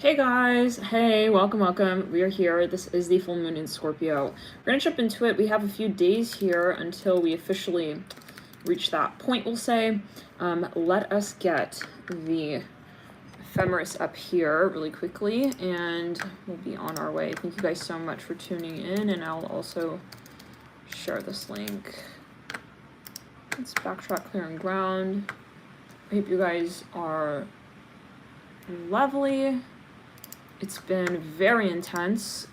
Hey guys, hey, welcome. We are here. This is the full moon in Scorpio. We're gonna jump into it. We have a few days here until we officially reach that point, we'll say. Let us get the ephemeris up here really quickly and we'll be on our way. Thank you guys so much for tuning in, and I'll also share this link. Let's backtrack, clearing ground. I hope you guys are lovely. It's been very intense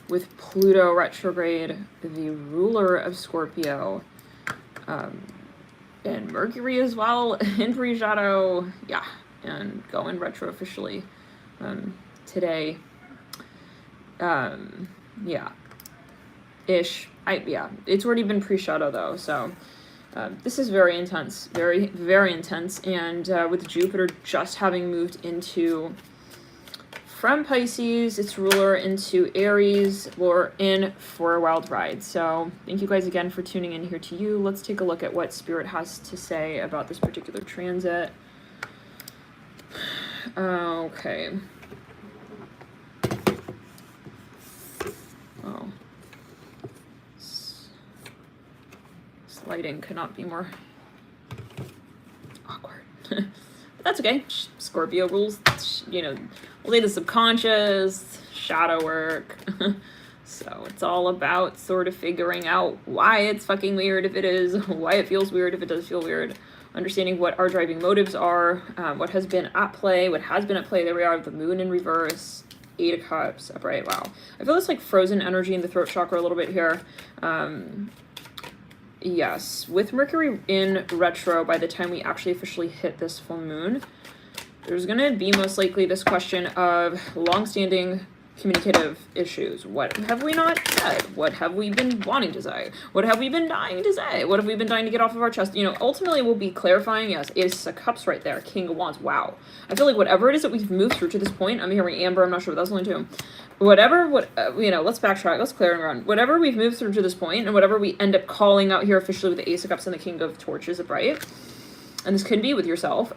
with Pluto retrograde, the ruler of Scorpio, and Mercury as well in pre-shadow, yeah, and going retro officially today, yeah, ish. Yeah, it's already been pre-shadow though, so. This is very intense, very, very intense, and with Jupiter just having moved from Pisces, its ruler, into Aries, we're in for a wild ride. So thank you guys again for tuning in here to you. Let's take a look at what Spirit has to say about this particular transit. Okay. Oh. Lighting could not be more awkward. But that's okay. Scorpio rules, you know, only the subconscious, shadow work. So it's all about sort of figuring out why it's fucking weird if it is, why it feels weird if it does feel weird, understanding what our driving motives are, what has been at play, There we are, the moon in reverse, 8 of Cups, upright. Wow. I feel this like frozen energy in the throat chakra a little bit here. Yes, with Mercury in retro, by the time we actually officially hit this full moon, there's going to be most likely this question of long-standing communicative issues. What have we not said? What have we been wanting to say? What have we been dying to say? What have we been dying to get off of our chest? You know, ultimately we'll be clarifying. Yes, Ace of Cups right there, King of Wands. Wow. I feel like whatever it is that we've moved through to this point, I'm hearing Amber, I'm not sure, but that's only 2. You know, let's backtrack, let's clear and run. Whatever we've moved through to this point, and whatever we end up calling out here officially with the Ace of Cups and the King of Torches upright, and this could be with yourself,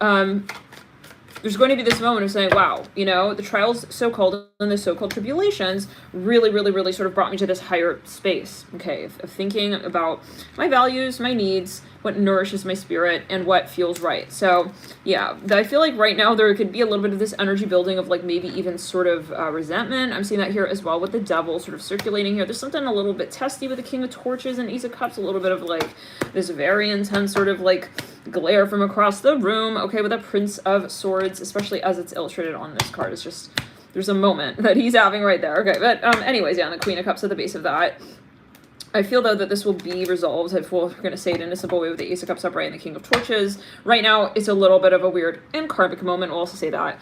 there's going to be this moment of saying, wow, you know, the trials so-called and the so-called tribulations really sort of brought me to this higher space, okay, of thinking about my values, my needs, what nourishes my spirit, and what feels right. So, yeah, I feel like right now there could be a little bit of this energy building of like maybe even sort of resentment. I'm seeing that here as well with the Devil sort of circulating here. There's something a little bit testy with the King of Torches and Ace of Cups, a little bit of like this very intense sort of like glare from across the room, okay, with a Prince of Swords, especially as it's illustrated on this card. It's just, there's a moment that he's having right there, okay, but anyways, yeah, and the Queen of Cups at the base of that. I feel, though, that this will be resolved if we're going to say it in a simple way with the Ace of Cups upright and the King of Torches. Right now, it's a little bit of a weird and karmic moment. We'll also say that.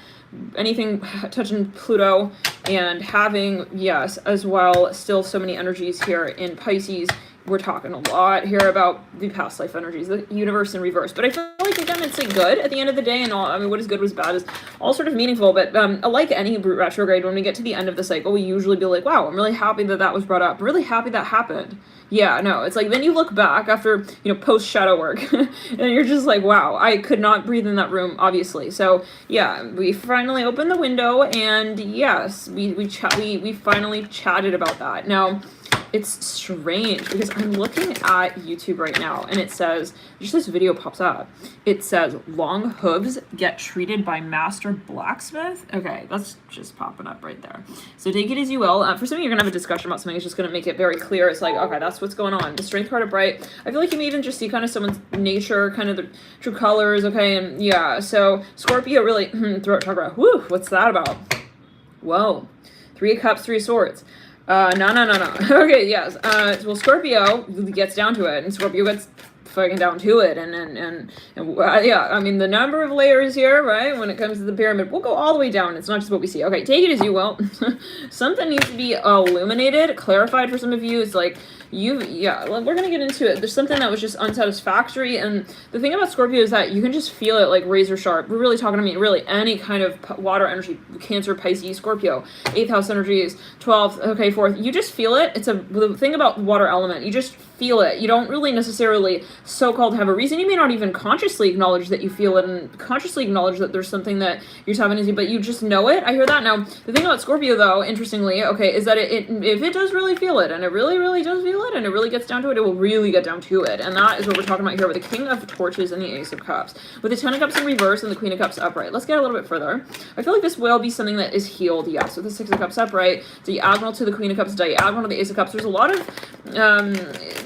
Anything touching Pluto and having, yes, as well, still so many energies here in Pisces. We're talking a lot here about the past life energies, the universe in reverse. But I feel like, again, it's like good at the end of the day, and all, I mean, what is good, was bad is all sort of meaningful. But like any retrograde, when we get to the end of the cycle, we usually be like, wow, I'm really happy that that was brought up. I'm really happy that happened. Yeah, no, it's like, then you look back after, you know, post shadow work, and you're just like, wow, I could not breathe in that room, obviously. So, yeah, we finally opened the window, and yes, we finally chatted about that. Now, it's strange because I'm looking at YouTube right now and it says, just this video pops up. It says, long hooves get treated by master blacksmith. Okay, that's just popping up right there. So take it as you will. For some of you, you're going to have a discussion about something. It's just going to make it very clear. It's like, okay, that's what's going on. The Strength card upright. I feel like you may even just see kind of someone's nature, kind of the true colors, okay? And yeah, so Scorpio really, throat chakra. Woo, what's that about? Whoa. 3 of Cups, 3 of Swords. No. Okay, yes. Well, Scorpio gets down to it, and Scorpio gets fucking down to it, and yeah, I mean, the number of layers here, right, when it comes to the pyramid, we'll go all the way down. It's not just what we see. Okay, take it as you will. Something needs to be illuminated, clarified for some of you. It's like, yeah, we're gonna get into it. There's something that was just unsatisfactory, and the thing about Scorpio is that you can just feel it like razor sharp. We're really talking, I mean, really any kind of water energy, Cancer, Pisces, Scorpio, 8th house energies, 12th, okay, 4th, you just feel it. It's the thing about water element, you just feel it. You don't really necessarily so-called have a reason. You may not even consciously acknowledge that you feel it and consciously acknowledge that there's something that you're tapping into, but you just know it. I hear that. Now, the thing about Scorpio, though, interestingly, okay, is that if it does really feel it, and it really, really does feel it, and it really gets down to it, it will really get down to it. And that is what we're talking about here with the King of Torches and the Ace of Cups. With the Ten of Cups in reverse and the Queen of Cups upright. Let's get a little bit further. I feel like this will be something that is healed, yes. With the Six of Cups upright, diagonal to the Queen of Cups, diagonal to the Ace of Cups. There's a lot of,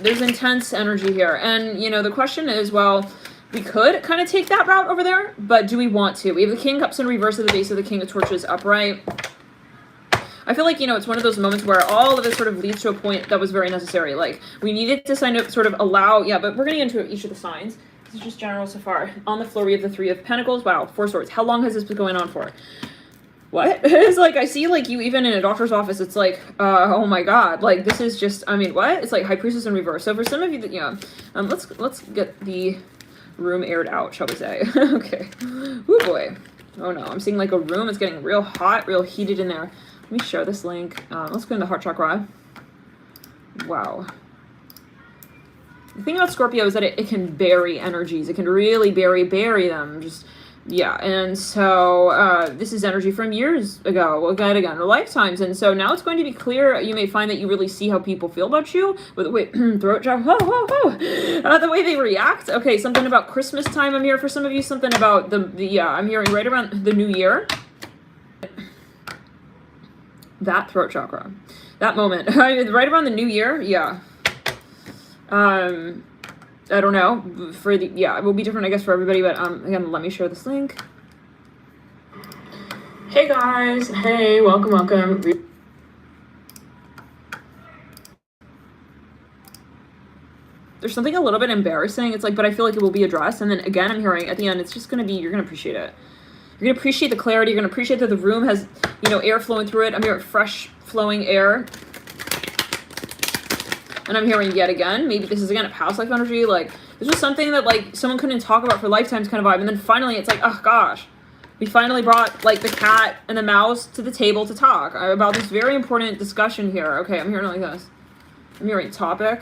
there's intense energy here. And, you know, the question is, well, we could kind of take that route over there, but do we want to? We have the King of Cups in reverse at the base of the King of Torches upright. I feel like, you know, it's one of those moments where all of it sort of leads to a point that was very necessary. Like, we needed to sort of allow, yeah, but we're going to get into each of the signs. This is just general so far. On the floor, we have the Three of Pentacles. Wow, Four Swords. How long has this been going on for? What? It's like, I see, like, you even in a doctor's office, it's like, oh my god, like, this is just, I mean, what? It's like High Priestess in reverse. So for some of you that, yeah, let's get the room aired out, shall we say. Okay. Oh boy. Oh no, I'm seeing like a room. It's getting real hot, real heated in there. Let me share this link. Let's go into Heart Chakra. Wow. The thing about Scorpio is that it can bury energies. It can really bury them. Just, yeah. And so this is energy from years ago, again, lifetimes. And so now it's going to be clear. You may find that you really see how people feel about you. With wait, throat chakra. The way they react. Okay, something about Christmas time. I'm here for some of you. Something about I'm hearing right around the new year. That throat chakra, that moment, right around the new year, yeah. I don't know, for the, yeah, it will be different, I guess, for everybody, but, again, let me share this link. Hey, guys, hey, welcome. There's something a little bit embarrassing, it's like, but I feel like it will be addressed, and then, again, I'm hearing, at the end, it's just gonna be, you're gonna appreciate it. You're going to appreciate the clarity. You're going to appreciate that the room has, you know, air flowing through it. I'm hearing fresh flowing air. And I'm hearing yet again, maybe this is again a past life energy. Like, this was something that like someone couldn't talk about for lifetimes kind of vibe. And then finally it's like, oh gosh, we finally brought like the cat and the mouse to the table to talk about this very important discussion here. Okay, I'm hearing like this. I'm hearing topic.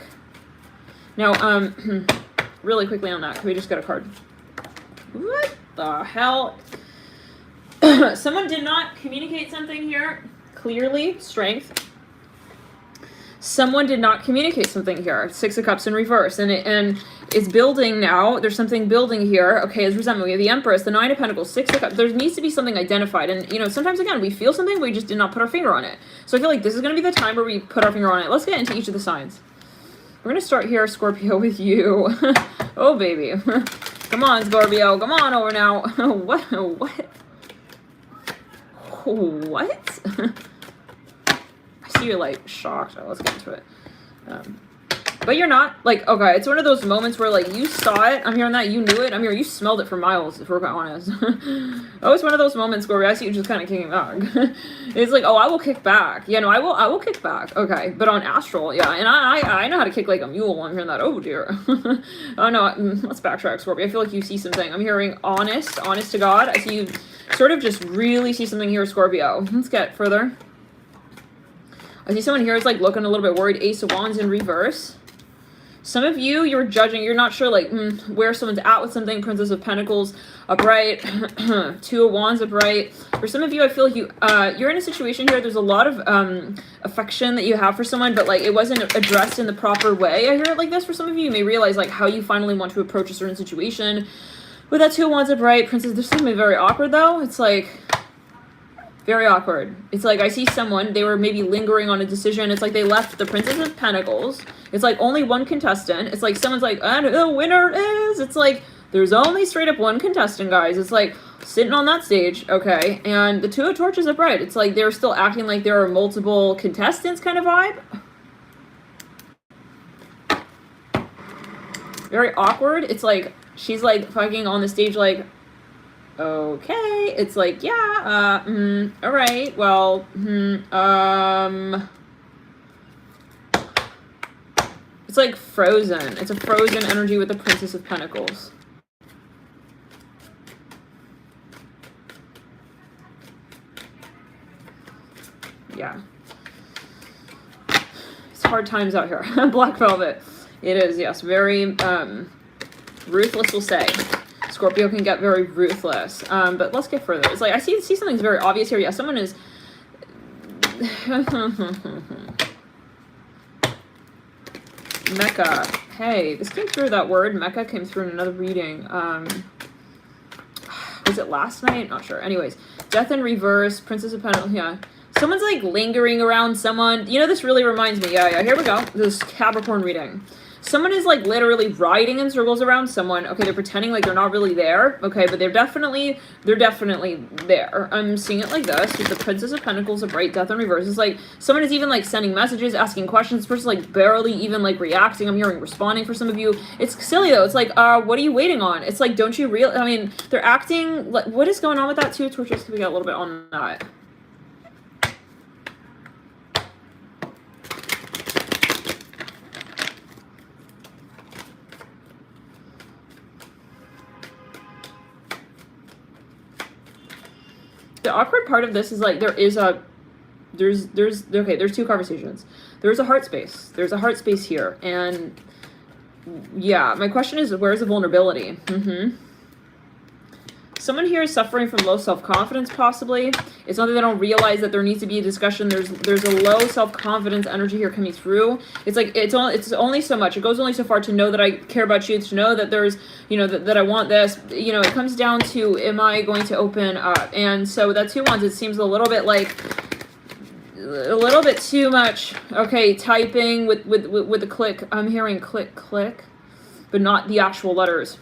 Now, really quickly on that, can we just get a card? What the hell? Someone did not communicate something here clearly. Strength. Someone did not communicate something here. Six of Cups in reverse, and it's building now. There's something building here. Okay, as resentment. We have the Empress, the Nine of Pentacles, Six of Cups. There needs to be something identified, and you know, sometimes again we feel something, we just did not put our finger on it. So I feel like this is going to be the time where we put our finger on it. Let's get into each of the signs. We're going to start here, Scorpio, with you. Oh baby, come on, Scorpio, come on over now. What? I see you're like shocked. Oh, let's get into it. But you're not. Like, okay, it's one of those moments where like you saw it. I'm hearing that you knew it. I'm hearing you smelled it for miles, if we're quite honest. Oh, it's one of those moments where I see you just kind of kicking back. It's like, oh, I will kick back. Yeah, no, I will kick back. Okay, but on astral, yeah, and I know how to kick like a mule. I'm hearing that. Oh dear. Oh no, let's backtrack, Scorpio. I feel like you see something. I'm hearing honest to God. I see you sort of just really see something here, Scorpio. Let's get further. I see someone here is like looking a little bit worried. Ace of Wands in reverse. Some of you, you're judging. You're not sure like where someone's at with something. Princess of Pentacles upright. Two of Wands upright. For some of you, I feel like you're in a situation here. There's a lot of affection that you have for someone, but like it wasn't addressed in the proper way. I hear it like this. For some of you, you may realize like how you finally want to approach a certain situation. With that Two of Wands upright, Princess, there's something very awkward though. It's like very awkward. It's like I see someone, they were maybe lingering on a decision. It's like they left the Princess of Pentacles. It's like only one contestant. It's like someone's like, and the winner is. It's like there's only straight up one contestant, guys. It's like sitting on that stage, okay. And the Two of Torches upright. It's like they're still acting like there are multiple contestants kind of vibe. Very awkward. It's like she's like fucking on the stage like, okay, it's like, yeah, all right, well, it's like frozen. It's a frozen energy with the Princess of Pentacles. Yeah. It's hard times out here. Black velvet. It is, yes, very, Ruthless, we'll say. Scorpio can get very ruthless. But let's get further. It's like, I see something's very obvious here. Yeah, someone is... Mecca. Hey, this came through, that word. Mecca came through in another reading. Was it last night? Not sure. Anyways, Death in reverse, Princess of Pentacles. Yeah. Someone's like lingering around someone. You know, this really reminds me. Yeah, here we go. This Capricorn reading. Someone is like literally riding in circles around someone. Okay, they're pretending like they're not really there. Okay, but they're definitely there. I'm seeing it like this with the Princess of Pentacles, a bright Death in reverse. It's like someone is even like sending messages, asking questions. This person's like barely even like reacting. I'm hearing responding for some of you. It's silly though. It's like, what are you waiting on? It's like, don't you I mean, they're acting like, what is going on with that too? Torches, can we get a little bit on that? The awkward part of this is like there's two conversations. There's a heart space. There's a heart space here. And yeah, my question is, where's the vulnerability? Someone here is suffering from low self-confidence, possibly. It's not that they don't realize that there needs to be a discussion. There's a low self-confidence energy here coming through. It's like it's only so much. It goes only so far to know that I care about you, to know that there's, you know, that I want this. You know, it comes down to, am I going to open up? And so that 2 wands, it seems a little bit like a little bit too much. Okay, typing with the click. I'm hearing click, but not the actual letters.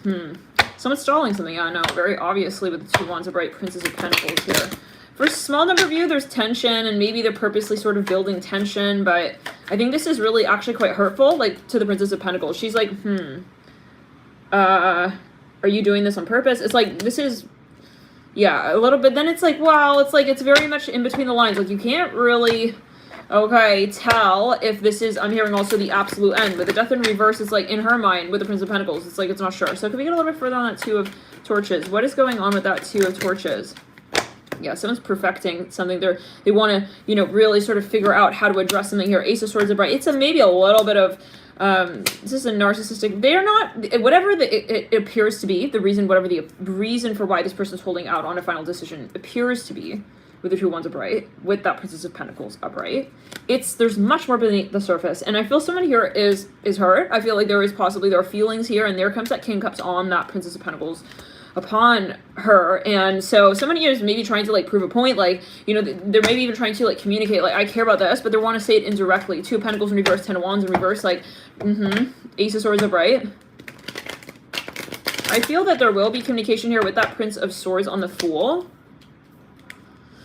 Someone's stalling something. Yeah, I know. Very obviously with the 2 wands of bright Princess of Pentacles here. For a small number of you, there's tension, and maybe they're purposely sort of building tension, but I think this is really actually quite hurtful, like, to the Princess of Pentacles. She's like, are you doing this on purpose? It's like, this is, yeah, a little bit. Then it's like, wow, it's like, it's very much in between the lines. Like, you can't really... Okay, tell if this is, I'm hearing also the absolute end. But the Death in reverse is like in her mind with the Prince of Pentacles. It's like it's not sure. So can we get a little bit further on that 2 of Torches? What is going on with that 2 of Torches? Yeah, someone's perfecting something. They want to, you know, really sort of figure out how to address something here. Ace of Swords are bright. It's maybe a little bit of, this is a narcissistic, they're not, whatever it appears to be, whatever the reason for why this person's holding out on a final decision appears to be, with the 2 wands upright, with that Princess of Pentacles upright, there's much more beneath the surface, and I feel someone here is hurt. I feel like there are feelings here, and there comes that King of Cups on that Princess of Pentacles upon her, and so someone here is maybe trying to like prove a point, like, you know, they're maybe even trying to like communicate, like, I care about this, but they want to say it indirectly. 2 of Pentacles in reverse, 10 of Wands in reverse, like, Ace of Swords upright. I feel that there will be communication here with that Prince of Swords on the Fool.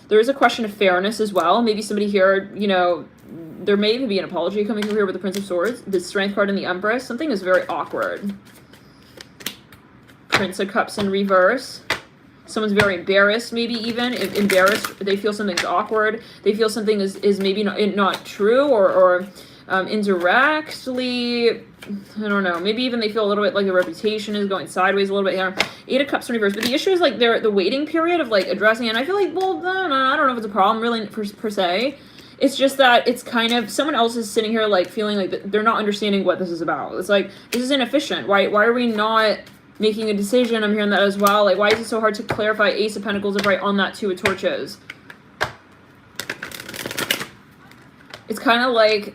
There is a question of fairness as well. Maybe somebody here, you know, there may even be an apology coming through here with the Prince of Swords. The Strength card and the Empress. Something is very awkward. Prince of Cups in reverse. Someone's very embarrassed, maybe even. Embarrassed, they feel something's awkward. They feel something is maybe not true or indirectly, I don't know, maybe even they feel a little bit like the reputation is going sideways a little bit here. 8 of Cups in reverse, but the issue is like the waiting period of like addressing it, and I feel like, well, I don't know if it's a problem really per se. It's just that it's kind of, someone else is sitting here like feeling like they're not understanding what this is about. It's like, this is inefficient. Why are we not making a decision? I'm hearing that as well. Like, why is it so hard to clarify Ace of Pentacles upright on that 2 of Torches? It's kind of like,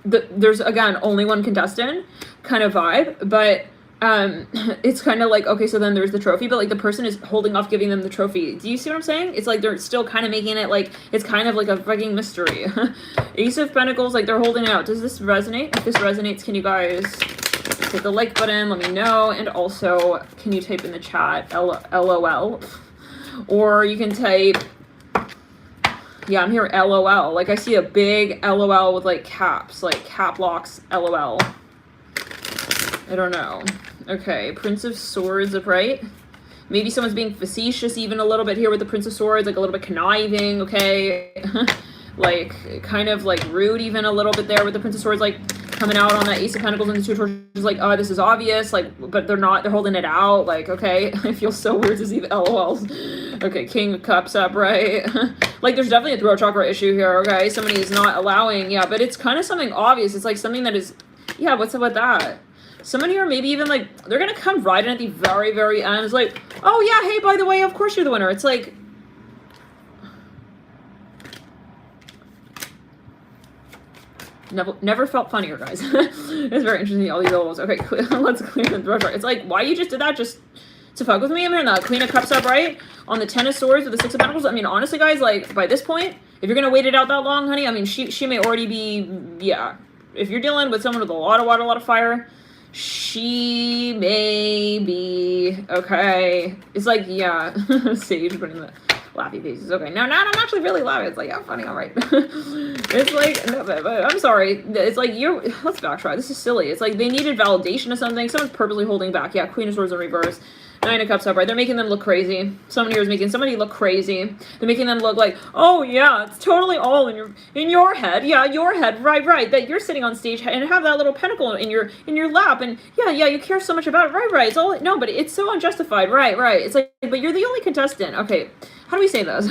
there's, again, only one contestant kind of vibe, but it's kind of like, okay, so then there's the trophy, but like the person is holding off giving them the trophy. Do you see what I'm saying? It's like they're still kind of making it like, it's kind of like a fucking mystery. Ace of Pentacles, like they're holding out. Does this resonate? If this resonates, can you guys hit the like button, let me know, and also, can you type in the chat, LOL, or you can type, yeah, I'm here, LOL. Like, I see a big LOL with, like, caps. Like, cap locks, LOL. I don't know. Okay, Prince of Swords upright. Maybe someone's being facetious even a little bit here with the Prince of Swords. Like, a little bit conniving, okay? Like, kind of, like, rude even a little bit there with the Prince of Swords. Like, coming out on that Ace of Pentacles and the 2 of Torches. Like, oh, this is obvious. Like, but they're not. They're holding it out. Like, okay. It feels so weird to see the LOLs. Okay, King of Cups upright. Like, there's definitely a throat chakra issue here, okay? Somebody is not allowing, yeah, but it's kind of something obvious. It's like something that is, yeah, what's up with that? Someone here, maybe even like, they're gonna come right in at the very, very end. It's like, oh yeah, hey, by the way, of course you're the winner. It's like, never felt funnier, guys. It's very interesting, all these levels. Okay, let's clear the throat chart. It's like, why you just did that just to fuck with me? I'm hearing that Queen of Cups up, right? On the Ten of Swords with the Six of Pentacles. I mean, honestly, guys, like, by this point, if you're gonna wait it out that long, honey, I mean, she may already be, yeah. If you're dealing with someone with a lot of water, a lot of fire, she may be, okay. It's like, yeah, Sage putting the laughy faces. Okay, now I'm actually really laughing. It's like, yeah, funny, all right. It's like, no, but I'm sorry. It's like, let's backtrack. This is silly. It's like they needed validation of something. Someone's purposely holding back. Yeah, Queen of Swords in reverse. Nine of Cups upright. They're making them look crazy. Someone here is making somebody look crazy. They're making them look like, oh yeah, it's totally all in your head. Yeah, your head. Right. That you're sitting on stage and have that little pentacle in your lap, and yeah, you care so much about it. Right. It's all, no, but it's so unjustified. Right. It's like, but you're the only contestant. Okay, how do we say this?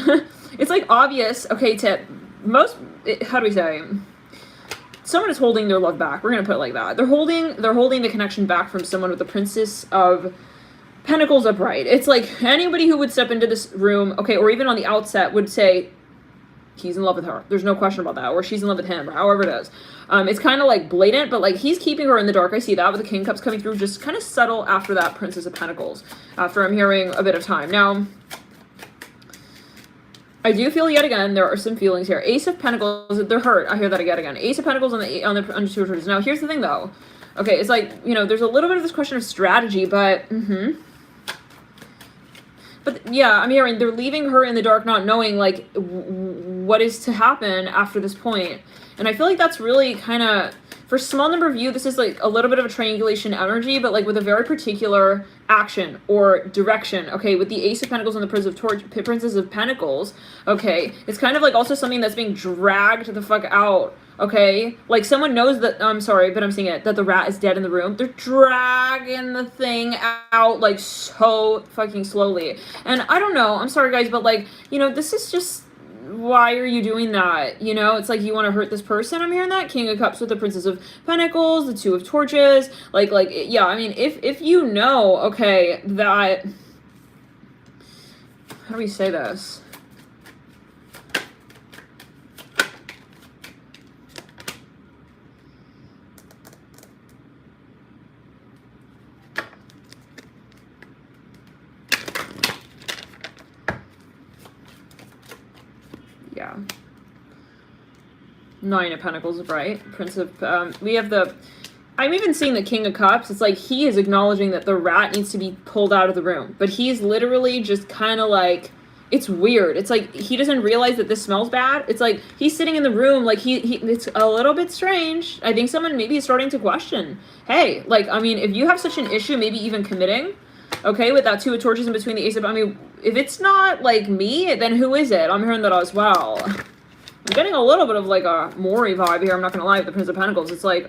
It's like obvious. Okay, to most, how do we say? Someone is holding their love back. We're gonna put it like that. They're holding the connection back from someone with the Princess of Pentacles upright. It's like anybody who would step into this room, okay, or even on the outset would say he's in love with her. There's no question about that. Or she's in love with him, or however it is. It's kind of like blatant, but like he's keeping her in the dark. I see that with the King of Cups coming through, just kind of subtle after that Princess of Pentacles, after I'm hearing a bit of time. Now, I do feel yet again, there are some feelings here. Ace of Pentacles, they're hurt. I hear that yet again. Ace of Pentacles on the two swords. Now, here's the thing though. Okay, it's like, you know, there's a little bit of this question of strategy, but, But yeah, I'm hearing they're leaving her in the dark, not knowing like what is to happen after this point. And I feel like that's really kind of, for small number of you, this is like a little bit of a triangulation energy, but like with a very particular action or direction. Okay, with the Ace of Pentacles and the Princess of Pentacles, okay, it's kind of like also something that's being dragged the fuck out. Okay, like someone knows that, I'm sorry, but I'm seeing it, that the rat is dead in the room. They're dragging the thing out like so fucking slowly. And I don't know, I'm sorry guys, but like, you know, this is just, why are you doing that? You know, it's like you want to hurt this person. I'm hearing that. King of Cups with the Princess of Pentacles, the Two of Torches. Like, yeah, I mean, if you know, okay, that, how do we say this? Yeah. Nine of Pentacles, right? Prince of, we have the, I'm even seeing the King of Cups. It's like he is acknowledging that the rat needs to be pulled out of the room. But he's literally just kind of like, it's weird. It's like he doesn't realize that this smells bad. It's like he's sitting in the room like it's a little bit strange. I think someone maybe is starting to question, hey, like, I mean, if you have such an issue, maybe even committing, okay, with that Two of Torches in between the Ace of, I mean, if it's not like me, then who is it? I'm hearing that as well. I'm getting a little bit of like a Maury vibe here, I'm not gonna lie, with the Prince of Pentacles. It's like,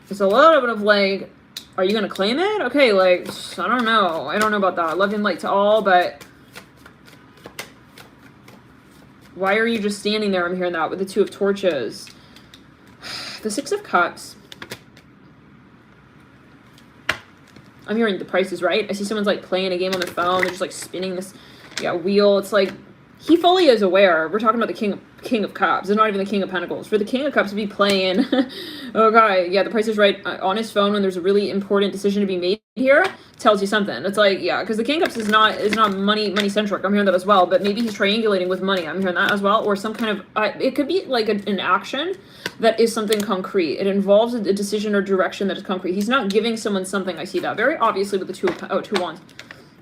it's a little bit of like, are you gonna claim it? Okay, like, I don't know. I don't know about that. Love and light to all, but why are you just standing there? I'm hearing that with the Two of Torches. The Six of Cups. I'm hearing the Price is Right. I see someone's like playing a game on their phone. They're just like spinning this, yeah, wheel. It's like, he fully is aware. We're talking about the King of Cups. It's not even the King of Pentacles. For the King of Cups to be playing, okay, yeah, the Price is Right on his phone when there's a really important decision to be made here, tells you something. It's like, yeah, because the King of Cups is not money centric. I'm hearing that as well. But maybe he's triangulating with money. I'm hearing that as well, or some kind of it could be like an action that is something concrete. It involves a decision or direction that is concrete. He's not giving someone something. I see that very obviously with the Two of Wands,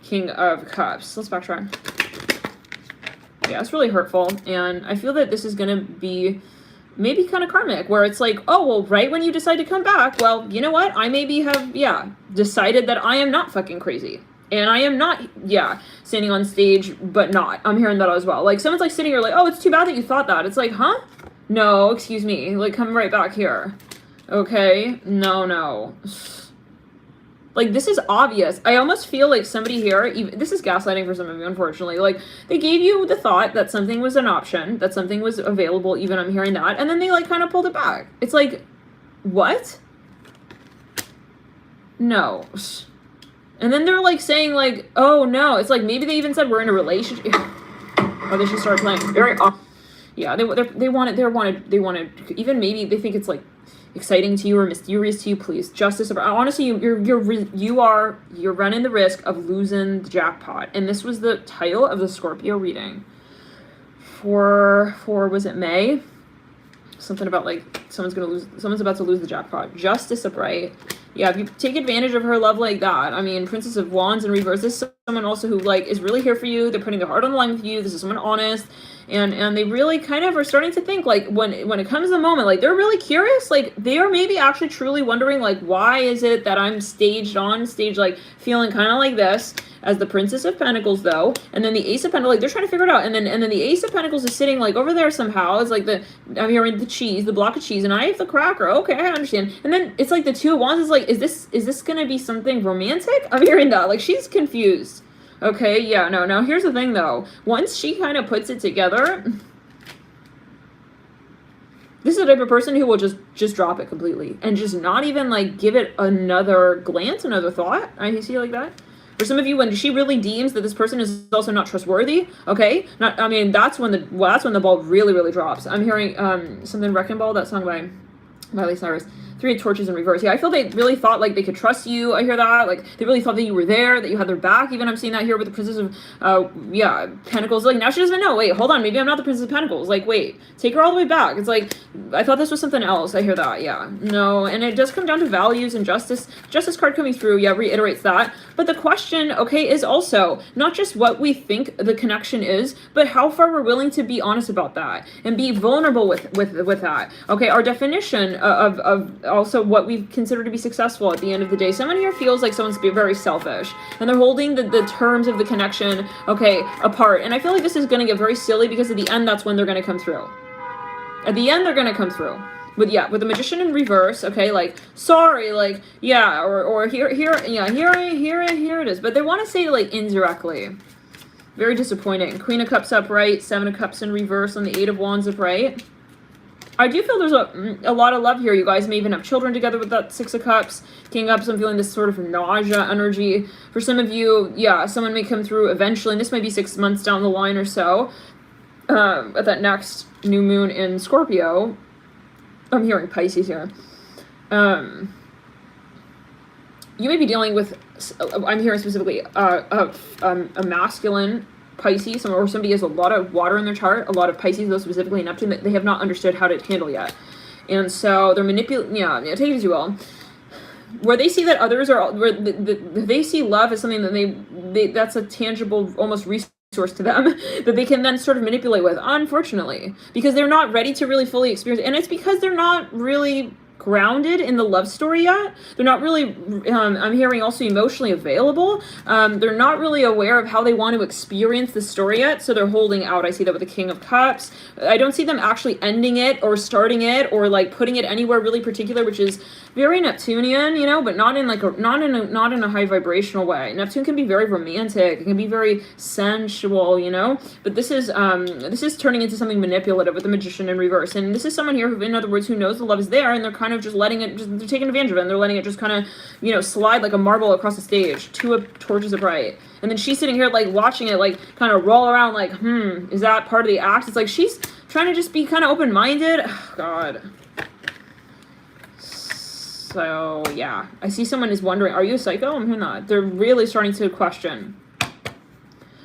King of Cups. Let's backtrack. Yeah, it's really hurtful, and I feel that this is gonna be maybe kind of karmic, where it's like, oh, well, right when you decide to come back, well, you know what, I maybe have, yeah, decided that I am not fucking crazy, and I am not, yeah, standing on stage, but not. I'm hearing that as well. Like, someone's like sitting here like, oh, it's too bad that you thought that. It's like, huh? No, excuse me, like, come right back here. Okay, no. Like, this is obvious. I almost feel like somebody here, even, this is gaslighting for some of you, unfortunately. Like, they gave you the thought that something was an option, that something was available, even I'm hearing that, and then they, like, kind of pulled it back. It's like, what? No. And then they're like saying like, oh no, it's like maybe they even said we're in a relationship. Oh, they should start playing very yeah, they want it, even maybe they think it's like exciting to you or mysterious to you. Please, justice. Honestly, you're running the risk of losing the jackpot. And this was the title of the Scorpio reading for was it May? Something about like someone's about to lose the jackpot. Justice upright. Yeah, if you take advantage of her love like that, I mean, Princess of Wands in reverse, this is someone also who, like, is really here for you. They're putting their heart on the line with you. This is someone honest. And they really kind of are starting to think, like, when it comes to the moment, like, they're really curious. Like, they are maybe actually truly wondering, like, why is it that I'm on stage, like, feeling kind of like this as the Princess of Pentacles, though. And then the Ace of Pentacles, like, they're trying to figure it out. And then the Ace of Pentacles is sitting, like, over there somehow. It's like I'm hearing the cheese, the block of cheese, and I have the cracker. Okay, I understand. And then it's like the Two of Wands is like, is this gonna be something romantic? I'm hearing that. Like, she's confused. Okay, yeah, no. Now, here's the thing, though. Once she kind of puts it together, this is the type of person who will just drop it completely and just not even, like, give it another glance, another thought. I see it like that. For some of you, when she really deems that this person is also not trustworthy, okay? That's when the ball really, really drops. I'm hearing something Wrecking Ball, that song by Miley Cyrus. Three of Torches in reverse. Yeah, I feel they really thought, like, they could trust you. I hear that. Like, they really thought that you were there, that you had their back. Even I'm seeing that here with the Princess of, Pentacles. Like, now she doesn't know. Wait, hold on. Maybe I'm not the Princess of Pentacles. Like, wait. Take her all the way back. It's like, I thought this was something else. I hear that. Yeah. No. And it does come down to values and justice. Justice card coming through, yeah, reiterates that. But the question, okay, is also not just what we think the connection is, but how far we're willing to be honest about that and be vulnerable with that. Okay, our definition of also what we consider to be successful at the end of the day. Someone here feels like someone's very selfish and they're holding the terms of the connection, okay, apart. And I feel like this is going to get very silly because at the end, that's when they're going to come through. At the end, they're going to come through. With the Magician in reverse, okay, like, sorry, like, yeah, or here it is. But they want to say it, like, indirectly. Very disappointing. Queen of Cups upright, Seven of Cups in reverse on the Eight of Wands upright. I do feel there's a lot of love here. You guys may even have children together with that Six of Cups. King of Cups, I'm feeling this sort of nausea energy. For some of you, yeah, someone may come through eventually, and this might be 6 months down the line or so, at that next new moon in Scorpio. I'm hearing Pisces here. You may be dealing with, I'm hearing specifically, a masculine Pisces, or somebody has a lot of water in their chart, a lot of Pisces, though specifically Neptune, that they have not understood how to handle yet. And so they're manipulating, take it as you will. Where they see that others are, where they see love as something that that's a tangible, almost resource to them, that they can then sort of manipulate with, unfortunately. Because they're not ready to really fully experience it. And it's because they're not really grounded in the love story yet. They're not really, I'm hearing also emotionally available. They're not really aware of how they want to experience the story yet, so they're holding out. I see that with the King of Cups. I don't see them actually ending it or starting it or like putting it anywhere really particular, which is very Neptunian, you know, but not in like not in a high vibrational way. Neptune can be very romantic. It can be very sensual, you know. But this is turning into something manipulative with the Magician in reverse. And this is someone here who, in other words, who knows the love is there, and they're kind of just letting it, they're taking advantage of it, and they're letting it just kind of, you know, slide like a marble across the stage. Two of Torches upright. And then she's sitting here like watching it like kind of roll around like, is that part of the act? It's like she's trying to just be kind of open-minded. Oh, God. So, yeah. I see someone is wondering, are you a psycho? I'm not. They're really starting to question.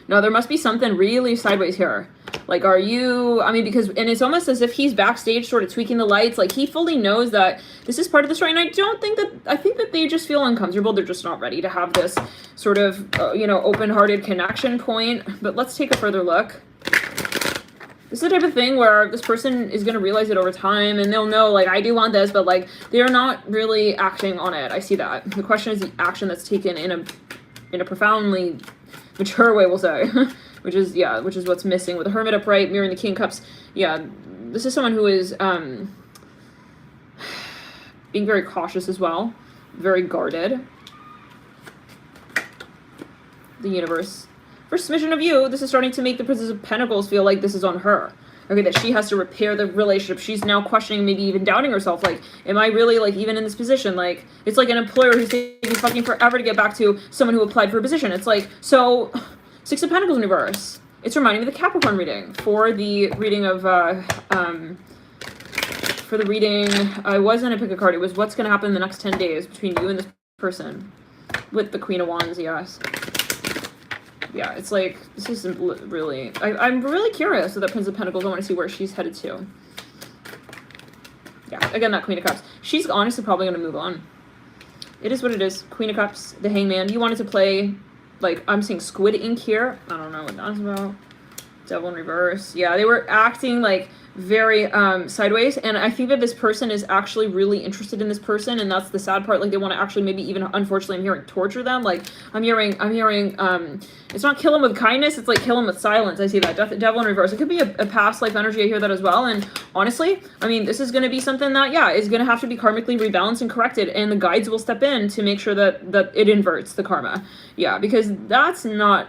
No, there must be something really sideways here. Like, are you, I mean, because, and it's almost as if he's backstage sort of tweaking the lights. Like, he fully knows that this is part of the story. And I think that they just feel uncomfortable. They're just not ready to have this sort of, you know, open-hearted connection point. But let's take a further look. This is the type of thing where this person is going to realize it over time, and they'll know, like, I do want this, but, like, they're not really acting on it. I see that. The question is the action that's taken in a profoundly mature way, we'll say. which is what's missing with the Hermit upright, mirroring the King of Cups. Yeah, this is someone who is being very cautious as well, very guarded. The universe. For submission of you, this is starting to make the Princess of Pentacles feel like this is on her. Okay, that she has to repair the relationship. She's now questioning, maybe even doubting herself. Like, am I really, like, even in this position? Like, it's like an employer who's taking fucking forever to get back to someone who applied for a position. It's like, so, Six of Pentacles in reverse. It's reminding me of the Capricorn reading. For the reading of, I was going to pick a card. It was what's going to happen in the next 10 days between you and this person. With the Queen of Wands, yes. Yeah, it's like, this isn't really... I'm really curious with that Prince of Pentacles. I want to see where she's headed to. Yeah, again, that Queen of Cups. She's honestly probably going to move on. It is what it is. Queen of Cups, the Hangman. You wanted to play, like, I'm seeing Squid Ink here. I don't know what that's about. Devil in reverse. Yeah, they were acting, like, very sideways, and I think that this person is actually really interested in this person, and that's the sad part. Like, they want to actually maybe even, unfortunately, I'm hearing torture them. Like, I'm hearing it's not kill them with kindness, it's like kill them with silence. I see that. Devil in reverse. It could be a past life energy. I hear that as well. And honestly, I mean, this is going to be something that, yeah, is going to have to be karmically rebalanced and corrected, and the guides will step in to make sure that it inverts the karma. Yeah, because that's not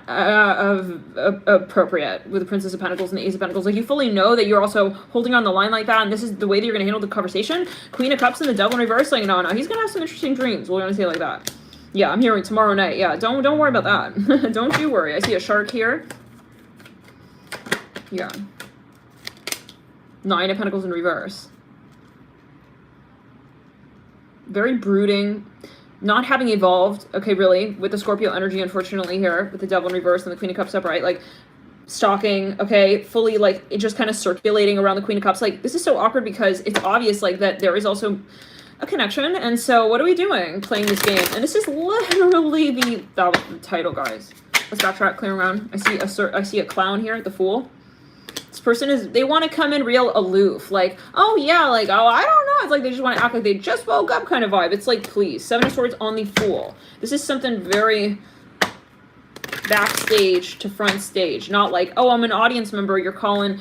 appropriate with the Princess of Pentacles and the Ace of Pentacles. Like, you fully know that you're also holding on the line like that, and this is the way that you're going to handle the conversation. Queen of Cups and the Devil in reverse. Like, no, he's going to have some interesting dreams. We're going to say it like that. Yeah, I'm hearing tomorrow night. Yeah, don't worry about that. Don't you worry. I see a shark here. Yeah. Nine of Pentacles in reverse. Very brooding. Not having evolved. Okay, really. With the Scorpio energy, unfortunately, here. With the Devil in reverse and the Queen of Cups upright. Like, stalking, okay, fully, like, it just kind of circulating around the Queen of Cups. Like, this is so awkward because it's obvious, like, that there is also a connection. And so what are we doing playing this game? And this is literally that was the title, guys. Let's backtrack, clear around. I see a clown here, the Fool. This person they want to come in real aloof, like, oh yeah, like, oh, I don't know. It's like they just want to act like they just woke up kind of vibe. It's like, please, Seven of Swords on the Fool. This is something very backstage to front stage, not like, oh, I'm an audience member, you're calling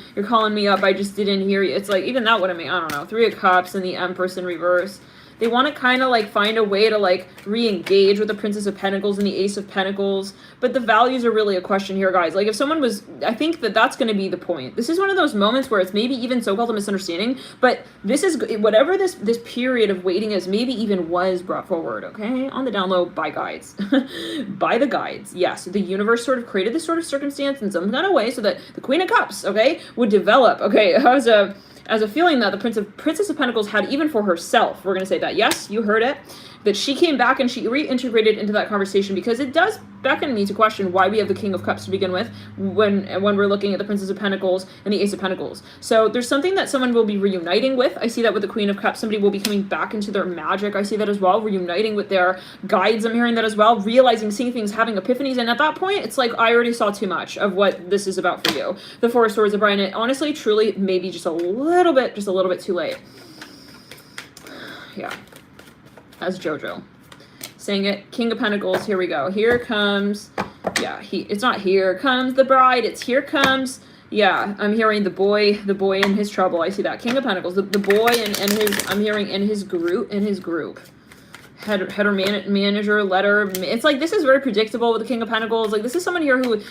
me up, I just didn't hear you. It's like, even that would have made, I don't know, Three of Cups and the Empress in reverse. They want to kind of, like, find a way to, like, re-engage with the Princess of Pentacles and the Ace of Pentacles. But the values are really a question here, guys. Like, if someone was... I think that that's going to be the point. This is one of those moments where it's maybe even so-called a misunderstanding, but this is... Whatever this period of waiting is, maybe even was brought forward, okay? On the down low, by guides. By the guides. Yes, the universe sort of created this sort of circumstance in some kind of way so that the Queen of Cups, okay, would develop, okay, as a feeling that the Princess of Pentacles had even for herself. We're going to say that. Yes, you heard it. That she came back and she reintegrated into that conversation, because it does beckon me to question why we have the King of Cups to begin with when we're looking at the Princess of Pentacles and the Ace of Pentacles. So there's something that someone will be reuniting with. I see that with the Queen of Cups. Somebody will be coming back into their magic. I see that as well. Reuniting with their guides. I'm hearing that as well. Realizing, seeing things, having epiphanies. And at that point, it's like, I already saw too much of what this is about for you. The Four of Swords of Brian. Honestly, truly, maybe just a little bit too late. Yeah. As JoJo. Saying it. King of Pentacles. Here we go. Here comes... Yeah, it's not here comes the bride. It's here comes... Yeah, I'm hearing the boy in his trouble. I see that. King of Pentacles. The boy and his... I'm hearing in his group. Header manager, letter... It's like, this is very predictable with the King of Pentacles. Like, this is someone here who...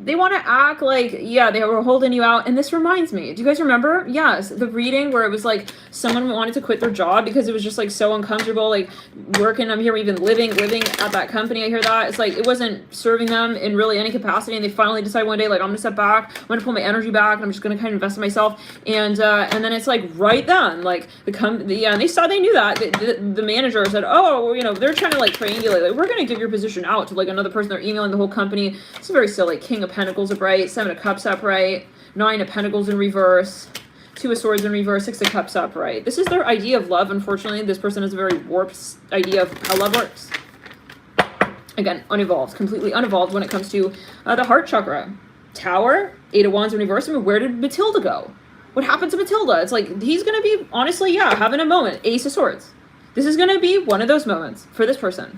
They want to act like, yeah, they were holding you out. And this reminds me, do you guys remember? Yes, the reading where it was like someone wanted to quit their job because it was just like so uncomfortable, like working. I'm here even living at that company. I hear that. It's like it wasn't serving them in really any capacity. And they finally decide one day, like, I'm going to step back. I'm going to pull my energy back. And I'm just going to kind of invest in myself. And then it's like right then, like and they knew that. The manager said, oh, you know, they're trying to like triangulate. Like, we're going to give your position out to like another person. They're emailing the whole company. It's very silly. King of Pentacles upright, Seven of Cups upright, Nine of Pentacles in reverse, Two of Swords in reverse, Six of Cups upright. This is their idea of love. Unfortunately, this person has a very warped idea of how love works. Again, unevolved, completely unevolved when it comes to the heart chakra. Tower, Eight of Wands in reverse. I mean, where did Matilda go? What happened to Matilda? It's like, he's going to be, honestly, yeah, having a moment. Ace of Swords. This is going to be one of those moments for this person.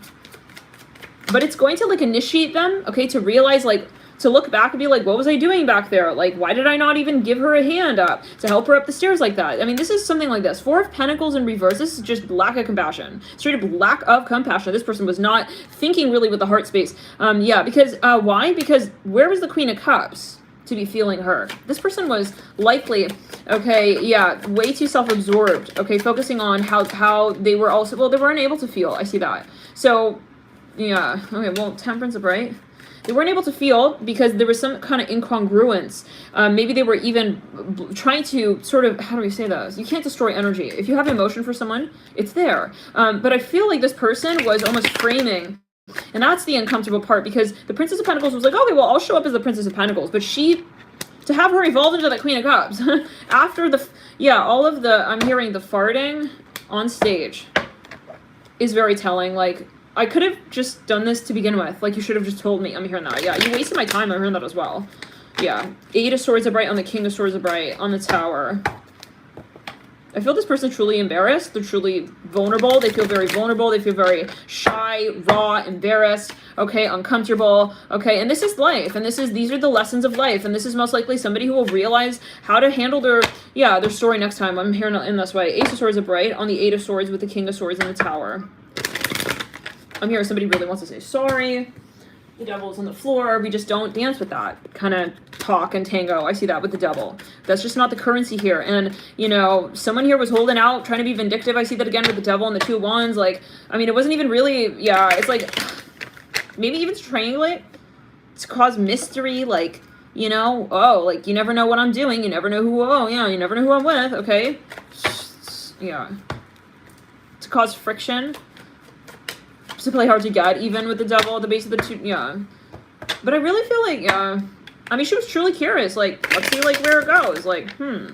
But it's going to, like, initiate them, okay, to realize, like, to look back and be like, what was I doing back there? Like, why did I not even give her a hand up to help her up the stairs like that? I mean, this is something like this. Four of Pentacles in reverse. This is just lack of compassion. Straight up lack of compassion. This person was not thinking really with the heart space. Yeah, because, why? Because where was the Queen of Cups? to be feeling hurt. This person was likely, okay, yeah, way too self-absorbed, okay, focusing on how they were also, well, they weren't able to feel. I see that. So, yeah, okay, well, Temperance upright. They weren't able to feel because there was some kind of incongruence. Maybe they were even trying to sort of, how do we say this? You can't destroy energy. If you have emotion for someone, it's there. But I feel like this person was almost framing, and that's the uncomfortable part, because the Princess of Pentacles was like, okay, well, I'll show up as the Princess of Pentacles. But to have her evolve into the Queen of Cups, after all of the, I'm hearing the farting on stage is very telling. Like, I could have just done this to begin with. Like, you should have just told me. I'm hearing that. Yeah, you wasted my time. I'm hearing that as well. Yeah. 8 of Swords upright on the King of Swords upright on the Tower. I feel this person's truly embarrassed. They're truly vulnerable. They feel very vulnerable. They feel very shy, raw, embarrassed, okay, uncomfortable, okay, and this is life, and these are the lessons of life, and this is most likely somebody who will realize how to handle their story next time. I'm hearing it in this way. Ace of Swords upright on the 8 of Swords with the King of Swords in the Tower. I'm hearing somebody really wants to say sorry. The Devil's on the floor. We just don't dance with that kind of talk and tango. I see that with the Devil. That's just not the currency here. And, you know, someone here was holding out, trying to be vindictive. I see that again with the Devil and the 2 of Wands. Like, I mean, it wasn't even really, yeah, it's like, maybe even to triangulate, to cause mystery, like, you know, oh, like, you never know what I'm doing. You never know you never know who I'm with, okay? Yeah. To cause friction. To play hard to get, even with the Devil at the base of the 2, yeah. But I really feel like, yeah, I mean, she was truly curious, like, let's see, like, where it goes, like, To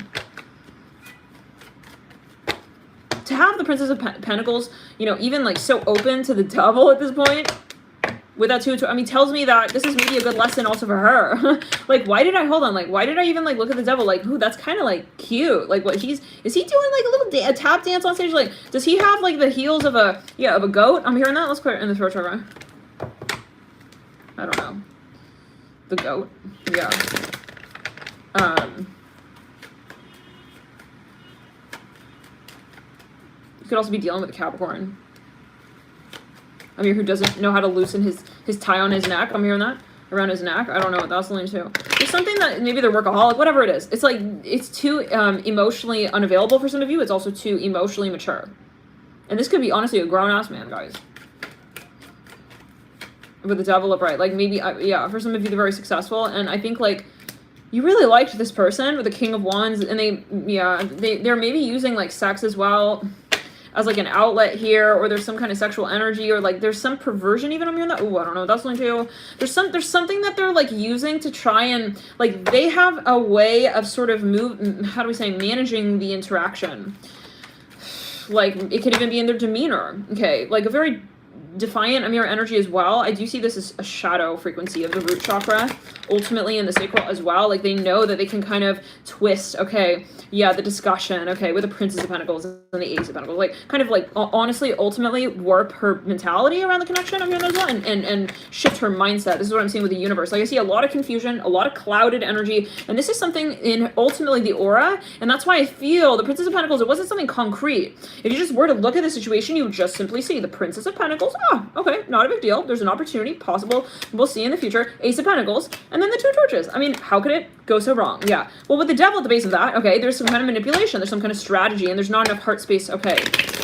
have the Princess of Pentacles, you know, even, like, so open to the Devil at this point, with that 2, I mean, tells me that this is maybe a good lesson also for her. Like, why did I even, like, look at the Devil, like, ooh, that's kind of, like, cute. Like, what is he doing, like, a little tap dance on stage? Like, does he have, like, the heels of a goat? I'm hearing that. Let's clear it in the throat chakra. I don't know. The goat. Yeah. You could also be dealing with a Capricorn. I'm here who doesn't know how to loosen his tie on his neck. I'm hearing that. Around his neck. I don't know what that's leaning to. There's something that maybe they're workaholic, whatever it is. It's like, it's too emotionally unavailable for some of you. It's also too emotionally mature. And this could be, honestly, a grown-ass man, guys. With the Devil upright. Like, maybe, yeah, for some of you, they're very successful. And I think, like, you really liked this person with the King of Wands. And they're maybe using, like, sex as well as like an outlet here, or there's some kind of sexual energy, or like there's some perversion even. I'm hearing that. Oh, I don't know. That's only too. There's something that they're like using to try and like, they have a way of sort of managing the interaction. Like, it could even be in their demeanor. Okay, like a very defiant Amir energy as well. I do see this as a shadow frequency of the root chakra, ultimately in the sacral as well. Like, they know that they can kind of twist, okay, yeah, the discussion, okay, with the Princess of Pentacles and the Ace of Pentacles, like, kind of like, honestly, ultimately warp her mentality around the connection, I'm hearing as well, and shift her mindset. This is what I'm seeing with the universe. Like, I see a lot of confusion, a lot of clouded energy, and this is something in ultimately the aura, and that's why I feel the Princess of Pentacles, it wasn't something concrete. If you just were to look at the situation, you would just simply see the Princess of Pentacles. Oh, okay, not a big deal. There's an opportunity possible. We'll see in the future. Ace of Pentacles, and then the 2 torches. I mean, how could it go so wrong? Yeah. Well, with the Devil at the base of that, okay, there's some kind of manipulation. There's some kind of strategy, and there's not enough heart space. Okay.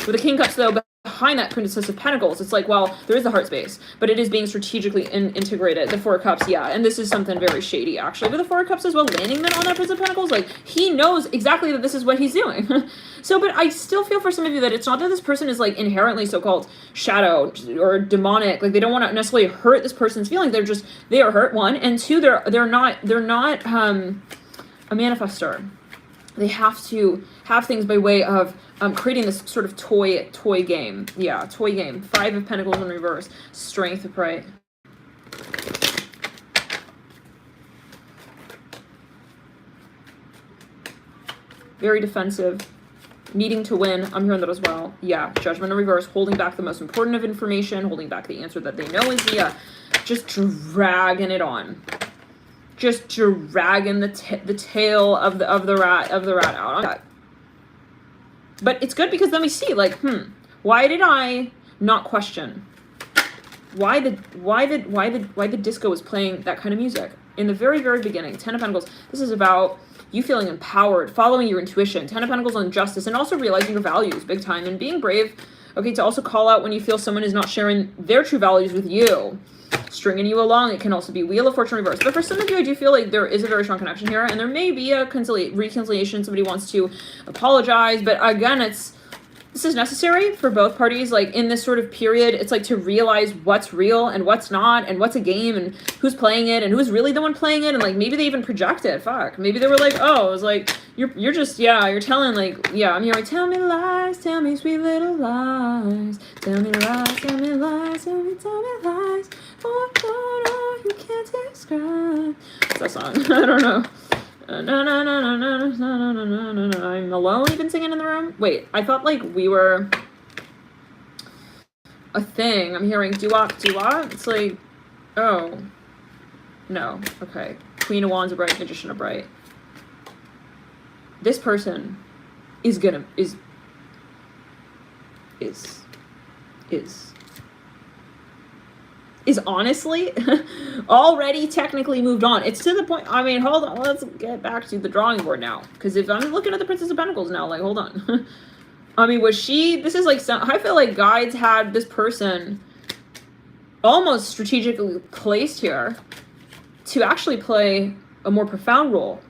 With the King Cups, though, behind that Princess of Pentacles, it's like, well, there is the heart space, but it is being strategically integrated. The 4 Cups, yeah, and this is something very shady, actually. With the 4 Cups as well, landing them on that Princess of Pentacles, like, he knows exactly that this is what he's doing. So, but I still feel for some of you that it's not that this person is, like, inherently so-called shadow or demonic. Like, they don't want to necessarily hurt this person's feelings. They are hurt, 1, and 2, they're not a manifestor. They have to have things by way of creating this sort of toy game. Yeah, toy game. 5 of Pentacles in reverse. Strength upright. Very defensive. Needing to win. I'm hearing that as well. Yeah, Judgment in reverse. Holding back the most important of information. Holding back the answer that they know is the just dragging it on. Just dragging the tail of the rat out. But it's good because then we see, like, why did I not question why the disco was playing that kind of music? in the very, very beginning. 10 of Pentacles. This is about you feeling empowered, following your intuition. 10 of Pentacles on justice, and also realizing your values big time and being brave. Okay, to also call out when you feel someone is not sharing their true values with you. Stringing you along. It can also be Wheel of Fortune reverse. But for some of you, I do feel like there is a very strong connection here, and there may be a reconciliation. Somebody wants to apologize, but again, this is necessary for both parties. Like in this sort of period, it's like to realize what's real and what's not, and what's a game and who's playing it and who's really the one playing it. And like maybe they even project it. Fuck. Maybe they were like, oh, it was like you're just, yeah, you're telling, like, yeah, I'm hearing, tell me lies, tell me sweet little lies, tell me lies, tell me lies, tell me lies. Oh, no, you can't describe. What's that song? I don't know. No. I'm alone even singing in the room. Wait, I thought like we were a thing. I'm hearing doo-wop, doo-wop. It's like, oh, no. Okay. Queen of Wands of Bright, Magician of Bright. This person is honestly already technically moved on. It's to the point, I mean, hold on, let's get back to the drawing board now. Because if I'm looking at the Princess of Pentacles now, like, hold on. I mean, was she, this is like, I feel like guides had this person almost strategically placed here to actually play a more profound role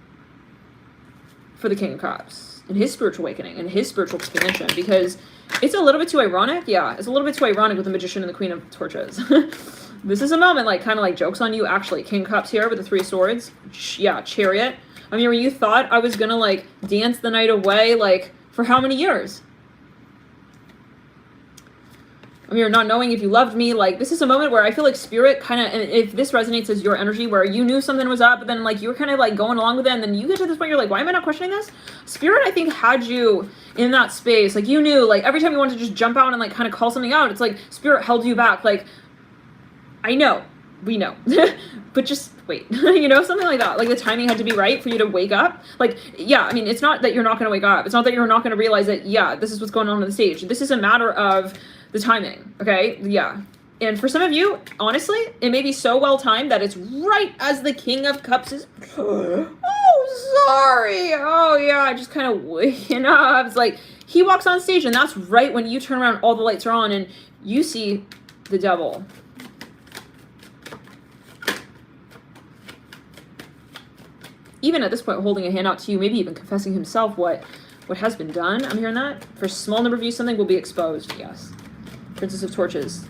for the King of Cups in his spiritual awakening and his spiritual expansion, because it's a little bit too ironic. Yeah, it's a little bit too ironic with the Magician and the Queen of Torches. This is a moment, like, kind of like jokes on you, actually. King of Cups here with the 3 of Swords. Yeah, Chariot. I mean, when you thought I was gonna, like, dance the night away, like, for how many years? I mean, you're not knowing if you loved me. Like, this is a moment where I feel like Spirit kind of, and if this resonates as your energy, where you knew something was up, but then, like, you were kind of, like, going along with it, and then you get to this point, you're like, why am I not questioning this? Spirit, I think, had you in that space. Like, you knew, like, every time you wanted to just jump out and, like, kind of call something out, it's like Spirit held you back. Like, I know, we know, but just wait, you know, something like that. Like, the timing had to be right for you to wake up. Like, yeah, I mean, it's not that you're not going to wake up. It's not that you're not going to realize that, yeah, this is what's going on the stage. This is a matter of the timing, okay? Yeah. And for some of you, honestly, it may be so well timed that it's right as the King of Cups is, oh, sorry. Oh, yeah, just kind of waking up. It's like, he walks on stage, and that's right when you turn around, all the lights are on, and you see the Devil. Even at this point, holding a hand out to you, maybe even confessing himself what has been done. I'm hearing that. For a small number of you, something will be exposed. Yes. Princess of Torches.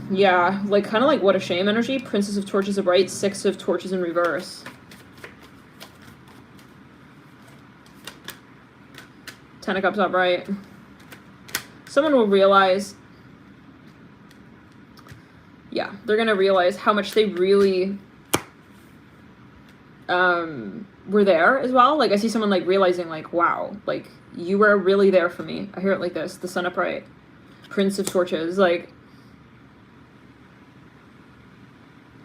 Yeah, like, kind of like what a shame energy. Princess of Torches upright, 6 of Torches in reverse. 10 of Cups upright. Someone will realize, yeah, they're going to realize how much they really were there as well. Like, I see someone, like, realizing, like, wow, like, you were really there for me. I hear it like this. The Sun upright. Prince of Torches. Like,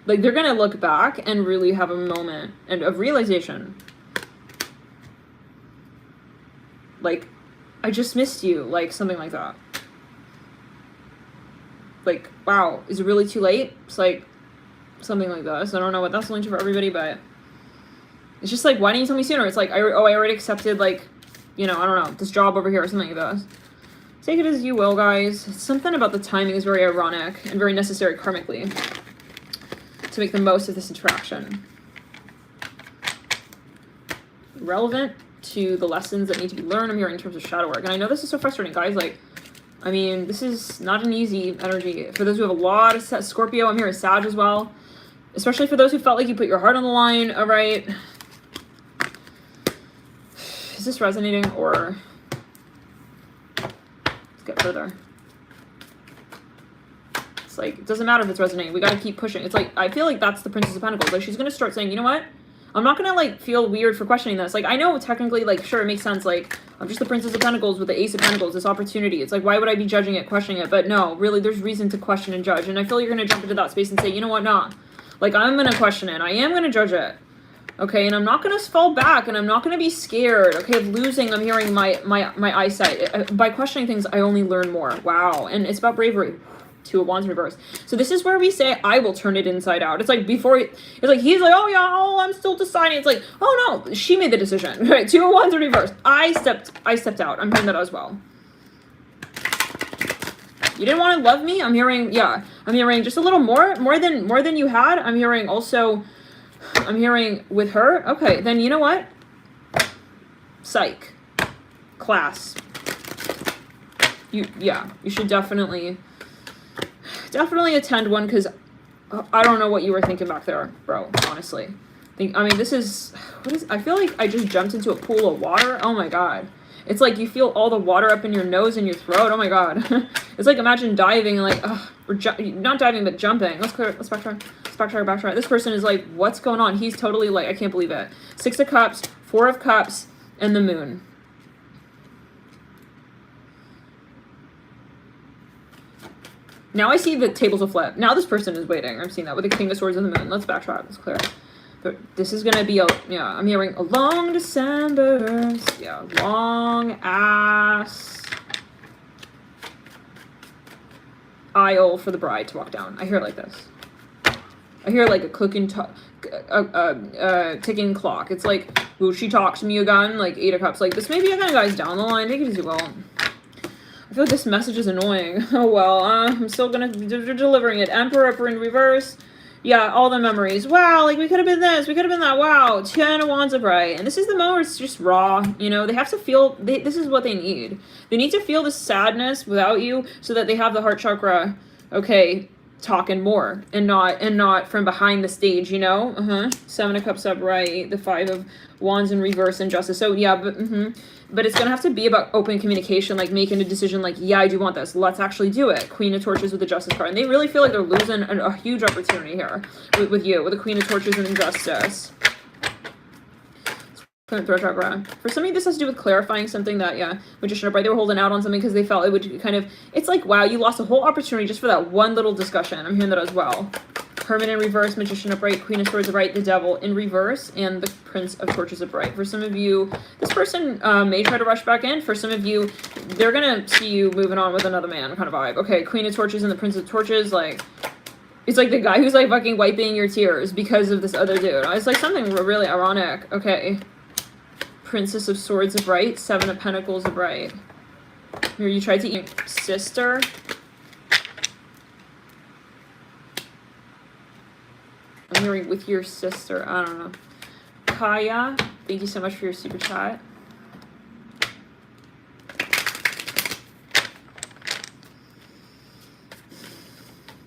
they're going to look back and really have a moment of realization. Like, I just missed you. Like, something like that. Like, wow, is it really too late? It's like, something like this. I don't know what that's linked to for everybody, but it's just like, why didn't you tell me sooner? It's like, I already accepted, like, you know, I don't know, this job over here or something like this. Take it as you will, guys. Something about the timing is very ironic and very necessary karmically to make the most of this interaction. Relevant to the lessons that need to be learned, I'm hearing, in terms of shadow work. And I know this is so frustrating, guys. Like, I mean, this is not an easy energy. For those who have a lot of Scorpio, I'm hearing Sag as well. Especially for those who felt like you put your heart on the line, all right? Is this resonating, or let's get further? It's like, it doesn't matter if it's resonating. We got to keep pushing. It's like, I feel like that's the Princess of Pentacles. Like, she's going to start saying, you know what? I'm not going to, like, feel weird for questioning this. Like, I know technically, like, sure, it makes sense. Like, I'm just the Princess of Pentacles with the Ace of Pentacles, this opportunity. It's like, why would I be judging it, questioning it? But no, really, there's reason to question and judge. And I feel you're going to jump into that space and say, you know what? Nah. Like, I'm going to question it. I am going to judge it. Okay, and I'm not going to fall back, and I'm not going to be scared, okay, of losing. I'm hearing my eyesight. By questioning things, I only learn more. Wow. And it's about bravery. Two of Wands reversed. So this is where we say, I will turn it inside out. It's like before, it's like, he's like, oh yeah, oh, I'm still deciding. It's like, oh no, she made the decision. Right, Two of Wands reversed. I stepped out. I'm hearing that as well. You didn't want to love me? I'm hearing, yeah. I'm hearing just a little more than you had. I'm hearing also, I'm hearing with her. Okay, then you know what? Psych. Class. You should definitely attend one, because I don't know what you were thinking back there, bro, honestly. I mean, this is, I feel like I just jumped into a pool of water. Oh my god. It's like you feel all the water up in your nose and your throat. Oh my god. It's like, imagine diving and like, or not diving, but jumping. Let's backtrack. This person is like, what's going on? He's totally like, I can't believe it. 6 of Cups, 4 of Cups, and the Moon. Now I see the tables will flip. Now this person is waiting. I'm seeing that with the King of Swords and the Moon. Let's backtrack. Let's clear. But this is going to be a, yeah, I'm hearing a long December. Yeah, long ass aisle for the bride to walk down. I hear it like this. I hear like a clicking, ticking clock. It's like, will she talk to me again? Like 8 of Cups. Like, this may be again, guys, down the line. Take it easy, well. I feel like this message is annoying. Oh well, I'm still gonna delivering it. Emperor in reverse. Yeah, all the memories. Wow, like we could have been this, we could have been that. Wow, 10 of Wands upright. And this is the moment where it's just raw. You know, they have to feel, this is what they need. They need to feel the sadness without you so that they have the heart chakra, okay, talking more and not from behind the stage, you know? 7 of Cups upright, the 5 of Wands in reverse and Justice. So yeah, but it's gonna have to be about open communication, like making a decision like, yeah, I do want this, let's actually do it. Queen of Torches with the Justice card. And they really feel like they're losing a huge opportunity here with you, with the Queen of Torches and Justice. Throat chakra. For some of you, this has to do with clarifying something that, yeah, Magician upright, they were holding out on something because they felt it would kind of, it's like, wow, you lost a whole opportunity just for that one little discussion. I'm hearing that as well. Hermit in reverse, Magician upright, Queen of Swords upright, the Devil in reverse, and the Prince of Torches upright. For some of you, this person may try to rush back in. For some of you, they're gonna see you moving on with another man kind of vibe. Okay, Queen of Torches and the Prince of Torches, like, it's like the guy who's like fucking wiping your tears because of this other dude. It's like something really ironic. Okay. Princess of Swords upright, 7 of Pentacles upright. Here, you tried to eat your sister. I'm hearing with your sister. I don't know. Kaya, thank you so much for your super chat.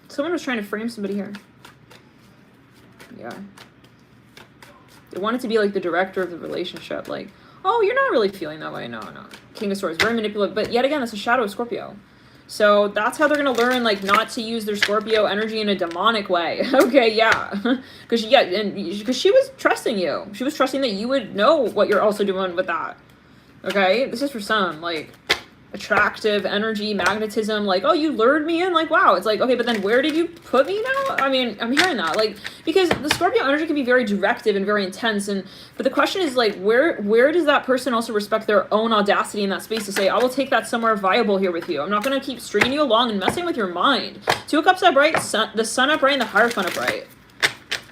Someone was trying to frame somebody here. Yeah. They want it to be like the director of the relationship. Like, oh, you're not really feeling that way. No. King of Swords, very manipulative. But yet again, it's a shadow of Scorpio. So that's how they're going to learn, like, not to use their Scorpio energy in a demonic way. Okay, yeah. Because she was trusting you. She was trusting that you would know what you're also doing with that. Okay? This is for some, like, attractive energy, magnetism, like, oh, you lured me in, like, wow. It's like, okay, but then where did you put me now? I mean, I'm hearing that, like, because the Scorpio energy can be very directive and very intense, but the question is, like, where does that person also respect their own audacity in that space to say, I will take that somewhere viable here with you. I'm not going to keep stringing you along and messing with your mind. 2 of Cups upright, the Sun upright, and the Hierophant upright.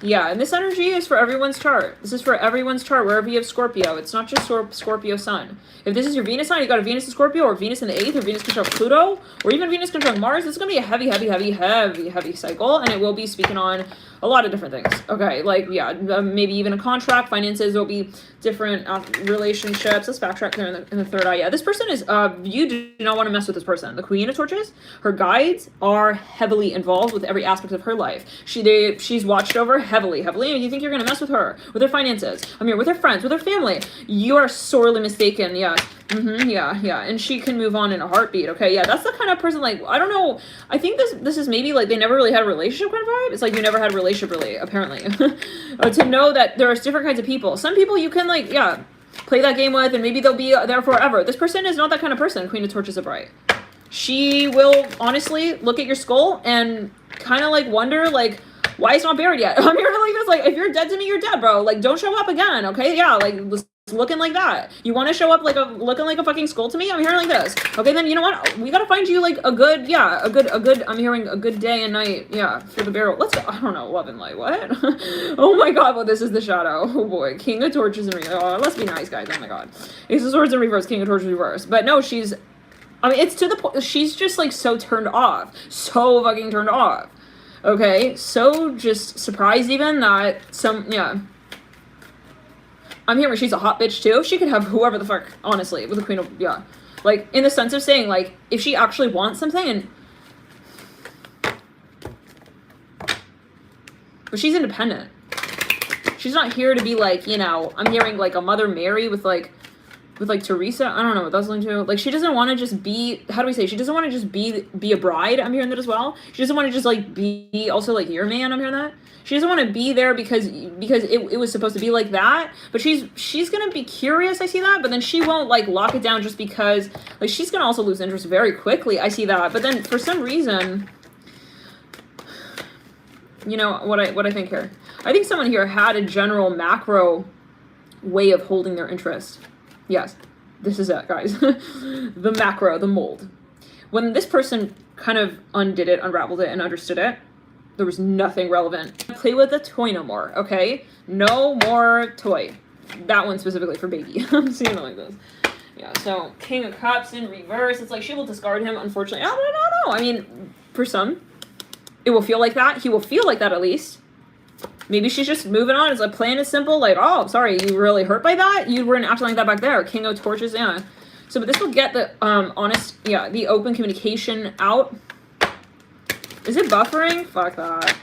Yeah, and this energy is for everyone's chart. This is for everyone's chart, wherever you have Scorpio. It's not just Scorpio Sun. If this is your Venus sign, you got a Venus in Scorpio, or Venus in the 8th, or Venus controlling Pluto, or even Venus controlling Mars. This is going to be a heavy cycle, and it will be speaking on a lot of different things. Okay, like, yeah, maybe even a contract, finances, there'll be different relationships. Let's backtrack there in the third eye. Yeah, this person is, you do not want to mess with this person. The Queen of Torches, her guides are heavily involved with every aspect of her life. She's watched over heavily, and you think you're going to mess with her, with her finances, I mean, with her friends, with her family. You are sorely mistaken, yeah. Yeah, and she can move on in a heartbeat. Okay, yeah, that's the kind of person, like, I don't know, I think this is maybe like they never really had a relationship kind of vibe. It's like you never had a relationship really, apparently. To know that there's different kinds of people. Some people you can, like, yeah, play that game with, and maybe they'll be there forever. This person is not that kind of person. Queen of Torches upright. She will honestly look at your skull and kind of like wonder, like, why it's not buried yet. I'm hearing like this, like, if you're dead to me, you're dead, bro. Like, don't show up again, okay? Yeah, like, looking like that. You want to show up like looking like a fucking skull to me? I'm hearing like this. Okay, then you know what? We gotta find you like a good, yeah, a good, I'm hearing a good day and night, yeah, for the burial. Let's go. I don't know, love and light, what? Oh my god, well, this is the shadow. Oh boy, King of Torches in reverse. Oh, let's be nice, guys. Oh my god. Ace of Swords in reverse, King of Torches in reverse. But no, she's, I mean, it's to the point, she's just like so turned off. So fucking turned off. Okay, so just surprised even that yeah. I'm hearing she's a hot bitch too. She could have whoever the fuck, honestly, with the Queen of, yeah. Like, in the sense of saying, like, if she actually wants something and... But she's independent. She's not here to be, like, you know, I'm hearing, like, a Mother Mary with, like, Teresa. I don't know what that's linked to. Like, she doesn't want to just be, how do we say? She doesn't want to just be a bride. I'm hearing that as well. She doesn't want to just, like, be also, like, your man. I'm hearing that. She doesn't want to be there because it was supposed to be like that, but she's gonna be curious, I see that, but then she won't like lock it down just because, like, she's gonna also lose interest very quickly, I see that, but then for some reason, you know, what I think here, I think someone here had a general macro way of holding their interest. Yes, this is it, guys. The macro, the mold. When this person kind of undid it, unraveled it, and understood it, there was nothing relevant. Play with the toy no more, okay? No more toy. That one specifically for baby. I'm seeing it like this. Yeah, so King of Cups in reverse. It's like she will discard him, unfortunately. I don't know. I mean, for some, it will feel like that. He will feel like that at least. Maybe she's just moving on. It's like playing it simple. Like, oh, sorry, you really hurt by that? You weren't acting like that back there. King of Torches, yeah. So, but this will get the honest, yeah, the open communication out. Is it buffering? Fuck that.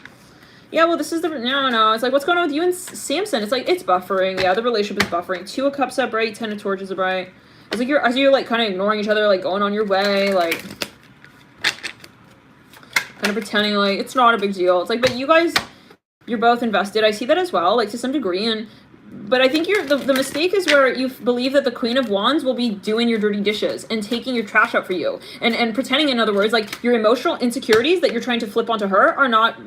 Yeah, well, this is the, no. It's like, what's going on with you and Samson? It's like, it's buffering. Yeah, the relationship is buffering. 2 of Cups up right, 10 of Torches are right. It's like as you're like kind of ignoring each other, like going on your way, like kind of pretending like it's not a big deal. It's like, but you guys, you're both invested. I see that as well, like to some degree, but I think the mistake is where you believe that the Queen of Wands will be doing your dirty dishes and taking your trash out for you and pretending, in other words, like your emotional insecurities that you're trying to flip onto her are not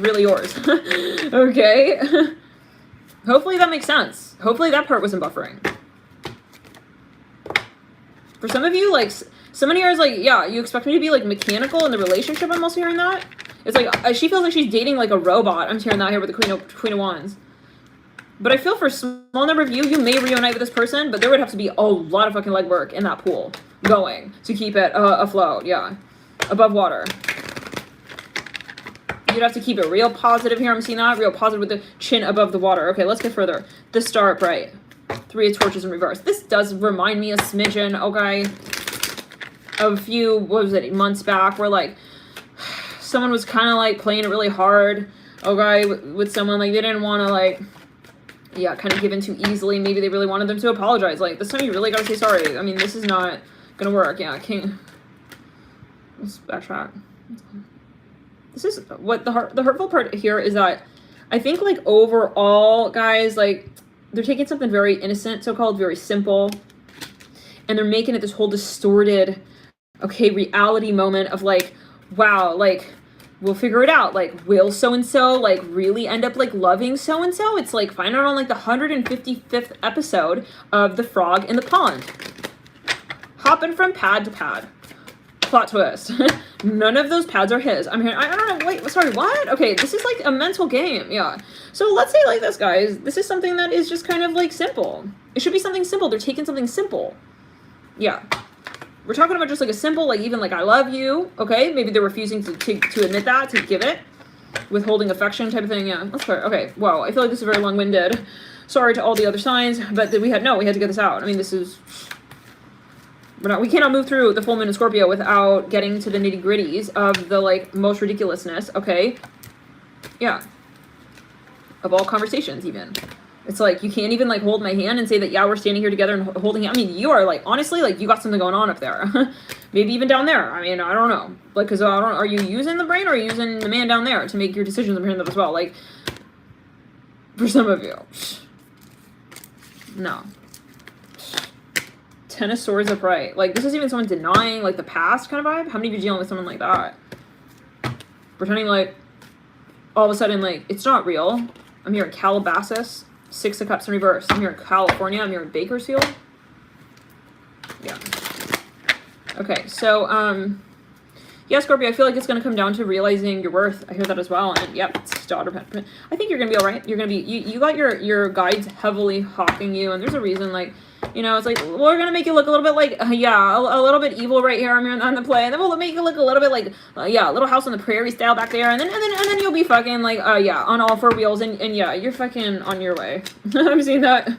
really yours. Okay. Hopefully that makes sense. Hopefully that part wasn't buffering. For some of you, like, someone here is like, yeah, you expect me to be like mechanical in the relationship. I'm also hearing that. It's like she feels like she's dating like a robot. I'm hearing that here with the Queen of Wands. But I feel for a small number of you, you may reunite with this person, but there would have to be a lot of fucking legwork in that pool going to keep it afloat, yeah. Above water. You'd have to keep it real positive here. I'm seeing that. Real positive with the chin above the water. Okay, let's get further. The star upright. 3 of Torches in reverse. This does remind me a smidgen, okay, of a few, what was it, months back, where, like, someone was kind of, like, playing it really hard, okay, with someone, like, they didn't want to, like... Yeah, kind of given too easily. Maybe they really wanted them to apologize. Like, this time you really gotta say sorry. I mean, this is not gonna work. Yeah, King. Let's backtrack. This is what the hurtful part here is that I think, like, overall, guys, like, they're taking something very innocent, so-called, very simple, and they're making it this whole distorted, okay, reality moment of, like, wow, like, we'll figure it out. Like, will so-and-so, like, really end up, like, loving so-and-so? It's, like, find out on, like, the 155th episode of The Frog in the Pond. Hopping from pad to pad. Plot twist. None of those pads are his. I'm here. I don't know. Wait, sorry, what? Okay, this is, like, a mental game. Yeah. So let's say like this, guys. This is something that is just kind of, like, simple. It should be something simple. They're taking something simple. Yeah. We're talking about just like a simple, like even like I love you, okay? Maybe they're refusing to admit that, to give it. Withholding affection type of thing, yeah. Let's start. Okay, wow, I feel like this is very long-winded. Sorry to all the other signs, but we had to get this out. I mean, this is... we cannot move through the full moon in Scorpio without getting to the nitty-gritties of the, like, most ridiculousness, okay? Yeah. Of all conversations, even. It's like, you can't even, like, hold my hand and say that, yeah, we're standing here together and holding hands. I mean, you are, like, honestly, like, you got something going on up there. Maybe even down there. I mean, I don't know. Like, because are you using the brain or are you using the man down there to make your decisions? I'm hearing that as well. Like, for some of you. No. 10 of Swords upright. Like, this is even someone denying, like, the past kind of vibe. How many of you dealing with someone like that? Pretending like, all of a sudden, like, it's not real. I'm hearing Calabasas, Six of Cups in reverse. I'm hearing California. I'm hearing Bakersfield. Yeah. Okay, so, yeah, Scorpio, I feel like it's going to come down to realizing your worth. I hear that as well. And, yep, it's daughter. I think you're going to be all right. You're going to be, you got your guides heavily hawking you. And there's a reason, like, you know, it's like, we're going to make you look a little bit like, yeah, a little bit evil right here on the play. And then we'll make you look a little bit like, yeah, Little House on the Prairie style back there. And then you'll be fucking like, yeah, on all four wheels. And yeah, you're fucking on your way. I'm seeing that.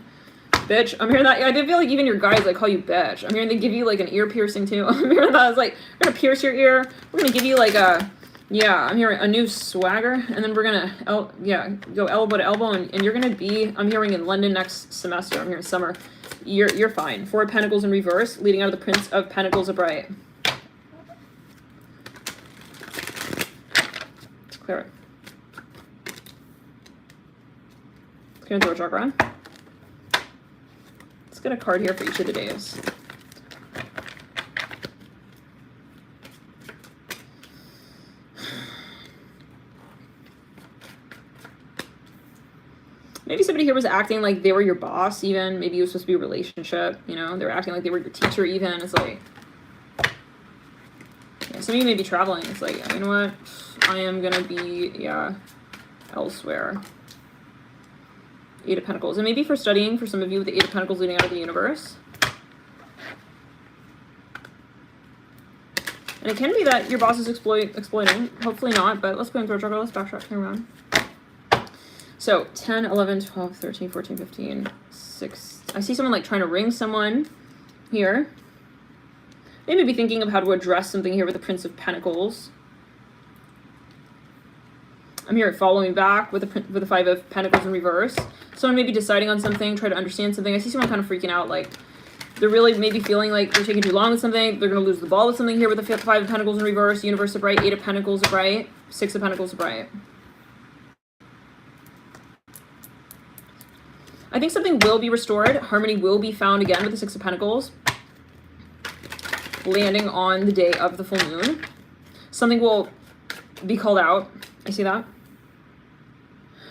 Bitch. I'm hearing that. I did feel like even your guys like call you bitch. I'm hearing they give you like an ear piercing too. I'm hearing that. It's like, we're going to pierce your ear. We're going to give you like a, yeah, I'm hearing a new swagger. And then we're going to, yeah, go elbow to elbow. And you're going to be, I'm hearing in London next semester. I'm hearing summer. You're fine. Four of Pentacles in reverse, leading out of the Prince of Pentacles upright. Let's clear it. Let's clear the throat chakra. Let's get a card here for each of the days. Maybe somebody here was acting like they were your boss even. Maybe it was supposed to be a relationship, you know? They were acting like they were your teacher even. It's like, yeah, some of you may be traveling. It's like, you know what? I am going to be, yeah, elsewhere. Eight of Pentacles. And maybe for studying, for some of you with the Eight of Pentacles leading out of the universe. And it can be that your boss is exploiting. Hopefully not, but let's go into our chakra. Let's backtrack here around. So 10, 11, 12, 13, 14, 15, 6. I see someone like trying to ring someone here. They may be thinking of how to address something here with the Prince of Pentacles. I'm here following back with the Five of Pentacles in reverse. Someone may be deciding on something, try to understand something. I see someone kind of freaking out, like they're really maybe feeling like they're taking too long with something. They're going to lose the ball with something here with the Five of Pentacles in reverse, Universe upright, Eight of Pentacles upright, Six of Pentacles upright. I think something will be restored. Harmony will be found again with the Six of Pentacles. Landing on the day of the full moon. Something will be called out. I see that.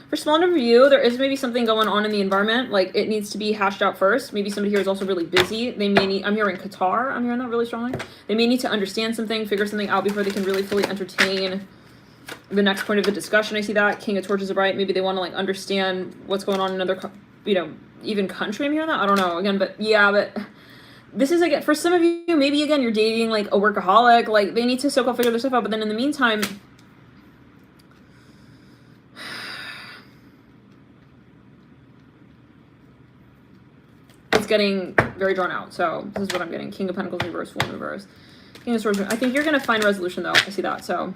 For small number of you, there is maybe something going on in the environment. Like it needs to be hashed out first. Maybe somebody here is also really busy. They may need, I'm hearing Qatar. I'm hearing that really strongly. They may need to understand something, figure something out before they can really fully entertain the next point of the discussion. I see that. King of Torches upright. Maybe they want to like understand what's going on in another, you know, even country. I'm hearing that. I don't know. Again, but yeah, but this is again for some of you. Maybe again you're dating like a workaholic. Like they need to so-called figure their stuff out. But then in the meantime, it's getting very drawn out. So this is what I'm getting. King of Pentacles reverse, Fool in reverse. King of Swords. I think you're gonna find resolution though. I see that. So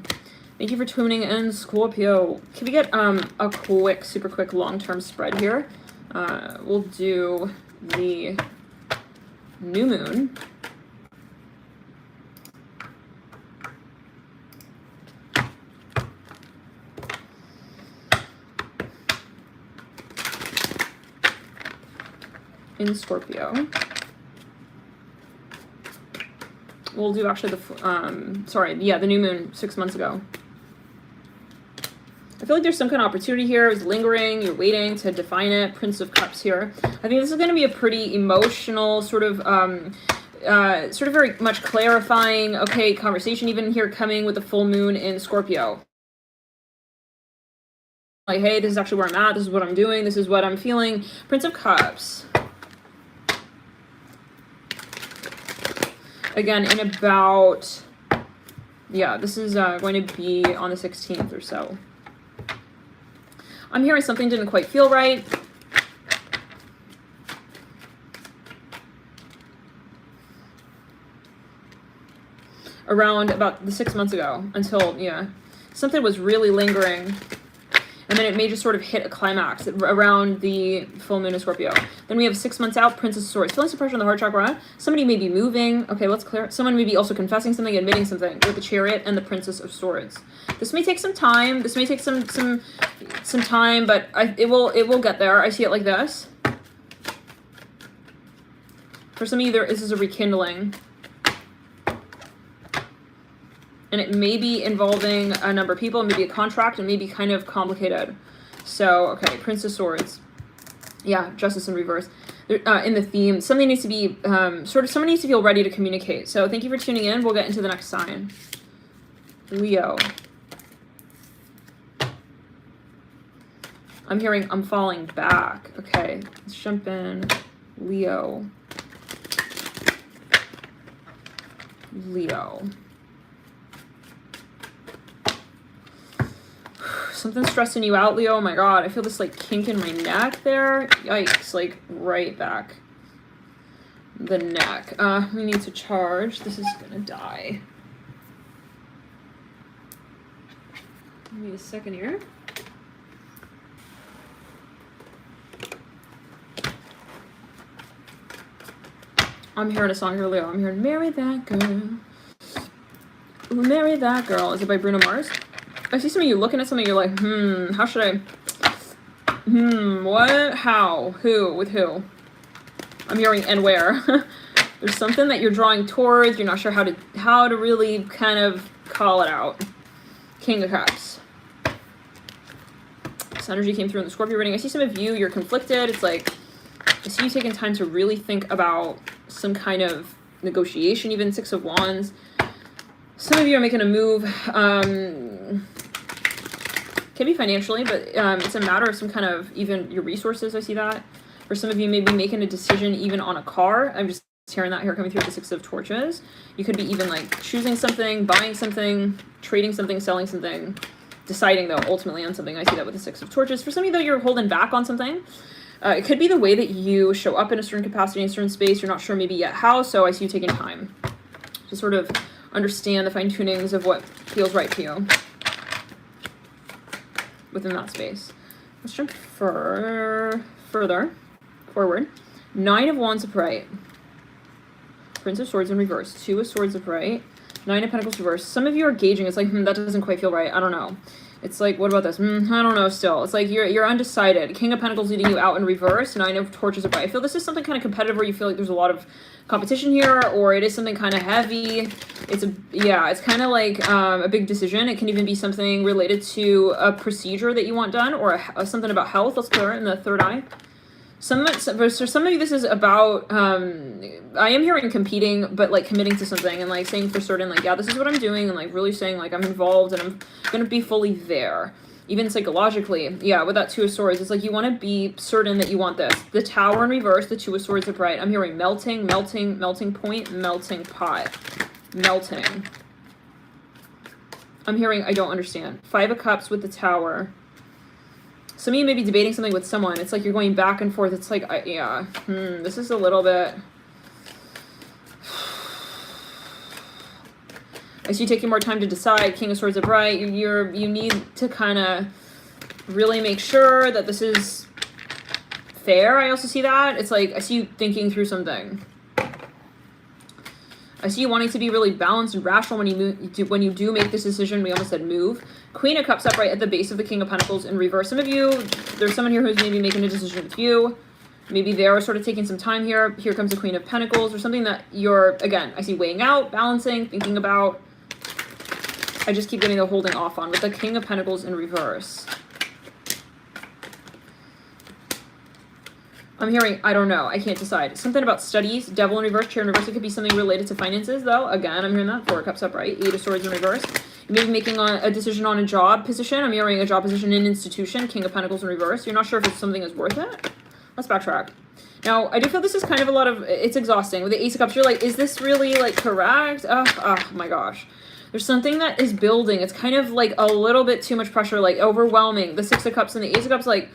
thank you for tuning in, Scorpio. Can we get a quick, super quick, long-term spread here? We'll do the new moon. In Scorpio. We'll do actually the new moon 6 months ago. I feel like there's some kind of opportunity here. It's lingering. You're waiting to define it. Prince of Cups here. I think this is going to be a pretty emotional sort of very much clarifying, okay, conversation even here coming with the full moon in Scorpio. Like, hey, this is actually where I'm at. This is what I'm doing. This is what I'm feeling. Prince of Cups. Again, in about, yeah, this is going to be on the 16th or so. I'm hearing something didn't quite feel right. Around about the 6 months ago until, yeah, something was really lingering. And then it may just sort of hit a climax around the full moon of Scorpio. Then we have 6 months out, Princess of Swords. Feeling some pressure on the heart chakra. Somebody may be moving. Okay, let's clear it. Someone may be also confessing something, admitting something with the Chariot and the Princess of Swords. This may take some time. This may take some time, but it will get there. I see it like this. For some of you, this is a rekindling. And it may be involving a number of people, maybe a contract, and maybe kind of complicated. So, okay, Prince of Swords. Yeah, Justice in reverse. In the theme, something needs to be, someone needs to feel ready to communicate. So thank you for tuning in. We'll get into the next sign. Leo. I'm hearing I'm falling back. Okay, let's jump in. Leo. Leo. Something's stressing you out, Leo. Oh my god, I feel this like kink in my neck there. Yikes, like right back. The neck. We need to charge. This is gonna die. Give me a second here. I'm hearing a song here, Leo. I'm hearing Marry That Girl. Ooh, Marry That Girl. Is it by Bruno Mars? I see some of you looking at something, you're like, how should I, what, how, who, with who? I'm hearing and where. There's something that you're drawing towards, you're not sure how to really kind of call it out. King of Cups. This energy came through in the Scorpio reading. I see some of you, you're conflicted. It's like, I see you taking time to really think about some kind of negotiation, even Six of Wands. Some of you are making a move, can be financially, but it's a matter of some kind of even your resources. I see that. For some of you, maybe making a decision even on a car. I'm just hearing that here coming through with the Six of Torches. You could be even like choosing something, buying something, trading something, selling something, deciding though ultimately on something. I see that with the Six of Torches. For some of you though, you're holding back on something. It could be the way that you show up in a certain capacity, in a certain space. You're not sure maybe yet how, so I see you taking time to sort of understand the fine-tunings of what feels right to you within that space. Let's jump further forward. Nine of Wands upright. Prince of Swords in reverse. Two of Swords upright. Nine of Pentacles reverse. Some of you are gauging. It's like, that doesn't quite feel right. I don't know. It's like, what about this? I don't know still. It's like you're undecided. King of Pentacles leading you out in reverse. Nine of Torches upright. I feel this is something kind of competitive where you feel like there's a lot of competition here, or it is something kind of heavy. It's kind of like a big decision. It can even be something related to a procedure that you want done, or something about health. Let's clear it in the third eye. For some of you, this is about, I am hearing competing, but like committing to something and like saying for certain, like, yeah, this is what I'm doing, and like really saying like I'm involved and I'm going to be fully there. Even psychologically, yeah, with that Two of Swords, it's like you want to be certain that you want this. The Tower in reverse, the Two of Swords upright. I'm hearing melting, melting, melting point, melting pot, melting. I'm hearing I don't understand. Five of Cups with the Tower. Some of you may be debating something with someone. It's like you're going back and forth. It's like, this is a little bit... I see you taking more time to decide. King of Swords upright. You need to kind of really make sure that this is fair. I also see that. It's like, I see you thinking through something. I see you wanting to be really balanced and rational when you do make this decision. We almost said move. Queen of Cups upright at the base of the King of Pentacles in reverse. Some of you, there's someone here who's maybe making a decision with you. Maybe they're sort of taking some time here. Here comes the Queen of Pentacles, or something that you're, again, I see weighing out, balancing, thinking about. I just keep getting the holding off on with the King of Pentacles in reverse. I'm hearing, I don't know, I can't decide. Something about studies, Devil in reverse, Chair in reverse. It could be something related to finances, though. Again, I'm hearing that. Four of Cups upright, Eight of Swords in reverse. You may be making a decision on a job position. I'm hearing a job position in institution, King of Pentacles in reverse. You're not sure if it's something is worth it. Let's backtrack. Now, I do feel this is kind of a lot of, it's exhausting. With the Ace of Cups, you're like, is this really, like, correct? Oh my gosh. There's something that is building. It's kind of, like, a little bit too much pressure, like, overwhelming. The Six of Cups and the Ace of Cups, like,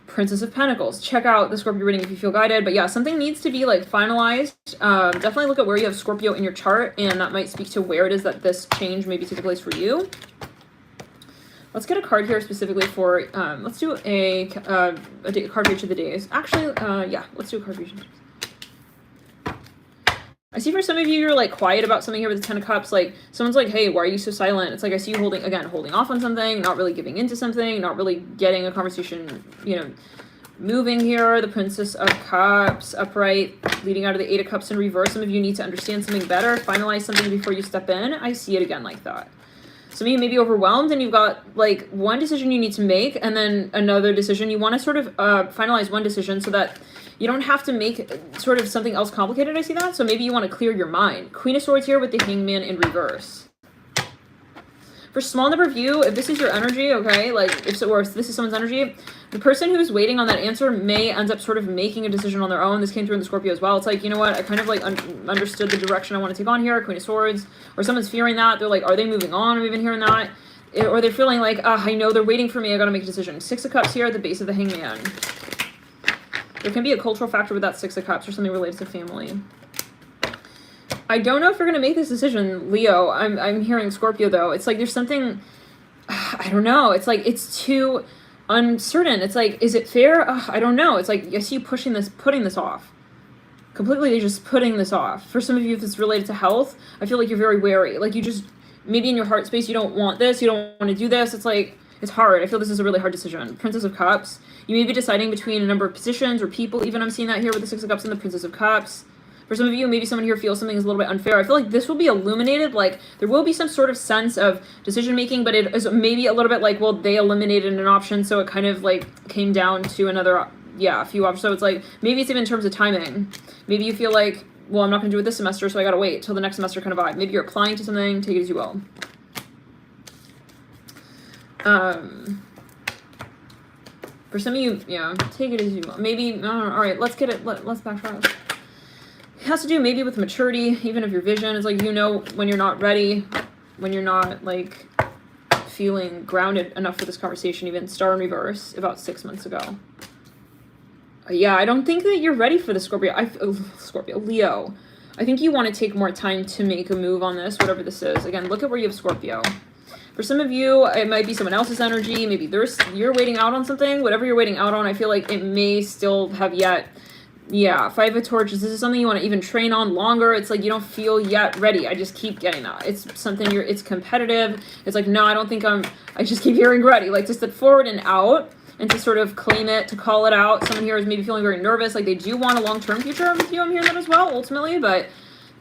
Princess of Pentacles. Check out the Scorpio reading if you feel guided. But yeah, something needs to be, like, finalized. Definitely look at where you have Scorpio in your chart, and that might speak to where it is that this change maybe take place for you. Let's get a card here specifically for, let's do a card for each of the days. Actually, yeah, let's do a card for each of the days. I see for some of you, you're like quiet about something here with the Ten of Cups. Like someone's like, hey, why are you so silent? It's like I see you holding off on something, not really giving into something, not really getting a conversation, you know, moving here. The Princess of Cups upright, leading out of the Eight of Cups in reverse. Some of you need to understand something better, finalize something before you step in. I see it again like that. Some of you may be overwhelmed and you've got like one decision you need to make and then another decision. You want to sort of finalize one decision so that you don't have to make sort of something else complicated. I see that. So maybe you want to clear your mind. Queen of Swords here with the Hangman in reverse. For small number of you, if this is your energy, okay, like if this is someone's energy, the person who's waiting on that answer may end up sort of making a decision on their own. This came through in the Scorpio as well. It's like, you know what, I kind of like understood the direction I want to take on here, Queen of Swords, or someone's fearing that. They're like, are they moving on? I'm even hearing that. Or they're feeling like, I know they're waiting for me. I got to make a decision. Six of Cups here at the base of the Hangman. There can be a cultural factor with that Six of Cups or something related to family. I don't know if you're going to make this decision, Leo. I'm hearing Scorpio, though. It's like there's something, I don't know. It's like it's too uncertain. It's like, is it fair? I don't know. It's like, I see you putting this off. Completely just putting this off. For some of you, if it's related to health, I feel like you're very wary. Like you just, maybe in your heart space, you don't want this. You don't want to do this. It's like, it's hard. I feel this is a really hard decision. Princess of Cups. You may be deciding between a number of positions or people. Even I'm seeing that here with the Six of Cups and the Princess of Cups. For some of you, maybe someone here feels something is a little bit unfair. I feel like this will be illuminated. Like, there will be some sort of sense of decision-making, but it is maybe a little bit like, well, they eliminated an option, so it kind of, like, came down to another, a few options. So it's like, maybe it's even in terms of timing. Maybe you feel like, well, I'm not going to do it this semester, so I got to wait till the next semester kind of vibe. Maybe you're applying to something, take it as you will. For some of you, take it as you will. Maybe, all right, let's get it, let's backtrack. It has to do maybe with maturity, even of your vision. It's like, you know, when you're not ready, when you're not like feeling grounded enough for this conversation. Even Star in reverse about 6 months ago. Yeah, I don't think that you're ready for the Leo. I think you want to take more time to make a move on this, whatever this is. Again, look at where you have Scorpio. For some of you, it might be someone else's energy. Maybe you're waiting out on something. Whatever you're waiting out on, I feel like it may still have yet. Yeah, Five of Torches. This is something you want to even train on longer. It's like you don't feel yet ready. I just keep getting that. It's something it's competitive. It's like, no, I don't think I just keep hearing ready. Like to step forward and out and to sort of claim it, to call it out. Someone here is maybe feeling very nervous. Like they do want a long-term future with you. I'm hearing that as well, ultimately. But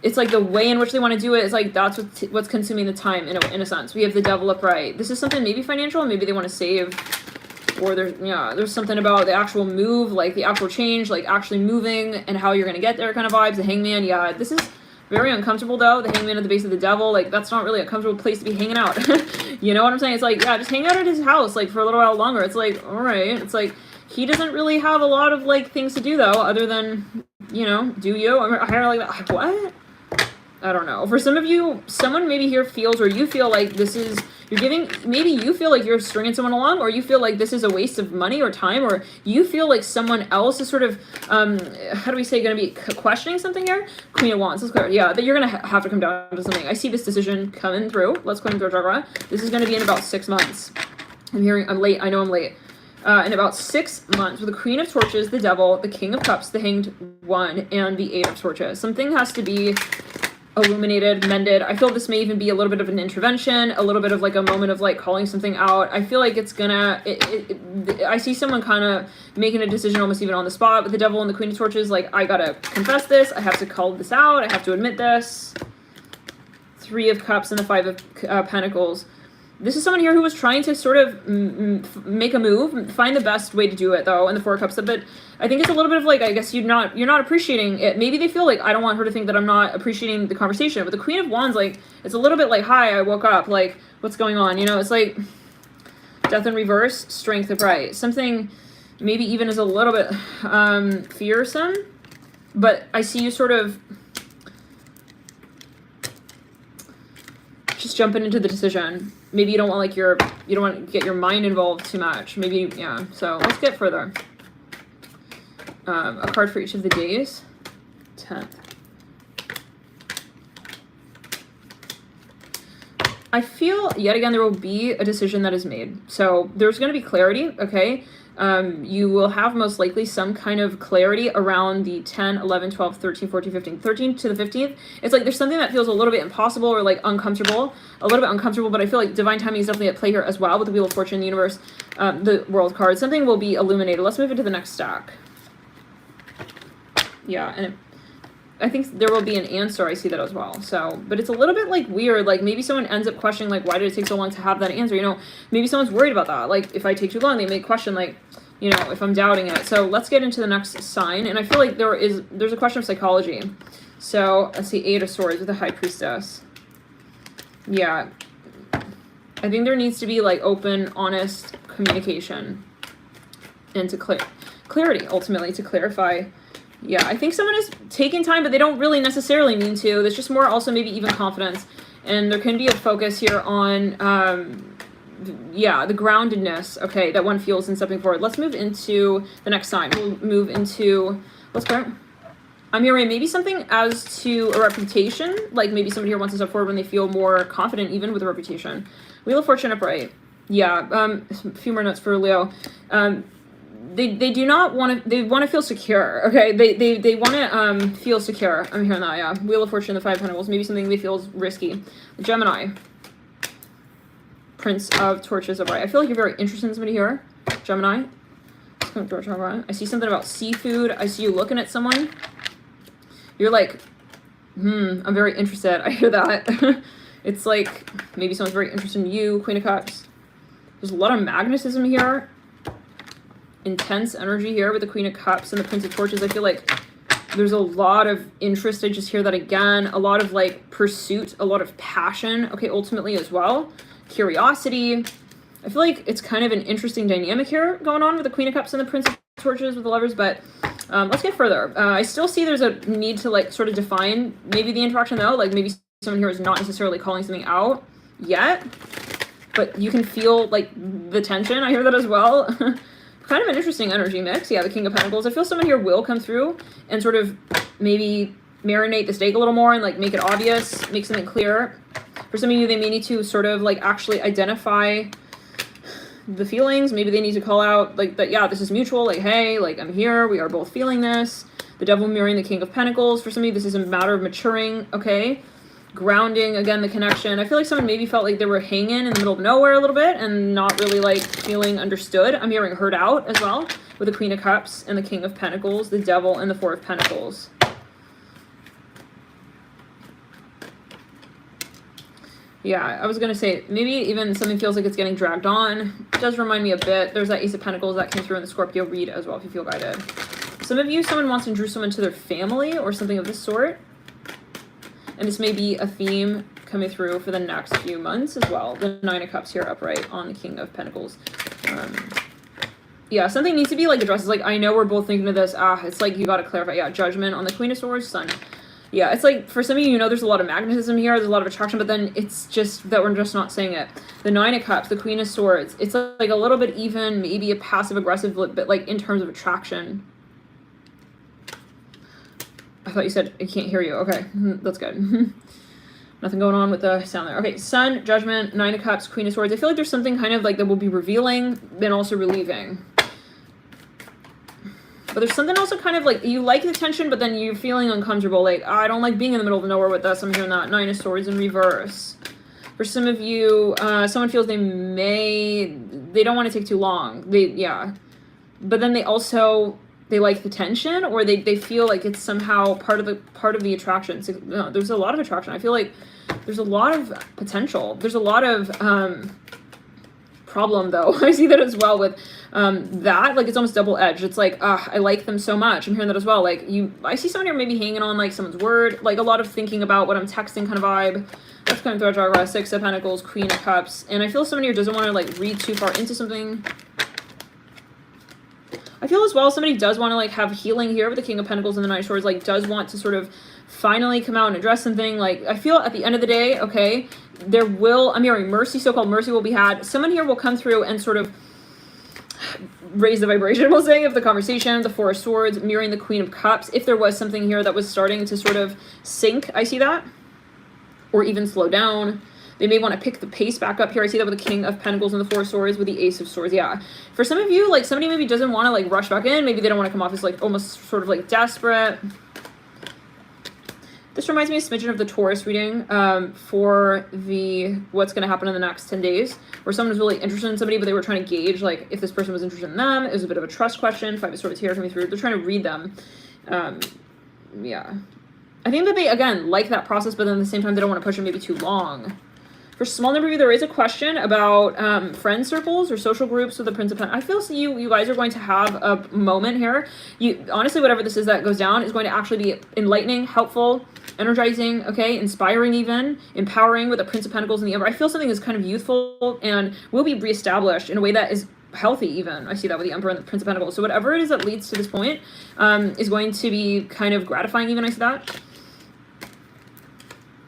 it's like the way in which they want to do it is like that's what's consuming the time in a sense. We have the Devil upright. This is something maybe financial. Maybe they want to save. Or there's something about the actual move, like the actual change, like actually moving and how you're going to get there kind of vibes. The Hangman, this is very uncomfortable though. The Hangman at the base of the Devil, like that's not really a comfortable place to be hanging out. You know what I'm saying? It's like, just hang out at his house like for a little while longer. It's like, all right. It's like he doesn't really have a lot of like things to do though, other than, do you? I'm like, what? I don't know. For some of you, someone maybe here feels, or you feel like this is, maybe you feel like you're stringing someone along, or you feel like this is a waste of money or time, or you feel like someone else is sort of, how do we say, going to be questioning something here? Queen of Wands, let's clear it. Yeah, that you're going to have to come down to something. I see this decision coming through. Let's go and throw chakra. This is going to be in about 6 months. I'm late. I know I'm late. In about 6 months, with the Queen of Torches, the Devil, the King of Cups, the Hanged One, and the Eight of Torches. Something has to be illuminated, mended. I feel this may even be a little bit of an intervention, a little bit of like a moment of like calling something out. I feel like it's gonna, I see someone kind of making a decision almost even on the spot with the Devil and the Queen of Torches. Like, I gotta confess this. I have to call this out. I have to admit this. Three of Cups and the Five of Pentacles. This is someone here who was trying to sort of make a move, find the best way to do it though, and the Four of Cups. But I think it's a little bit of like, I guess you're not appreciating it. Maybe they feel like, I don't want her to think that I'm not appreciating the conversation. But the Queen of Wands, like, it's a little bit like, hi, I woke up, like, what's going on? It's like Death in reverse, Strength upright. Something maybe even is a little bit fearsome, but I see you sort of just jumping into the decision. Maybe you don't want like you don't want to get your mind involved too much. Maybe, yeah. So let's get further. A card for each of the days. 10th. I feel, yet again, there will be a decision that is made. So there's going to be clarity, okay? You will have most likely some kind of clarity around the 10, 11, 12, 13, 14, 15, 13 to the 15th. It's like there's something that feels a little bit impossible or like uncomfortable, but I feel like divine timing is definitely at play here as well with the Wheel of Fortune, the universe, the World card. Something will be illuminated. Let's move into the next stack. Yeah, and I think there will be an answer. I see that as well. So, but it's a little bit like weird. Like maybe someone ends up questioning, like, why did it take so long to have that answer? You know, maybe someone's worried about that. Like if I take too long, they may question, like, you know, if I'm doubting it. So let's get into the next sign. And I feel like there's a question of psychology. So let's see, 8 of Swords with the High Priestess. Yeah. I think there needs to be like open, honest communication and to clarity, ultimately, to clarify. Yeah, I think someone is taking time, but they don't really necessarily mean to. There's just more also maybe even confidence. And there can be a focus here on, yeah, the groundedness, okay, that one feels in stepping forward. Let's move into the next sign. We'll move into, let's go. I'm hearing maybe something as to a reputation. Like maybe somebody here wants to step forward when they feel more confident, even with a reputation. Wheel of Fortune upright. Yeah, a few more notes for Leo. They do not want to, they want to feel secure, okay? They want to feel secure. I'm hearing that, yeah. Wheel of Fortune, the 5 of Pentacles, maybe something they feel is risky. Gemini, Prince of Torches upright. I feel like you're very interested in somebody here. Gemini. I see something about seafood. I see you looking at someone. You're like, I'm very interested. I hear that. It's like maybe someone's very interested in you. Queen of Cups. There's a lot of magnetism here. Intense energy here with the Queen of Cups and the Prince of Torches. I feel like there's a lot of interest. I just hear that again. A lot of like pursuit, a lot of passion. Okay, ultimately as well. Curiosity. I feel like it's kind of an interesting dynamic here going on with the Queen of Cups and the Prince of Torches with the Lovers, but let's get further. I still see there's a need to like sort of define maybe the interaction though. Like maybe someone here is not necessarily calling something out yet, but you can feel like the tension. I hear that as well. Kind of an interesting energy mix. Yeah, the King of Pentacles. I feel someone here will come through and sort of maybe marinate the steak a little more and like make it obvious, make something clear. For some of you, they may need to sort of like actually identify the feelings. Maybe they need to call out like that, yeah, this is mutual. Like, hey, like I'm here. We are both feeling this. The Devil mirroring the King of Pentacles. For some of you, this is a matter of maturing, okay? Grounding, again, the connection. I feel like someone maybe felt like they were hanging in the middle of nowhere a little bit and not really like feeling understood. I'm hearing heard out as well with the Queen of Cups and the King of Pentacles, the Devil and the 4 of Pentacles. Yeah, I was going to say maybe even something feels like it's getting dragged on. It does remind me a bit. There's that Ace of Pentacles that came through in the Scorpio read as well if you feel guided. Some of you, someone wants to draw someone to their family or something of this sort. And this may be a theme coming through for the next few months as well. The 9 of Cups here upright on the King of Pentacles. Yeah, something needs to be like addressed. It's like, I know we're both thinking of this. It's like you got to clarify. Yeah, Judgment on the Queen of Swords, Sun. Yeah, it's like for some of you, you know, there's a lot of magnetism here. There's a lot of attraction, but then it's just that we're just not saying it. The 9 of Cups, the Queen of Swords. It's like a little bit even, maybe a passive aggressive, but like in terms of attraction. I thought you said I can't hear you. Okay, that's good. Nothing going on with the sound there. Okay, Sun, Judgment, 9 of Cups, Queen of Swords. I feel like there's something kind of like that will be revealing, then also relieving. But there's something also kind of like, you like the tension, but then you're feeling uncomfortable. Like, I don't like being in the middle of nowhere with this. I'm hearing that 9 of Swords in reverse. For some of you, someone feels they don't want to take too long. Yeah. But then they also, they like the tension, or they feel like it's somehow part of the attraction. So, no, there's a lot of attraction. I feel like there's a lot of potential. There's a lot of problem though. I see that as well with that. Like it's almost double-edged. It's like, I like them so much. I'm hearing that as well. Like I see someone here maybe hanging on like someone's word, like a lot of thinking about what I'm texting kind of vibe. That's kind of through chakra. 6 of Pentacles, Queen of Cups, and I feel someone here doesn't want to like read too far into something. I feel as well somebody does want to like have healing here with the King of Pentacles and the 9 of Swords, like does want to sort of finally come out and address something. Like I feel at the end of the day, okay, there will, I'm hearing mercy, so-called mercy will be had. Someone here will come through and sort of raise the vibration, we'll say, of the conversation. The 4 of Swords mirroring the Queen of Cups. If there was something here that was starting to sort of sink, I see that, or even slow down. They may want to pick the pace back up here. I see that with the King of Pentacles and the Four of Swords with the Ace of Swords. Yeah. For some of you, like somebody maybe doesn't want to like rush back in. Maybe they don't want to come off as like almost sort of like desperate. This reminds me a smidgen of the Taurus reading for the what's going to happen in the next 10 days, where someone was really interested in somebody, but they were trying to gauge like if this person was interested in them. It was a bit of a trust question. Five of Swords here coming through. They're trying to read them. Yeah. I think that they, again, like that process, but then at the same time, they don't want to push it maybe too long. For small number of you, there is a question about friend circles or social groups with the Prince of Pentacles. I feel you guys are going to have a moment here. Honestly, whatever this is that goes down is going to actually be enlightening, helpful, energizing, okay, inspiring even, empowering with the Prince of Pentacles in the Emperor. I feel something is kind of youthful and will be reestablished in a way that is healthy even. I see that with the Emperor and the Prince of Pentacles. So whatever it is that leads to this point is going to be kind of gratifying even. I see that.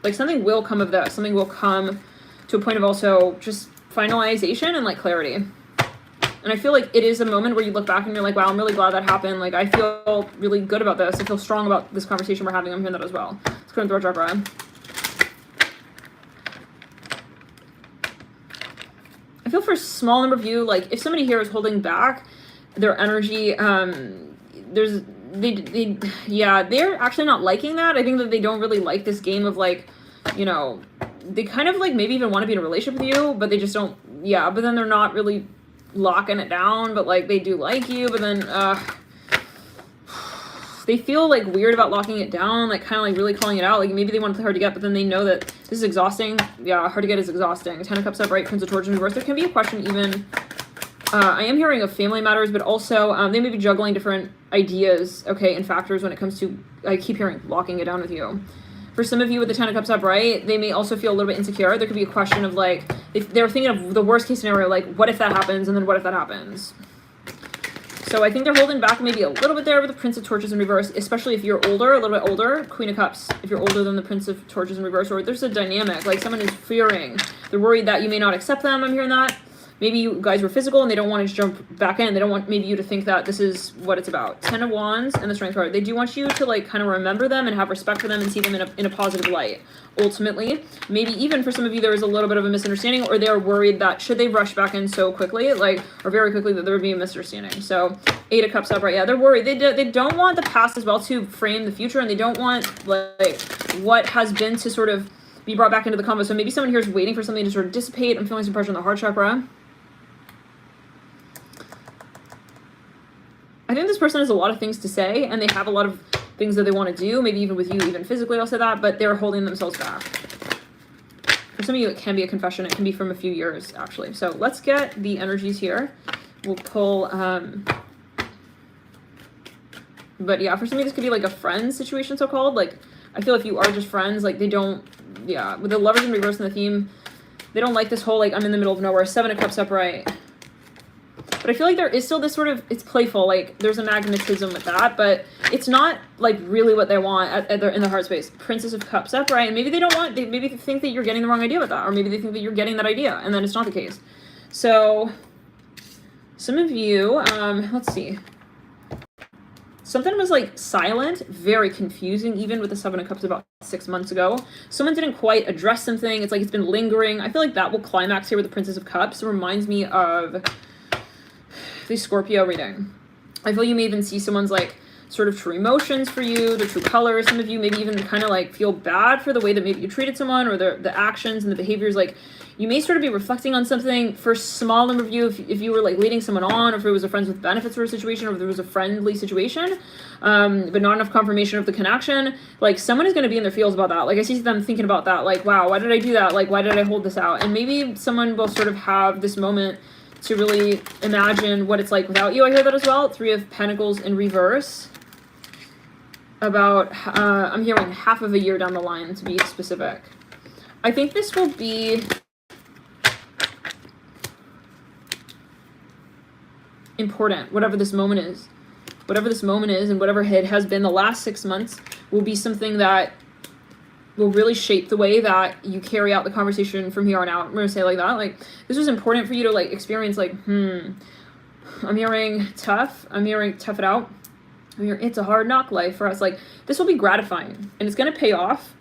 Like something will come of this. Something will come to a point of also just finalization and like clarity. And I feel like it is a moment where you look back and you're like, wow, I'm really glad that happened. Like I feel really good about this. I feel strong about this conversation we're having. I'm hearing that as well. Let's go to the throat chakra. I feel for a small number of you, like if somebody here is holding back their energy, yeah, they're actually not liking that. I think that they don't really like this game of like, you know, they kind of like maybe even want to be in a relationship with you, but they just don't, yeah, but then they're not really locking it down, but like they do like you, but then they feel like weird about locking it down, like kind of like really calling it out. Like maybe they want to play hard to get, but then they know that this is exhausting. Yeah, hard to get is exhausting. Ten of Cups upright, Prince of Torches in reverse. There can be a question even, I am hearing of family matters, but also they may be juggling different ideas, okay, and factors when it comes to, I keep hearing locking it down with you. For some of you with the Ten of Cups upright, they may also feel a little bit insecure. There could be a question of like, if they're thinking of the worst case scenario, like what if that happens, and then what if that happens? So I think they're holding back maybe a little bit there with the Prince of Torches in reverse, especially if you're older, a little bit older. Queen of Cups, if you're older than the Prince of Torches in reverse, or there's a dynamic, like someone is fearing. They're worried that you may not accept them. I'm hearing that. Maybe you guys were physical and they don't want to jump back in. They don't want maybe you to think that this is what it's about. Ten of Wands and the Strength card. They do want you to like kind of remember them and have respect for them and see them in a positive light. Ultimately, maybe even for some of you, there is a little bit of a misunderstanding, or they're worried that should they rush back in so quickly, like, or very quickly, that there would be a misunderstanding. So Eight of Cups upright. Yeah, they're worried. They don't want the past as well to frame the future, and they don't want like what has been to sort of be brought back into the combo. So maybe someone here is waiting for something to sort of dissipate. I'm feeling some pressure on the heart chakra. I think this person has a lot of things to say, and they have a lot of things that they want to do, maybe even with you, even physically, I'll say that, but they're holding themselves back. For some of you, it can be a confession. It can be from a few years, actually. So let's get the energies here. We'll pull, but yeah, for some of you, this could be like a friend situation, so-called. Like, I feel if you are just friends, like they don't, yeah, with the Lovers in reverse in the theme, they don't like this whole, like, I'm in the middle of nowhere. Seven of Cups upright. But I feel like there is still this sort of, it's playful, like there's a magnetism with that, but it's not like really what they want in their heart space. Princess of Cups upright, and maybe they don't want, maybe they think that you're getting the wrong idea with that, or maybe they think that you're getting that idea, and then it's not the case. So some of you, let's see. Something was like silent, very confusing, even with the Seven of Cups about 6 months ago. Someone didn't quite address something. It's like it's been lingering. I feel like that will climax here with the Princess of Cups. It reminds me of the Scorpio reading. I feel you may even see someone's like sort of true emotions for you, their true colors. Some of you maybe even kind of like feel bad for the way that maybe you treated someone, or the actions and the behaviors. Like you may sort of be reflecting on something. For a small number of you, if you were like leading someone on, or if it was a friends with benefits sort of situation, or if there was a friendly situation, but not enough confirmation of the connection, like someone is going to be in their feels about that. Like I see them thinking about that, like, wow, why did I do that? Like, why did I hold this out? And maybe someone will sort of have this moment to really imagine what it's like without you. I hear that as well. Three of Pentacles in reverse. About, I'm hearing half of a year down the line, to be specific. I think this will be important, whatever this moment is. Whatever this moment is, and whatever it has been the last 6 months, will be something that will really shape the way that you carry out the conversation from here on out. I'm going to say it like that. Like, this was important for you to, like, experience, like, I'm hearing tough. I'm hearing tough it out. I'm hearing it's a hard knock life for us. Like, this will be gratifying, and it's going to pay off.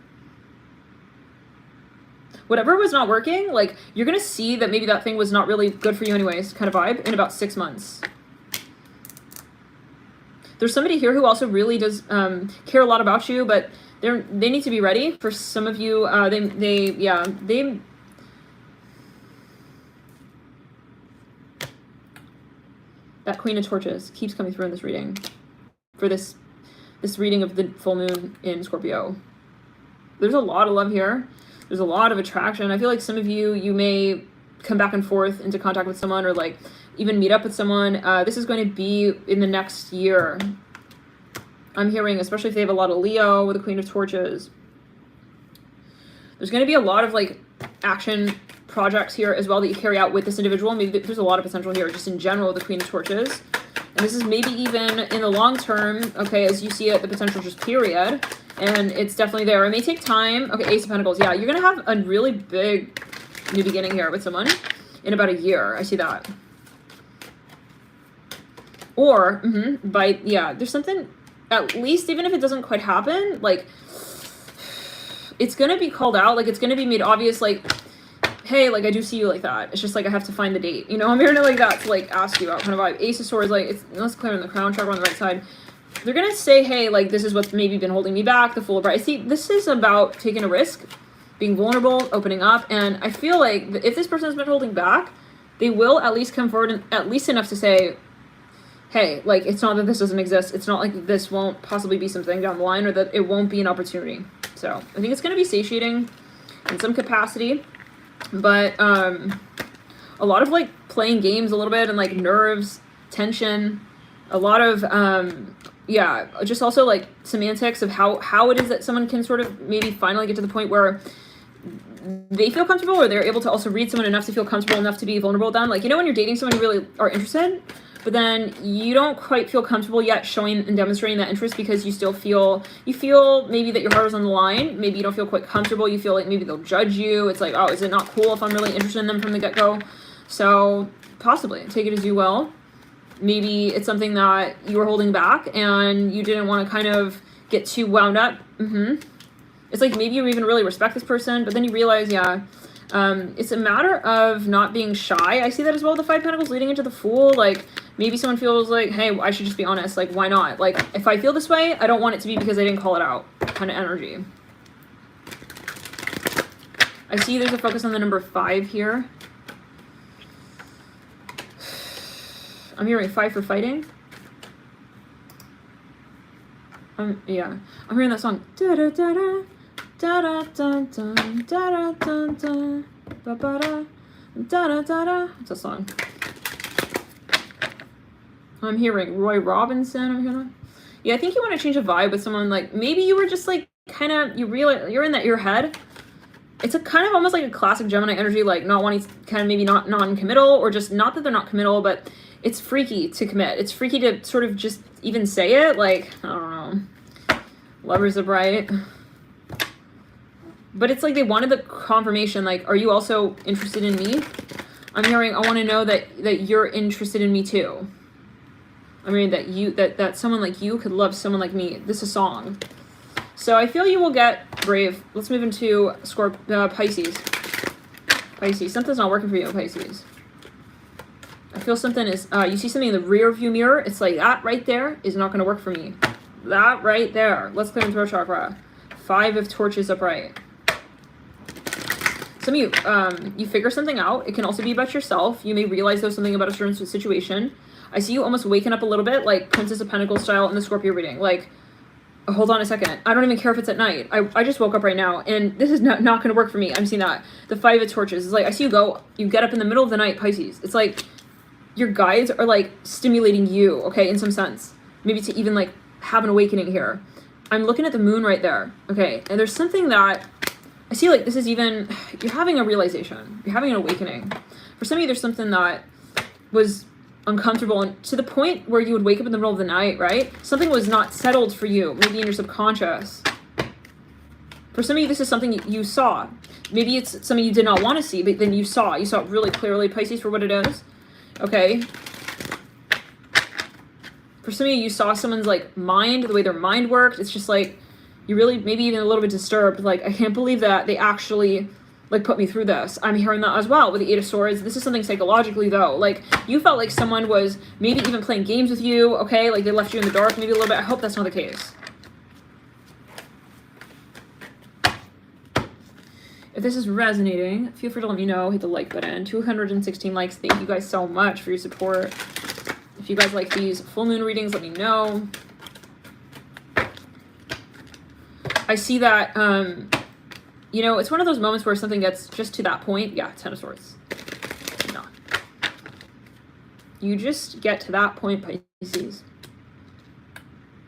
whatever was not working, like, you're gonna see that maybe that thing was not really good for you anyways, kind of vibe, in about 6 months. There's somebody here who also really does care a lot about you, but they need to be ready. For some of you, that Queen of Torches keeps coming through in this reading. For this reading of the full moon in Scorpio. There's a lot of love here. There's a lot of attraction. I feel like some of you may come back and forth into contact with someone, or like even meet up with someone. This is going to be in the next year. I'm hearing, especially if they have a lot of Leo with the Queen of Torches. There's going to be a lot of like action projects here as well that you carry out with this individual. Maybe there's a lot of potential here just in general with the Queen of Torches. And this is maybe even in the long term, okay, as you see it, the potential just period. And it's definitely there. It may take time. Okay, Ace of Pentacles. Yeah, you're going to have a really big new beginning here with someone in about a year. I see that. Or, there's something, at least even if it doesn't quite happen, like, it's going to be called out. Like, it's going to be made obvious, like, hey, like, I do see you like that. It's just like I have to find the date. You know, I'm hearing it like that to like ask you out kind of vibe. Ace of Swords, like, it's let's clear in the crown chakra on the right side. They're gonna say, hey, like, this is what's maybe been holding me back. The Fool of Bride. See, this is about taking a risk, being vulnerable, opening up, and I feel like if this person has been holding back, they will at least come forward and at least enough to say, hey, like, it's not that this doesn't exist. It's not like this won't possibly be something down the line, or that it won't be an opportunity. So I think it's gonna be satiating in some capacity. But a lot of like playing games a little bit, and like nerves, tension, a lot of just also like semantics of how it is that someone can sort of maybe finally get to the point where they feel comfortable, or they're able to also read someone enough to feel comfortable enough to be vulnerable with them. Like, you know, when you're dating someone you really are interested, but then you don't quite feel comfortable yet showing and demonstrating that interest because you still feel, maybe that your heart is on the line. Maybe you don't feel quite comfortable. You feel like maybe they'll judge you. It's like, oh, is it not cool if I'm really interested in them from the get-go? So possibly, take it as you will. Maybe it's something that you were holding back and you didn't want to kind of get too wound up. It's like maybe you even really respect this person, but then you realize, it's a matter of not being shy. I see that as well. The Five of Pentacles leading into the Fool. Like, maybe someone feels like, hey, I should just be honest. Like, why not? Like, if I feel this way, I don't want it to be because I didn't call it out kind of energy. I see there's a focus on the number 5 here. I'm hearing 5 for fighting. I'm hearing that song. Da da da da. Da da da da da da da da ba ba da da da da. What's that song? I'm hearing Roy Robinson. I'm hearing. Yeah, I think you want to change a vibe with someone. Like, maybe you were just like kind of you're in that your head. It's a kind of almost like a classic Gemini energy, like not wanting, kind of maybe not non-committal, or just not that they're not committal, but it's freaky to commit. It's freaky to sort of just even say it. Like, I don't know. Lovers of Right. But it's like they wanted the confirmation, like, are you also interested in me? I'm hearing, I want to know that you're interested in me too. I mean, that someone like you could love someone like me. This is a song. So I feel you will get brave. Let's move into Pisces. Pisces. Something's not working for you, Pisces. I feel something is, you see something in the rear view mirror. It's like, that right there is not going to work for me. That right there. Let's clear into our chakra. 5 of Torches upright. Some of you, you figure something out. It can also be about yourself. You may realize there's something about a certain situation. I see you almost waking up a little bit, like Princess of Pentacles style in the Scorpio reading. Like, hold on a second. I don't even care if it's at night. I just woke up right now, and this is not going to work for me. I'm seeing that. The 5 of Torches is like, I see you get up in the middle of the night, Pisces. It's like your guides are like stimulating you, okay, in some sense. Maybe to even like have an awakening here. I'm looking at the moon right there, okay, and there's something that I see, like, this is even, you're having a realization. You're having an awakening. For some of you, there's something that was uncomfortable, and to the point where you would wake up in the middle of the night, right? Something was not settled for you, maybe in your subconscious. For some of you, this is something you saw. Maybe it's something you did not want to see, but then you saw it really clearly, Pisces, for what it is. Okay. For some of you, you saw someone's, like, mind, the way their mind worked. It's just like, you really, maybe even a little bit disturbed. Like, I can't believe that they actually like put me through this. I'm hearing that as well with the Eight of Swords. This is something psychologically though. Like you felt like someone was maybe even playing games with you, okay? Like they left you in the dark maybe a little bit. I hope that's not the case. If this is resonating, feel free to let me know. Hit the like button. 216 likes. Thank you guys so much for your support. If you guys like these full moon readings, let me know. I see that, you know, it's one of those moments where something gets just to that point. Yeah, Ten of Swords. No. You just get to that point, Pisces.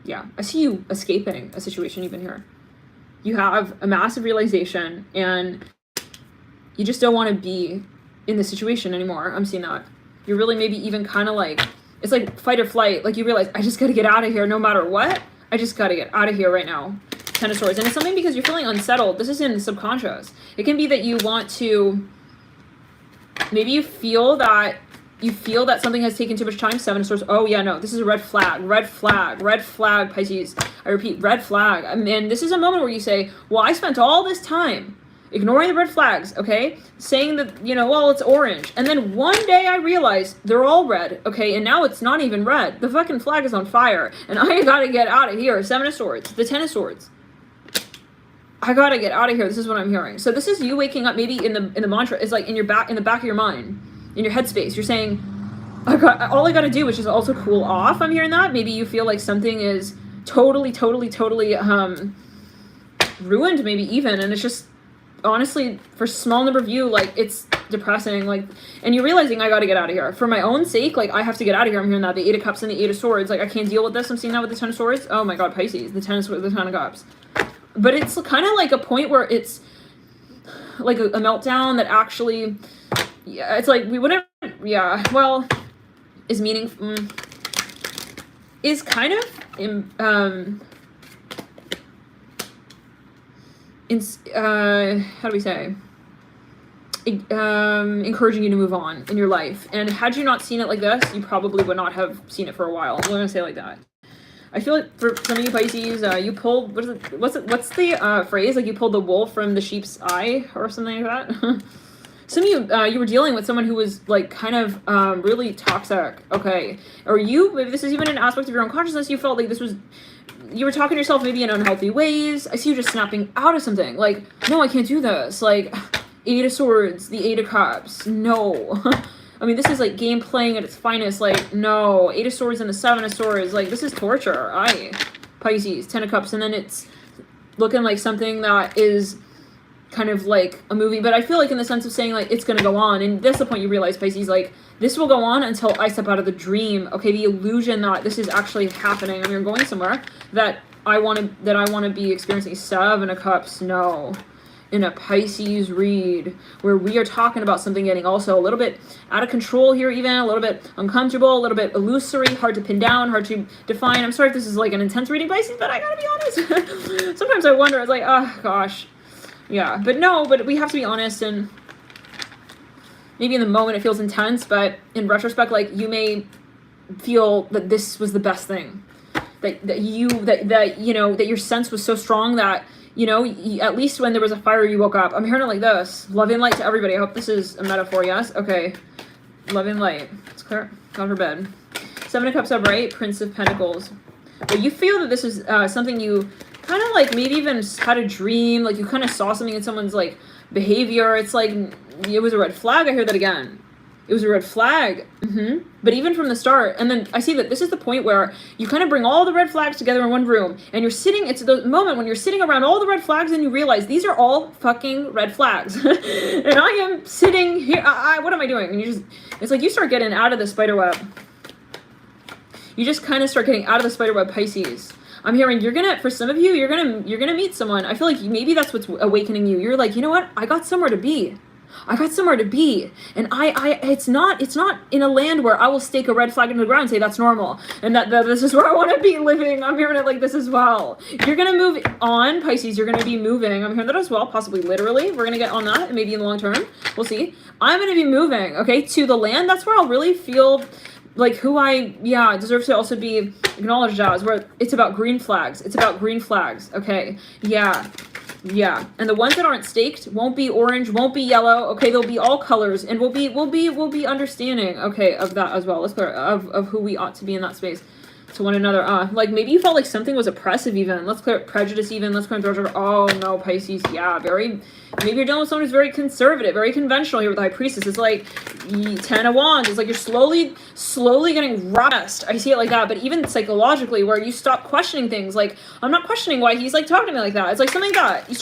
Yeah, I see you escaping a situation you've been here. You have a massive realization and you just don't want to be in this situation anymore. I'm seeing that. You're really maybe even kind of like, it's like fight or flight. Like you realize, I just got to get out of here no matter what. I just got to get out of here right now. Ten of Swords. And it's something because you're feeling unsettled. This is in the subconscious. It can be that you want to, maybe you feel that something has taken too much time. Seven of Swords. Oh yeah, no, this is a red flag. Red flag. Red flag, Pisces. I repeat, red flag. And this is a moment where you say, well, I spent all this time ignoring the red flags, okay? Saying that, you know, well, it's orange. And then one day I realized they're all red, okay? And now it's not even red. The fucking flag is on fire. And I gotta get out of here. Seven of Swords. The Ten of Swords. I gotta get out of here. This is what I'm hearing. So this is you waking up maybe in the mantra. It's like in the back of your mind, in your headspace. You're saying, all I gotta do, which is also cool off. I'm hearing that. Maybe you feel like something is totally ruined, maybe even. And it's just, honestly, for a small number of you, like, it's depressing. Like, and you're realizing, I gotta get out of here. For my own sake, like, I have to get out of here. I'm hearing that. The Eight of Cups and the Eight of Swords. Like, I can't deal with this. I'm seeing that with the Ten of Swords. Oh my god, Pisces. The Ten of Swords, the Ten of Cups. But it's kind of like a point where it's like a meltdown that actually, yeah, it's like we wouldn't, yeah, well, is meaningful, is kind of, how do we say, encouraging you to move on in your life. And had you not seen it like this, you probably would not have seen it for a while. I'm going to say it like that. I feel like for some of you Pisces, you pulled, what's the phrase? Like you pulled the wool from the sheep's eye or something like that? Some of you, you were dealing with someone who was like kind of really toxic, okay? Or you, maybe this is even an aspect of your own consciousness, you felt like this was, you were talking to yourself maybe in unhealthy ways. I see you just snapping out of something. Like, no, I can't do this. Like, Eight of Swords, the Eight of Cups, no. I mean, this is like game playing at its finest. Like, no, Eight of Swords and the Seven of Swords. Like, this is torture. Pisces, Ten of Cups. And then it's looking like something that is kind of like a movie. But I feel like in the sense of saying, like, it's going to go on. And that's the point you realize, Pisces, like, this will go on until I step out of the dream. Okay, the illusion that this is actually happening. I mean, you're going somewhere that I want to be experiencing. Seven of Cups, no. In a Pisces read where we are talking about something getting also a little bit out of control here, even a little bit uncomfortable, a little bit illusory, hard to pin down, hard to define. I'm sorry if this is like an intense reading, Pisces, but I gotta be honest. Sometimes I wonder, it's like, oh gosh, yeah, but no, but we have to be honest. And maybe in the moment it feels intense, but in retrospect, like, you may feel that this was the best thing, that you know, that your sense was so strong that, you know, at least when there was a fire, you woke up. I'm hearing it like this. Love and light to everybody. I hope this is a metaphor, yes? Okay. Love and light. It's clear. God forbid. Seven of Cups upright. Prince of Pentacles. But you feel that this is something you kind of like maybe even had a dream. Like you kind of saw something in someone's like behavior. It's like it was a red flag. I hear that again. It was a red flag. But even from the start, and then I see that this is the point where you kind of bring all the red flags together in one room, and you're sitting, it's the moment when you're sitting around all the red flags and you realize these are all fucking red flags. And I am sitting here, what am I doing? And you just, it's like you start getting out of the spider web. You just kind of start getting out of the spider web, Pisces. I'm hearing for some of you, you're gonna meet someone. I feel like maybe that's what's awakening you. You're like, you know what? I got somewhere to be. I got somewhere to be, and it's not in a land where I will stake a red flag into the ground and say that's normal, and that this is where I want to be living. I'm hearing it like this as well. You're going to move on, Pisces. You're going to be moving. I'm hearing that as well, possibly literally. We're going to get on that, and maybe in the long term. We'll see. I'm going to be moving, okay, to the land. That's where I'll really feel like who I deserve to also be acknowledged as, where it's about green flags. It's about green flags, okay? Yeah. Yeah, and the ones that aren't staked won't be orange, won't be yellow. Okay, they'll be all colors, and we'll be understanding. Okay, of that as well. Let's clear of who we ought to be in that space to one another. Like maybe you felt like something was oppressive. Even let's clear prejudice. Even let's clear prejudice. Oh no, Pisces. Yeah, very. Maybe you're dealing with someone who's very conservative, very conventional here with the High Priestess. It's like 10 of Wands. It's like you're slowly getting rest. I see it like that. But even psychologically, where you stop questioning things, like I'm not questioning why he's like talking to me like that. It's like something that you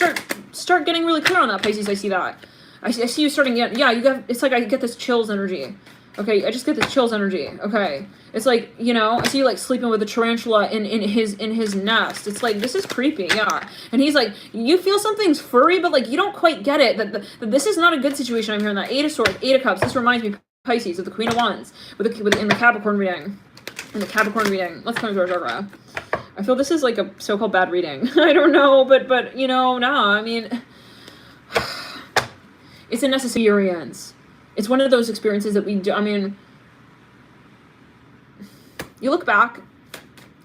start getting really clear on that, Pisces. I see that. I see you starting to get, yeah, you got, it's like I get this chills energy. Okay, I just get this chills energy. Okay, it's like, you know, I see you like sleeping with a tarantula in his nest. It's like, this is creepy, yeah. And he's like, you feel something's furry, but like you don't quite get it. That this is not a good situation. I'm hearing that 8 of Swords, 8 of Cups. This reminds me, Pisces, of the Queen of Wands in the Capricorn reading. In the Capricorn reading, let's come to our chakra. I feel this is like a so-called bad reading. I don't know, but you know, nah. I mean, it's a necessary experience. It's one of those experiences that we do. I mean, you look back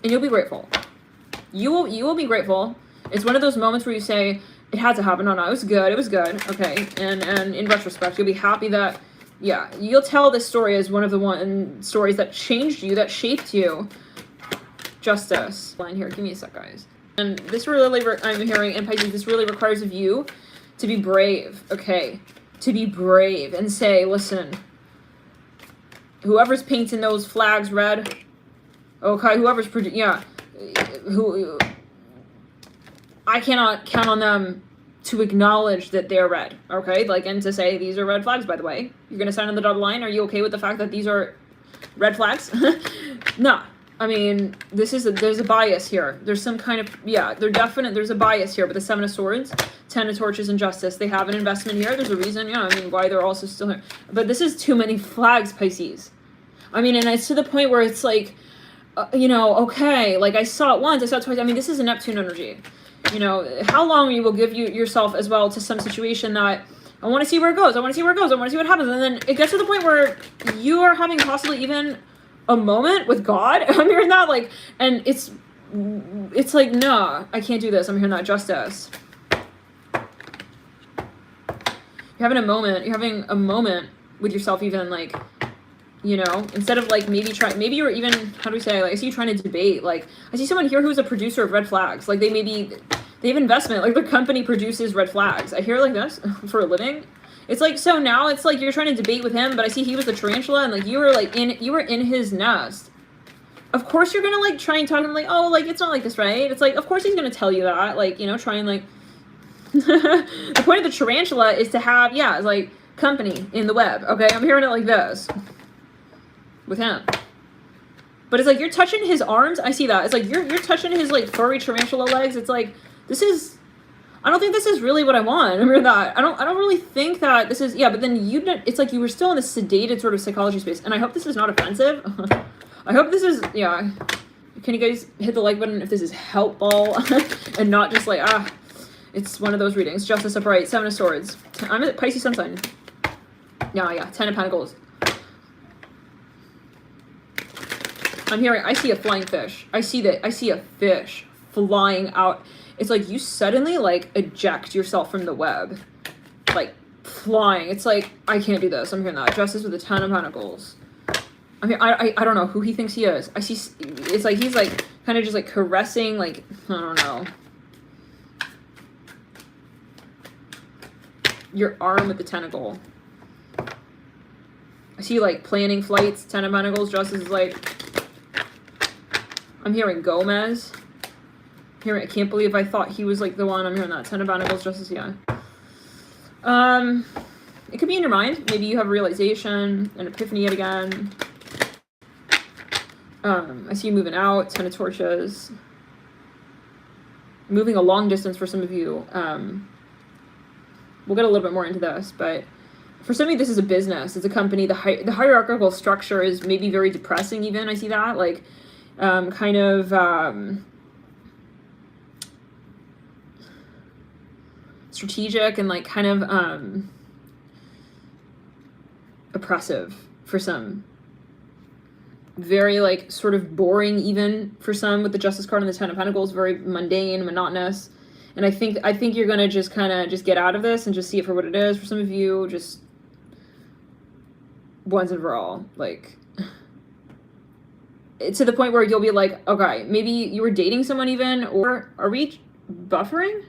and you'll be grateful. You will be grateful. It's one of those moments where you say, it had to happen. No, it was good. It was good. Okay. And in retrospect, you'll be happy that, yeah, you'll tell this story as one of the stories that changed you, that shaped you. Justice. Line here. Give me a sec, guys. And this really, I'm hearing, and Pisces, this really requires of you to be brave. Okay. To be brave and say, listen, whoever's painting those flags red, okay, whoever's, I cannot count on them to acknowledge that they're red, okay? Like, and to say, these are red flags, by the way. You're going to sign on the dotted line. Are you okay with the fact that these are red flags? Nah. I mean, there's a bias here. There's some kind of, yeah, there's a bias here, but the 7 of Swords, 10 of Torches, and Justice, they have an investment here. There's a reason, yeah, I mean, why they're also still here. But this is too many flags, Pisces. I mean, and it's to the point where it's like, you know, okay, like I saw it once, I saw it twice. I mean, this is a Neptune energy. You know, how long you will give yourself as well to some situation that, I want to see where it goes, I want to see where it goes, I want to see what happens. And then it gets to the point where you are having possibly even a moment with God. I'm hearing that, like, and it's like, nah, I can't do this. I'm hearing that. Justice. You're having a moment with yourself, even, like, you know, instead of like maybe you're even, how do we say, like, I see you trying to debate. Like, I see someone here who's a producer of red flags. Like, they have investment, like their company produces red flags. I hear like this for a living. It's like, so now it's like you're trying to debate with him, but I see he was the tarantula, and like you were in his nest. Of course you're gonna like try and talk to him like, oh, like it's not like this, right? It's like, of course he's gonna tell you that, like, you know, try and like the point of the tarantula is to have, yeah, it's like company in the web. Okay, I'm hearing it like this with him. But it's like you're touching his arms. I see that. It's like you're touching his like furry tarantula legs. It's like, this is, I don't think this is really what I want. Remember that. I don't really think that this is, yeah, but then it's like you were still in a sedated sort of psychology space. And I hope this is not offensive. I hope this is, yeah. Can you guys hit the like button if this is helpful and not just like, it's one of those readings. Justice upright, 7 of Swords. I'm a Pisces sun sign. Yeah, 10 of Pentacles. I'm hearing, I see a flying fish. I see a fish flying out. It's like you suddenly like eject yourself from the web, like flying. It's like, I can't do this. I'm hearing that. Justice with a 10 of Pentacles. I mean, I don't know who he thinks he is. I see, it's like he's like kind of just like caressing, like, I don't know, your arm with the tentacle. I see like planning flights, 10 of Pentacles. Justice is like, I'm hearing Gomez. I can't believe I thought he was like the one. I'm hearing that. 10 of Pentacles, Justice, yeah. It could be in your mind. Maybe you have a realization, an epiphany yet again. I see you moving out, 10 of Torches. Moving a long distance for some of you. We'll get a little bit more into this, but for some of you, this is a business. It's a company. The hierarchical structure is maybe very depressing even. I see that. Like, kind of... strategic and like kind of oppressive for some, very like sort of boring even for some with the Justice card and the 10 of Pentacles, very mundane, monotonous. And I think you're gonna just kind of just get out of this and just see it for what it is. For some of you, just once and for all, like, to the point where you'll be like, okay, maybe you were dating someone even, or are we buffering?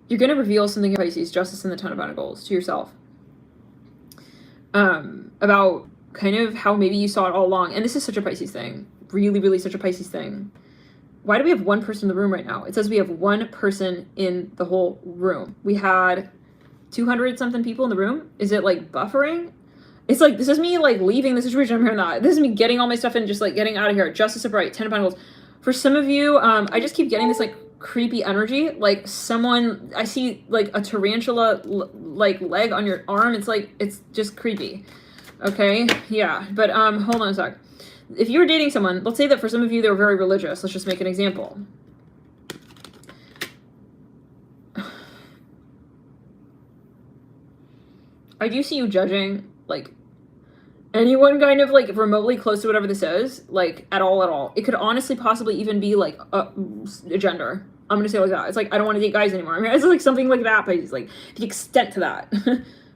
You're going to reveal something, Pisces, Justice and the Ten of Pentacles, to yourself. About kind of how maybe you saw it all along. And this is such a Pisces thing. Really, really such a Pisces thing. Why do we have one person in the room right now? It says we have one person in the whole room. We had 200 something people in the room. Is it like buffering? It's like, this is me like leaving the situation. I'm hearing that. This is me getting all my stuff and just like getting out of here. Justice upright, 10 of Pentacles. For some of you, I just keep getting this like creepy energy. Like someone, I see like a tarantula like leg on your arm. It's like, it's just creepy. Okay, yeah, but hold on a sec. If you were dating someone, let's say that for some of you, they were very religious. Let's just make an example. I do see you judging, like, anyone kind of, like, remotely close to whatever this is, like, at all. It could honestly possibly even be, like, a gender. I'm gonna say it like that. It's like, I don't want to date guys anymore. I mean, it's like something like that, but it's like, the extent to that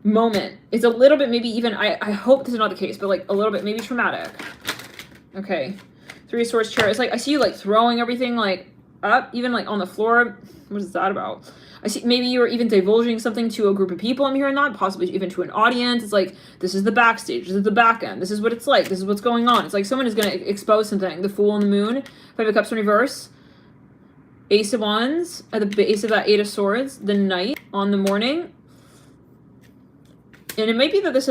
moment. It's a little bit, maybe even, I hope this is not the case, but, like, a little bit maybe traumatic. Okay. Three of Swords chair. It's like, I see you, like, throwing everything, like, up, even, like, on the floor. What is that about? I see maybe you were even divulging something to a group of people. I'm hearing that, possibly even to an audience. It's like, this is the backstage, this is the back end, this is what it's like, this is what's going on. It's like someone is going to expose something. The Fool and the Moon, Five of Cups in reverse, Ace of Wands at the base of that Eight of Swords, the Knight on the morning. And it might be that this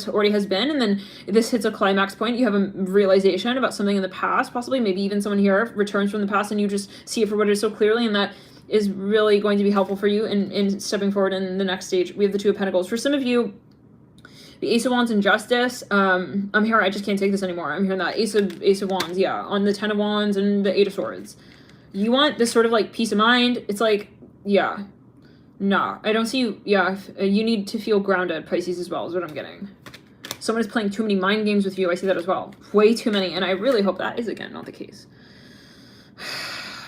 already has been, and then this hits a climax point. You have a realization about something in the past, possibly, maybe even someone here returns from the past and you just see it for what it is so clearly, and that is really going to be helpful for you in stepping forward in the next stage. We have the Two of Pentacles. For some of you, the Ace of Wands and Justice. I'm here, I just can't take this anymore. I'm hearing that. Ace of Wands, yeah. On the Ten of Wands and the Eight of Swords. You want this sort of like peace of mind. It's like, yeah. Nah, I don't see you. Yeah, you need to feel grounded, Pisces, as well, is what I'm getting. Someone is playing too many mind games with you. I see that as well. Way too many. And I really hope that is, again, not the case.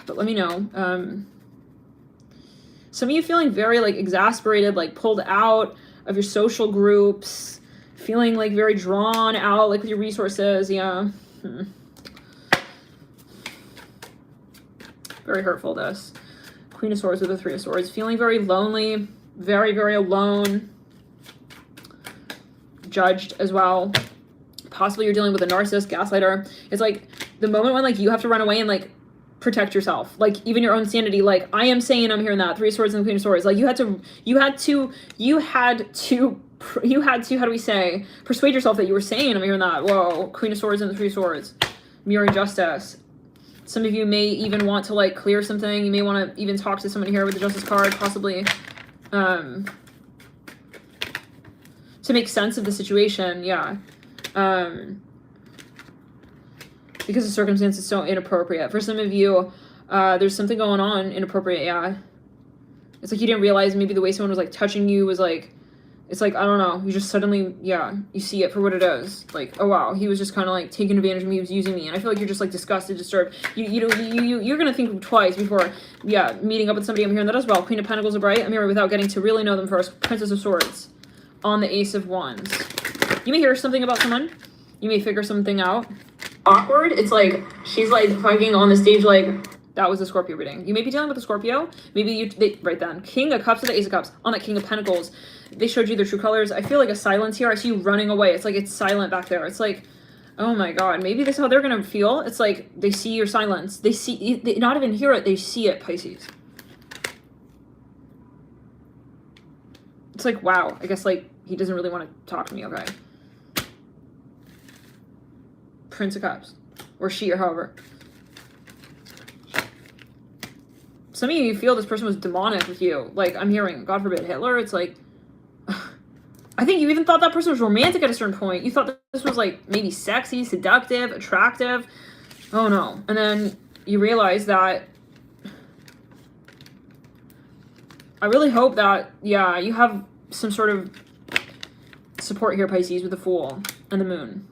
But let me know. Some of you feeling very, like, exasperated, like, pulled out of your social groups. Feeling, like, very drawn out, like, with your resources. Yeah. Very hurtful, this. Queen of Swords with the Three of Swords. Feeling very lonely. Very, very alone. Judged as well. Possibly you're dealing with a narcissist, gaslighter. It's, like, the moment when, like, you have to run away and, like, protect yourself, like even your own sanity. Like I am saying, I'm hearing that Three of Swords and the Queen of Swords. Like you had to how do we say, persuade yourself that you were sane. I'm hearing that. Whoa, Queen of Swords and the Three of Swords, mirroring justice. Some of you may even want to like clear something. You may want to even talk to someone here with the Justice card, possibly to make sense of the situation. Yeah. Because the circumstance is so inappropriate. For some of you, there's something going on inappropriate, yeah. It's like you didn't realize maybe the way someone was like touching you was like, it's like, I don't know, you just suddenly, yeah, you see it for what it is. Like, oh wow, he was just kind of like taking advantage of me, he was using me. And I feel like you're just like disgusted, disturbed. You're gonna think twice before, yeah, meeting up with somebody. I'm hearing that as well. Queen of Pentacles are bright. I'm hearing without getting to really know them first. Princess of Swords on the Ace of Wands. You may hear something about someone. You may figure something out. Awkward. It's like she's like fucking on the stage. Like that was a Scorpio reading. You may be dealing with a Scorpio. Maybe right then. King of Cups to the Ace of Cups on that King of Pentacles. They showed you their true colors. I feel like a silence here. I see you running away. It's like it's silent back there. It's like, oh my god. Maybe this is how they're gonna feel. It's like they see your silence. They not even hear it. They see it, Pisces. It's like wow. I guess like he doesn't really want to talk to me. Okay. Prince of Cups, or she, or however. Some of you feel this person was demonic with you. Like, I'm hearing, God forbid, Hitler. It's like, I think you even thought that person was romantic at a certain point. You thought that this was like maybe sexy, seductive, attractive. Oh no. And then you realize that, I really hope that, yeah, you have some sort of support here, Pisces, with the Fool and the Moon.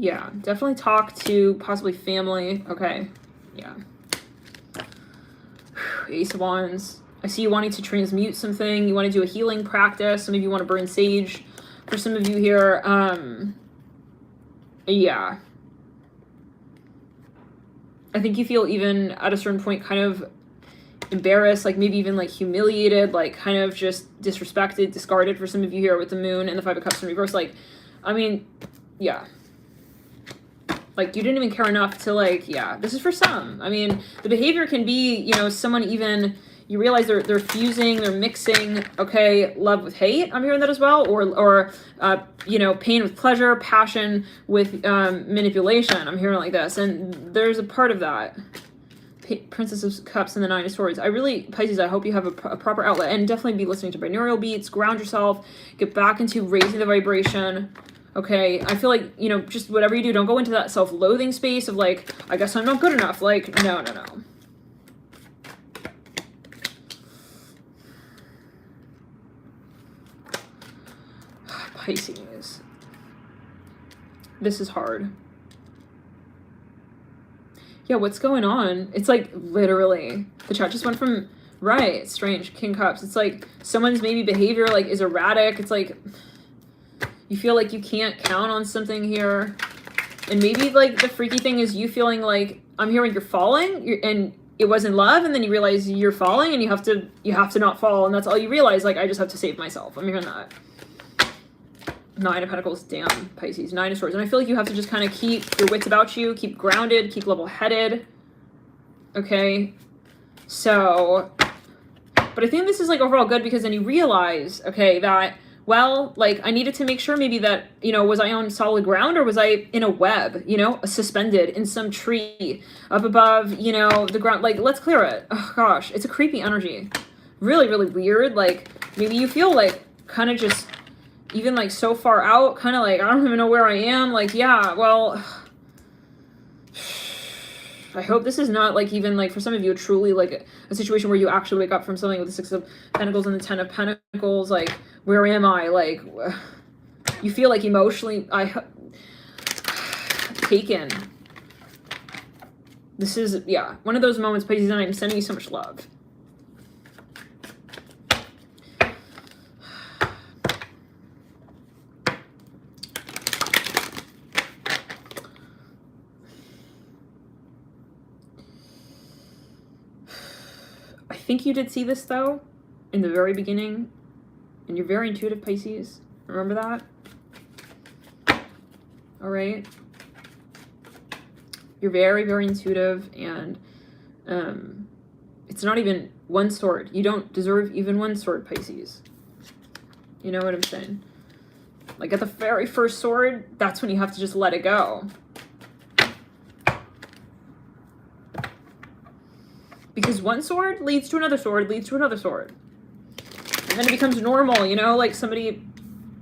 Yeah, definitely talk to possibly family. Okay, yeah. Ace of Wands. I see you wanting to transmute something. You want to do a healing practice. Some of you want to burn sage. For some of you here, yeah. I think you feel even at a certain point kind of embarrassed, like maybe even like humiliated, like kind of just disrespected, discarded for some of you here with the moon and the 5 of Cups in reverse. Like, I mean, yeah. Like, you didn't even care enough to, like, yeah, this is for some. I mean, the behavior can be, you know, someone even, you realize they're fusing, they're mixing, okay, love with hate, I'm hearing that as well, or you know, pain with pleasure, passion with manipulation, I'm hearing like this, and there's a part of that. Princess of Cups and the 9 of Swords. I really, Pisces, I hope you have a proper outlet, and definitely be listening to binaural beats, ground yourself, get back into raising the vibration. Okay, I feel like, you know, just whatever you do, don't go into that self-loathing space of like, I guess I'm not good enough. Like, no. Pisces. This is hard. Yeah, what's going on? It's like literally, the chat just went from, right, strange, King Cups. It's like someone's maybe behavior like is erratic. It's like, you feel like you can't count on something here. And maybe like the freaky thing is you feeling like, I'm hearing you're falling and it wasn't love, and then you realize you're falling and you have to not fall, and that's all you realize, like, I just have to save myself. I'm hearing that. 9 of Pentacles, damn, Pisces. 9 of Swords. And I feel like you have to just kind of keep your wits about you, keep grounded, keep level-headed. Okay? So, but I think this is like overall good because then you realize, okay, that, well, like, I needed to make sure maybe that, you know, was I on solid ground or was I in a web, you know, suspended in some tree up above, you know, the ground? Like, let's clear it. Oh, gosh, it's a creepy energy. Really, really weird. Like, maybe you feel like kind of just even like so far out, kind of like, I don't even know where I am. Like, yeah, well, I hope this is not like even like for some of you truly like a situation where you actually wake up from something with the 6 of Pentacles and the 10 of Pentacles. Like, where am I? Like, you feel like emotionally taken. This is, yeah, one of those moments, Pisces, and I'm sending you so much love. I think you did see this though in the very beginning, and you're very intuitive, Pisces. Remember that? All right. You're very, very intuitive, and it's not even one sword. You don't deserve even one sword, Pisces. You know what I'm saying? Like at the very first sword, that's when you have to just let it go. Because one sword leads to another sword, leads to another sword. And then it becomes normal, you know, like somebody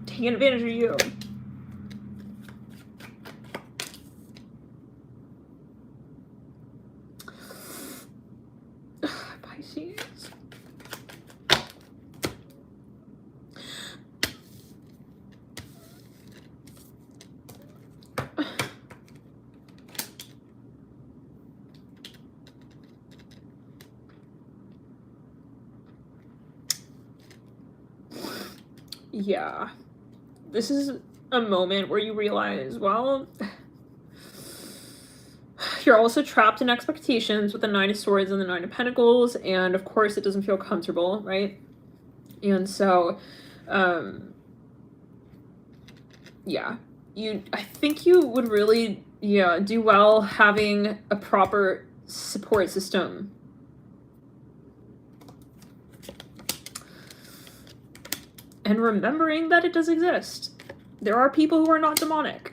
taking advantage of you. Pisces. Yeah, this is a moment where you realize, well, you're also trapped in expectations with the 9 of Swords and the 9 of Pentacles, and of course it doesn't feel comfortable, right? And so, yeah, I think you would really, yeah, do well having a proper support system. And remembering that it does exist. There are people who are not demonic.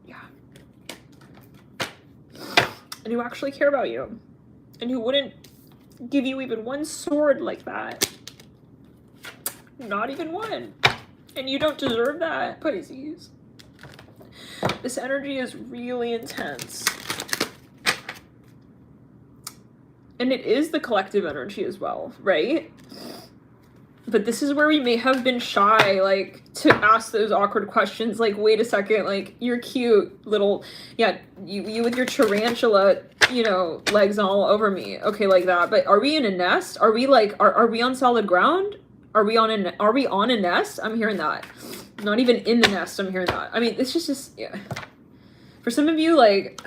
Yeah. And who actually care about you. And who wouldn't give you even one sword like that. Not even one. And you don't deserve that, Pisces. This energy is really intense. And it is the collective energy as well, right? But this is where we may have been shy, like, to ask those awkward questions, like, wait a second, like, you're cute, little, yeah, you with your tarantula, you know, legs all over me, okay, like that, but are we in a nest? Are we, like, are we on solid ground? Are we on a nest? I'm hearing that. Not even in the nest, I'm hearing that. I mean, it's just, yeah. For some of you, like...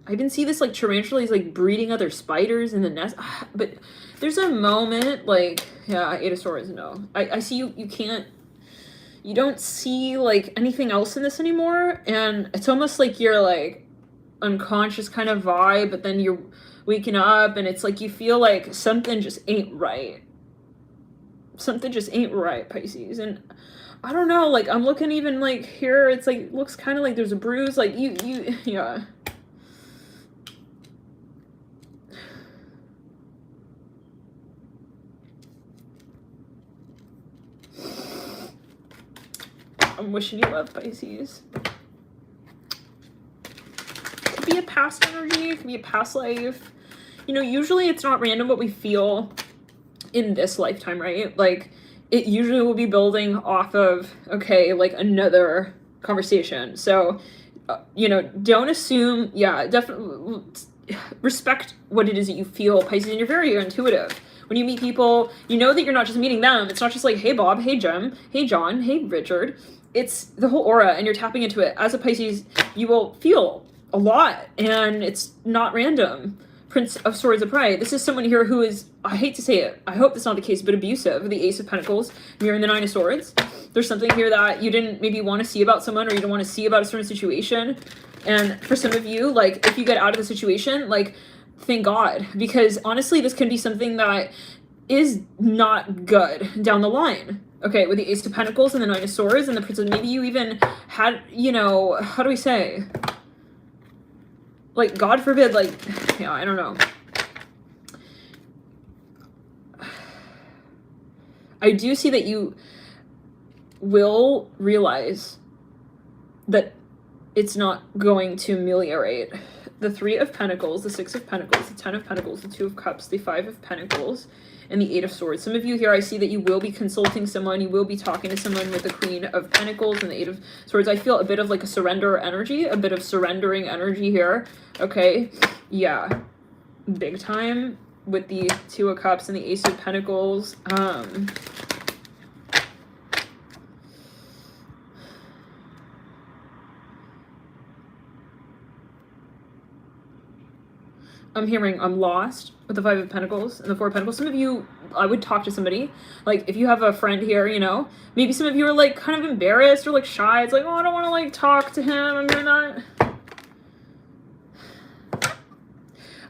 I even see this, like, tarantula is, like, breeding other spiders in the nest. But there's a moment, like, yeah, Eight of Swords, no. I see you don't see, like, anything else in this anymore. And it's almost like you're, like, unconscious kind of vibe, but then you're waking up and it's like you feel like something just ain't right. Something just ain't right, Pisces. And I don't know, like, I'm looking even, like, here, it's, like, looks kind of like there's a bruise, like, yeah. I'm wishing you love, Pisces. Could be a past energy, it could be a past life. You know, usually it's not random what we feel in this lifetime, right? Like, it usually will be building off of, okay, like, another conversation. So, you know, don't assume, yeah, definitely respect what it is that you feel, Pisces, and you're very intuitive. When you meet people, you know that you're not just meeting them. It's not just like, hey, Bob, hey, Jem, hey, John, hey, Richard. It's the whole aura, and you're tapping into it. As a Pisces, you will feel a lot, and it's not random. Prince of Swords upright. This is someone here who is, I hate to say it, I hope that's not the case, but abusive. The Ace of Pentacles, mirroring the Nine of Swords. There's something here that you didn't maybe want to see about someone, or you don't want to see about a certain situation. And for some of you, like, if you get out of the situation, like, thank God. Because honestly, this can be something that is not good down the line. Okay, with the Ace of Pentacles and the Nine of Swords and the Prince of, maybe you even had, you know, how do we say? Like, God forbid, like, yeah, I don't know. I do see that you will realize that it's not going to ameliorate. The Three of Pentacles, the Six of Pentacles, the Ten of Pentacles, the Two of Cups, the Five of Pentacles, and the Eight of Swords. Some of you here, I see that you will be consulting someone, you will be talking to someone with the Queen of Pentacles and the Eight of Swords. I feel a bit of like a surrender energy, a bit of surrendering energy here. Okay, yeah, big time with the Two of Cups and the Ace of Pentacles. I'm hearing I'm lost with the Five of Pentacles and the Four of Pentacles. Some of you, I would talk to somebody. Like, if you have a friend here, you know, maybe some of you are, like, kind of embarrassed or, like, shy. It's like, oh, I don't want to, like, talk to him. I'm hearing that.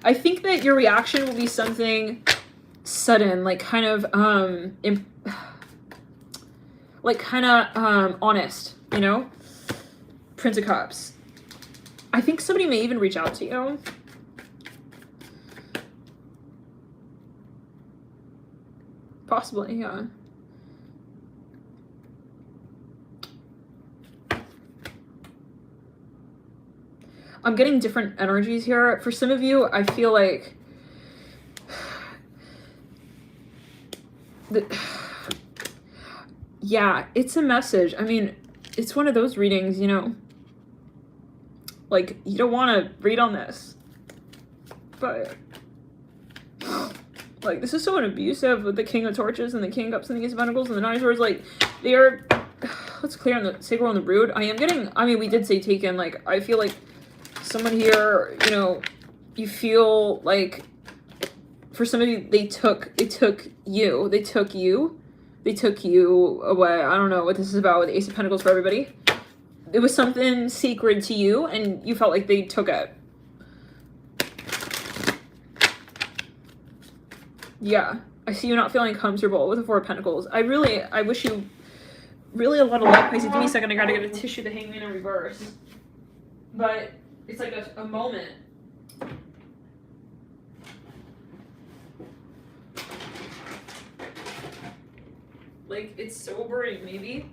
I think that your reaction will be something sudden, like, kind of, honest, you know? Prince of Cups. I think somebody may even reach out to you. Possibly, yeah. I'm getting different energies here. For some of you, I feel like yeah, it's a message. I mean, it's one of those readings, you know, like, you don't want to read on this, but like, this is so abusive with the King of Torches and the King of Cups and the Ace of Pentacles and the Nine of Swords. Like, they are, let's clear on the sacral and the root. I am getting, I mean, we did say taken. Like, I feel like someone here, you know, you feel like, for some of you, they took you away. I don't know what this is about with the Ace of Pentacles for everybody. It was something sacred to you, and you felt like they took it. Yeah, I see you not feeling comfortable with the Four of Pentacles. I wish you really a lot of luck, Pisces. Give me a second, I gotta get a tissue, the Hangman in reverse. But it's like a moment. Like, it's sobering, maybe.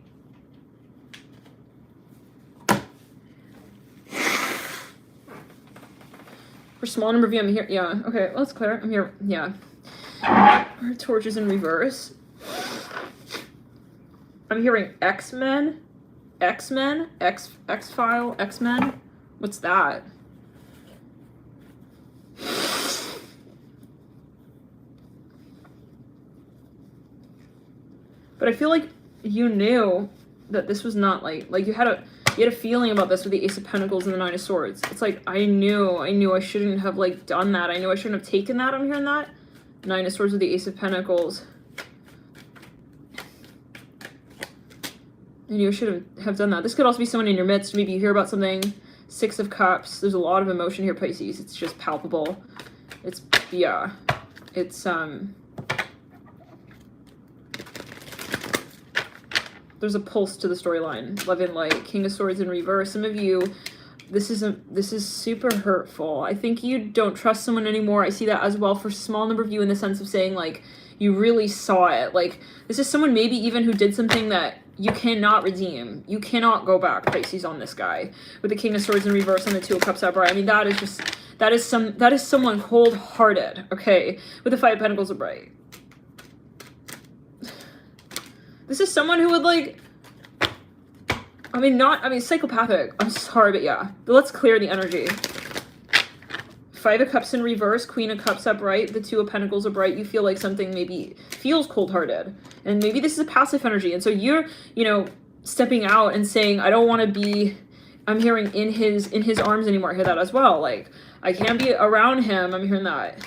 For small number of you, I'm here. Yeah, okay, let's clear. I'm here. Yeah. Torches in reverse. I'm hearing X-Men. X-Men? X-File? X-Men? What's that? But I feel like you knew that this was not like you had a feeling about this with the Ace of Pentacles and the Nine of Swords. It's like I knew I shouldn't have like done that. I knew I shouldn't have taken that. I'm hearing that. Nine of Swords with the Ace of Pentacles. I knew I should have done that. This could also be someone in your midst. Maybe you hear about something. Six of Cups. There's a lot of emotion here, Pisces. It's just palpable. It's, yeah. It's, there's a pulse to the storyline. Love and Light. King of Swords in reverse. Some of you, this is super hurtful. I think you don't trust someone anymore. I see that as well for a small number of you in the sense of saying, like, you really saw it. Like, this is someone maybe even who did something that you cannot redeem. You cannot go back, Pisces, on this guy. With the King of Swords in reverse and the Two of Cups upright. I mean, that is someone cold-hearted, okay? With the Five of Pentacles upright. This is someone who would, like, psychopathic. I'm sorry, but yeah. But let's clear the energy. Five of Cups in reverse, Queen of Cups upright, the Two of Pentacles upright. You feel like something maybe feels cold-hearted. And maybe this is a passive energy. And so you're, you know, stepping out and saying, I don't want to be, I'm hearing in his arms anymore. I hear that as well. Like, I can't be around him. I'm hearing that.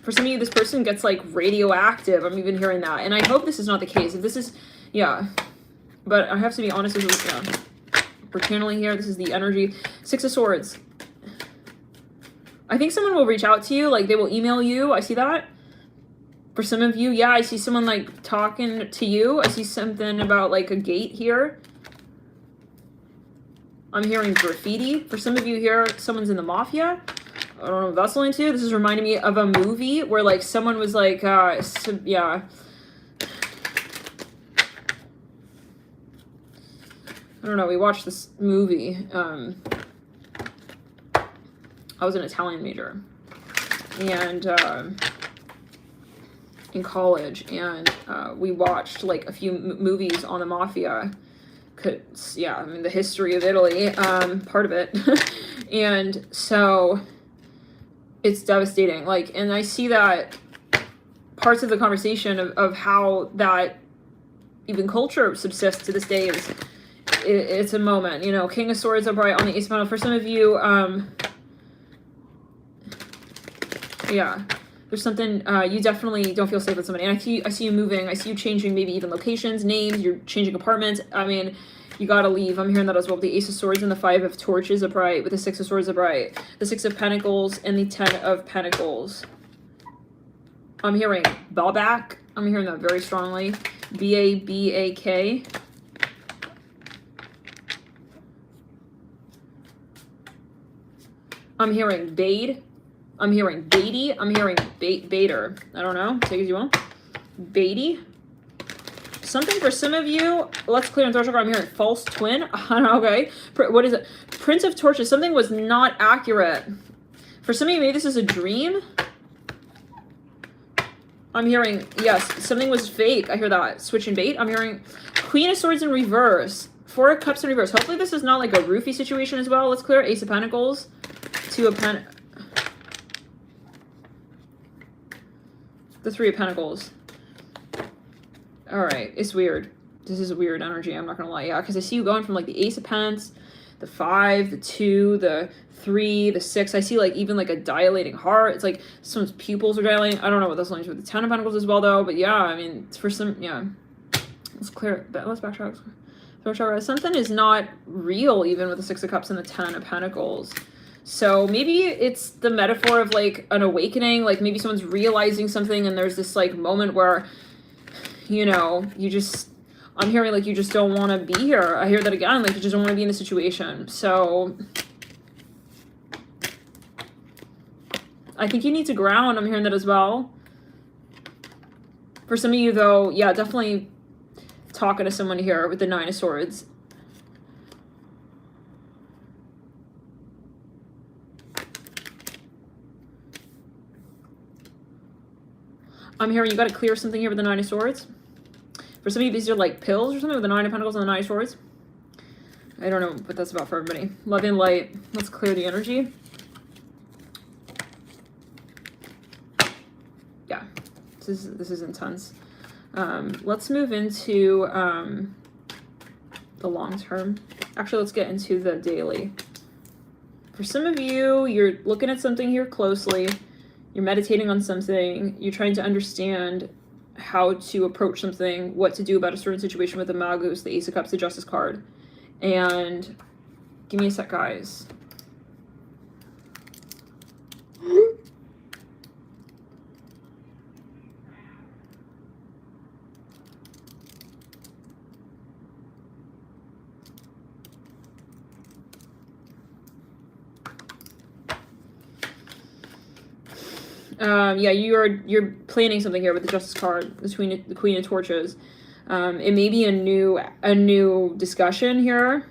For some of you, this person gets, like, radioactive. I'm even hearing that. And I hope this is not the case. If this is, yeah. But I have to be honest with you. Yeah. We're channeling here. This is the energy. Six of Swords. I think someone will reach out to you. Like, they will email you. I see that. For some of you, yeah, I see someone, like, talking to you. I see something about, like, a gate here. I'm hearing graffiti. For some of you here, someone's in the mafia. I don't know what that's linked to. This is reminding me of a movie where, like, someone was, like, yeah. I don't know. We watched this movie. I was an Italian major. And, in college, and we watched like a few movies on the mafia. Yeah, I mean the history of Italy, part of it. And so it's devastating. Like, and I see that parts of the conversation of how that even culture subsists to this day is it's a moment, you know. King of Swords upright on the Ace of Pentacles. For some of you, yeah. There's something, you definitely don't feel safe with somebody. And I see you moving. I see you changing maybe even locations, names. You're changing apartments. I mean, you gotta leave. I'm hearing that as well. With the Ace of Swords and the Five of Torches upright. With the Six of Swords upright. The Six of Pentacles and the Ten of Pentacles. I'm hearing Babak. I'm hearing that very strongly. B-A-B-A-K. I'm hearing Bade. I'm hearing Beatty. I'm hearing Bader. I don't know. Take it as you will. Beatty. Something for some of you. Let's clear and throw chakra. I'm hearing false twin. Okay. What is it? Prince of Torches. Something was not accurate. For some of you, maybe this is a dream. I'm hearing, yes, something was fake. I hear that. Switch and bait. I'm hearing Queen of Swords in reverse. Four of Cups in reverse. Hopefully this is not like a roofie situation as well. Let's clear Ace of Pentacles. Two of Pentacles. The Three of Pentacles. Alright, it's weird. This is a weird energy, I'm not gonna lie. Yeah, because I see you going from like the Ace of Pents, the 5, the 2, the 3, the 6. I see like even like a dilating heart. It's like someone's pupils are dilating. I don't know what this lines with the 10 of Pentacles as well though, but yeah, I mean, for some, yeah. Let's clear it. Let's backtrack. Something is not real even with the 6 of Cups and the 10 of Pentacles. So maybe it's the metaphor of like an awakening, like maybe someone's realizing something and there's this like moment where, you know, you just, I'm hearing like you just don't want to be here. I hear that again, like you just don't want to be in a situation. So I think you need to ground. I'm hearing that as well. For some of you though, yeah, definitely talking to someone here with the Nine of Swords. I'm hearing you got to clear something here with the Nine of Swords. For some of you, these are like pills or something with the Nine of Pentacles and the Nine of Swords. I don't know what that's about for everybody. Love and light. Let's clear the energy. Yeah, this is intense. Let's move into the long term. Actually, let's get into the daily. For some of you, you're looking at something here closely. You're meditating on something. You're trying to understand how to approach something, what to do about a certain situation with the Magus, the Ace of Cups, the Justice card. And give me a sec, guys. Yeah, you're planning something here with the Justice card, between the Queen of Torches. It may be a new discussion here.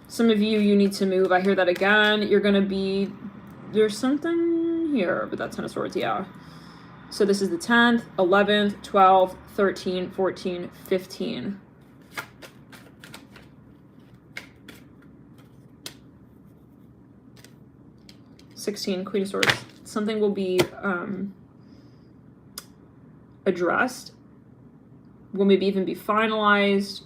Some of you need to move. I hear that again. You're gonna be, there's something here, but that's Ten of Swords, yeah. So this is the 10th, 11th, 12th, 13, 14, 15. Queen of Swords. Something will be addressed, will maybe even be finalized.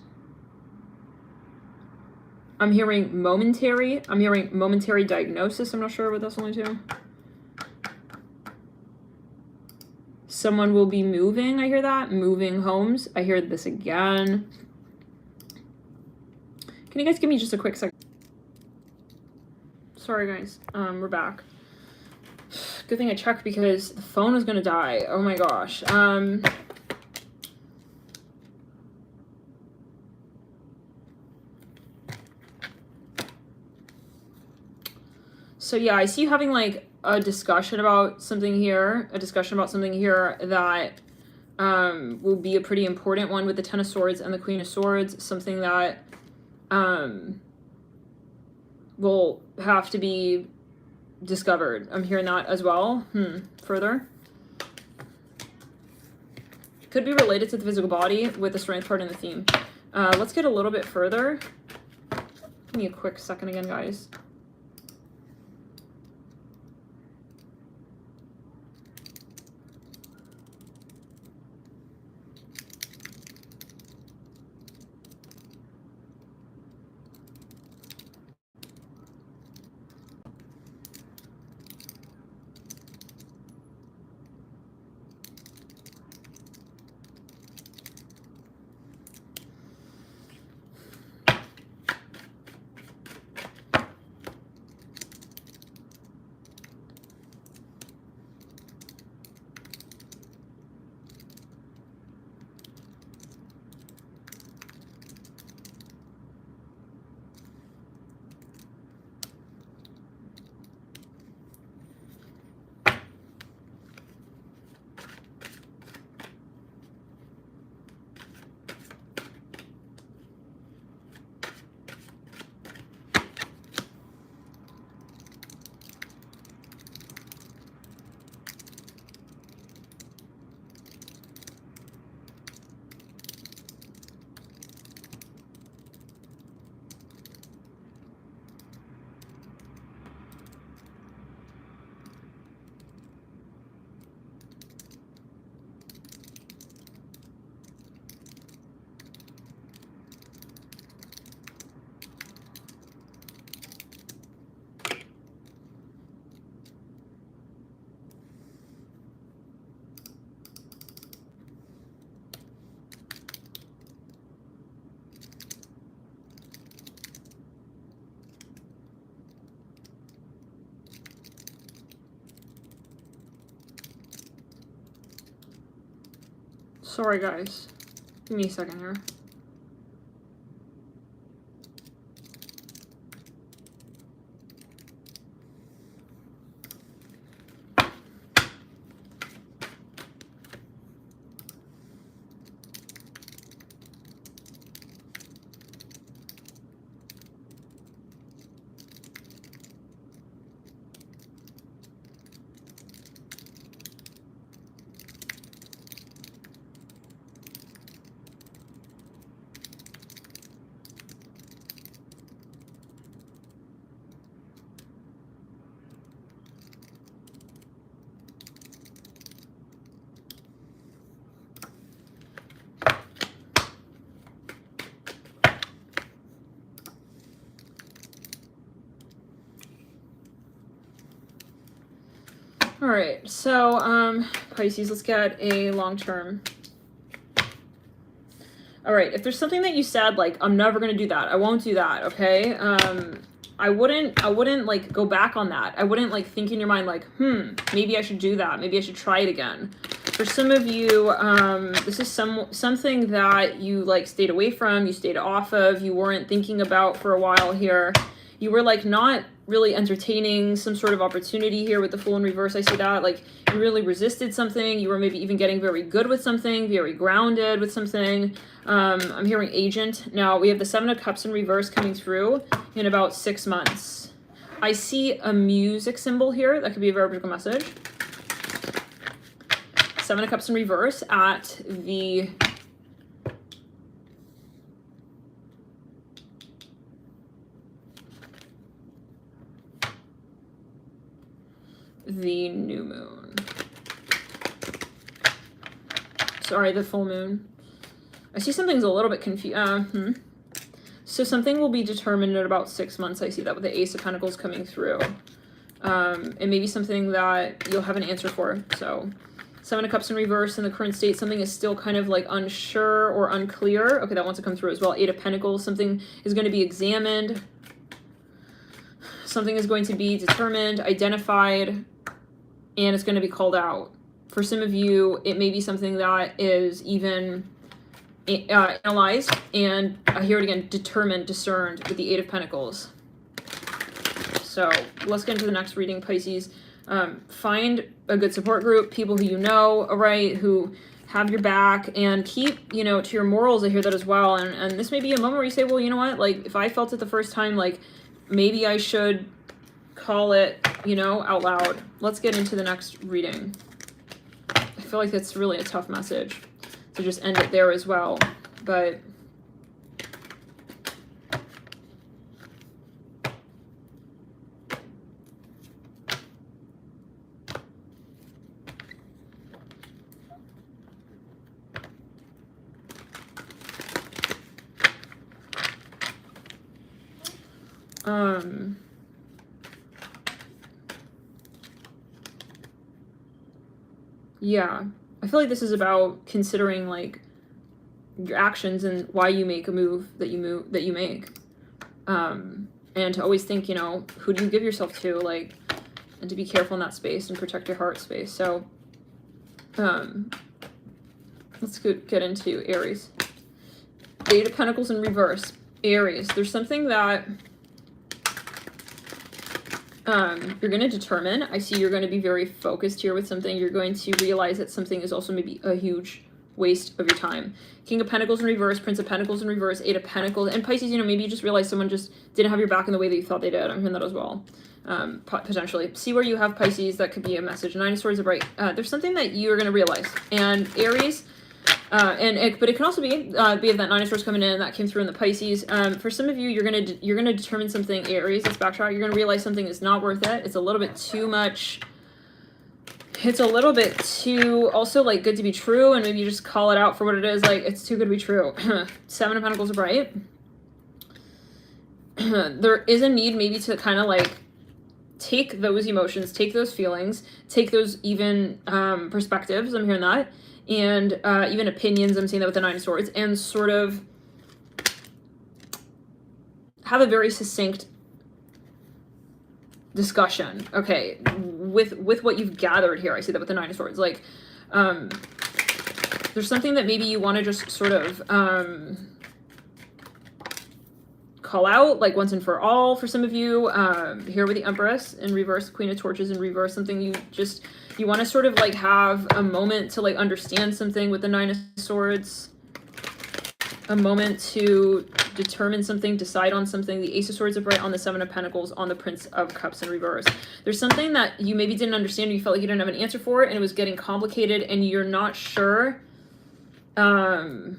I'm hearing momentary. I'm hearing momentary diagnosis. I'm not sure what that's only to. Someone will be moving. I hear that. Moving homes. I hear this again. Can you guys give me just a quick second? Sorry, guys. We're back. Good thing I checked because the phone was gonna die. Oh my gosh. So yeah, I see you having like a discussion about something here, that will be a pretty important one with the Ten of Swords and the Queen of Swords, something that will have to be discovered. I'm hearing that as well. Further. Could be related to the physical body with the strength part in the theme. Let's get a little bit further. Give me a quick second again, guys. Sorry, guys. Give me a second here. All right, so Pisces, let's get a long term. All right, if there's something that you said, like, I'm never going to do that, I won't do that, okay? I wouldn't like go back on that. I wouldn't like think in your mind like, maybe I should do that. Maybe I should try it again. For some of you, this is something that you like stayed away from, you stayed off of, you weren't thinking about for a while here. You were like not really entertaining some sort of opportunity here with the Fool in reverse. I see that, like, you really resisted something. You were maybe even getting very good with something, very grounded with something. I'm hearing agent. Now we have the Seven of Cups in reverse coming through in about 6 months. I see a music symbol here. That could be a very biblical message. Seven of Cups in reverse at the new moon. Sorry, the full moon. I see something's a little bit confused. So something will be determined in about 6 months. I see that with the Ace of Pentacles coming through. And maybe something that you'll have an answer for. So Seven of Cups in reverse in the current state. Something is still kind of like unsure or unclear. Okay, that wants to come through as well. Eight of Pentacles. Something is going to be examined. Something is going to be determined, identified, and it's going to be called out. For some of you, it may be something that is even analyzed, and I hear it again, determined, discerned with the Eight of Pentacles. So let's get into the next reading, Pisces. Find a good support group, people who you know, all right, who have your back, and keep, you know, to your morals. I hear that as well. And this may be a moment where you say, well, you know what, like, if I felt it the first time, like, maybe I should call it, you know, out loud. Let's get into the next reading. I feel like that's really a tough message to just end it there as well, but yeah, I feel like this is about considering like your actions and why you make a move that you make, and to always think, you know, who do you give yourself to, like, and to be careful in that space and protect your heart space. So let's get into Aries. Eight of Pentacles in reverse. Aries, there's something that you're going to determine. I see you're going to be very focused here with something. You're going to realize that something is also maybe a huge waste of your time. King of Pentacles in reverse, Prince of Pentacles in reverse, Eight of Pentacles, and Pisces, you know, maybe you just realize someone just didn't have your back in the way that you thought they did. I'm hearing that as well. Potentially. See where you have Pisces, that could be a message. Nine of Swords are bright. There's something that you're going to realize. And Aries, but it can also be of that Nine of Swords coming in, that came through in the Pisces. For some of you, you're gonna determine something, Aries, let's backtrack. You're gonna realize something is not worth it. It's a little bit too much. It's a little bit too also like good to be true, and maybe you just call it out for what it is. Like, it's too good to be true. Seven of Pentacles are bright. There is a need maybe to kind of like take those emotions, take those feelings, take those even perspectives. I'm hearing that. And even opinions, I'm seeing that with the Nine of Swords, and sort of have a very succinct discussion, okay, with what you've gathered here. I see that with the Nine of Swords. Like, there's something that maybe you want to just sort of call out, like, once and for all. For some of you, here with the Empress in reverse, Queen of Torches in reverse, something you want to sort of like have a moment to like understand something with the Nine of Swords, a moment to determine something, decide on something. The Ace of Swords are bright on the Seven of Pentacles, on the Prince of Cups in reverse. There's something that you maybe didn't understand, or you felt like you didn't have an answer for it, and it was getting complicated, and you're not sure. But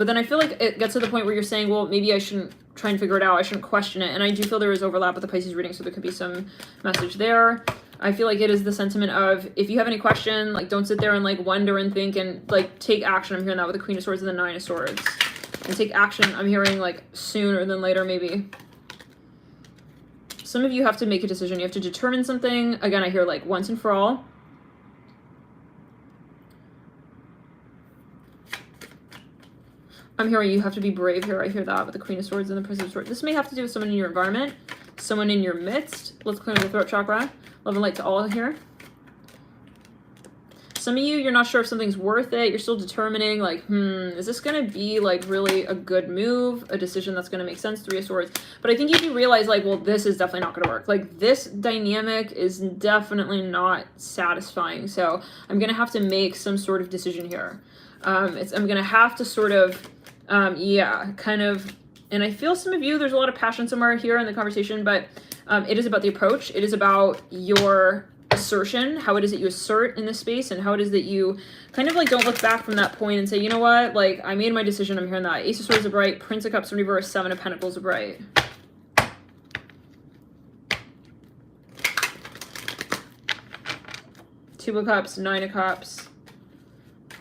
then I feel like it gets to the point where you're saying, well, maybe I shouldn't try and figure it out. I shouldn't question it. And I do feel there is overlap with the Pisces reading, so there could be some message there. I feel like it is the sentiment of, if you have any question, like, don't sit there and like wonder and think, and like take action. I'm hearing that with the Queen of Swords and the Nine of Swords. And take action, I'm hearing like sooner than later, maybe. some of you have to make a decision. You have to determine something. Again, I hear like once and for all. I'm hearing you have to be brave here. I hear that with the Queen of Swords and the Prince of Swords. This may have to do with someone in your environment, someone in your midst. Let's clear the throat chakra. Love and light to all here. Some of you, you're not sure if something's worth it. You're still determining, like, is this going to be, like, really a good move? A decision that's going to make sense? Three of Swords. But I think you do realize, like, well, this is definitely not going to work. Like, this dynamic is definitely not satisfying. So I'm going to have to make some sort of decision here. I'm going to have to sort of, yeah, kind of, and I feel some of you, there's a lot of passion somewhere here in the conversation, but it is about the approach. It is about your assertion, how it is that you assert in this space, and how it is that you kind of like don't look back from that point and say, you know what, like I made my decision. I'm hearing that. Ace of Swords upright, Prince of Cups in reverse, Seven of Pentacles upright. Two of Cups, Nine of Cups.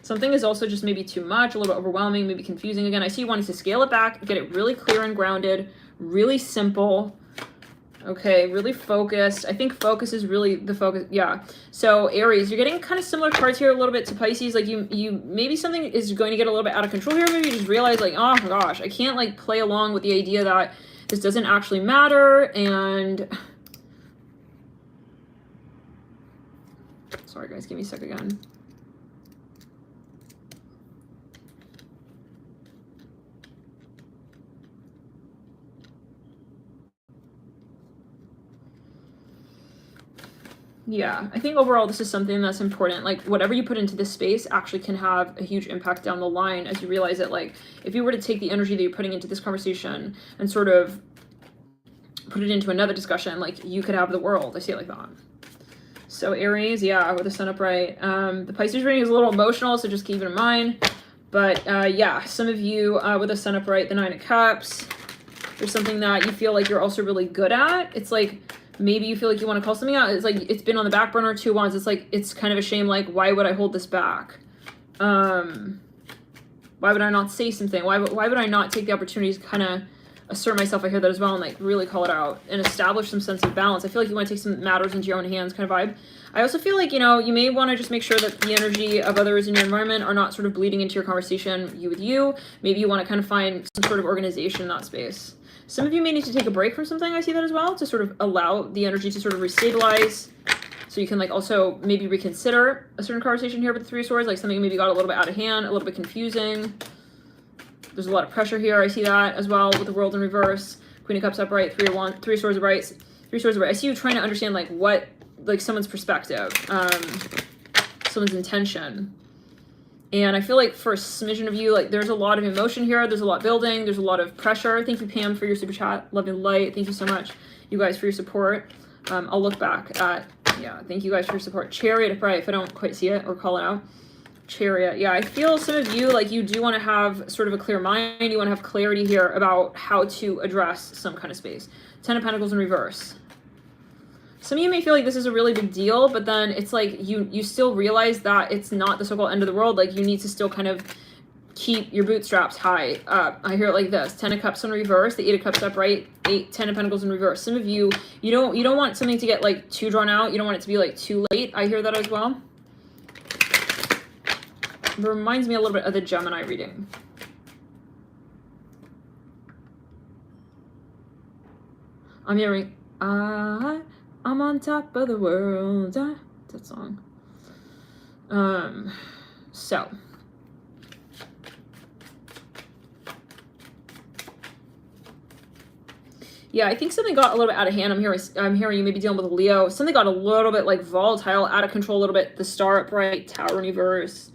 Something is also just maybe too much, a little bit overwhelming, maybe confusing. Again, I see you wanting to scale it back, get it really clear and grounded, really simple. Okay, really focused. I think focus is really the focus. Yeah. So Aries, you're getting kind of similar cards here a little bit to Pisces. Like you maybe something is going to get a little bit out of control here. Maybe you just realize like, oh my gosh, I can't like play along with the idea that this doesn't actually matter. And sorry guys, give me a sec again. Yeah, I think overall this is something that's important. Like whatever you put into this space actually can have a huge impact down the line as you realize that like if you were to take the energy that you're putting into this conversation and sort of put it into another discussion, like you could have the world. I see it like that. So Aries, yeah, with the sun upright. The Pisces reading is a little emotional, so just keep it in mind. But yeah, some of you with the sun upright, the Nine of Cups, there's something that you feel like you're also really good at. It's like maybe you feel like you want to call something out. It's like it's been on the back burner. Two Wands. It's like it's kind of a shame. Like why would I hold this back? Why would I not say something? Why would I not take the opportunity to kind of assert myself? I hear that as well, and like really call it out and establish some sense of balance. I feel like you want to take some matters into your own hands kind of vibe. I also feel like, you know, you may want to just make sure that the energy of others in your environment are not sort of bleeding into your conversation you with you. Maybe you want to kind of find some sort of organization in that space. Some of you may need to take a break from something. I see that as well, to sort of allow the energy to sort of restabilize. So you can like also maybe reconsider a certain conversation here with the Three of Swords, like something maybe got a little bit out of hand, a little bit confusing. There's a lot of pressure here. I see that as well with the World in reverse, Queen of Cups upright, Three of Swords upright, Three of Swords upright. I see you trying to understand like what, like someone's perspective, someone's intention. And I feel like for a smidgen of you, like there's a lot of emotion here. There's a lot building. There's a lot of pressure. Thank you, Pam, for your super chat. Love and light. Thank you so much, you guys, for your support. I'll look back at, yeah, thank you guys for your support. Chariot upright, if I don't quite see it or call it out. Chariot. Yeah, I feel some of you, like you do want to have sort of a clear mind. You want to have clarity here about how to address some kind of space. Ten of Pentacles in reverse. Some of you may feel like this is a really big deal, but then it's like you still realize that it's not the so-called end of the world. Like you need to still kind of keep your bootstraps high up. I hear it like this: Ten of Cups in reverse, the Eight of Cups upright, Ten of Pentacles in reverse. Some of you, you don't want something to get like too drawn out. You don't want it to be like too late. I hear that as well. It reminds me a little bit of the Gemini reading. I'm hearing I'm on top of the world. That song. So. Yeah, I think something got a little bit out of hand. I'm hearing you maybe dealing with a Leo. Something got a little bit like volatile, out of control a little bit. The Star upright, Tower in reverse.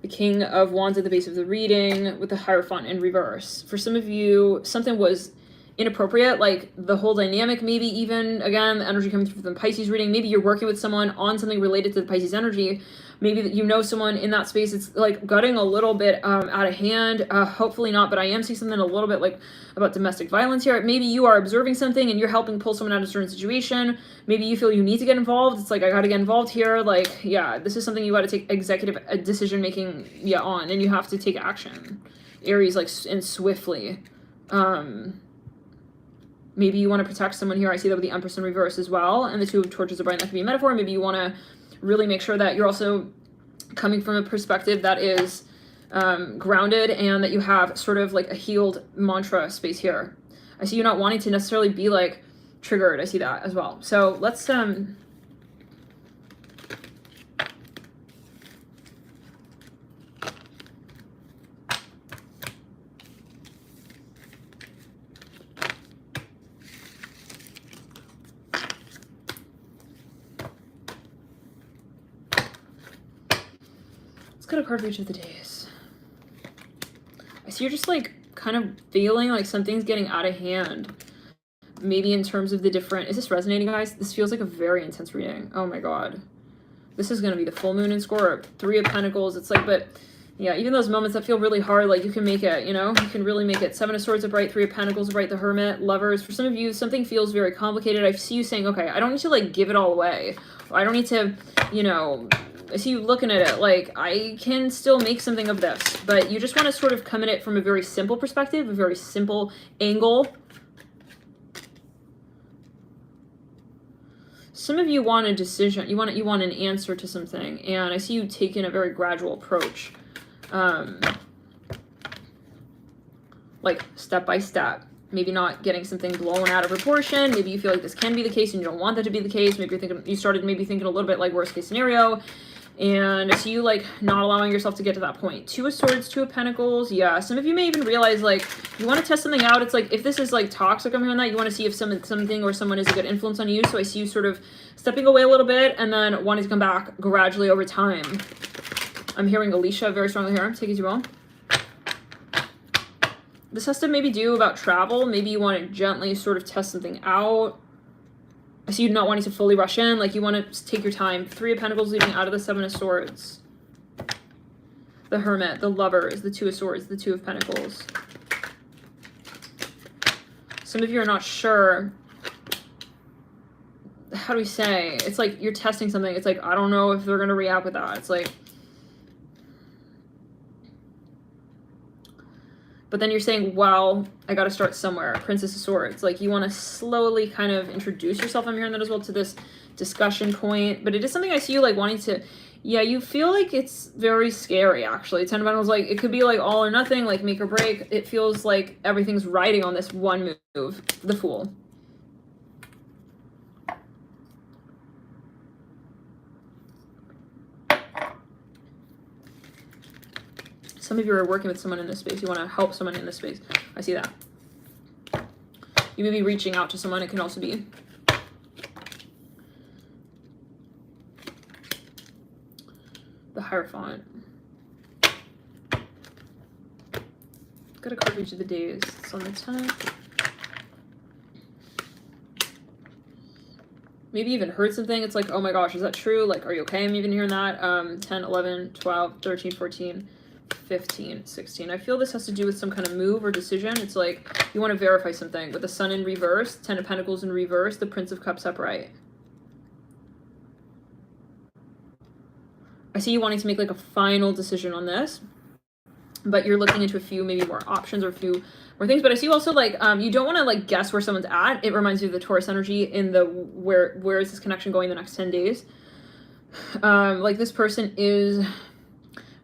The King of Wands at the base of the reading with the Hierophant in reverse. For some of you, something was inappropriate, like the whole dynamic, maybe even, again, the energy coming through from the Pisces reading, maybe you're working with someone on something related to the Pisces energy, maybe that you know someone in that space. It's like gutting a little bit out of hand. Hopefully not, but I am seeing something a little bit like about domestic violence here. Maybe you are observing something and you're helping pull someone out of a certain situation. Maybe you feel you need to get involved. It's like, I gotta get involved here. Like, yeah, this is something you gotta take executive decision making, yeah, on, and you have to take action. Aries, like, and swiftly. Maybe you want to protect someone here. I see that with the Empress in reverse as well. And the Two of Torches are bright. That could be a metaphor. Maybe you want to really make sure that you're also coming from a perspective that is grounded and that you have sort of like a healed mantra space here. I see you not wanting to necessarily be like triggered. I see that as well. So let's get a card for each of the days. I see you're just like kind of feeling like something's getting out of hand. Maybe in terms of the different, is this resonating, guys? This feels like a very intense reading. Oh my god. This is going to be the full moon in Scorpio. Three of Pentacles. It's like, but yeah, even those moments that feel really hard, like you can make it, you know, you can really make it. Seven of Swords are bright, Three of Pentacles are bright, the Hermit, Lovers. For some of you, something feels very complicated. I see you saying, okay, I don't need to like give it all away. I don't need to, you know, I see you looking at it like, I can still make something of this, but you just want to sort of come at it from a very simple perspective, a very simple angle. Some of you want a decision, you want an answer to something, and I see you taking a very gradual approach. Like step by step. Maybe not getting something blown out of proportion. Maybe you feel like this can be the case and you don't want that to be the case. Maybe you're thinking, you started maybe thinking a little bit like worst case scenario. And I see you like not allowing yourself to get to that point. Two of Swords, Two of Pentacles. Yeah, some of you may even realize like you want to test something out. It's like if this is like toxic, I'm hearing that you want to see if something or someone is a good influence on you. So I see you sort of stepping away a little bit and then wanting to come back gradually over time. I'm hearing Alicia very strongly here. Take it as you will. This has to maybe do about travel. Maybe you want to gently sort of test something out. I see you not wanting to fully rush in. Like you want to take your time. Three of Pentacles leading out of the Seven of Swords. The Hermit, the Lovers, the Two of Swords, the Two of Pentacles. Some of you are not sure. How do we say? It's like you're testing something. It's like, I don't know if they're going to react with that. It's like, but then you're saying, well, I got to start somewhere. Princess of Swords. Like you want to slowly kind of introduce yourself, I'm hearing that as well, to this discussion point. But it is something I see you like wanting to, yeah, you feel like it's very scary actually. Ten of Pentacles, like it could be like all or nothing, like make or break. It feels like everything's riding on this one move. The Fool. Some of you are working with someone in this space. You want to help someone in this space. I see that. You may be reaching out to someone. It can also be the Hierophant. Got a card for each of the days. It's on the 10th. Maybe even heard something. It's like, oh my gosh, is that true? Like, are you okay? I'm even hearing that. 10, 11, 12, 13, 14. 15, 16. I feel this has to do with some kind of move or decision. It's like you want to verify something with the Sun in reverse, Ten of Pentacles in reverse, the Prince of Cups upright. I see you wanting to make like a final decision on this, but you're looking into a few maybe more options or a few more things. But I see you also like you don't want to like guess where someone's at. It reminds you of the Taurus energy in the where is this connection going the next 10 days. Like this person is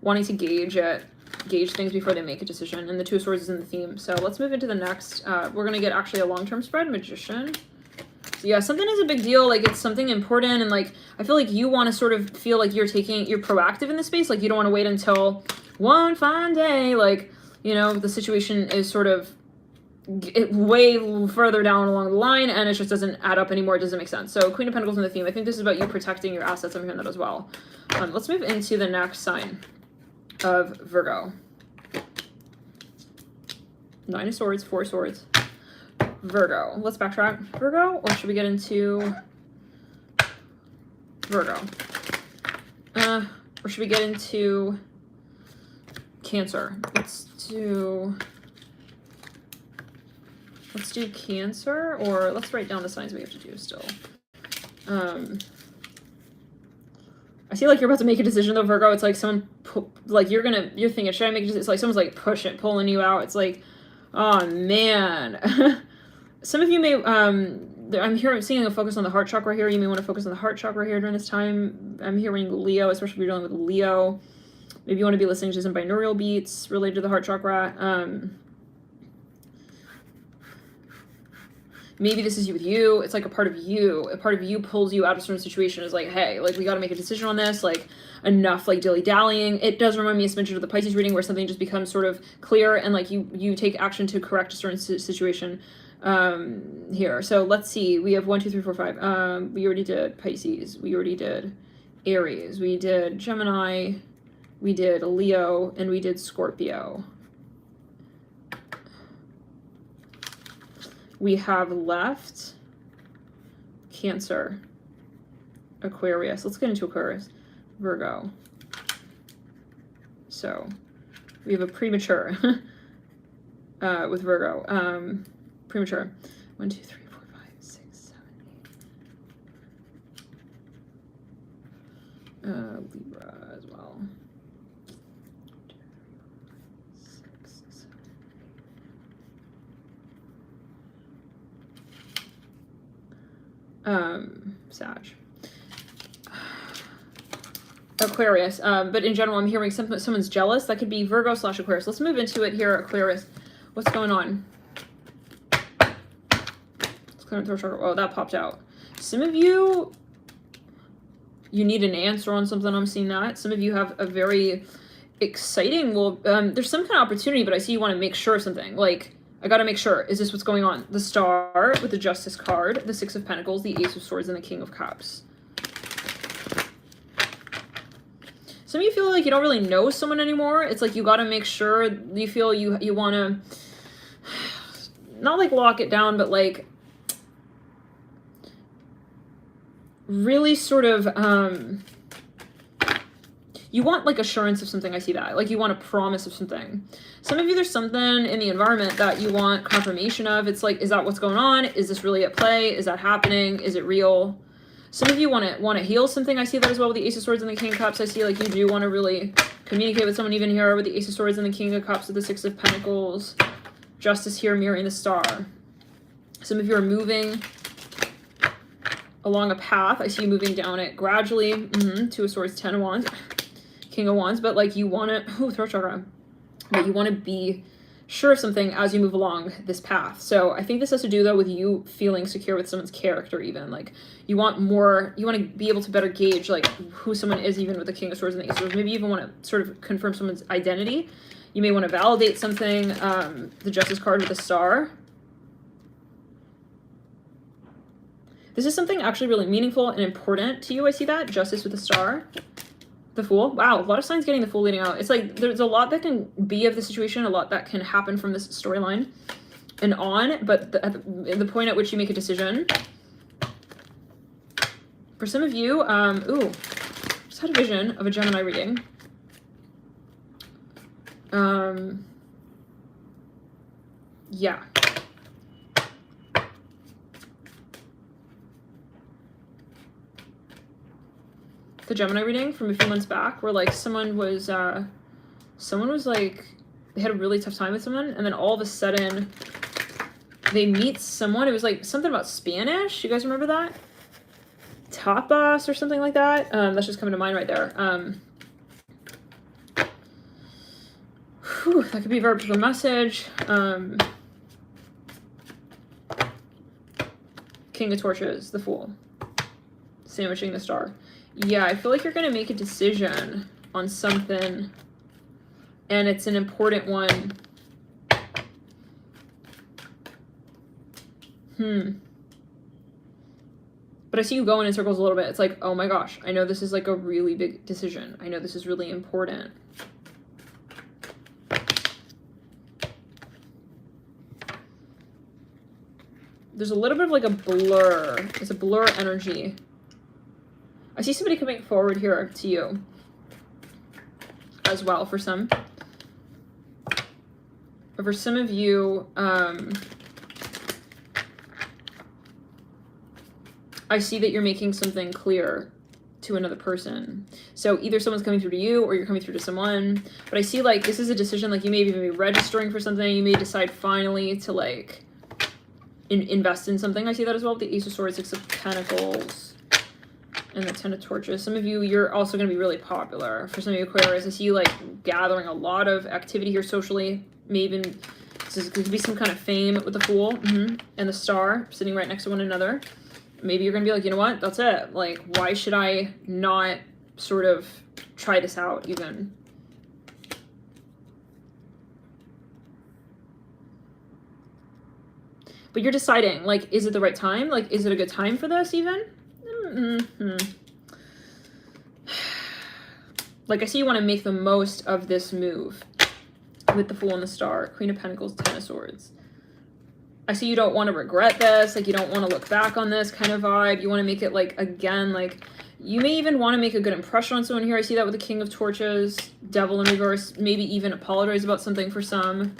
wanting to gauge things before they make a decision, and the Two of Swords is in the theme. So let's move into the next. We're gonna get actually a long-term spread. Magician. So yeah, something is a big deal. Like it's something important, and like I feel like you want to sort of feel like you're proactive in the space. Like you don't want to wait until one fine day, like you know the situation is sort of way further down along the line, and it just doesn't add up anymore. It doesn't make sense. So Queen of Pentacles in the theme. I think this is about you protecting your assets. I'm hearing that as well. Let's move into the next sign of Virgo. Nine of Swords, Four of Swords. Virgo. Let's backtrack. Virgo, or should we get into Virgo? Or should we get into Cancer? Let's do Cancer, or let's write down the signs we have to do still. I feel like you're about to make a decision though, Virgo. It's like someone, like you're thinking, should I make a decision? It's like someone's like pulling you out. It's like, oh man. Some of you may, I'm seeing a focus on the heart chakra here. You may want to focus on the heart chakra here during this time. I'm hearing Leo, especially if you're dealing with Leo. Maybe you want to be listening to some binaural beats related to the heart chakra. Maybe this is you with you. It's like a part of you. A part of you pulls you out of a certain situation. Is like, hey, like we got to make a decision on this. Like enough like dilly-dallying. It does remind me a smidge of the Pisces reading where something just becomes sort of clear and like you take action to correct a certain situation here. So let's see. We have 1, 2, 3, 4, 5. We already did Pisces. We already did Aries. We did Gemini. We did Leo. And we did Scorpio. We have left Cancer, Aquarius. Let's get into Aquarius. Virgo. So we have a premature with Virgo. Premature. 1, 2, 3, 4, 5, 6, 7, 8. Libra as well. 6, 7. Sag. Aquarius, but in general, I'm hearing someone's jealous. That could be Virgo / Aquarius. Let's move into it here, Aquarius. What's going on? Let's clear throat chakra. Oh, that popped out. Some of you need an answer on something. I'm seeing that. Some of you have a very exciting, there's some kind of opportunity, but I see you want to make sure of something. Like, I got to make sure. Is this what's going on? The Star with the Justice card, the 6 of Pentacles, the Ace of Swords, and the King of Cups. Some of you feel like you don't really know someone anymore. It's like you got to make sure. You feel you want to not like lock it down, but like really sort of you want like assurance of something. I see that. Like you want a promise of something. Some of you, there's something in the environment that you want confirmation of. It's like, is that what's going on? Is this really at play? Is that happening? Is it real? Some of you want to heal something. I see that as well with the Ace of Swords and the King of Cups. I see like you do want to really communicate with someone, even here with the Ace of Swords and the King of Cups with the 6 of Pentacles. Justice here mirroring the Star. Some of you are moving along a path. I see you moving down it gradually. 2 of Swords, 10 of Wands, King of Wands. But like you want to, throat chakra. But you want to be sure of something as you move along this path. So I think this has to do though with you feeling secure with someone's character. Even like you want more, you want to be able to better gauge like who someone is, even with the King of Swords and the Ace of Swords. Maybe you even want to sort of confirm someone's identity. You may want to validate something. The Justice card with the Star. This is something actually really meaningful and important to you. I see that. Justice with the Star. The Fool. Wow, a lot of signs getting the Fool leading out. It's like there's a lot that can be of the situation, a lot that can happen from this storyline and on, but the point at which you make a decision. For some of you, just had a vision of a Gemini reading. Yeah. The Gemini reading from a few months back where like someone was like they had a really tough time with someone and then all of a sudden they meet someone. It was like something about Spanish. You guys remember that? Tapas or something like that. That's just coming to mind right there. That could be a very particular message. King of Torches, the Fool. Sandwiching the Star. Yeah, I feel like you're going to make a decision on something, and it's an important one. But I see you going in circles a little bit. It's like, oh my gosh, I know this is like a really big decision. I know this is really important. There's a little bit of like a blur. It's a blur energy. I see somebody coming forward here to you as well for some. But for some of you, I see that you're making something clear to another person. So either someone's coming through to you or you're coming through to someone. But I see like this is a decision, like you may even be registering for something. You may decide finally to like invest in something. I see that as well with the Ace of Swords, Six of Pentacles, and the Ten of Torches. Some of you, you're also going to be really popular. For some of you Aquarius, I see you like gathering a lot of activity here socially. Maybe even, this could be some kind of fame with the Fool and the Star sitting right next to one another. Maybe you're going to be like, you know what, that's it. Like, why should I not sort of try this out even? But you're deciding, like, is it the right time? Like, is it a good time for this even? Like, I see you want to make the most of this move with the Fool and the Star, Queen of Pentacles, Ten of Swords. I see you don't want to regret this. Like, you don't want to look back on this kind of vibe. You want to make it, like, again, like, you may even want to make a good impression on someone here. I see that with the King of Torches, Devil in reverse, maybe even apologize about something for some.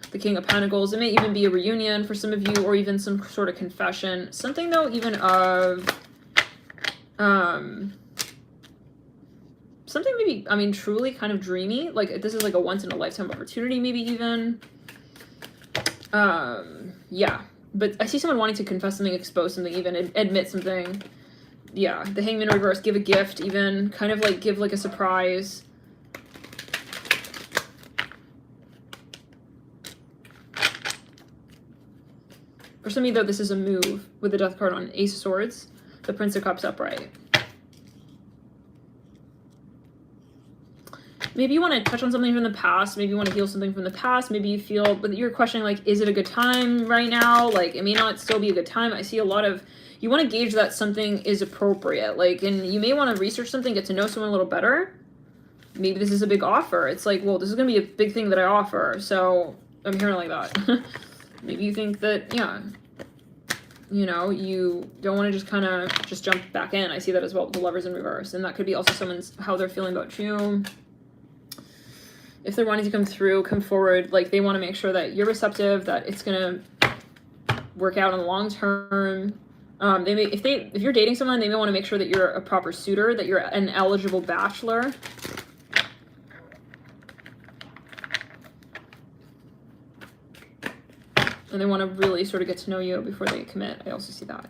The King of Pentacles. It may even be a reunion for some of you, or even some sort of confession. Something though, even of something maybe, I mean, truly kind of dreamy. Like, this is like a once in a lifetime opportunity, maybe even. Yeah. But I see someone wanting to confess something, expose something, even admit something. Yeah. The Hangman reverse, give a gift, even kind of like give like a surprise. For some of you, though, this is a move with the Death card on Ace of Swords, the Prince of Cups upright. Maybe you want to touch on something from the past. Maybe you want to heal something from the past. Maybe you feel, but you're questioning, like, is it a good time right now? Like, it may not still be a good time. I see a lot of, you want to gauge that something is appropriate. Like, and you may want to research something, get to know someone a little better. Maybe this is a big offer. It's like, well, this is going to be a big thing that I offer. So I'm hearing like that. Maybe you think that, yeah, you know, you don't want to just kind of just jump back in. I see that as well with the Lovers in reverse. And that could be also someone's, how they're feeling about you. If they're wanting to come through, come forward, like they want to make sure that you're receptive, that it's going to work out in the long term. They may, if you're dating someone, they may want to make sure that you're a proper suitor, that you're an eligible bachelor. And they want to really sort of get to know you before they commit. I also see that.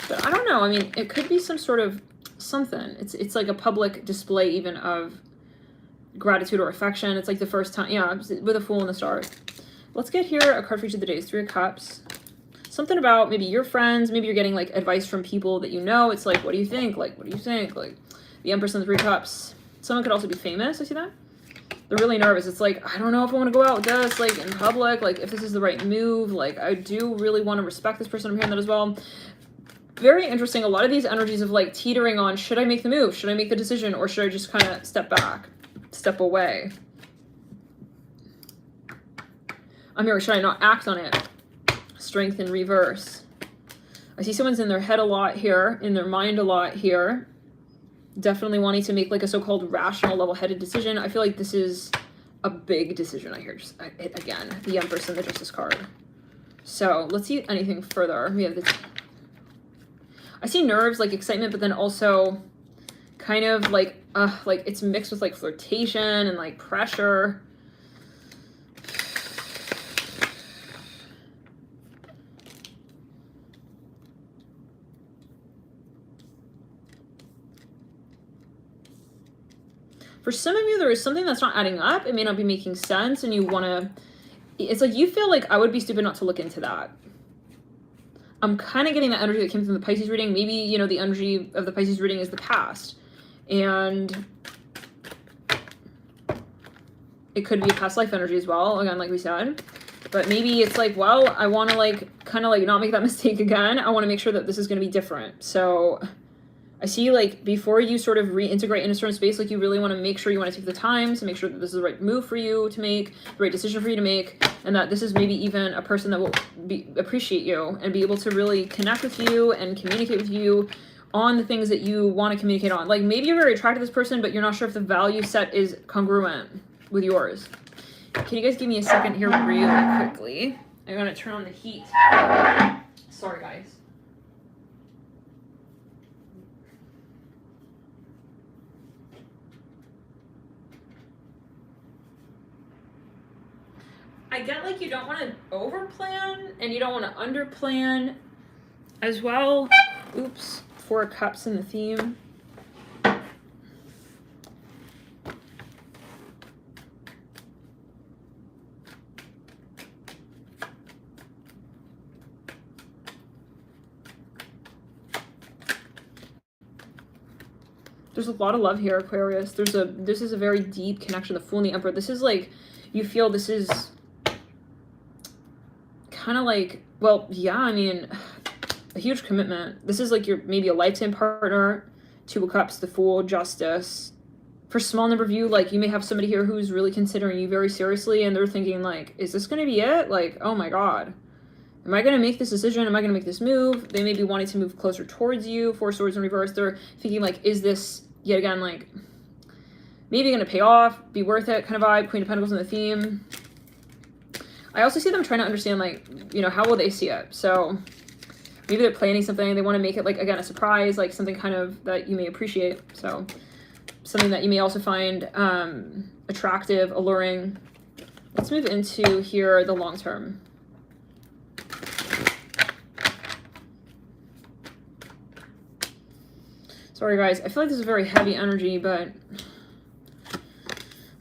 But I don't know. I mean, it could be some sort of something. It's like a public display even of gratitude or affection. It's like the first time. Yeah, with a Fool and the Star. Let's get here a card for each of the days. Three of Cups. Something about maybe your friends. Maybe you're getting like advice from people that you know. It's like, what do you think? Like, what do you think? Like the Empress and the Three of Cups. Someone could also be famous. I see that. They're really nervous. It's like, I don't know if I want to go out with this, like, in public, like, if this is the right move. Like, I do really want to respect this person. I'm hearing that as well. Very interesting. A lot of these energies of, like, teetering on, should I make the move? Should I make the decision? Or should I just kind of step back, step away? I'm here. Should I not act on it? Strength in reverse. I see someone's in their head a lot here, in their mind a lot here. Definitely wanting to make like a so-called rational, level-headed decision. I feel like this is a big decision. I hear just again the Empress and the Justice card. So let's see anything further. We have the. I see nerves, like excitement, but then also kind of like it's mixed with like flirtation and like pressure. For some of you, there is something that's not adding up. It may not be making sense, and you want to... It's like you feel like I would be stupid not to look into that. I'm kind of getting the energy that came from the Pisces reading. Maybe, you know, the energy of the Pisces reading is the past. And it could be past life energy as well, again, like we said. But maybe it's like, well, I want to, like, kind of, like, not make that mistake again. I want to make sure that this is going to be different. So... I see, like, before you sort of reintegrate in a certain space, like, you really want to make sure you want to take the time to make sure that this is the right move for you to make, the right decision for you to make, and that this is maybe even a person that will appreciate you and be able to really connect with you and communicate with you on the things that you want to communicate on. Like, maybe you're very attracted to this person, but you're not sure if the value set is congruent with yours. Can you guys give me a second here really quickly? I'm going to turn on the heat. Sorry, guys. I get like you don't want to overplan and you don't want to underplan as well. Oops, 4 of Cups in the theme. There's a lot of love here, Aquarius. This is a very deep connection. The Fool and the Emperor. This is like, you feel this is kind of like, well, yeah, I mean, a huge commitment. This is like your maybe a lifetime partner. 2 of Cups, the Fool, Justice. For a small number of you, like you may have somebody here who's really considering you very seriously, and they're thinking like, is this going to be it? Like, oh my God. Am I going to make this decision? Am I going to make this move? They may be wanting to move closer towards you. 4 Swords in reverse. They're thinking like, is this, yet again, like, maybe going to pay off, be worth it kind of vibe. Queen of Pentacles in the theme. I also see them trying to understand, like, you know, how will they see it? So maybe they're planning something. They want to make it, like, again, a surprise, like something kind of that you may appreciate. So something that you may also find attractive, alluring. Let's move into here the long term. Sorry, guys. I feel like this is very heavy energy, but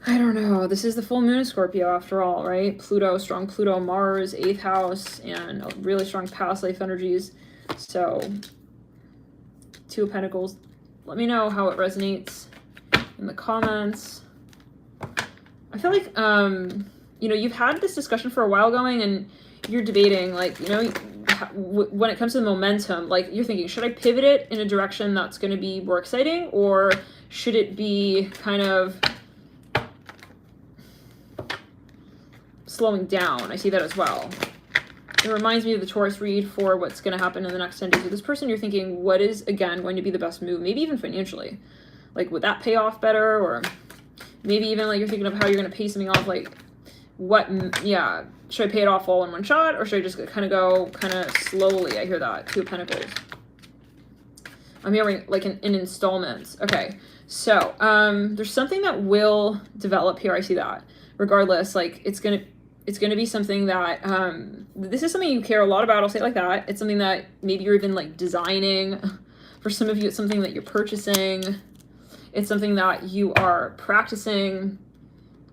I don't know. This is the full moon of Scorpio after all, right? Pluto, strong Pluto, Mars, 8th house, and really strong past life energies. So 2 of Pentacles. Let me know how it resonates in the comments. I feel like, you know, you've had this discussion for a while going, and you're debating, like, you know, when it comes to the momentum, like you're thinking, should I pivot it in a direction that's going to be more exciting, or should it be kind of slowing down? I see that as well. It reminds me of the Taurus read for what's going to happen in the next 10 days with this person. You're thinking, what is, again, going to be the best move? Maybe even financially. Like, would that pay off better? Or maybe even like you're thinking of how you're going to pay something off, like what, yeah, should I pay it off all in one shot, or should I just kind of go kind of slowly? I hear that. 2 of Pentacles. I'm hearing like in installments. Okay, so there's something that will develop here. I see that. Regardless, like it's gonna be something that this is something you care a lot about. I'll say it like that. It's something that maybe you're even like designing. For some of you, it's something that you're purchasing. It's something that you are practicing,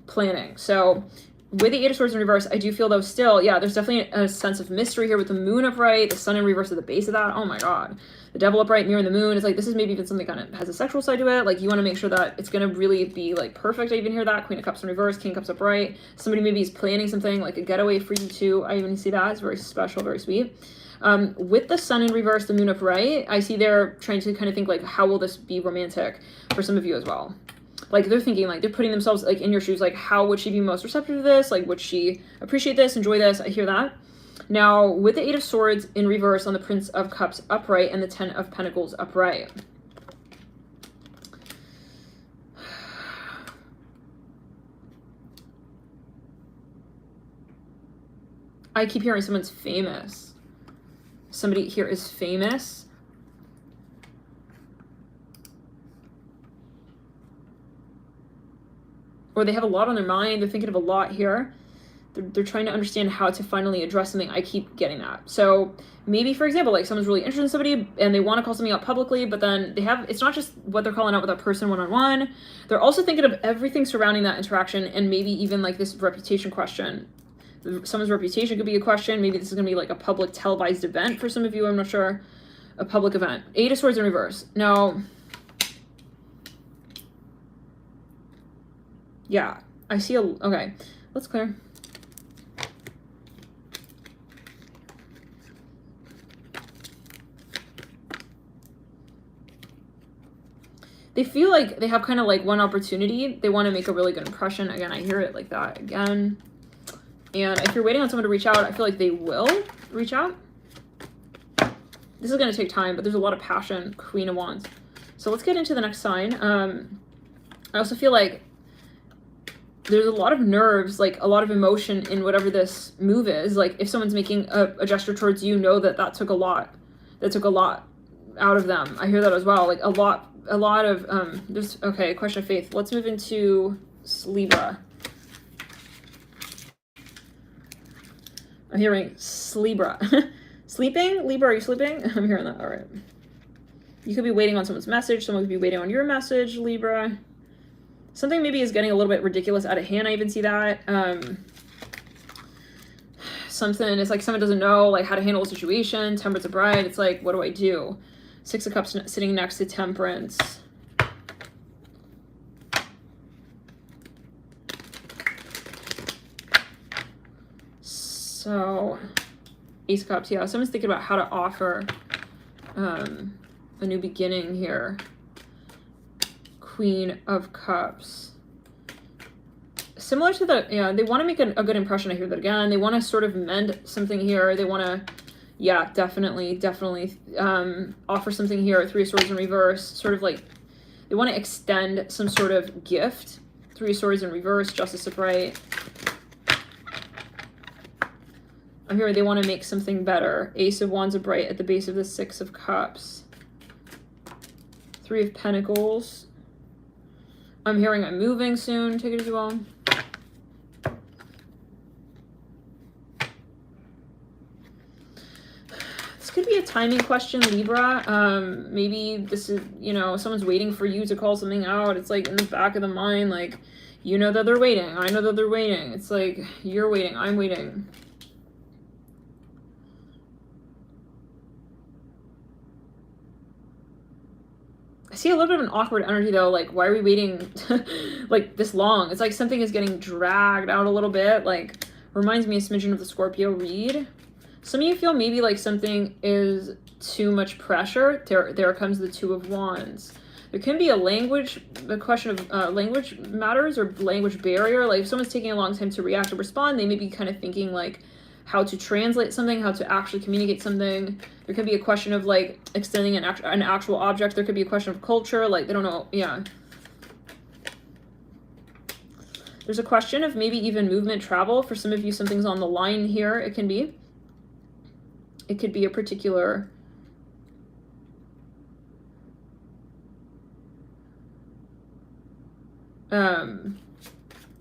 planning. So with the 8 of Swords in reverse, I do feel though still, yeah, there's definitely a sense of mystery here with the moon upright, the sun in reverse at the base of that. Oh my God. The devil upright, mirror in the moon. It's like, this is maybe even something kind of has a sexual side to it. Like you want to make sure that it's going to really be like perfect. I even hear that. Queen of Cups in reverse, King of Cups upright. Somebody maybe is planning something like a getaway for you too. I even see that. It's very special, very sweet. With the sun in reverse, the moon upright, I see they're trying to kind of think like, how will this be romantic for some of you as well? Like they're thinking, like they're putting themselves like in your shoes, like how would she be most receptive to this? Like would she appreciate this, enjoy this? I hear that. Now with the 8 of Swords in reverse on the Prince of Cups upright and the 10 of Pentacles upright. I keep hearing someone's famous. Somebody here is famous. Or they have a lot on their mind. They're thinking of a lot here. They're trying to understand how to finally address something. I keep getting that. So maybe, for example, like someone's really interested in somebody and they want to call something out publicly, but then they have, it's not just what they're calling out with that person one-on-one. They're also thinking of everything surrounding that interaction, and maybe even like this reputation question. Someone's reputation could be a question. Maybe this is going to be like a public televised event for some of you. I'm not sure. A public event. 8 of Swords in reverse. Now, yeah, I see a, okay, let's clear. They feel like they have kind of like one opportunity. They want to make a really good impression. Again, I hear it like that again. And if you're waiting on someone to reach out, I feel like they will reach out. This is going to take time, but there's a lot of passion. Queen of Wands. So let's get into the next sign. I also feel like there's a lot of nerves, like a lot of emotion in whatever this move is. Like if someone's making a gesture towards you, know that that took a lot. That took a lot out of them. I hear that as well. Like a lot of, there's, okay, question of faith. Let's move into Libra. I'm hearing Libra. Sleeping? Libra, are you sleeping? I'm hearing that. All right. You could be waiting on someone's message. Someone could be waiting on your message, Libra. Something maybe is getting a little bit ridiculous out of hand. I even see that. Something, it's like someone doesn't know like how to handle a situation. Temperance, a bride. It's like, what do I do? Six of Cups sitting next to Temperance. So, Ace of Cups, yeah. Someone's thinking about how to offer a new beginning here. Queen of Cups. Similar to the, yeah, they want to make a good impression. I hear that again. They want to sort of mend something here. They want to, yeah, definitely offer something here. Three of Swords in reverse. Sort of like, they want to extend some sort of gift. Three of Swords in reverse, Justice upright. I'm hearing they want to make something better. Ace of Wands upright at the base of the Six of Cups. Three of Pentacles. I'm hearing I'm moving soon. Take it as well. This could be a timing question, Libra. Maybe this is, you know, someone's waiting for you to call something out. It's like in the back of the mind, like, you know that they're waiting. I know that they're waiting. It's like, you're waiting. I'm waiting. I see a little bit of an awkward energy though, like why are we waiting like this long? It's like something is getting dragged out a little bit, like reminds me a smidgen of the Scorpio read. Some of you feel maybe like something is too much pressure. There comes the Two of Wands. There can be a question of language matters or language barrier. Like if someone's taking a long time to react or respond, they may be kind of thinking like how to translate something, how to actually communicate something. There could be a question of like extending an actual object. There could be a question of culture, like they don't know, yeah. There's a question of maybe even movement, travel. For some of you, something's on the line here. It can be. It could be a particular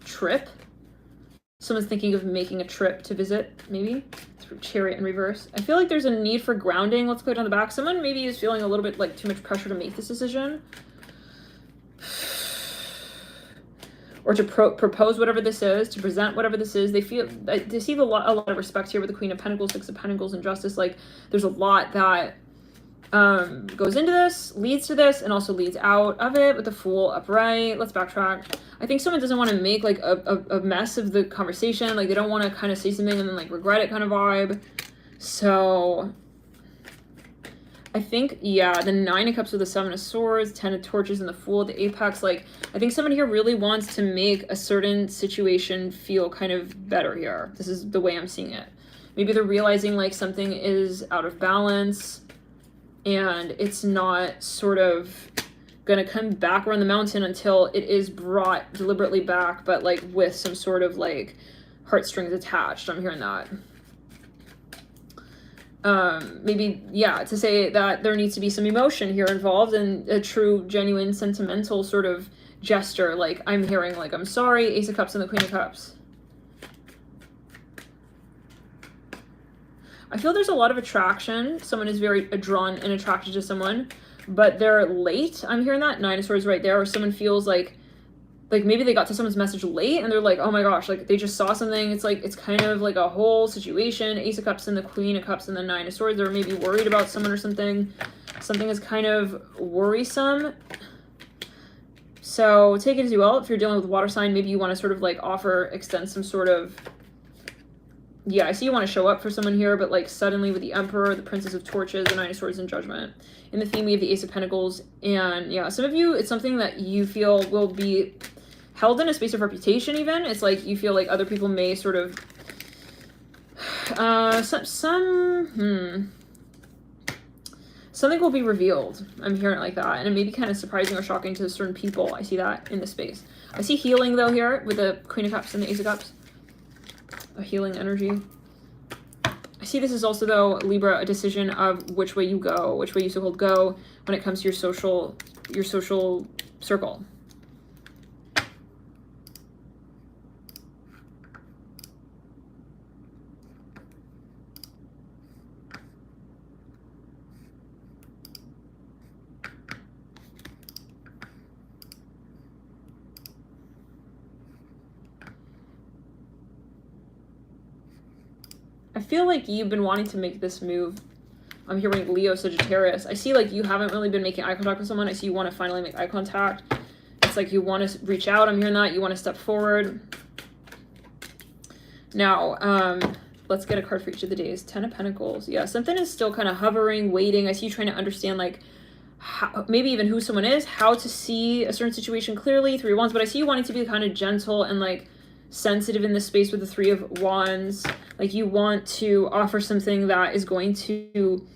trip. Someone's thinking of making a trip to visit, maybe. Chariot in reverse. I feel like there's a need for grounding. Let's go down the back. Someone maybe is feeling a little bit like too much pressure to make this decision. Or to propose whatever this is, to present whatever this is. They feel, they see a lot of respect here with the Queen of Pentacles, Six of Pentacles, and Justice. Like, there's a lot that goes into this, leads to this, and also leads out of it with the Fool upright. Let's backtrack. I think someone doesn't want to make like a mess of the conversation. Like they don't want to kind of say something and then like regret it kind of vibe. So I think, yeah, the Nine of Cups with the Seven of Swords, Ten of Torches, and the Fool, the Apex. Like I think someone here really wants to make a certain situation feel kind of better here. This is the way I'm seeing it. Maybe they're realizing like something is out of balance and it's not sort of gonna come back around the mountain until it is brought deliberately back, but like with some sort of like heartstrings attached. I'm hearing that. Maybe, yeah, to say that there needs to be some emotion here involved and a true, genuine, sentimental sort of gesture. Like I'm hearing like, I'm sorry, Ace of Cups and the Queen of Cups. I feel there's a lot of attraction. Someone is very drawn and attracted to someone, but they're late. I'm hearing that. Nine of Swords right there, or someone feels like maybe they got to someone's message late and they're like, oh my gosh, like they just saw something. It's like, it's kind of like a whole situation. Ace of Cups and the Queen of Cups and the Nine of Swords. They're maybe worried about someone or something. Something is kind of worrisome. So take it as you will. If you're dealing with a water sign, maybe you want to sort of like extend some sort of, yeah, I see you want to show up for someone here, but like suddenly with the Emperor, the Princess of Torches, the Nine of Swords, and Judgment. In the theme, we have the Ace of Pentacles. And yeah, some of you, it's something that you feel will be held in a space of reputation even. It's like you feel like other people may sort of, something will be revealed. I'm hearing it like that. And it may be kind of surprising or shocking to certain people. I see that in this space. I see healing though here with the Queen of Cups and the Ace of Cups. A healing energy. I see this is also though, Libra, a decision of which way you go, which way you so-called go when it comes to your social circle. I feel like you've been wanting to make this move. I'm hearing Leo, Sagittarius. I see like you haven't really been making eye contact with someone. I see you want to finally make eye contact. It's like you want to reach out. I'm hearing that. You want to step forward. Now, let's get a card for each of the days. 10 of Pentacles. Yeah, something is still kind of hovering, waiting. I see you trying to understand like how, maybe even who someone is, how to see a certain situation clearly. 3 of Wands. But I see you wanting to be kind of gentle and like sensitive in this space with the 3 of Wands. Like you want to offer something that is going to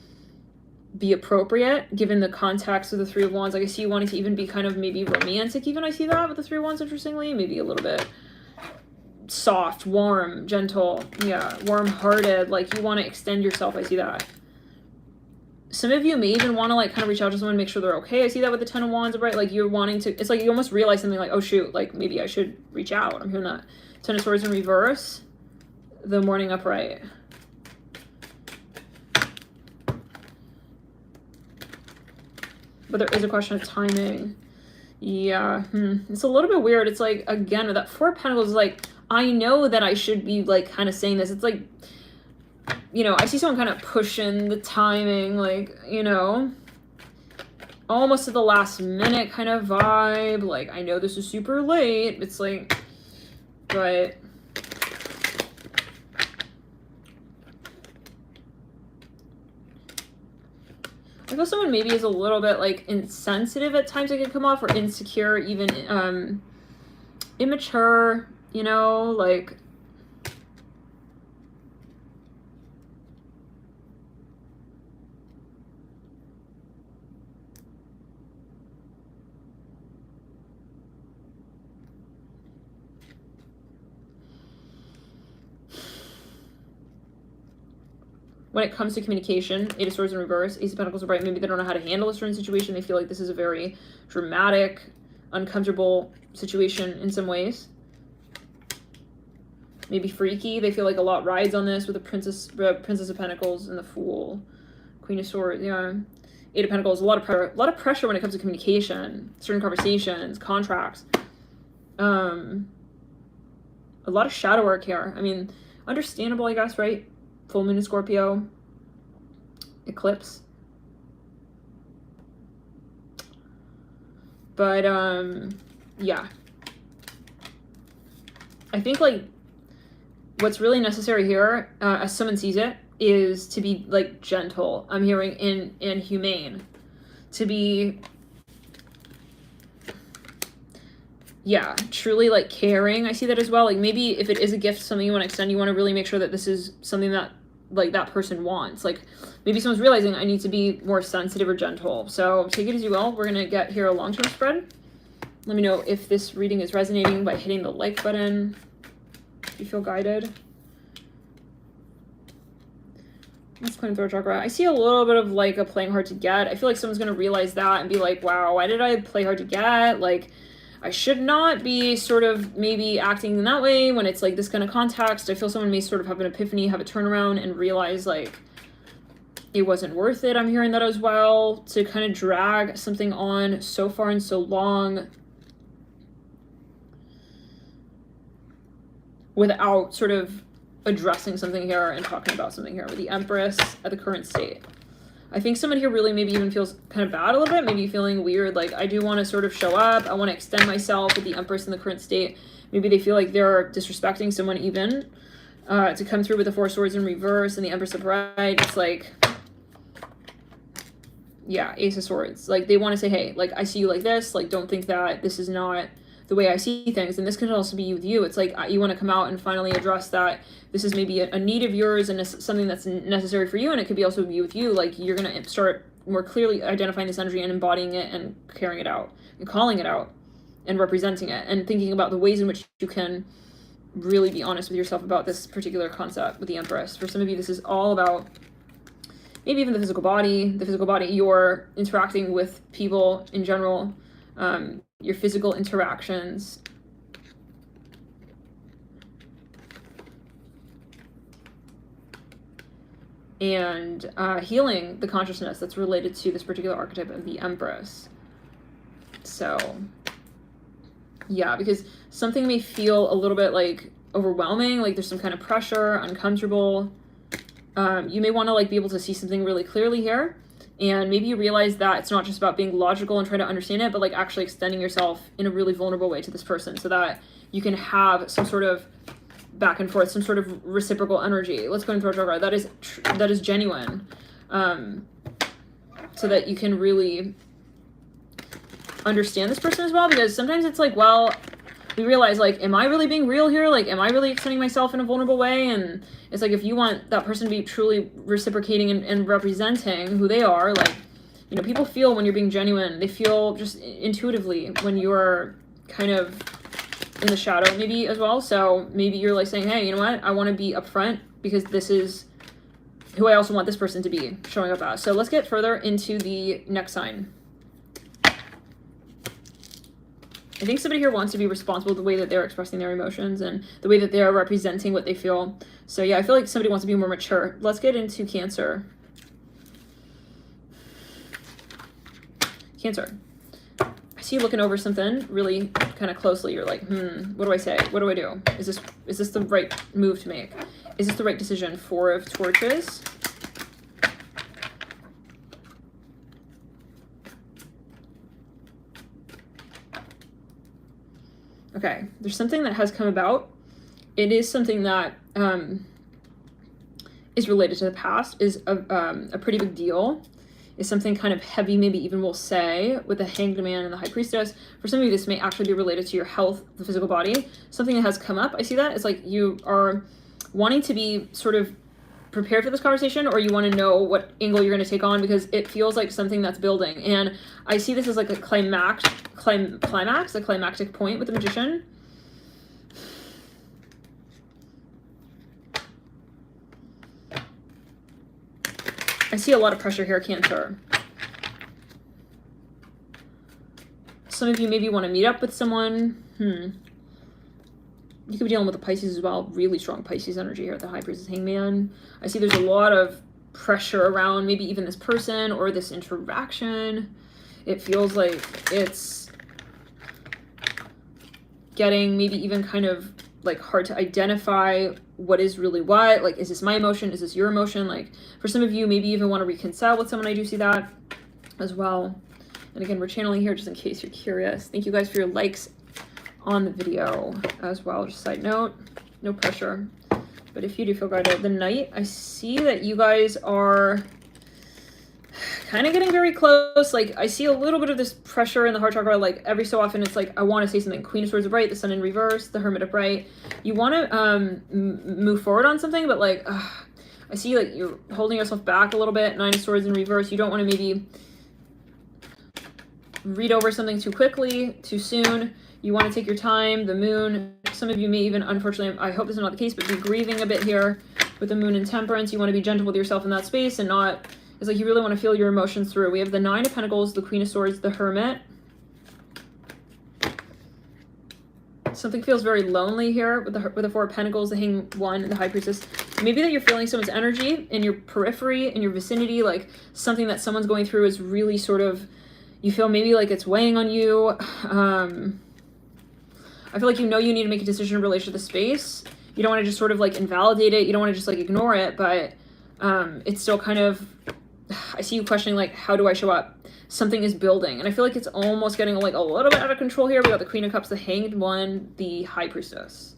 be appropriate given the context of the 3 of Wands. Like I see you wanting to even be kind of maybe romantic even. I see that with the 3 of Wands, interestingly. Maybe a little bit soft, warm, gentle. Yeah, warm-hearted. Like you want to extend yourself. I see that. Some of you may even want to like kind of reach out to someone, make sure they're okay. I see that with the 10 of Wands, right? Like you're wanting to, it's like you almost realize something like, oh shoot, like maybe I should reach out. I'm hearing that. 10 of Swords in reverse. The Morning upright. But there is a question of timing. Yeah, it's a little bit weird. It's like, again, with that 4 of Pentacles, like, I know that I should be, like, kind of saying this. It's like, you know, I see someone kind of pushing the timing, like, you know, almost to the last minute kind of vibe. Like, I know this is super late. It's like, but I feel someone maybe is a little bit like insensitive at times. It can come off, or insecure, even immature, you know, like when it comes to communication. 8 of Swords in reverse, Ace of Pentacles upright. Maybe they don't know how to handle a certain situation. They feel like this is a very dramatic, uncomfortable situation in some ways. Maybe freaky. They feel like a lot rides on this with the Princess of Pentacles and the Fool. Queen of Swords, yeah. 8 of Pentacles, a lot of pressure when it comes to communication, certain conversations, contracts. A lot of shadow work here. I mean, understandable, I guess, right? Full moon in Scorpio, eclipse. But, yeah. I think, like, what's really necessary here, as someone sees it, is to be, like, gentle. I'm hearing and humane. To be, yeah, truly, like, caring. I see that as well. Like, maybe if it is a gift, something you want to extend, you want to really make sure that this is something that, like, that person wants. Like, maybe someone's realizing I need to be more sensitive or gentle. So take it as you will. We're going to get here a long-term spread. Let me know if this reading is resonating by hitting the like button. If you feel guided. That's Queen of Throat Chakra. I see a little bit of, like, a playing hard to get. I feel like someone's going to realize that and be like, wow, why did I play hard to get? Like, I should not be sort of maybe acting in that way when it's like this kind of context. I feel someone may sort of have an epiphany, have a turnaround, and realize like it wasn't worth it. I'm hearing that as well, to kind of drag something on so far and so long without sort of addressing something here and talking about something here with the Empress at the current state. I think someone here really maybe even feels kind of bad a little bit, maybe feeling weird, like I do want to sort of show up, I want to extend myself with the Empress in the current state. Maybe they feel like they're disrespecting someone even, to come through with the 4 Swords in reverse and the Empress upright. It's like, yeah, Ace of Swords. Like, they want to say, hey, like, I see you like this, like, don't think that this is not the way I see things. And this can also be with you. It's like you want to come out and finally address that this is maybe a need of yours and something that's necessary for you, and it could be also be with you. Like, you're going to start more clearly identifying this energy and embodying it and carrying it out and calling it out and representing it and thinking about the ways in which you can really be honest with yourself about this particular concept with the Empress. For some of you, this is all about maybe even the physical body, you're interacting with people in general, your physical interactions. And healing the consciousness that's related to this particular archetype of the Empress. So, yeah, because something may feel a little bit like overwhelming, like there's some kind of pressure, uncomfortable. You may want to like be able to see something really clearly here. And maybe you realize that it's not just about being logical and trying to understand it, but like actually extending yourself in a really vulnerable way to this person so that you can have some sort of back and forth, some sort of reciprocal energy. Let's go into our chakra. That is genuine. So that you can really understand this person as well, because sometimes it's like, well, we realize like, am I really being real here? Like, am I really extending myself in a vulnerable way? And it's like, if you want that person to be truly reciprocating and representing who they are, like, you know, people feel when you're being genuine. They feel just intuitively when you're kind of in the shadow maybe as well. So maybe you're like saying, hey, you know what? I want to be upfront because this is who I also want this person to be showing up as. So let's get further into the next sign. I think somebody here wants to be responsible with the way that they're expressing their emotions and the way that they are representing what they feel. So yeah, I feel like somebody wants to be more mature. Let's get into Cancer. Cancer. I see you looking over something really kind of closely. You're like, what do I say? What do I do? Is this the right move to make? Is this the right decision? Four of Torches. Okay, there's something that has come about. It is something that is related to the past, is a pretty big deal, is something kind of heavy, maybe even we'll say, with the Hanged Man and the High Priestess. For some of you, this may actually be related to your health, the physical body. Something that has come up, I see that. It's like you are wanting to be sort of prepared for this conversation, or you want to know what angle you're going to take on, because it feels like something that's building. And I see this as like a climax, a climactic point with the Magician. I see a lot of pressure here, Cancer. Some of you maybe want to meet up with someone. You could be dealing with the Pisces as well. Really strong Pisces energy here at the High Priestess Hangman. I see there's a lot of pressure around maybe even this person or this interaction. It feels like it's getting maybe even kind of like hard to identify what is really what. Like, is this my emotion? Is this your emotion? Like, for some of you, maybe even want to reconcile with someone. I do see that as well. And again, we're channeling here just in case you're curious. Thank you guys for your likes on the video as well. Just a side note, no pressure, but if you do feel guided. The Knight, I see that you guys are kind of getting very close. Like, I see a little bit of this pressure in the heart chakra. Like, every so often it's like, I want to say something. Queen of Swords upright, the Sun in reverse, the Hermit upright. You want to move forward on something, but like, I see like you're holding yourself back a little bit. Nine of Swords in reverse. You don't want to maybe read over something too quickly, too soon. You want to take your time. The Moon, some of you may even, unfortunately, I hope this is not the case, but be grieving a bit here with the Moon in Temperance. You want to be gentle with yourself in that space and not, it's like you really want to feel your emotions through. We have the Nine of Pentacles, the Queen of Swords, the Hermit. Something feels very lonely here with the Four of Pentacles, the Hanged One, the High Priestess. Maybe that you're feeling someone's energy in your periphery, in your vicinity, like something that someone's going through is really sort of, you feel maybe like it's weighing on you. I feel like you know you need to make a decision in relation to the space. You don't want to just sort of like invalidate it. You don't want to just like ignore it, but it's still kind of, I see you questioning like, how do I show up? Something is building. And I feel like it's almost getting like a little bit out of control here. We got the Queen of Cups, the Hanged One, the High Priestess,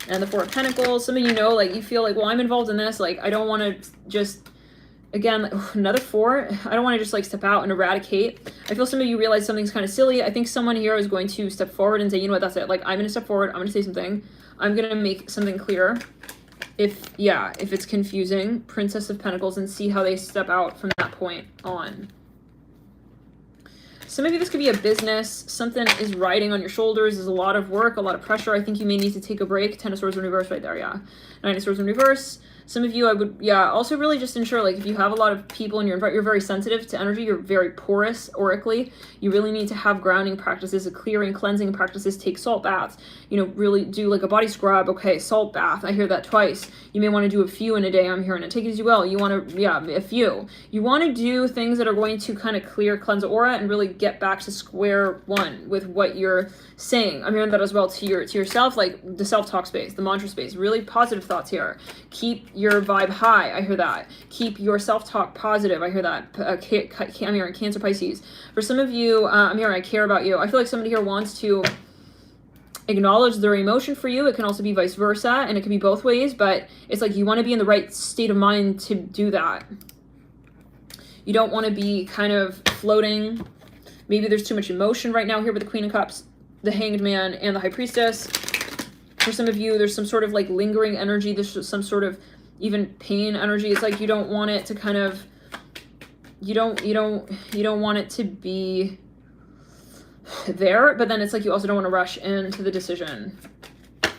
and the Four of Pentacles. Some of you know, like you feel like, well, I'm involved in this. Like, I don't want to just, again, another four. I don't want to just like step out and eradicate. I feel some of you realize something's kind of silly. I think someone here is going to step forward and say, you know what, that's it. Like, I'm going to step forward. I'm going to say something. I'm going to make something clear. If it's confusing, Princess of Pentacles, and see how they step out from that point on. Some of you, this could be a business. Something is riding on your shoulders. There's a lot of work, a lot of pressure. I think you may need to take a break. Ten of Swords in reverse right there, yeah. Nine of Swords in reverse. Some of you, I would, also really just ensure, like, if you have a lot of people in your environment, you're very sensitive to energy, you're very porous aurically, you really need to have grounding practices, a clearing, cleansing practices, take salt baths, you know, really do like a body scrub. Okay, salt bath, I hear that twice. You may want to do a few in a day, I'm hearing it. Take it as you will. You want to, a few. You want to do things that are going to kind of clear, cleanse aura, and really get back to square one with what you're saying. I'm hearing that as well to yourself, like the self-talk space, the mantra space, really positive thoughts here. Keep your vibe high. I hear that. Keep your self-talk positive. I hear that. I'm hearing Cancer, Pisces. For some of you, I'm hearing I care about you. I feel like somebody here wants to acknowledge their emotion for you. It can also be vice versa, and it can be both ways, but it's like you want to be in the right state of mind to do that. You don't want to be kind of floating. Maybe there's too much emotion right now here with the Queen of Cups, the Hanged Man, and the High Priestess. For some of you, there's some sort of like lingering energy. There's some sort of even pain energy. It's like you don't want it to kind of, you don't want it to be there, but then it's like you also don't want to rush into the decision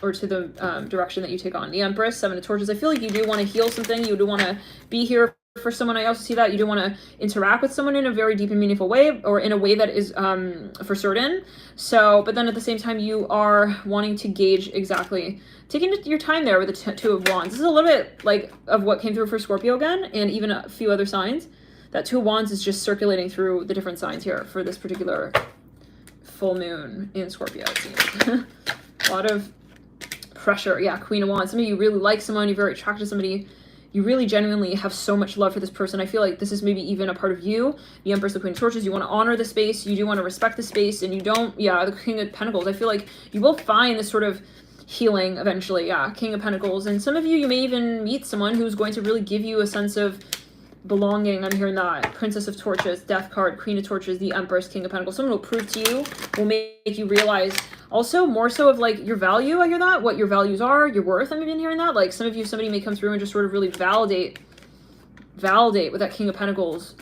or to the direction that you take on. The Empress, Seven of Torches. I feel like you do want to heal something. You do want to be here for someone. I also see that you do want to interact with someone in a very deep and meaningful way, or in a way that is for certain. So, but then at the same time, you are wanting to gauge exactly, taking your time there with the Two of Wands. This is a little bit like of what came through for Scorpio again, and even a few other signs. That Two of Wands is just circulating through the different signs here for this particular full moon in Scorpio, it seems. A lot of pressure. Yeah, Queen of Wands. Some of you really like someone, you're very attracted to somebody. You really genuinely have so much love for this person. I feel like this is maybe even a part of you. The Empress, the Queen of Torches. You want to honor the space. You do want to respect the space. And you don't, yeah, the King of Pentacles. I feel like you will find this sort of healing eventually. Yeah, King of Pentacles. And some of you, you may even meet someone who's going to really give you a sense of belonging. I'm hearing that. Princess of Torches, Death card, Queen of Torches, the Empress, King of Pentacles. Someone will prove to you, will make you realize also more so of like your value. I hear that, what your values are, your worth. I'm even hearing that. Like some of you, somebody may come through and just sort of really validate with that King of Pentacles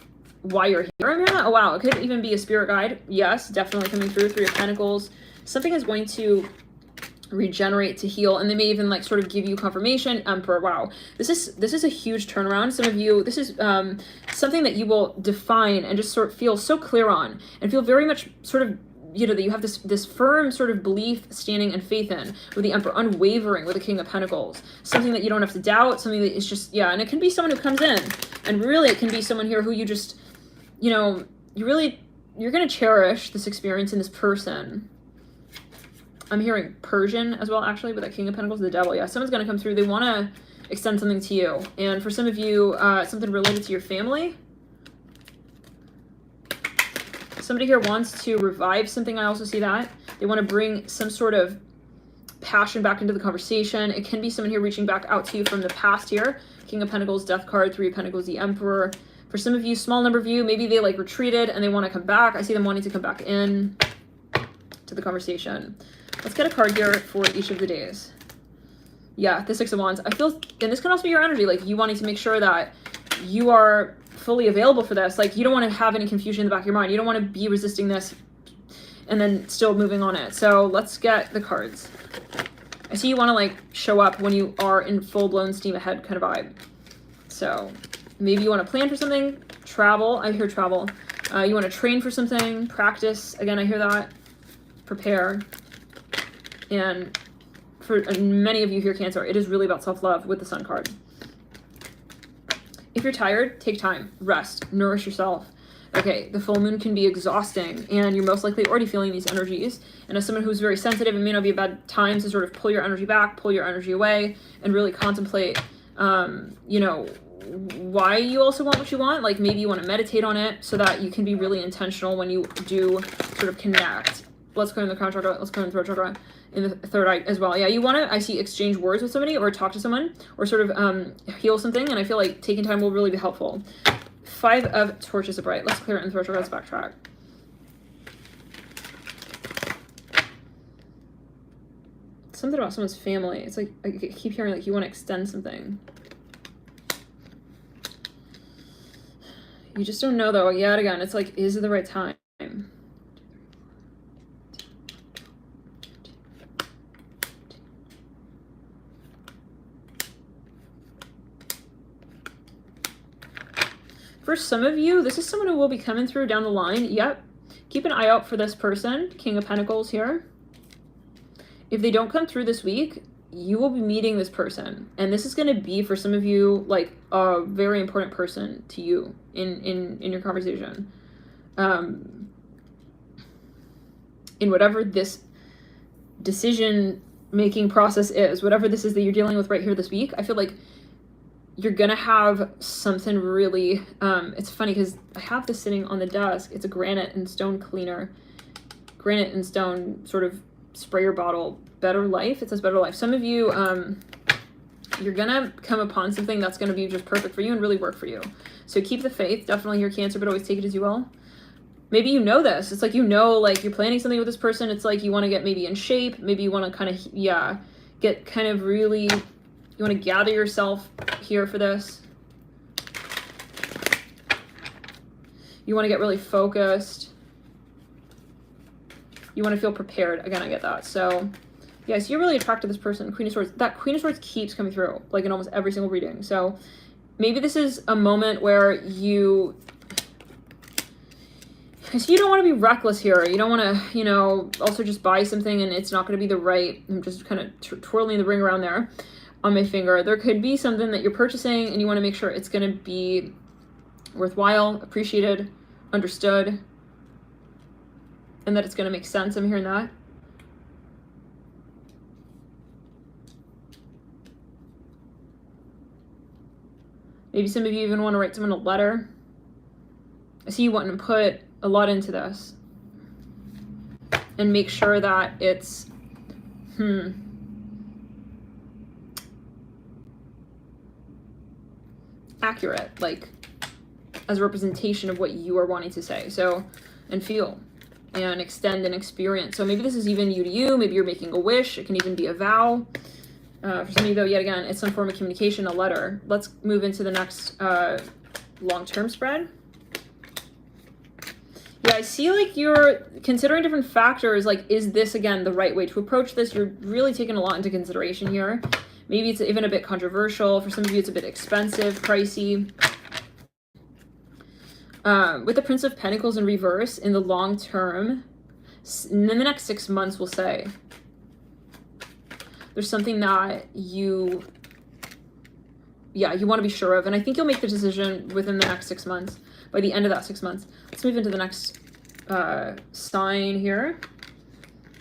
why you're here. I'm hearing that. Oh wow, it could even be a spirit guide. Yes, definitely coming through. Three of Pentacles. Something is going to regenerate, to heal, and they may even like sort of give you confirmation. Emperor. Wow, this is a huge turnaround. Some of you, this is something that you will define and just sort of feel so clear on, and feel very much sort of, you know, that you have this firm sort of belief, standing, and faith in, with the Emperor, unwavering with the King of Pentacles. Something that you don't have to doubt, something that is just, yeah, and it can be someone who comes in, and really it can be someone here who you just, you know, you're going to cherish this experience in this person. I'm hearing Persian as well, actually, with that King of Pentacles, the Devil. Yeah, someone's going to come through. They want to extend something to you. And for some of you, something related to your family. Somebody here wants to revive something. I also see that. They want to bring some sort of passion back into the conversation. It can be someone here reaching back out to you from the past here. King of Pentacles, Death card, Three of Pentacles, the Emperor. For some of you, small number of you, maybe they like retreated and they want to come back. I see them wanting to come back in to the conversation. Let's get a card here for each of the days. Yeah, the Six of Wands. I feel, and this can also be your energy, like you wanting to make sure that you are fully available for this. Like you don't want to have any confusion in the back of your mind. You don't want to be resisting this and then still moving on it. So let's get the cards. I see you want to like show up when you are in full-blown steam ahead kind of vibe. So maybe you want to plan for something, travel. I hear travel. You want to train for something, practice. Again, I hear that. Prepare. And for many of you here, Cancer, it is really about self-love with the Sun card. If you're tired, take time, rest, nourish yourself. Okay, the full moon can be exhausting, and you're most likely already feeling these energies. And as someone who's very sensitive, it may not be a bad time to sort of pull your energy back, pull your energy away, and really contemplate, you know, why you also want what you want. Like maybe you want to meditate on it so that you can be really intentional when you do sort of connect. Let's go in the crown chakra, let's go in the throat chakra, in the third eye as well. Yeah, you want to, I see, exchange words with somebody or talk to someone or sort of heal something, and I feel like taking time will really be helpful. Five of Torches upright. Let's clear it in the throat chakra. Let's backtrack. Something about someone's family. It's like I keep hearing like you want to extend something. You just don't know though. Yet again, it's like, is it the right time? For some of you, this is someone who will be coming through down the line. Yep. Keep an eye out for this person. King of Pentacles here. If they don't come through this week, you will be meeting this person. And this is going to be, for some of you, like a very important person to you in your conversation. In whatever this decision-making process is, whatever this is that you're dealing with right here this week, I feel like you're gonna have something really, it's funny because I have this sitting on the desk. It's a granite and stone cleaner, granite and stone sort of sprayer bottle, Better Life. It says Better Life. Some of you, you're gonna come upon something that's gonna be just perfect for you and really work for you. So keep the faith, definitely your Cancer, but always take it as you will. Maybe you know this. It's like, you know, like you're planning something with this person. It's like you want to get maybe in shape. Maybe you want to kind of, yeah, get kind of really, you want to gather yourself here for this. You want to get really focused. You want to feel prepared. Again, I get that. So, yeah, so you're really attracted to this person. Queen of Swords. That Queen of Swords keeps coming through, like in almost every single reading. So maybe this is a moment where you... because you don't want to be reckless here. You don't want to, you know, also just buy something and it's not going to be the right... I'm just kind of twirling the ring around there on my finger. There could be something that you're purchasing and you want to make sure it's going to be worthwhile, appreciated, understood, and that it's going to make sense. I'm hearing that. Maybe some of you even want to write someone a letter. I see you wanting to put a lot into this and make sure that it's accurate, like as a representation of what you are wanting to say, so, and feel and extend and experience. So maybe this is even you to you. Maybe you're making a wish. It can even be a vow. For some of you though, yet again, it's some form of communication, a letter. Let's move into the next long-term spread. Yeah, I see like you're considering different factors. Like, is this, again, the right way to approach this? You're really taking a lot into consideration here. Maybe it's even a bit controversial. For some of you, it's a bit expensive, pricey. With the Prince of Pentacles in reverse, in the long term, in the next 6 months, we'll say, there's something that you want to be sure of. And I think you'll make the decision within the next 6 months. By the end of that 6 months. Let's move into the next sign here.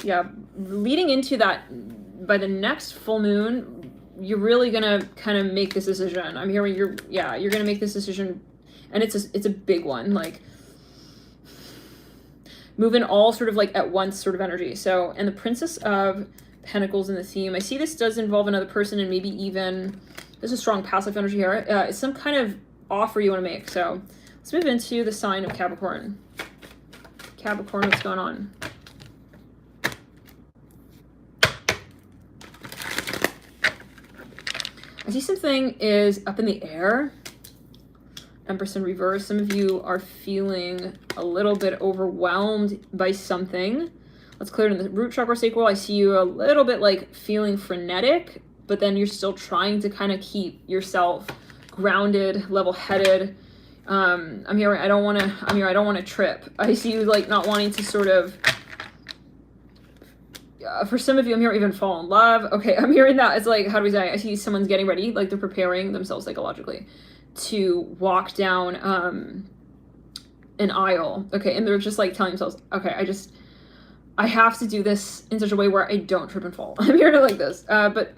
Yeah, leading into that, by the next full moon, you're really gonna kind of make this decision. I'm hearing you're gonna make this decision, and it's a big one. Like, moving all sort of like at once sort of energy. So, and the Princess of Pentacles in the theme. I see this does involve another person, and maybe even there's a strong passive energy here. It's some kind of offer you want to make. So let's move into the sign of Capricorn. Capricorn, what's going on? I see something is up in the air. Empress in reverse. Some of you are feeling a little bit overwhelmed by something. Let's clear it in the root chakra sacral. I see you a little bit like feeling frenetic, but then you're still trying to kind of keep yourself grounded, level-headed. I'm here. I don't want to trip. I see you like not wanting to sort of. For some of you, I'm here even fall in love. Okay, I'm hearing that. It's like, how do we say? I see someone's getting ready, like they're preparing themselves psychologically to walk down an aisle. Okay, and they're just like telling themselves, okay, I have to do this in such a way where I don't trip and fall. I'm hearing it like this. But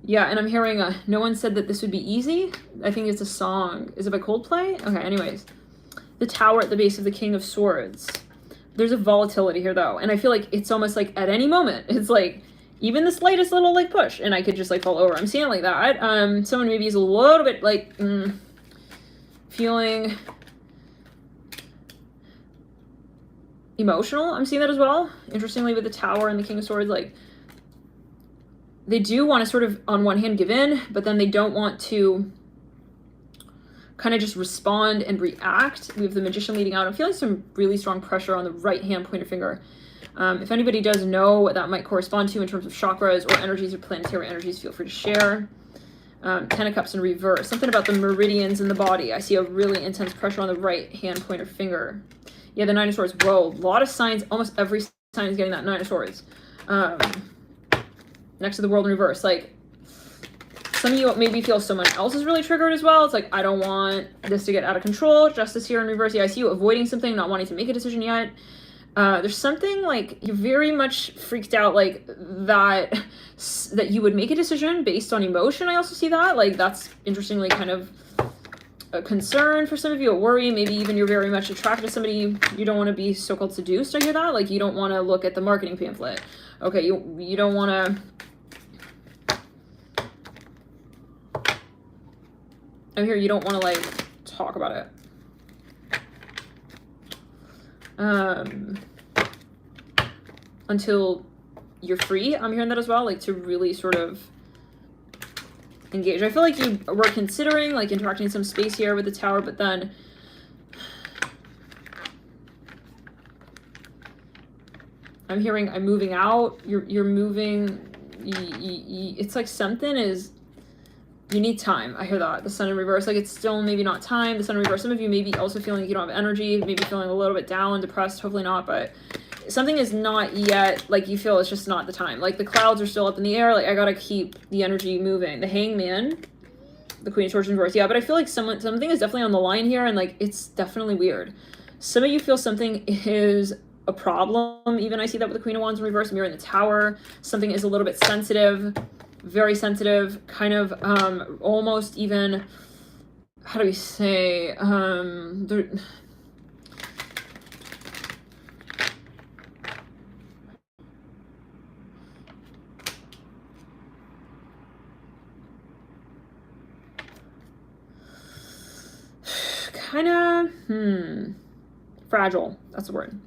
yeah, and I'm hearing no one said that this would be easy. I think it's a song. Is it by Coldplay? Okay, anyways. The Tower at the base of the King of Swords. There's a volatility here though. And I feel like it's almost like at any moment, it's like even the slightest little like push and I could just like fall over. I'm seeing it like that. Someone maybe is a little bit like feeling emotional. I'm seeing that as well. Interestingly, with the Tower and the King of Swords, like they do want to sort of on one hand give in, but then they don't want to kind of just respond and react. We have the Magician leading out. I'm feeling some really strong pressure on the right hand pointer finger. If anybody does know what that might correspond to in terms of chakras or energies or planetary energies, feel free to share. Ten of Cups in reverse. Something about the meridians in the body. I see a really intense pressure on the right hand pointer finger. Yeah, the Nine of Swords. Whoa, a lot of signs. Almost every sign is getting that Nine of Swords. Next to the World in reverse. Like, some of you maybe feel someone else is really triggered as well. It's like, I don't want this to get out of control. Justice here in reverse. Yeah, I see you avoiding something, not wanting to make a decision yet. There's something like you're very much freaked out, like that you would make a decision based on emotion. I also see that, like, that's interestingly kind of a concern for some of you, a worry. Maybe even you're very much attracted to somebody, you don't want to be so-called seduced. I hear that, like you don't want to look at the marketing pamphlet. Okay, you don't want to, I'm here, you don't want to like talk about it. Until you're free. I'm hearing that as well, like to really sort of engage. I feel like you were considering like interacting in some space here with the Tower, but then I'm hearing I'm moving out. You're moving. It's like something is, you need time. I hear that. The Sun in reverse, like it's still maybe not time. The Sun in reverse, some of you may be also feeling like you don't have energy, maybe feeling a little bit down, depressed, hopefully not, but something is not yet, like you feel it's just not the time. Like the clouds are still up in the air, like I gotta keep the energy moving. The Hangman, the Queen of Swords in reverse, yeah, but I feel like something is definitely on the line here, and like it's definitely weird. Some of you feel something is a problem, even I see that with the Queen of Wands in reverse, mirror in the Tower. Something is a little bit sensitive, very sensitive, kind of almost even, how do we say, kind of, fragile, that's the word.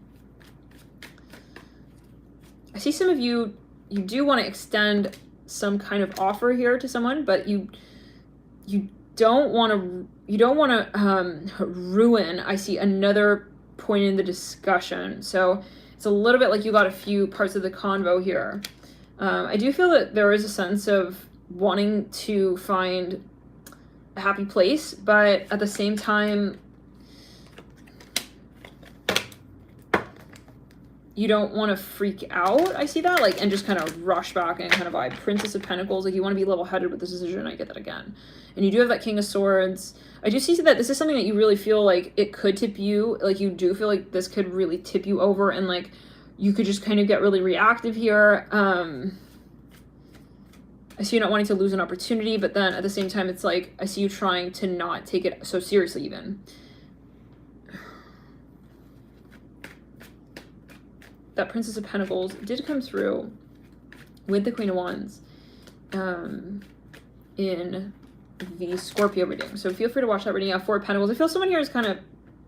I see some of you, you do want to extend some kind of offer here to someone, but you don't want to ruin, I see, another point in the discussion. So it's a little bit like you got a few parts of the convo here. I do feel that there is a sense of wanting to find a happy place, but at the same time you don't want to freak out. I see that, like, and just kind of rush back and kind of vibe. Princess of Pentacles, like you want to be level-headed with this decision. I get that again. And you do have that King of Swords. I do see that this is something that you really feel like it could tip you, like you do feel like this could really tip you over, and like you could just kind of get really reactive here. I see you not wanting to lose an opportunity, but then at the same time, it's like, I see you trying to not take it so seriously even. That Princess of Pentacles did come through with the Queen of Wands in the Scorpio reading. So feel free to watch that reading. Yeah, Four of Pentacles. I feel someone here is kind of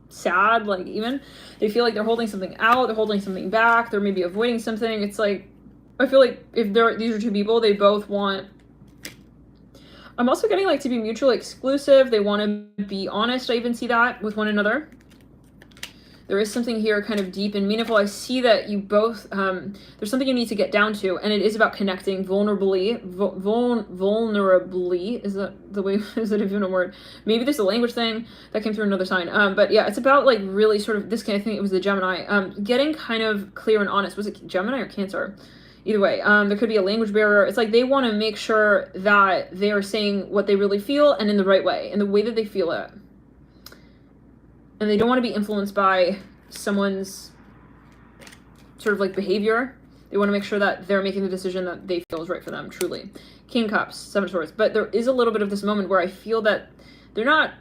sad, like even they feel like they're holding something out, they're holding something back, they're maybe avoiding something. It's like, I feel like if these are two people, they both want, I'm also getting like to be mutually exclusive. They want to be honest. I even see that with one another. There is something here kind of deep and meaningful. I see that you both, there's something you need to get down to, and it is about connecting vulnerably. Vulnerably, is that the way, is it even a word? Maybe there's a language thing that came through another sign. But yeah, it's about like really sort of, this kind of thing, it was the Gemini, getting kind of clear and honest. Was it Gemini or Cancer? Either way, there could be a language barrier. It's like they want to make sure that they are saying what they really feel and in the right way, in the way that they feel it. And they don't want to be influenced by someone's sort of like behavior. They want to make sure that they're making the decision that they feel is right for them, truly. King Cups, Seven of Swords. But there is a little bit of this moment where I feel that they're not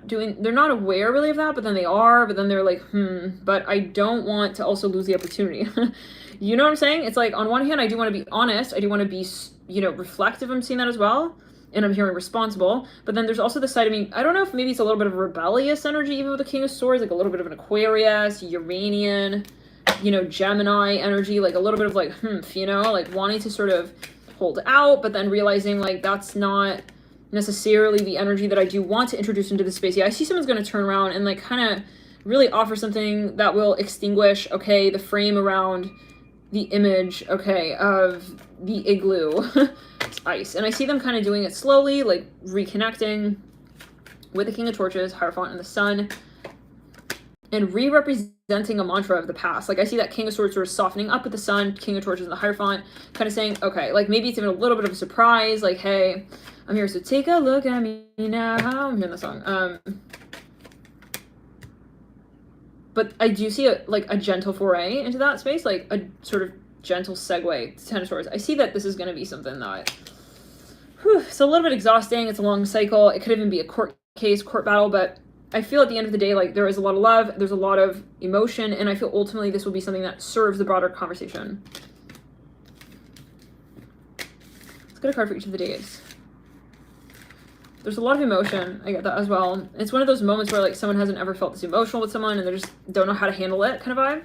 aware really of that, but then they are, but then they're like, but I don't want to also lose the opportunity. You know what I'm saying? It's like, on one hand, I do want to be honest. I do want to be, you know, reflective. I'm seeing that as well. And I'm hearing responsible. But then there's also the side of me, I don't know if maybe it's a little bit of a rebellious energy, even with the King of Swords, like a little bit of an Aquarius, Uranian, you know, Gemini energy, like a little bit of like, you know, like wanting to sort of hold out, but then realizing like that's not necessarily the energy that I do want to introduce into the space. Yeah, I see someone's going to turn around and like kind of really offer something that will extinguish, okay, the frame around the image, okay, of the igloo. It's ice. And I see them kind of doing it slowly, like reconnecting with the King of Torches, Hierophant, and the Sun, and re-representing a mantra of the past. Like I see that King of Swords sort of softening up with the Sun, King of Torches, and the Hierophant, kind of saying, okay, like maybe it's even a little bit of a surprise, like, hey, I'm here, so take a look at me now. I'm hearing the song. but I do see a gentle foray into that space, like a sort of gentle segue to Ten of Swords. I see that this is going to be something that, it's a little bit exhausting. It's a long cycle. It could even be a court case, court battle, but I feel at the end of the day, like, there is a lot of love, there's a lot of emotion, and I feel ultimately this will be something that serves the broader conversation. Let's get a card for each of the days. There's a lot of emotion. I get that as well. It's one of those moments where, like, someone hasn't ever felt this emotional with someone and they just don't know how to handle it kind of vibe.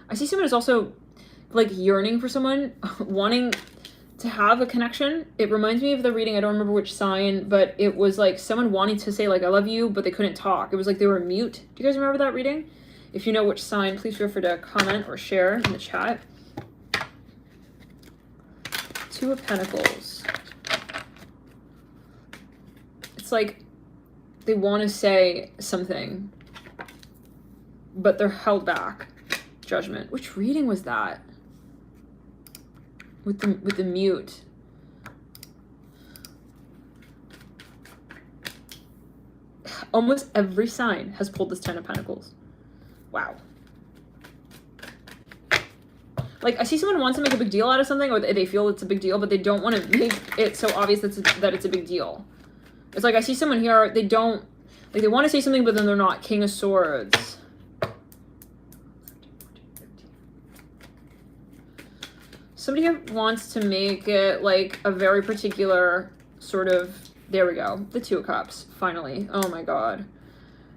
I see someone is also, like, yearning for someone, wanting to have a connection. It reminds me of the reading, I don't remember which sign, but it was like someone wanting to say, like, I love you, but they couldn't talk. It was like they were mute. Do you guys remember that reading? If you know which sign, please feel free to comment or share in the chat. Two of Pentacles. It's like they want to say something, but they're held back. Judgment. Which reading was that? With the mute. Almost every sign has pulled this Ten of Pentacles. Wow. Like, I see someone wants to make a big deal out of something, or they feel it's a big deal, but they don't want to make it so obvious that it's a big deal. It's like I see someone here, they don't, like, they want to say something, but then they're not. King of Swords. Somebody here wants to make it, like, a very particular sort of, there we go, the Two of Cups, finally. Oh my god.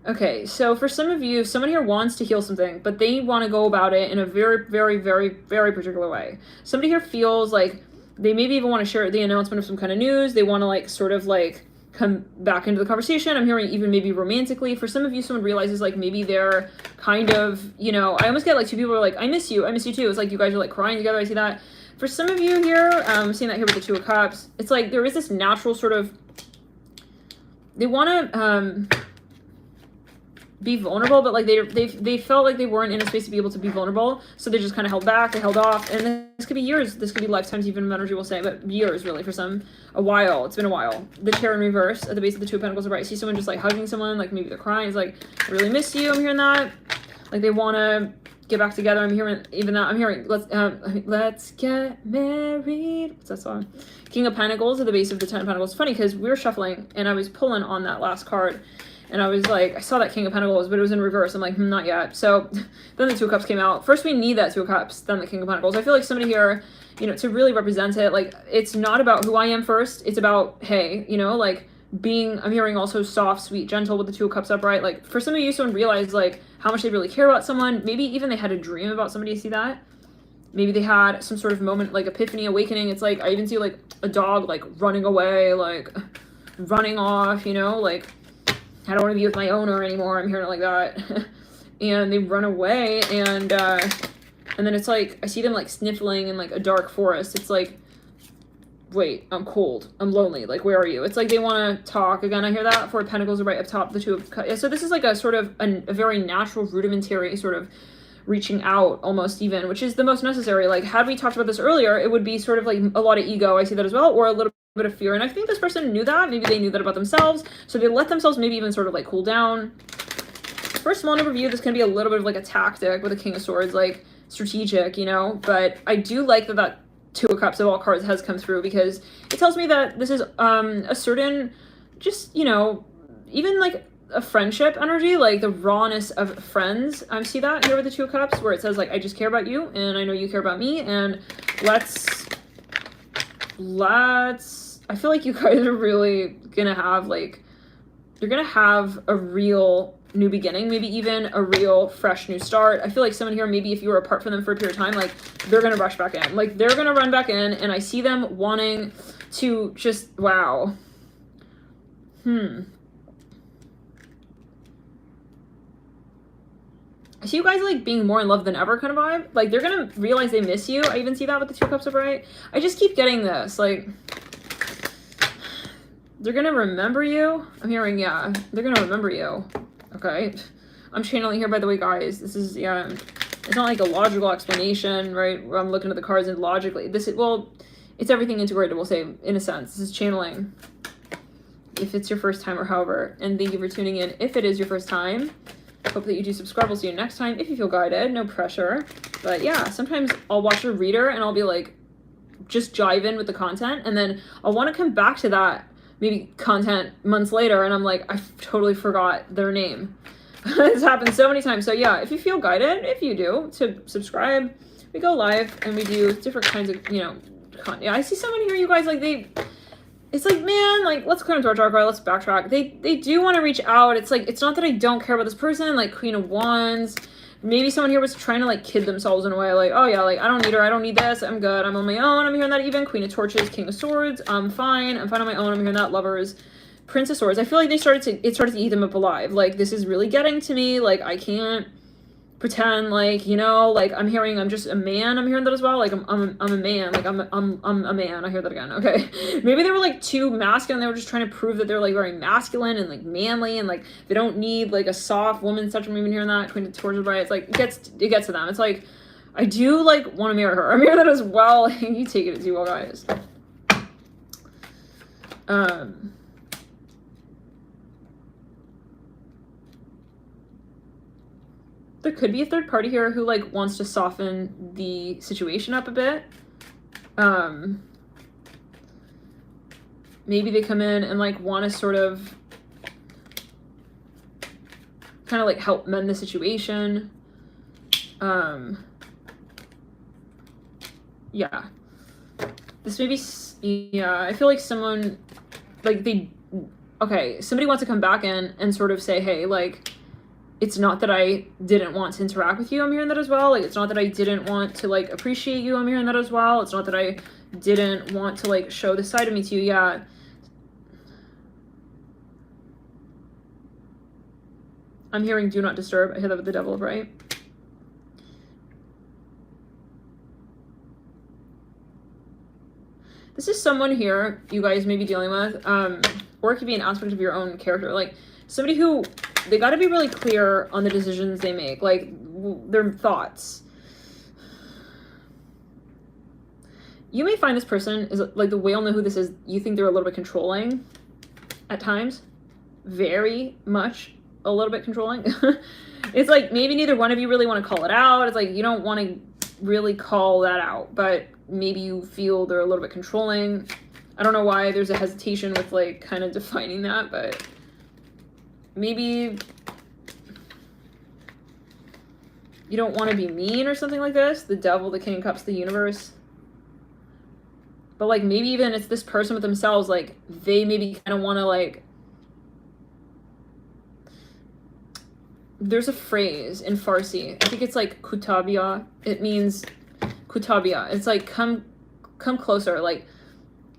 Okay, so for some of you, someone here wants to heal something, but they want to go about it in a very, very, very, very particular way. Somebody here feels like they maybe even want to share the announcement of some kind of news. They want to, like, sort of, like, come back into the conversation. I'm hearing even maybe romantically. For some of you, someone realizes, like, maybe they're kind of, you know, I almost get, like, two people are like, I miss you too. It's like you guys are, like, crying together. I see that. For some of you here, I'm seeing that here with the Two of Cups, it's like there is this natural sort of, they want to be vulnerable, but like they felt like they weren't in a space to be able to be vulnerable, so they just kind of held back, they held off, and this could be years, this could be lifetimes even of energy, we'll say, but years really for some, a while, it's been a while. The Chair in reverse at the base of the Two of Pentacles, right? I see someone just like hugging someone, like maybe they're crying, it's like, I really miss you, I'm hearing that, like they want to get back together. I'm hearing even that. I'm hearing let's get married. What's that song? King of Pentacles at the base of the Ten of Pentacles. It's funny because we were shuffling and I was pulling on that last card, and I was like, I saw that King of Pentacles, but it was in reverse. I'm like, not yet. So then the Two of Cups came out. First we need that Two of Cups, then the King of Pentacles. I feel like somebody here, you know, to really represent it, like it's not about who I am first. It's about, hey, you know, like being, I'm hearing also soft, sweet, gentle with the Two of Cups upright. Like for some of you, someone realized like how much they really care about someone. Maybe even they had a dream about somebody. You see that? Maybe they had some sort of moment, like epiphany, awakening. It's like, I even see like a dog like running away, like running off, you know, like I don't want to be with my owner anymore. I'm hearing it like that. And they run away, and then it's like, I see them like sniffling in like a dark forest. It's like, wait, I'm cold, I'm lonely, like where are you? It's like they want to talk again. I hear that. Four of Pentacles are right up top, the Two of Cups. So this is like a sort of a very natural, rudimentary sort of reaching out, almost even, which is the most necessary. Like had we talked about this earlier, it would be sort of like a lot of ego. I see that as well, or a little bit of fear. And I think this person knew that. Maybe they knew that about themselves, so they let themselves maybe even sort of like cool down. For a small number of you, this can be a little bit of like a tactic with a King of Swords, like strategic, you know. But I do like that Two of Cups of all cards has come through, because it tells me that this is a certain, just, you know, even like a friendship energy, like the rawness of friends. I see that here with the Two of Cups, where it says like, I just care about you and I know you care about me, and let's I feel like you guys are really gonna have like, you're gonna have a real new beginning, maybe even a real fresh new start. I feel like someone here, maybe if you were apart from them for a period of time, like they're gonna rush back in, like they're gonna run back in, and I see them wanting to just, wow. I see you guys like being more in love than ever kind of vibe. Like they're gonna realize they miss you. I even see that with the Two of Cups upright. I just keep getting this, like they're gonna remember you. I'm hearing, yeah, they're gonna remember you. Okay, I'm channeling here, by the way, guys. This is, yeah, it's not like a logical explanation, right, where I'm looking at the cards and logically this is, well, it's everything integrated, we'll say, in a sense. This is channeling. If it's your first time or however. And thank you for tuning in. If it is your first time, hope that you do subscribe. We'll see you next time. If you feel guided, no pressure. But yeah, sometimes I'll watch a reader and I'll be like, just jive in with the content. And then I'll want to come back to that maybe content months later. And I'm like, I totally forgot their name. This happens so many times. So yeah, if you feel guided, if you do, to subscribe. We go live and we do different kinds of, you know, yeah, I see someone here, you guys, like it's like, man, like, let's clear into our dark card, let's backtrack. They do want to reach out. It's like, it's not that I don't care about this person, like Queen of Wands. Maybe someone here was trying to like kid themselves in a way, like, oh yeah, like I don't need her, I don't need this, I'm good, I'm on my own. I'm hearing that even. Queen of Torches, King of Swords, I'm fine on my own. I'm hearing that. Lovers, Prince of Swords. I feel like it started to eat them up alive. Like, this is really getting to me. Like, I can't pretend like, you know, like I'm just a man. I'm hearing that as well. Like I'm a man. Like I'm a man. I hear that again. Okay. Maybe they were like too masculine. They were just trying to prove that they're like very masculine and like manly and like they don't need like a soft woman. Such. I'm even hearing that. Queen of Torches, right? It's like it gets to them. It's like, I do like want to marry her. I'm hearing that as well. You take it as you will, guys. There could be a third party here who like wants to soften the situation up a bit. Maybe they come in and like want to sort of kind of like help mend the situation. Yeah. This may be, yeah, I feel like someone, like somebody wants to come back in and sort of say, hey, like, it's not that I didn't want to interact with you. I'm hearing that as well. Like, it's not that I didn't want to, like, appreciate you. I'm hearing that as well. It's not that I didn't want to, like, show this side of me to you. Yeah. I'm hearing do not disturb. I hear that with the devil, right? This is someone here you guys may be dealing with, or it could be an aspect of your own character. Like, somebody who, they got to be really clear on the decisions they make, like their thoughts. You may find this person is like, the way you'll know who this is, you think they're a little bit controlling at times. Very much a little bit controlling. It's like maybe neither one of you really want to call it out. It's like you don't want to really call that out, but maybe you feel they're a little bit controlling. I don't know why there's a hesitation with like kind of defining that, but maybe you don't want to be mean or something like this. The devil, the King of Cups, the universe. But like maybe even it's this person with themselves, like they maybe kind of want to like, there's a phrase in Farsi. I think it's like kutabia. It means kutabia. It's like come closer, like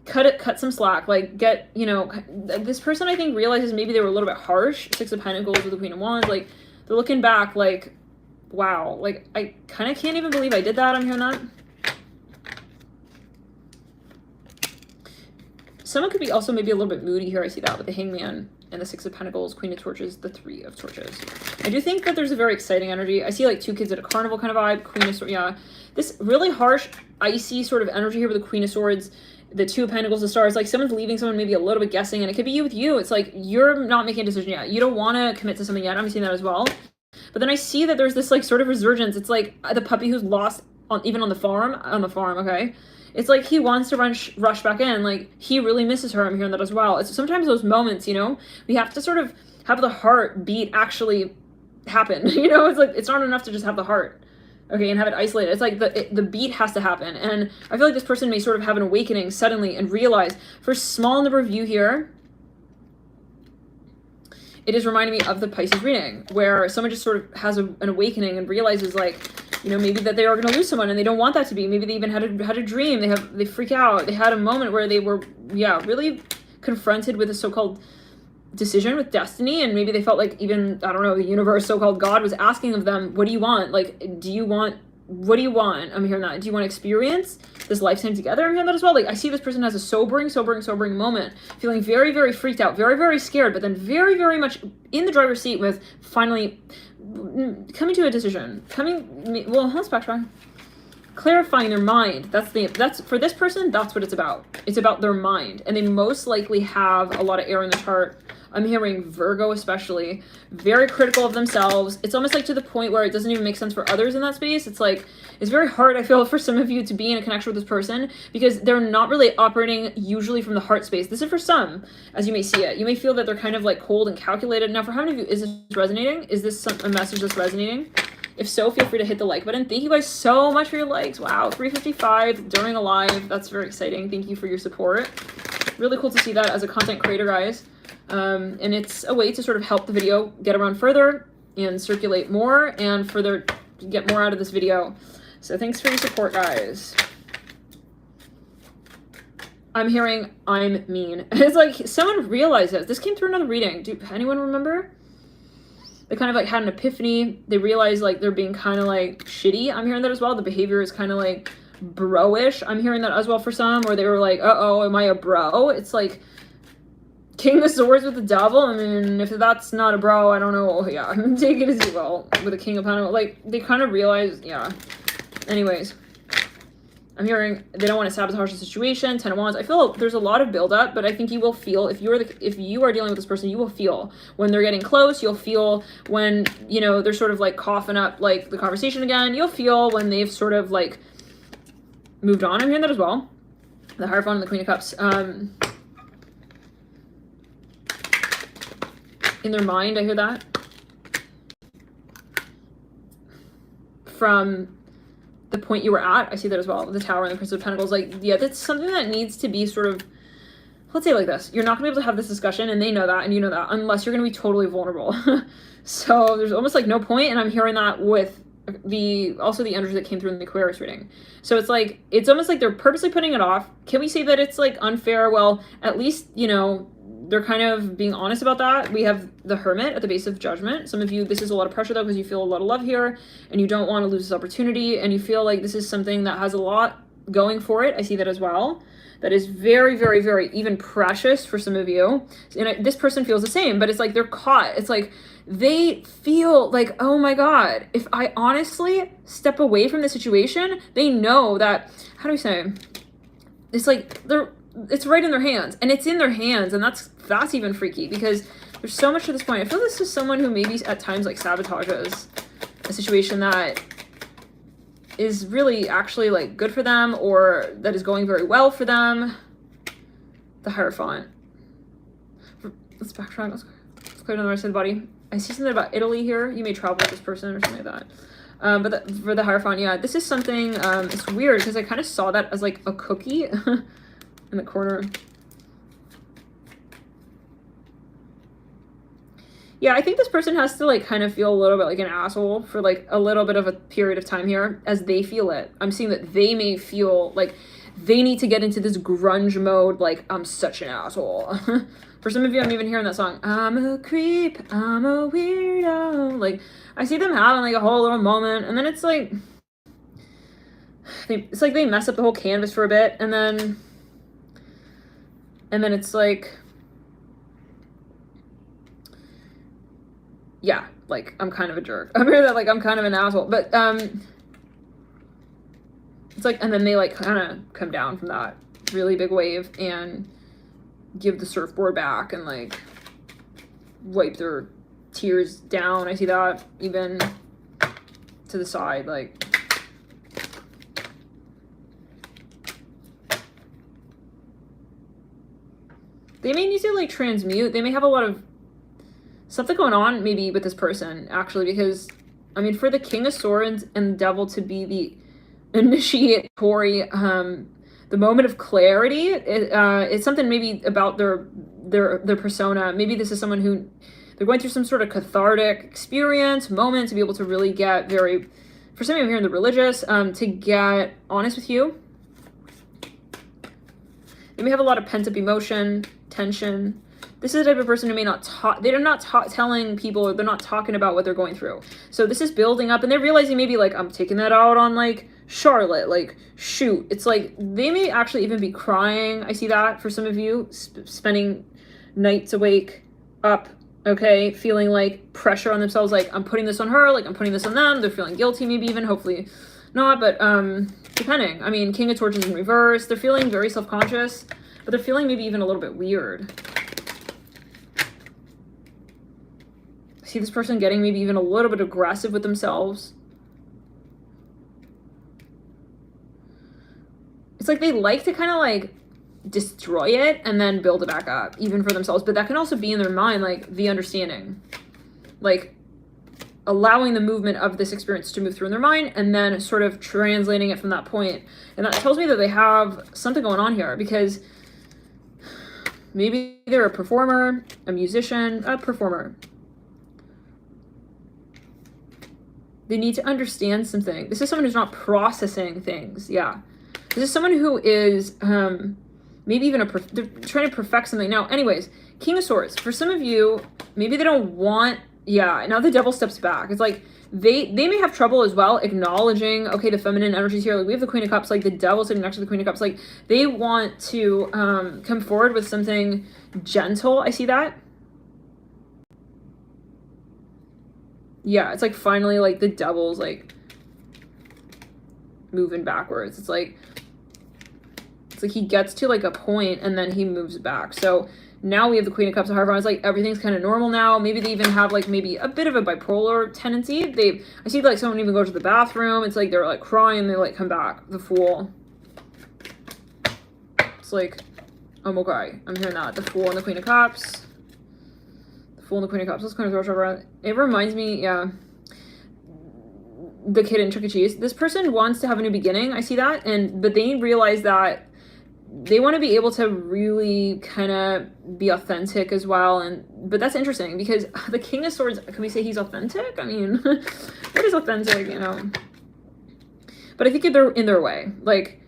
cut some slack, like get, you know, this person I think realizes maybe they were a little bit harsh. Six of Pentacles with the Queen of Wands, like they're looking back like, wow, like I kind of can't even believe I did that. I'm hearing that. Someone could be also maybe a little bit moody here. I see that with the Hangman and the Six of Pentacles, Queen of Torches, the Three of Torches. I do think that there's a very exciting energy. I see like two kids at a carnival kind of vibe. Queen of Swords, yeah. This really harsh, icy sort of energy here with the Queen of Swords, the Two of Pentacles, the Stars. Like someone's leaving someone maybe a little bit guessing, and it could be you with you. It's like you're not making a decision yet. You don't want to commit to something yet. I'm seeing that as well. But then I see that there's this like sort of resurgence. It's like the puppy who's lost even on the farm, okay? It's like he wants to rush back in. Like, he really misses her. I'm hearing that as well. It's sometimes those moments, you know, we have to sort of have the heartbeat actually happen. You know, it's like, it's not enough to just have the heart, okay, and have it isolated. It's like the beat has to happen. And I feel like this person may sort of have an awakening suddenly and realize, for a small number of you here, it is reminding me of the Pisces reading, where someone just sort of has an awakening and realizes, like, you know, maybe that they are going to lose someone and they don't want that to be. Maybe they even had a dream. They freak out. They had a moment where they were, yeah, really confronted with a so-called decision, with destiny. And maybe they felt like even, I don't know, the universe, so-called God, was asking of them, what do you want? Like, what do you want? I'm hearing that. Do you want to experience this lifetime together? I'm hearing that as well. Like, I see this person has a sobering moment, feeling very, very freaked out, very, very scared, but then very, very much in the driver's seat with finally coming to a decision. Well, let's backtrack. clarifying their mind. That's for this person, that's what it's about. It's about their mind. And they most likely have a lot of air in the chart. I'm hearing Virgo especially, very critical of themselves. It's almost like to the point where it doesn't even make sense for others in that space. It's like, it's very hard, I feel, for some of you to be in a connection with this person because they're not really operating usually from the heart space. This is for some, as you may see it. You may feel that they're kind of like cold and calculated. Now, for how many of you is this resonating? Is this a message that's resonating? If so, feel free to hit the like button. Thank you guys so much for your likes. Wow, 355 during a live. That's very exciting. Thank you for your support. Really cool to see that as a content creator, guys. And it's a way to sort of help the video get around further and circulate more and further get more out of this video. So thanks for your support, guys. I'm hearing I'm mean. It's like someone realizes this came through another reading. Do anyone remember? They kind of like had an epiphany. They realized like they're being kind of like shitty. I'm hearing that as well. The behavior is kind of like bro-ish. I'm hearing that as well for some, where they were like, uh-oh, am I a bro? It's like King of Swords with the Devil. I mean, if that's not a bro, I don't know. Yeah, take it as you will. With a King of Pentacles, like they kind of realized, yeah. Anyways, I'm hearing they don't want to sabotage the situation. 10 of Wands. I feel there's a lot of buildup, but I think you will feel if you are dealing with this person, you will feel when they're getting close. You'll feel when, you know, they're sort of like coughing up like the conversation again. You'll feel when they've sort of like moved on. I'm hearing that as well. The Hierophant and the Queen of Cups. In their mind, I hear that. From the point you were at, I see that as well. The Tower and the Prince of Pentacles. Like, yeah, that's something that needs to be sort of, let's say it like this. You're not gonna be able to have this discussion, and they know that, and you know that, unless you're gonna be totally vulnerable. So there's almost like no point, and I'm hearing that with also the energy that came through in the Aquarius reading. So it's like, it's almost like they're purposely putting it off. Can we say that it's like unfair? Well, at least, you know, they're kind of being honest about that. We have the Hermit at the base of Judgment. Some of you, this is a lot of pressure though, because you feel a lot of love here and you don't want to lose this opportunity, and you feel like this is something that has a lot going for it. I see that as well. That is very, very, very even precious for some of you. And this person feels the same, but it's like they're caught. It's like they feel like, oh my God, if I honestly step away from the situation, they know that, how do I say? It's like it's right in their hands, and it's in their hands, and that's even freaky because there's so much to this point. I feel this is someone who maybe at times like sabotages a situation that is really actually like good for them, or that is going very well for them. The Hierophant. Let's backtrack. Let's clear down the rest of the body. I see something about Italy here. You may travel with this person or something like that. But for the Hierophant, yeah, this is something, it's weird because I kind of saw that as like a cookie in the corner. Yeah, I think this person has to like kind of feel a little bit like an asshole for like a little bit of a period of time here as they feel it. I'm seeing that they may feel like they need to get into this grunge mode, like I'm such an asshole. For some of you, I'm even hearing that song, I'm a creep, I'm a weirdo. Like, I see them having like a whole little moment, and then it's like, they mess up the whole canvas for a bit, and then it's like, yeah, like, I'm kind of a jerk. I'm hearing that, like, I'm kind of an asshole, but, it's like, and then they, like, kind of come down from that really big wave and give the surfboard back and, like, wipe their tears down. I see that even to the side, like, they may need to, like, transmute. They may have a lot of something going on maybe with this person, actually, because, I mean, for the King of Swords and the Devil to be the initiatory, the moment of clarity, it's something maybe about their persona. Maybe this is someone who, they're going through some sort of cathartic experience, moment to be able to really get very, for some of you here in the religious, to get honest with you. They may have a lot of pent-up emotion, tension. This is the type of person who may not talk, they're not telling people, or they're not talking about what they're going through. So this is building up, and they're realizing maybe, like, I'm taking that out on, like, Charlotte, like, shoot. It's like, they may actually even be crying. I see that for some of you, spending nights awake, up, okay, feeling, like, pressure on themselves, like, I'm putting this on her, like, I'm putting this on them. They're feeling guilty, maybe even, hopefully not, but, Depending. I mean, King of Torches in reverse. They're feeling very self-conscious, but they're feeling maybe even a little bit weird. I see this person getting maybe even a little bit aggressive with themselves. It's like they like to kind of like destroy it and then build it back up, even for themselves. But that can also be in their mind, like the understanding, like allowing the movement of this experience to move through in their mind and then sort of translating it from that point. And that tells me that they have something going on here, because maybe they're a performer, a musician, a performer. They need to understand something. This is someone who's not processing things. Yeah. This is someone who is maybe even they're trying to perfect something. Now, anyways, King of Swords. For some of you, maybe they don't want, yeah, now the Devil steps back. It's like they may have trouble as well acknowledging, okay, the feminine energies here. Like we have the Queen of Cups, like the Devil sitting next to the Queen of Cups. Like they want to come forward with something gentle. I see that. Yeah, it's like finally like the Devil's like moving backwards. It's like he gets to like a point and then he moves back. So now we have the Queen of Cups. However, I was like, everything's kind of normal now. Maybe they even have like maybe a bit of a bipolar tendency. I see like someone even go to the bathroom. It's like they're like crying, they like come back. The Fool. It's like, I'm okay. I'm hearing that. The Fool and the Queen of Cups. Fool and the Queen of Cups. Let's kind of throw over. It reminds me, yeah, the kid in Chuck E. Cheese. This person wants to have a new beginning. I see that, but they realize that they want to be able to really kind of be authentic as well. But that's interesting because the King of Swords, can we say he's authentic? I mean, what is authentic? You know. But I think they're in their way. Like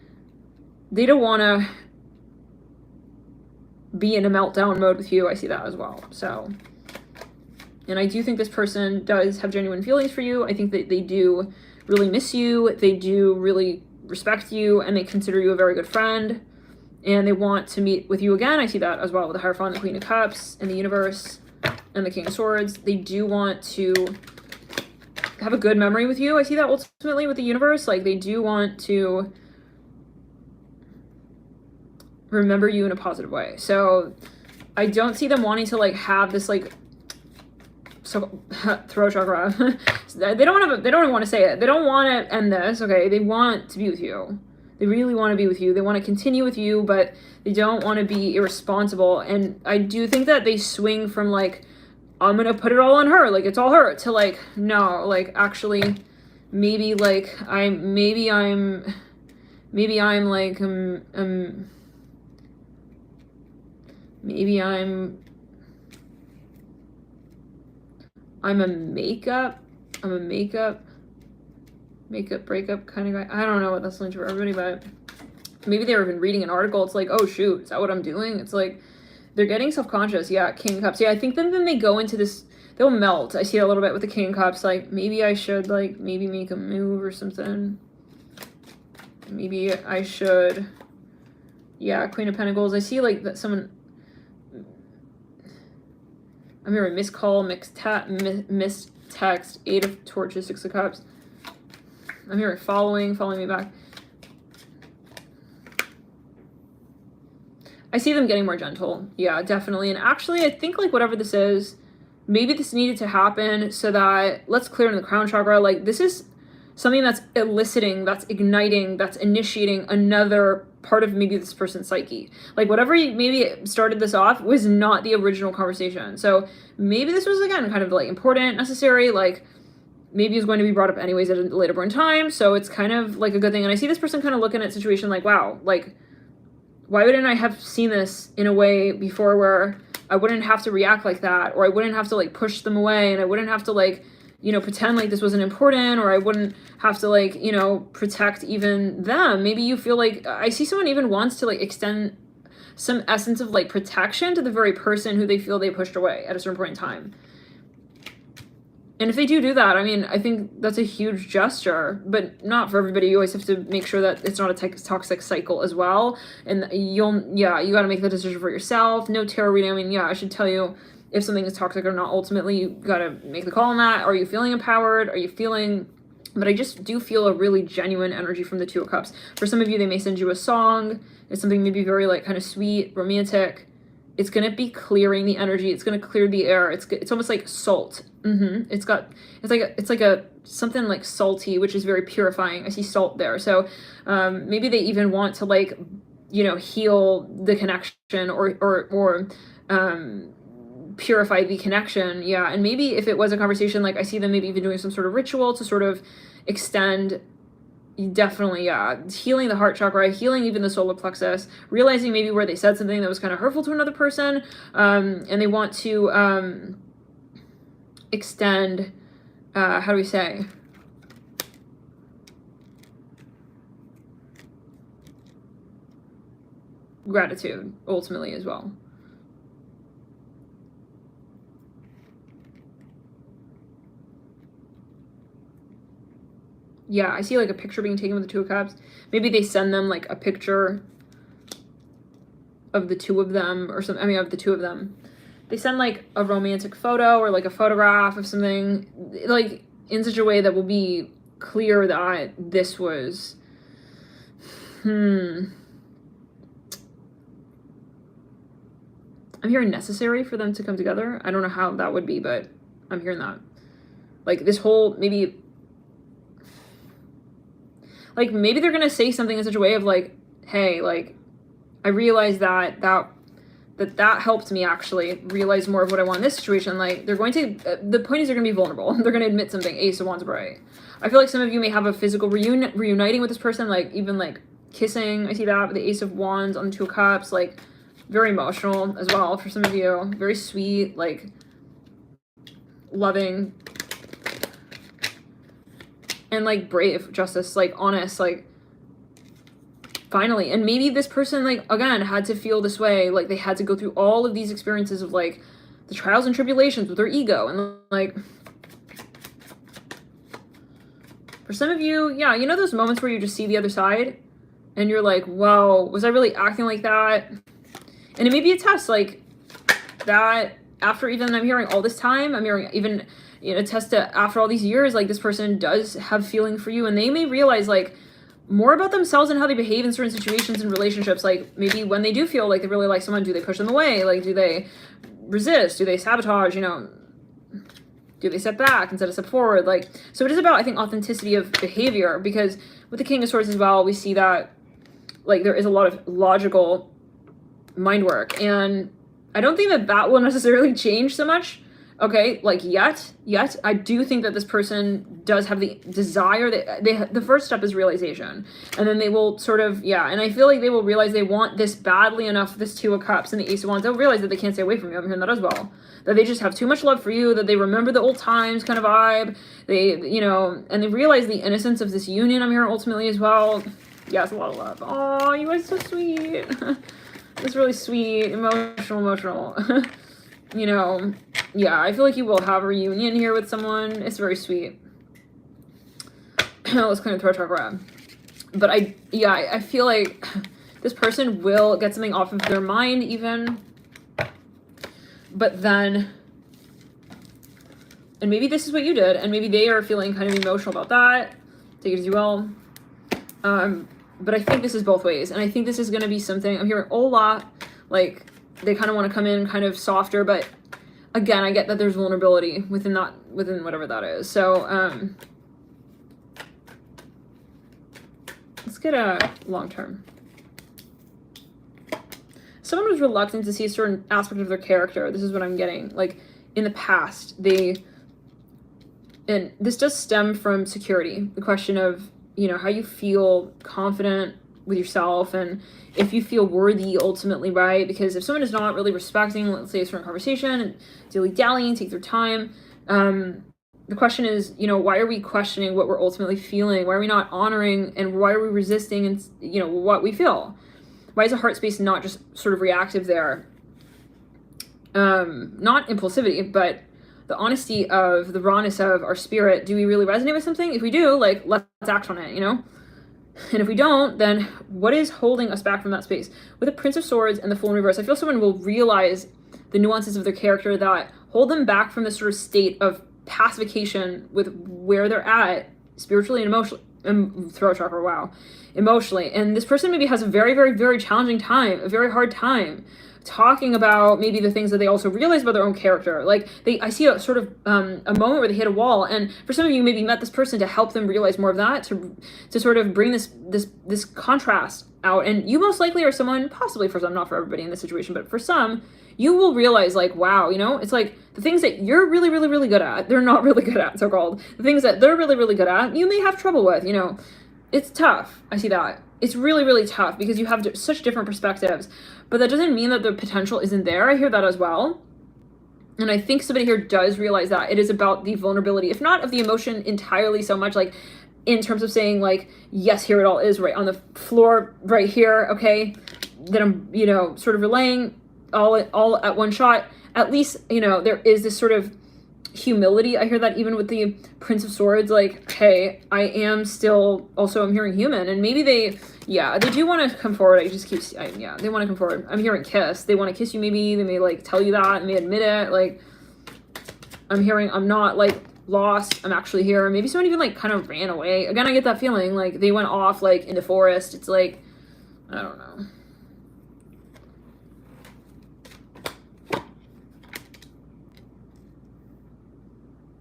they don't want to be in a meltdown mode with you. I see that as well. So. And I do think this person does have genuine feelings for you. I think that they do really miss you. They do really respect you, and they consider you a very good friend. And they want to meet with you again. I see that as well with the Hierophant, the Queen of Cups, and the Universe, and the King of Swords. They do want to have a good memory with you. I see that ultimately with the Universe. Like, they do want to remember you in a positive way. So I don't see them wanting to, like, have this, like, so throat chakra. They don't even want to say it. They don't want to end this. Okay, they want to be with you. They really want to be with you. They want to continue with you, but they don't want to be irresponsible. And I do think that they swing from like, I'm gonna put it all on her, like it's all her, to like, no, like actually, maybe like maybe I'm maybe I'm a makeup breakup kind of guy. I don't know what that's linked for everybody, but maybe they were even reading an article. It's like, oh shoot, is that what I'm doing? It's like they're getting self-conscious. Yeah, King of Cups. Yeah, I think then they go into this, they'll melt. I see it a little bit with the King of Cups. Like maybe I should like maybe make a move or something. Maybe I should. Yeah, Queen of Pentacles. I see like that someone. I'm hearing missed call, missed text, 8 of Torches, 6 of Cups. I'm hearing following me back. I see them getting more gentle. Yeah, definitely. And actually, I think like whatever this is, maybe this needed to happen so that, let's clear in the crown chakra. Like this is something that's eliciting, that's igniting, that's initiating another part of maybe this person's psyche. Like whatever maybe started this off was not the original conversation. So maybe this was again kind of like important, necessary, like maybe it's going to be brought up anyways at a later point in time. So it's kind of like a good thing. And I see this person kind of looking at situation like, wow, like why wouldn't I have seen this in a way before where I wouldn't have to react like that, or I wouldn't have to like push them away, and I wouldn't have to like, you know, pretend like this wasn't important, or I wouldn't have to like, you know, protect even them. Maybe you feel like, I see someone even wants to like extend some essence of like protection to the very person who they feel they pushed away at a certain point in time. And if they do that, I mean, I think that's a huge gesture, but not for everybody. You always have to make sure that it's not a toxic cycle as well. And you got to make the decision for yourself. No tarot reading. I mean, yeah, I should tell you if something is toxic or not. Ultimately, you got to make the call on that. Are you feeling empowered? Are you feeling But I just do feel a really genuine energy from the Two of Cups. For some of you, they may send you a song. It's something maybe very like kind of sweet, romantic. It's going to be clearing the energy. It's going to clear the air. It's almost like salt. It's like a something like salty, which is very purifying. I see salt there. So maybe they even want to like, you know, heal the connection or purify the connection. Yeah. And maybe if it was a conversation, like I see them maybe even doing some sort of ritual to sort of extend, definitely, yeah, healing the heart chakra, healing even the solar plexus, realizing maybe where they said something that was kind of hurtful to another person, and they want to extend, how do we say, gratitude ultimately as well. Yeah, I see like a picture being taken with the Two of Cups. Maybe they send them like a picture of the two of them or something. I mean, of the two of them. They send like a romantic photo or like a photograph of something like in such a way that will be clear that this was, I'm hearing necessary for them to come together. I don't know how that would be, but I'm hearing that. Like this whole, maybe they're going to say something in such a way of like, hey, like, I realized that helped me actually realize more of what I want in this situation. Like they're going to, the point is they're going to be vulnerable. They're going to admit something. Ace of Wands bright. I feel like some of you may have a physical reuniting with this person, like even like kissing. I see that with the Ace of Wands on the Two of Cups, like very emotional as well for some of you. Very sweet, like loving. And like brave, justice, like honest, like finally. And maybe this person like again had to feel this way, like they had to go through all of these experiences of like the trials and tribulations with their ego. And like for some of you, yeah, you know those moments where you just see the other side and you're like, whoa, was I really acting like that? And it may be a test like that after even I'm hearing all this time, I'm hearing even, you know, test to after all these years, like this person does have feeling for you and they may realize like more about themselves and how they behave in certain situations and relationships. Like maybe when they do feel like they really like someone, do they push them away? Like do they resist? Do they sabotage? You know, do they step back instead of step forward? Like, so it is about, I think, authenticity of behavior, because with the King of Swords as well, we see that like there is a lot of logical mind work, and I don't think that will necessarily change so much. Okay, like yet, I do think that this person does have the desire that the first step is realization. And then they will sort of, yeah, and I feel like they will realize they want this badly enough, this Two of Cups and the Ace of Wands. They'll realize that they can't stay away from you. I'm hearing that as well. That they just have too much love for you, that they remember the old times kind of vibe. They, you know, and they realize the innocence of this union, I'm hearing ultimately as well. Yes, a lot of love. Oh, you guys are so sweet. It's really sweet, emotional. You know, yeah, I feel like you will have a reunion here with someone. It's very sweet. Let's clear the throat chakra. But I feel like this person will get something off of their mind even. But then, and maybe this is what you did, and maybe they are feeling kind of emotional about that. Take it as you will. But I think this is both ways. And I think this is going to be something, I'm hearing a lot, like, they kind of want to come in kind of softer, but again, I get that there's vulnerability within whatever that is. So, let's get a long term. Someone was reluctant to see a certain aspect of their character. This is what I'm getting. Like, in the past, and this does stem from security. The question of, you know, how you feel confident with yourself and if you feel worthy ultimately, right? Because if someone is not really respecting, let's say, a certain conversation and dilly-dallying, take their time, the question is, you know, why are we questioning what we're ultimately feeling? Why are we not honoring, and why are we resisting, and, you know, what we feel? Why is a heart space not just sort of reactive there? Not impulsivity, but the honesty of the rawness of our spirit. Do we really resonate with something? If we do, like, let's act on it, you know? And if we don't, then what is holding us back from that space? With the Prince of Swords and the Fool in reverse, I feel someone will realize the nuances of their character that hold them back from this sort of state of pacification with where they're at spiritually and emotionally. Throat chakra, wow. Emotionally. And this person maybe has a very, very, very challenging time, a very hard time talking about maybe the things that they also realize about their own character. Like I see a sort of a moment where they hit a wall, and for some of you maybe met this person to help them realize more of that, to sort of bring this contrast out. And you most likely are someone, possibly for some, not for everybody in this situation, but for some, you will realize like, wow, you know, it's like the things that you're really, really, really good at, they're not really good at, so-called. The things that they're really, really good at, you may have trouble with, you know. It's tough. I see that. It's really, really tough because you have such different perspectives, but that doesn't mean that the potential isn't there. I hear that as well. And I think somebody here does realize that it is about the vulnerability, if not of the emotion entirely so much, like in terms of saying like, yes, here it all is right on the floor right here. Okay. That I'm, you know, sort of relaying all at one shot. At least, you know, there is this sort of humility. I hear that even with the Prince of Swords, like, hey, I am still also, I'm hearing human, and maybe they do want to come forward. I just keep, they want to come forward. I'm hearing kiss. They want to kiss you. Maybe they may like tell you that and may admit it. Like, I'm hearing, I'm not like lost. I'm actually here. Maybe someone even like kind of ran away. Again, I get that feeling like they went off like in the forest. It's like, I don't know.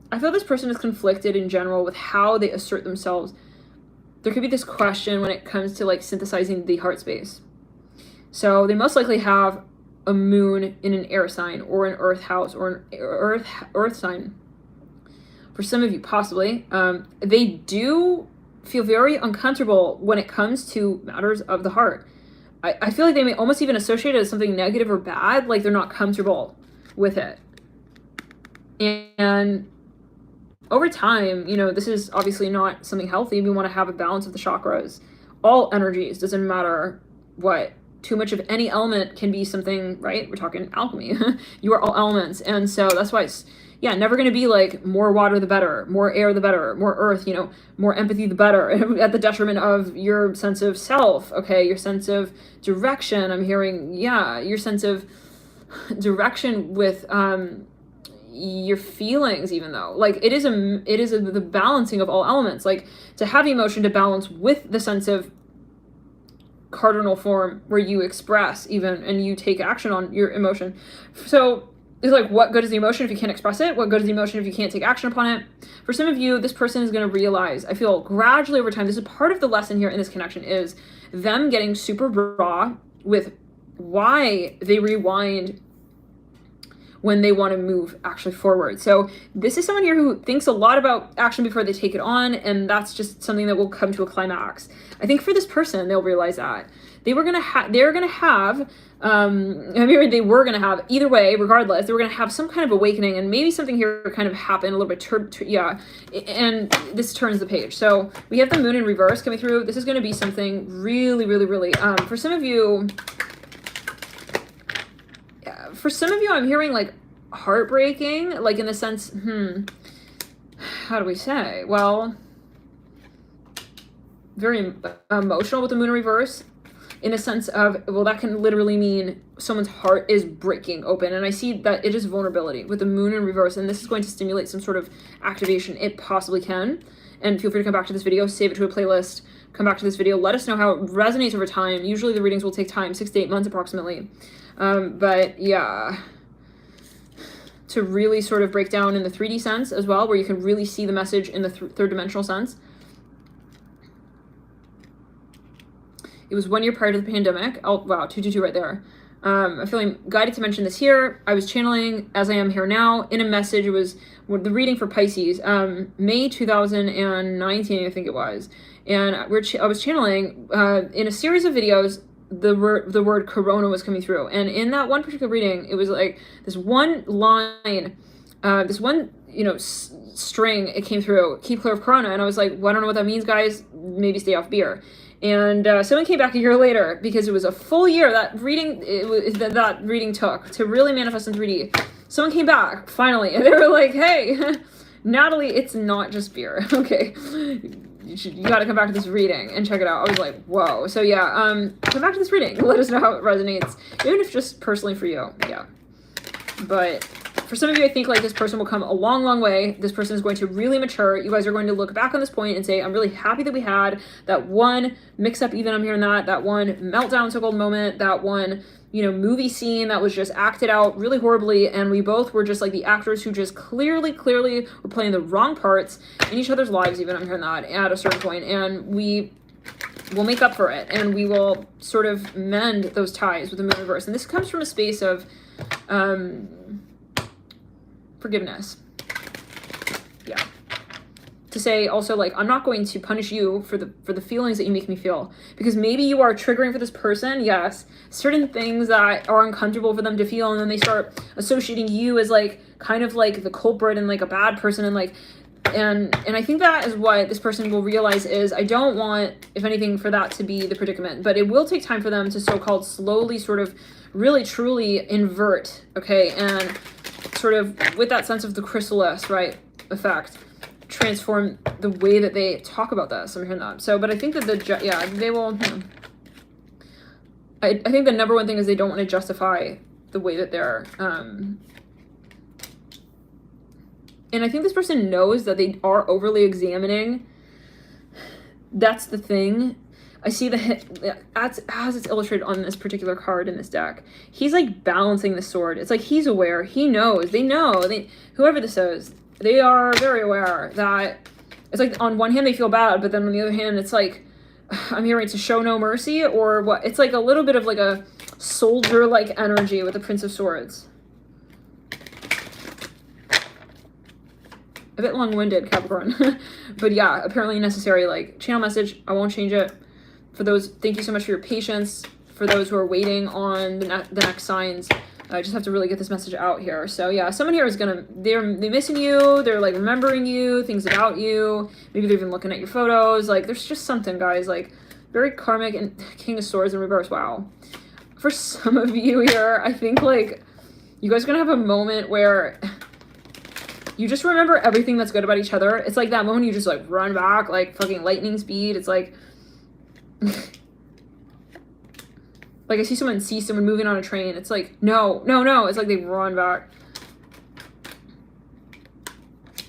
I feel this person is conflicted in general with how they assert themselves. There could be this question when it comes to like synthesizing the heart space. So they most likely have a moon in an air sign or an earth house or an earth sign. For some of you, possibly. They do feel very uncomfortable when it comes to matters of the heart. I feel like they may almost even associate it as something negative or bad, like they're not comfortable with it. And over time, you know, this is obviously not something healthy. We want to have a balance of the chakras. All energies, doesn't matter what. Too much of any element can be something, right? We're talking alchemy. You are all elements. And so that's why it's, never going to be like more water the better, more air the better, more earth, you know, more empathy the better, at the detriment of your sense of self, okay? Your sense of direction. I'm hearing, your sense of direction with, your feelings, even though like it is the balancing of all elements, like to have emotion to balance with the sense of cardinal form where you express even and you take action on your emotion. So it's like, what good is the emotion if you can't express it? What good is the emotion if you can't take action upon it? For some of you, this person is going to realize, I feel gradually over time, this is part of the lesson here in this connection, is them getting super raw with why they rewind when they want to move actually forward. So this is someone here who thinks a lot about action before they take it on, and that's just something that will come to a climax. I think for this person, they'll realize that they were gonna have either way, regardless, they were gonna have some kind of awakening, and maybe something here kind of happened a little bit and this turns the page. So we have the moon in reverse coming through. This is going to be something really, really, really for some of you. For some of you, I'm hearing like heartbreaking, like in the sense, how do we say? Well, very emotional with the moon in reverse, in a sense of, well, that can literally mean someone's heart is breaking open. And I see that it is vulnerability with the moon in reverse, and this is going to stimulate some sort of activation. It possibly can. And feel free to come back to this video, save it to a playlist, come back to this video, let us know how it resonates over time. Usually the readings will take time, 6 to 8 months approximately. But yeah, to really sort of break down in the 3D sense as well, where you can really see the message in the third dimensional sense. It was 1 year prior to the pandemic. Oh, wow, 222 right there. I'm feeling guided to mention this here. I was channeling, as I am here now, in a message. It was the reading for Pisces, May 2019, I think it was. And I was channeling in a series of videos. The word corona was coming through, and in that one particular reading, it was like this one line, this one, you know, string, it came through, keep clear of corona. And I was like, well, I don't know what that means, guys, maybe stay off beer. And someone came back a year later, because it was a full year that reading that reading took to really manifest in 3D. Someone came back finally, and they were like, hey, Natalie, it's not just beer. Okay, you got to come back to this reading and check it out. I was like, whoa. So yeah, come back to this reading. Let us know how it resonates, even if just personally for you. Yeah. But For some of you, I think like this person will come a long, long way. This person is going to really mature. You guys are going to look back on this point and say, I'm really happy that we had that one mix up, even I'm hearing that one meltdown so-called moment, that one, you know, movie scene that was just acted out really horribly, and we both were just like the actors who just clearly were playing the wrong parts in each other's lives, even I'm hearing that at a certain point, and we will make up for it, and we will sort of mend those ties with the moon reverse. And this comes from a space of forgiveness. Yeah. To say also, like, I'm not going to punish you for the feelings that you make me feel, because maybe you are triggering for this person, yes, certain things that are uncomfortable for them to feel, and then they start associating you as like kind of like the culprit and like a bad person, and like and I think that is what this person will realize is, I don't want, if anything, for that to be the predicament, but it will take time for them to so-called slowly sort of really truly invert, okay, and sort of with that sense of the chrysalis, right, effect, transform the way that they talk about this. I'm hearing that. So, but I think that they will, I think the number one thing is they don't want to justify the way that they're, and I think this person knows that they are overly examining. That's the thing. I see as it's illustrated on this particular card in this deck. He's like balancing the sword. It's like he's aware. He knows. They know. Whoever this is, they are very aware that it's like on one hand they feel bad, but then on the other hand it's like, I'm hearing to show no mercy, or what? It's like a little bit of like a soldier-like energy with the Prince of Swords. A bit long-winded, Capricorn. But yeah, apparently necessary. Like, channel message, I won't change it. For those, thank you so much for your patience. For those who are waiting on the next signs, I just have to really get this message out here. So yeah, someone here is they're missing you. They're like remembering you, things about you. Maybe they're even looking at your photos. Like, there's just something, guys, like very karmic. And King of Swords in reverse. Wow. For some of you here, I think like you guys are gonna have a moment where you just remember everything that's good about each other. It's like that moment you just like run back like fucking lightning speed. It's like like I see someone moving on a train. It's like, no. It's like they run back.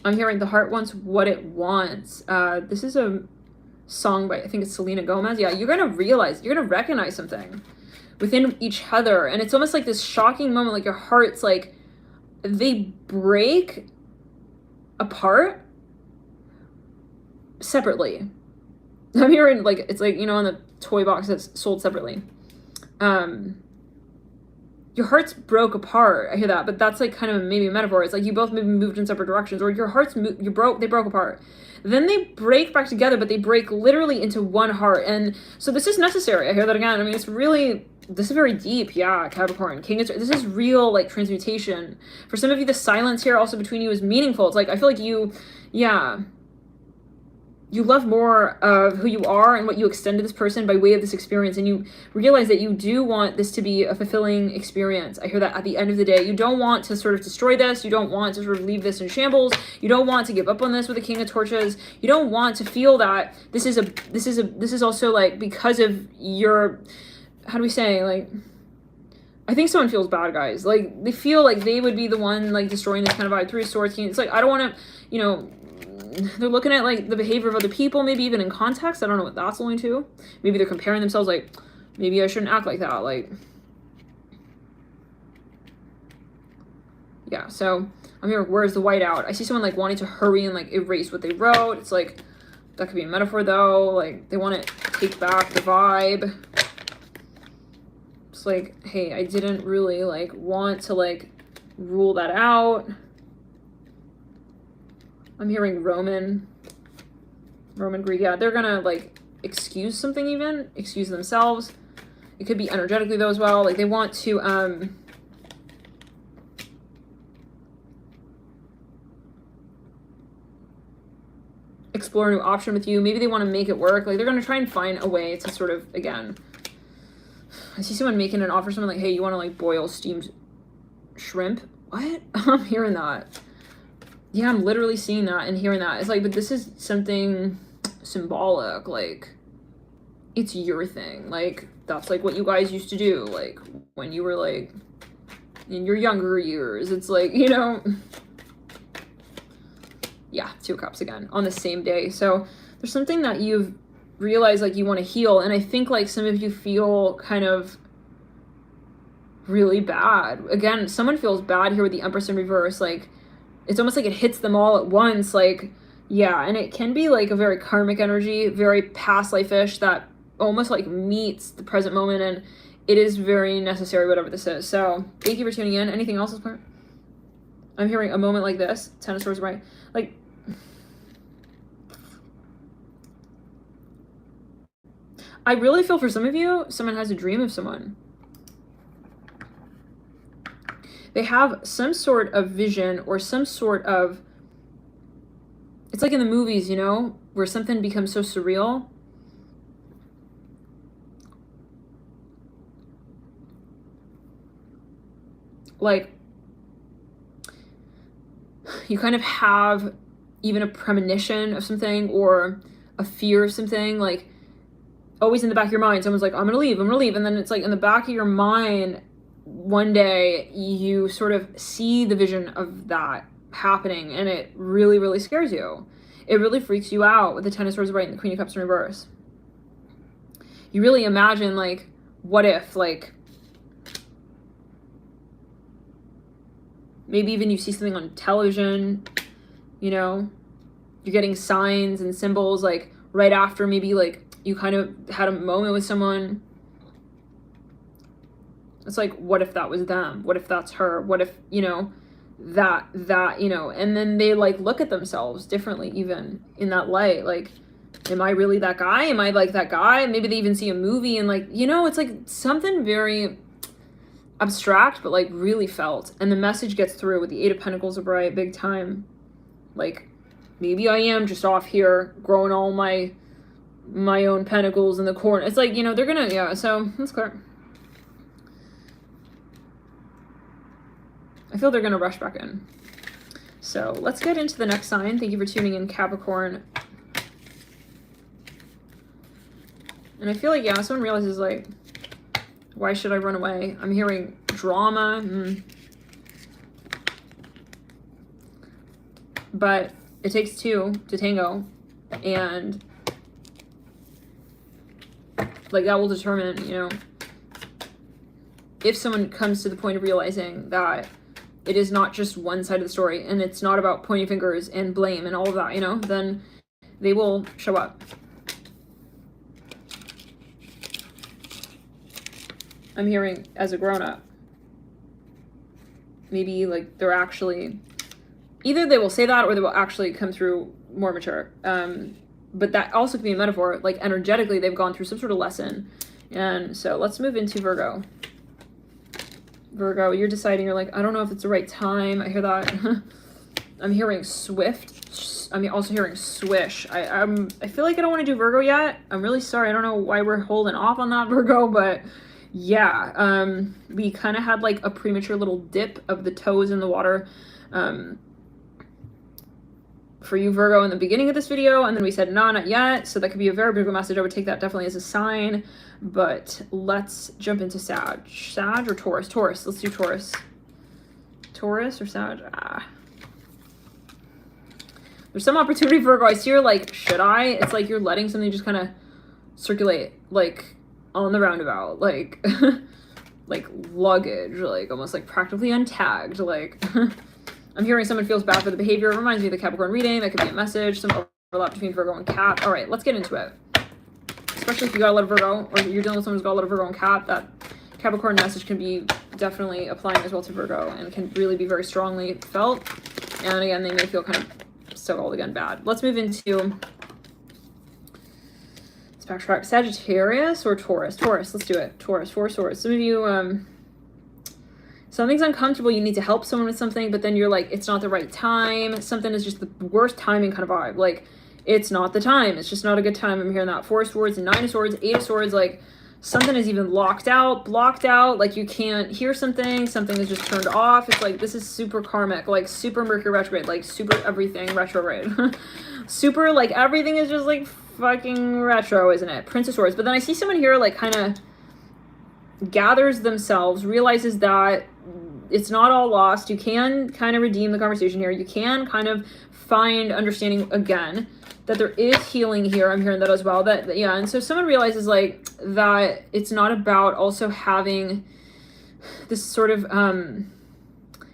I'm hearing the heart wants what it wants. This is a song by, I think it's Selena Gomez. Yeah, you're going to recognize something within each other. And it's almost like this shocking moment, like your heart's like, they break apart separately. I'm hearing like, it's like, you know, on the toy box that's sold separately. Your hearts broke apart. I hear that, but that's like kind of maybe a metaphor. It's like you both maybe moved in separate directions, or your hearts they broke apart. Then they break back together, but they break literally into one heart. And so this is necessary. I hear that again. I mean, this is very deep. Yeah, Capricorn, this is real like transmutation. For some of you, the silence here also between you is meaningful. It's like, I feel like you love more of who you are and what you extend to this person by way of this experience, and you realize that you do want this to be a fulfilling experience. I hear that at the end of the day. You don't want to sort of destroy this. You don't want to sort of leave this in shambles. You don't want to give up on this with the King of Torches. You don't want to feel that this is also like because of your, how do we say, like, I think someone feels bad, guys. Like, they feel like they would be the one like destroying this kind of vibe. 3 of Swords. It's like, I don't want to, you know, they're looking at like the behavior of other people, maybe even in context. I don't know what that's alluding to. Maybe they're comparing themselves, like, maybe I shouldn't act like that. Like, yeah, so I'm here, where's the whiteout? I see someone like wanting to hurry and like erase what they wrote. It's like, that could be a metaphor though. Like, they want to take back the vibe. It's like, hey, I didn't really like want to like rule that out. I'm hearing Roman Greek. Yeah, they're gonna like excuse something, even excuse themselves. It could be energetically though as well. Like, they want to explore a new option with you. Maybe they want to make it work. Like, they're gonna try and find a way to sort of, again, I see someone making an offer, someone like, hey, you want to like boil steamed shrimp? What? I'm hearing that. Yeah, I'm literally seeing that and hearing that. It's like, but this is something symbolic. Like, it's your thing. Like, that's like what you guys used to do. Like, when you were like in your younger years. It's like, you know, yeah, Two of Cups again on the same day. So there's something that you've realized like you want to heal. And I think like some of you feel kind of really bad. Again, someone feels bad here with the Empress in reverse. Like, it's almost like it hits them all at once. Like, yeah, and it can be like a very karmic energy, very past life-ish that almost like meets the present moment, and it is very necessary, whatever this is. So thank you for tuning in. Anything else, part? I'm hearing a moment like this. Ten of Swords, right? Like, I really feel for some of you, someone has a dream of someone. They have some sort of vision or some sort of, it's like in the movies, you know, where something becomes so surreal. Like, you kind of have even a premonition of something or a fear of something, like always in the back of your mind, someone's like, I'm gonna leave. And then it's like in the back of your mind, one day you sort of see the vision of that happening, and it really, really scares you. It really freaks you out with the Ten of Swords right and the Queen of Cups in reverse. You really imagine, like, what if, like, maybe even you see something on television, you know, you're getting signs and symbols, like, right after maybe, like, you kind of had a moment with someone. It's like, what if that was them? What if that's her? What if, you know, that, you know, and then they like look at themselves differently even in that light. Like, am I really that guy? Am I like that guy? Maybe they even see a movie and like, you know, it's like something very abstract, but like really felt. And the message gets through with the Eight of Pentacles upright, big time. Like, maybe I am just off here growing all my own pentacles in the corner. It's like, you know, they're gonna, yeah, so that's clear. I feel they're going to rush back in. So let's get into the next sign. Thank you for tuning in, Capricorn. And I feel like, yeah, someone realizes, like, why should I run away? I'm hearing drama. But it takes two to tango. And, like, that will determine, you know, if someone comes to the point of realizing that it is not just one side of the story, and it's not about pointing fingers and blame and all of that, you know, then they will show up. I'm hearing as a grown-up. Maybe, like, they're actually, either they will say that or they will actually come through more mature. But that also can be a metaphor. Like, energetically, they've gone through some sort of lesson. And so let's move into Virgo. Virgo, you're deciding, you're like, I don't know if it's the right time. I hear that. I'm hearing swift. I'm also hearing swish. I feel like I don't want to do Virgo yet. I'm really sorry. I don't know why we're holding off on that, Virgo, but yeah, we kind of had like a premature little dip of the toes in the water for you, Virgo, in the beginning of this video, and then we said, no, not yet. So that could be a very big message. I would take that definitely as a sign. But let's jump into Sag. Sag or Taurus? Taurus. Let's do Taurus. Taurus or Sag? There's some opportunity, Virgo. I see you're like, should I? It's like you're letting something just kind of circulate, like, on the roundabout. Like, like luggage. Like, almost like practically untagged. Like, I'm hearing someone feels bad for the behavior. It reminds me of the Capricorn reading. That could be a message. Some overlap between Virgo and Cap. All right, let's get into it. Especially if you got a lot of Virgo, or you're dealing with someone who's got a lot of Virgo and Cap, that Capricorn message can be definitely applying as well to Virgo and can really be very strongly felt. And again, they may feel kind of so all again bad. Let's move into, let's backtrack. Sagittarius or Taurus? Taurus, let's do it. Taurus, four swords. Some of you, something's uncomfortable, you need to help someone with something, but then you're like, it's not the right time. Something is just the worst timing kind of vibe. Like, it's not the time. It's just not a good time. I'm hearing that. Four of Swords, Nine of Swords, Eight of Swords. Like, something is even locked out, blocked out. Like, you can't hear something. Something is just turned off. It's like, this is super karmic. Like, super Mercury retrograde. Like, super everything retrograde. Super, like, everything is just, like, fucking retro, isn't it? Prince of Swords. But then I see someone here, like, kind of gathers themselves, realizes that it's not all lost. You can kind of redeem the conversation here. You can kind of find understanding again, that there is healing here. I'm hearing that as well. That, yeah, and so someone realizes like that it's not about also having this sort of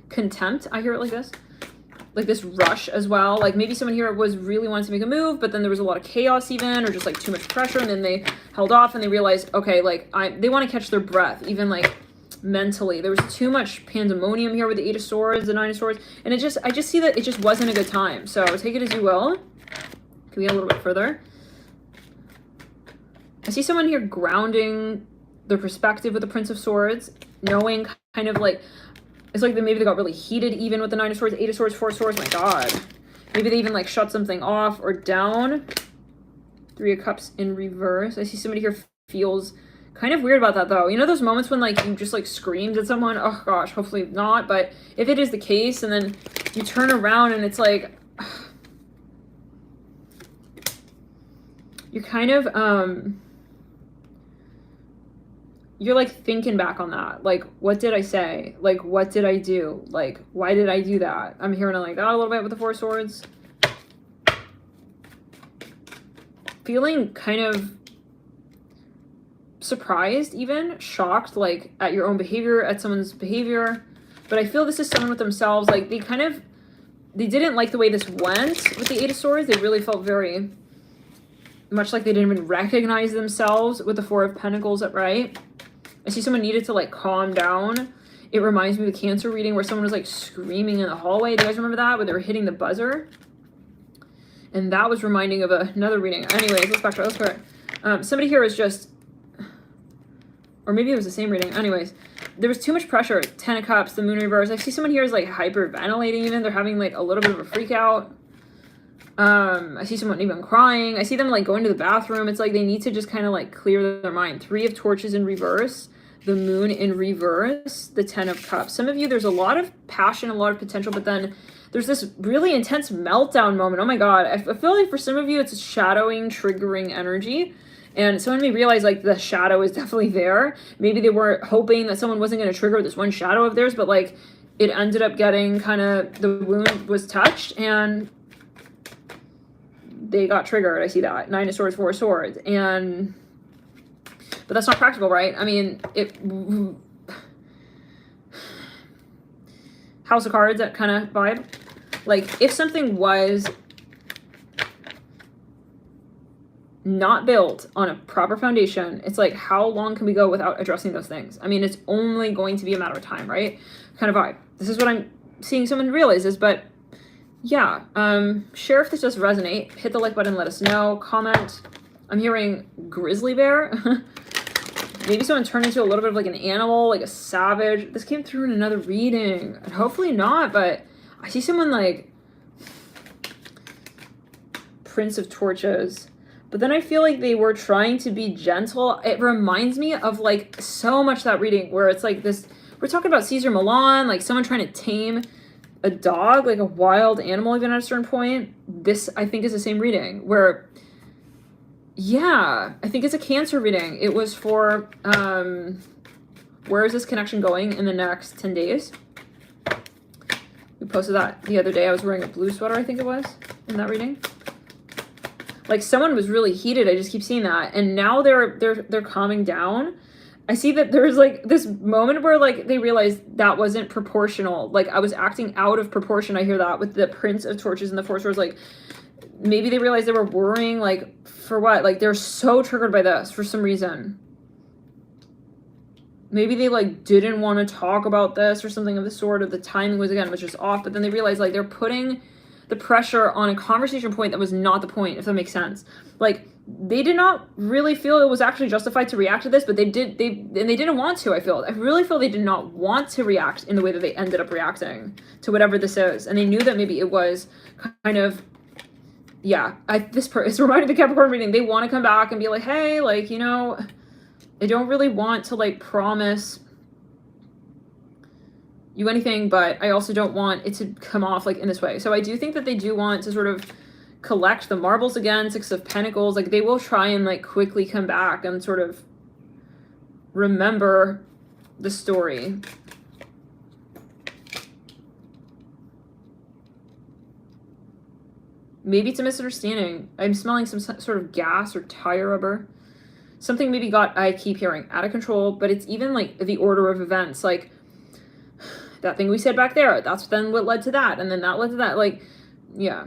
contempt. I hear it like this rush as well. Like maybe someone here was really wanting to make a move, but then there was a lot of chaos even, or just like too much pressure, and then they held off and they realized, okay, like they want to catch their breath, even like mentally. There was too much pandemonium here with the Eight of Swords, the Nine of Swords, and I just see that it just wasn't a good time. So take it as you will. Can we get a little bit further? I see someone here grounding their perspective with the Prince of Swords, knowing kind of like, it's like maybe they got really heated even with the Nine of Swords, Eight of Swords, Four of Swords, my God. Maybe they even like shut something off or down. Three of Cups in reverse. I see somebody here feels kind of weird about that though. You know those moments when like you just like screamed at someone? Oh gosh, hopefully not. But if it is the case and then you turn around and it's like, you're kind of, you're like thinking back on that. Like, what did I say? Like, what did I do? Like, why did I do that? I'm hearing it like that a little bit with the Four of Swords. Feeling kind of surprised, even shocked, like at your own behavior, at someone's behavior. But I feel this is someone with themselves. Like they didn't like the way this went with the Eight of Swords. They really felt very much like they didn't even recognize themselves with the Four of Pentacles upright. I see someone needed to like calm down. It reminds me of the Cancer reading where someone was like screaming in the hallway. Do you guys remember that? Where they were hitting the buzzer? And that was reminding of another reading. Anyways, let's back to it. Somebody here is just, or maybe it was the same reading. Anyways, there was too much pressure. Ten of Cups, the Moon in reverse. I see someone here is like hyperventilating even. They're having like a little bit of a freak out. I see someone even crying. I see them like going to the bathroom. It's like they need to just kind of like clear their mind. Three of Torches in reverse, the Moon in reverse, the Ten of Cups. Some of you, there's a lot of passion, a lot of potential, but then there's this really intense meltdown moment. Oh my God. I feel like for some of you, it's a shadowing, triggering energy. And someone may realize like the shadow is definitely there. Maybe they were hoping that someone wasn't going to trigger this one shadow of theirs, but like it ended up getting kind of, the wound was touched and they got triggered. I see that. Nine of Swords, Four of Swords. And, but that's not practical, right? I mean, House of Cards, that kind of vibe. Like, if something was not built on a proper foundation, it's like, how long can we go without addressing those things? I mean, it's only going to be a matter of time, right? Kind of vibe. This is what I'm seeing someone realizes, but yeah, share if this does resonate. Hit the like button, let us know. Comment. I'm hearing grizzly bear. Maybe someone turned into a little bit of like an animal, like a savage. This came through in another reading. And hopefully not, but I see someone like Prince of Torches. But then I feel like they were trying to be gentle. It reminds me of like so much that reading where it's like this, we're talking about Caesar Milan, like someone trying to tame a dog, like a wild animal even at a certain point. This, I think, is the same reading where, yeah, I think it's a Cancer reading. It was for, where is this connection going in the next 10 days? We posted that the other day. I was wearing a blue sweater, I think it was, in that reading. Like someone was really heated. I just keep seeing that. And now they're calming down. I see that there's like this moment where like they realized that wasn't proportional. Like I was acting out of proportion. I hear that with the Prince of Torches and the Four of Swords. Like maybe they realized they were worrying, like for what? Like they're so triggered by this for some reason. Maybe they like didn't want to talk about this or something of the sort, or the timing was just off. But then they realized like they're putting the pressure on a conversation point that was not the point, if that makes sense. Like they did not really feel it was actually justified to react to this, but they didn't want to. I really feel they did not want to react in the way that they ended up reacting to whatever this is. And they knew that maybe it was kind of, yeah, it's reminding the Capricorn reading. They want to come back and be like, hey, like, you know, I don't really want to like promise you anything, but I also don't want it to come off like in this way. So I do think that they do want to sort of collect the marbles again. Six of Pentacles, like they will try and like quickly come back and sort of remember the story. Maybe it's a misunderstanding. I'm smelling some sort of gas or tire rubber. Something maybe got, I keep hearing, out of control, but it's even like the order of events. Like that thing we said back there, that's then what led to that, and then that led to that. Like, yeah.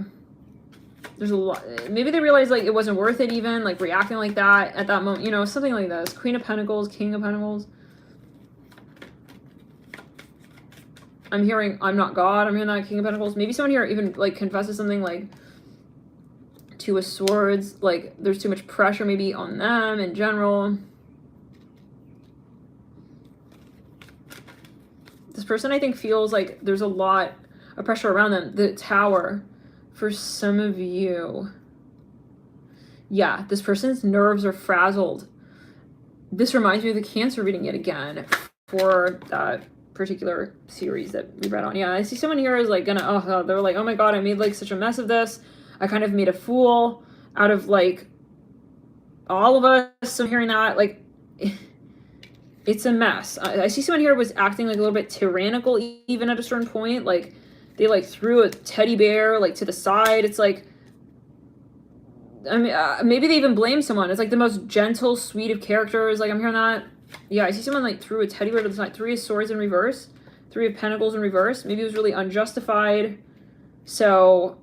There's a lot. Maybe they realized like it wasn't worth it even, like reacting like that at that moment, you know, something like this. Queen of Pentacles, King of Pentacles. I'm hearing I'm not God. I'm hearing that King of Pentacles. Maybe someone here even like confesses something like Two of Swords. Like there's too much pressure maybe on them in general. This person I think feels like there's a lot of pressure around them. The Tower for some of you. Yeah, this person's nerves are frazzled. This reminds me of the Cancer reading yet again for that particular series that we read on. Yeah, I see someone here is like gonna, they're like, oh my god, I made like such a mess of this. I kind of made a fool out of like all of us. I'm hearing that, like, it's a mess. I see someone here was acting like a little bit tyrannical even at a certain point. Like they like threw a teddy bear like to the side. It's like, I mean, maybe they even blame someone. It's like the most gentle, sweet of characters. Like I'm hearing that. Yeah, I see someone like threw a teddy bear to the side. Three of Swords in reverse. Three of Pentacles in reverse. Maybe it was really unjustified. So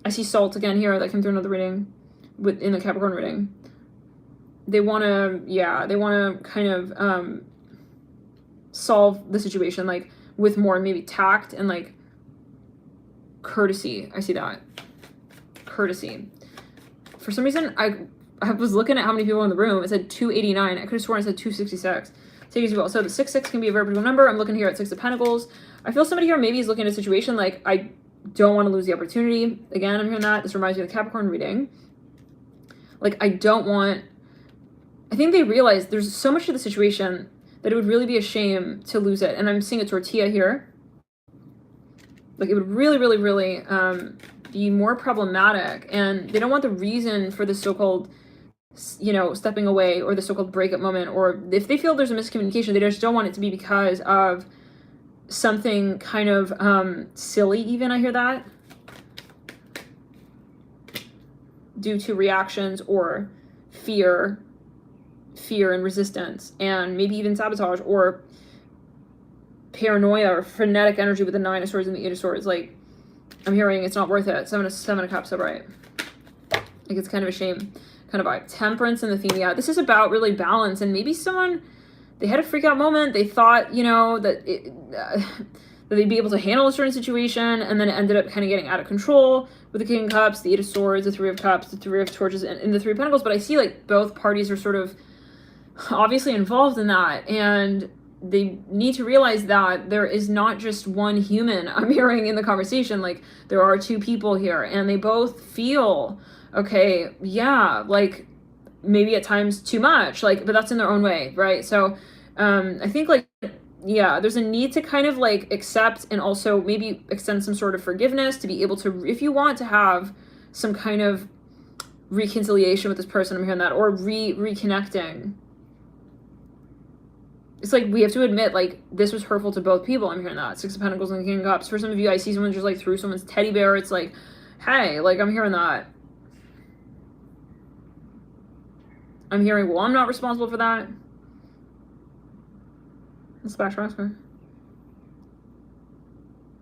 I see Salt again here that came through another reading in the Capricorn reading. They want to kind of solve the situation like with more maybe tact and like courtesy. I see that. Courtesy. For some reason, I was looking at how many people in the room. It said 289. I could have sworn it said 266. Take it as well. So the 6 can be a very particular number. I'm looking here at Six of Pentacles. I feel somebody here maybe is looking at a situation like I don't want to lose the opportunity. Again, I'm hearing that. This reminds me of the Capricorn reading. Like I think they realize there's so much to the situation that it would really be a shame to lose it. And I'm seeing a tortilla here. Like it would really, really, really be more problematic. And they don't want the reason for the so-called, you know, stepping away or the so-called breakup moment. Or if they feel there's a miscommunication, they just don't want it to be because of something kind of silly even. I hear that. Due to reactions or fear and resistance, and maybe even sabotage or paranoia or frenetic energy with the Nine of Swords and the Eight of Swords. Like I'm hearing it's not worth it. Seven of Cups, so right. Like it's kind of a shame kind of vibe. Temperance in the theme. Yeah, this is about really balance, and maybe someone, they had a freak out moment. They thought, you know, that that they'd be able to handle a certain situation, and then it ended up kind of getting out of control with the King of Cups, the Eight of Swords, the Three of Cups, the Three of Torches, and the Three of Pentacles. But I see like both parties are sort of obviously involved in that, and they need to realize that there is not just one human. I'm hearing in the conversation like there are two people here, and they both feel okay, yeah, like maybe at times too much, like, but that's in their own way, right? So I think like, yeah, there's a need to kind of like accept and also maybe extend some sort of forgiveness to be able to, if you want to have some kind of reconciliation with this person, I'm hearing that, or reconnecting. It's like we have to admit like this was hurtful to both people. I'm hearing that. Six of Pentacles and the King of Cups. For some of you, I see someone just like threw someone's teddy bear. It's like, hey, like I'm hearing that. I'm hearing, well, I'm not responsible for that. Splash Oscar.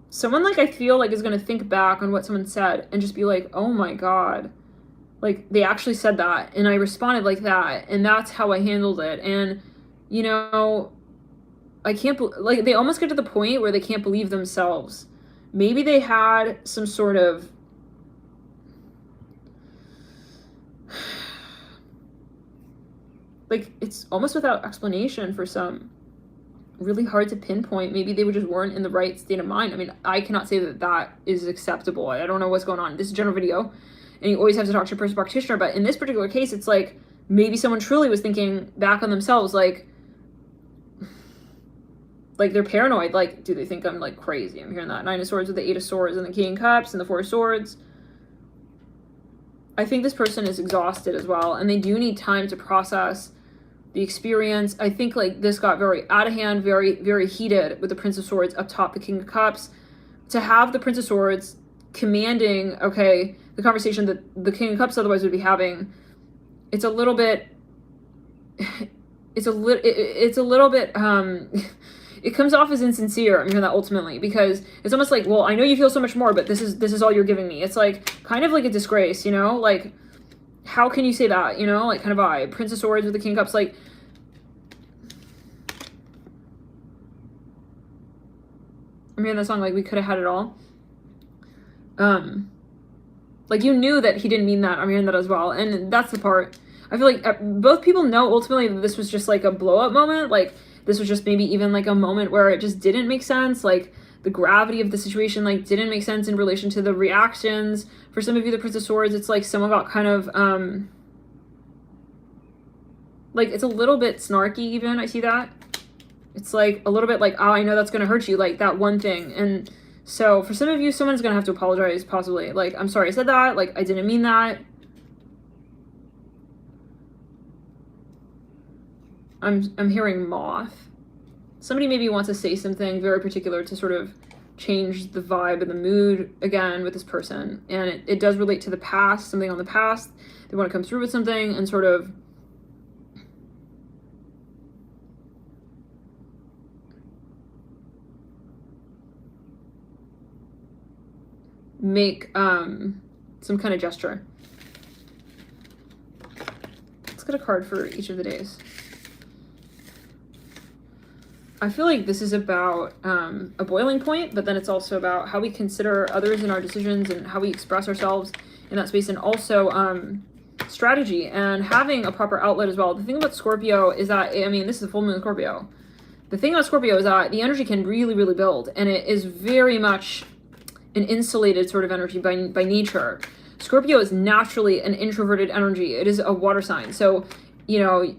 Someone like I feel like is gonna think back on what someone said and just be like, oh my god, like they actually said that and I responded like that and that's how I handled it. And you know, I can't like they almost get to the point where they can't believe themselves. Maybe they had some sort of like it's almost without explanation for some. Really hard to pinpoint. Maybe they just weren't in the right state of mind. I mean, I cannot say that that is acceptable. I don't know what's going on. This is a general video, and you always have to talk to your person practitioner. But in this particular case, it's like maybe someone truly was thinking back on themselves, like they're paranoid. Like, do they think I'm like crazy? I'm hearing that. Nine of Swords with the Eight of Swords and the King of Cups and the Four of Swords. I think this person is exhausted as well, and they do need time to process the experience. I think like this got very out of hand, very, very heated with the Prince of Swords up top, the King of Cups. To have the Prince of Swords commanding, okay, the conversation that the King of Cups otherwise would be having, it's a little bit, it's a little bit, it comes off as insincere. I'm hearing that ultimately, because it's almost like, well, I know you feel so much more, but this is all you're giving me. It's like, kind of like a disgrace, you know, like, how can you say that, you know, like, kind of vibe. Prince of Swords with the King of Cups, like, I'm hearing that song, like, we could have had it all. Like, you knew that he didn't mean that. I'm hearing that as well. And that's the part. I feel like both people know ultimately that this was just like a blow up moment. Like, this was just maybe even like a moment where it just didn't make sense. Like, the gravity of the situation, like, didn't make sense in relation to the reactions. For some of you, the Prince of Swords, it's like someone got kind of, like, it's a little bit snarky even. I see that. It's like a little bit like, oh, I know that's going to hurt you, like that one thing. And so for some of you, someone's going to have to apologize, possibly. Like, I'm sorry I said that. Like, I didn't mean that. I'm hearing moth. Somebody maybe wants to say something very particular to sort of change the vibe and the mood again with this person. And it does relate to the past, something on the past. They want to come through with something and sort of make some kind of gesture. Let's get a card for each of the days. I feel like this is about a boiling point, but then it's also about how we consider others in our decisions and how we express ourselves in that space, and also strategy and having a proper outlet as well. The thing about Scorpio is that, I mean, this is the full moon Scorpio. The thing about Scorpio is that the energy can really, really build, and it is very much an insulated sort of energy by nature. Scorpio is naturally an introverted energy. It is a water sign. So, you know,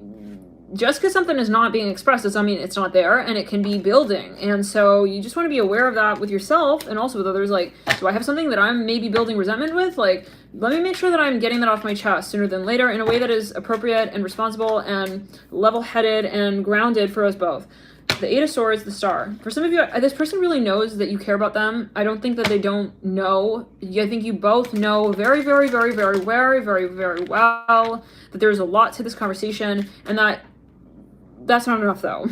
just because something is not being expressed doesn't mean it's not there, and it can be building. And so you just want to be aware of that with yourself and also with others. Like, do I have something that I'm maybe building resentment with? Like, let me make sure that I'm getting that off my chest sooner than later in a way that is appropriate and responsible and level-headed and grounded for us both. The Eight of Swords, the Star. For some of you, this person really knows that you care about them. I don't think that they don't know. I think you both know very, very, very, very, very, very, very well that there's a lot to this conversation, and that's not enough though.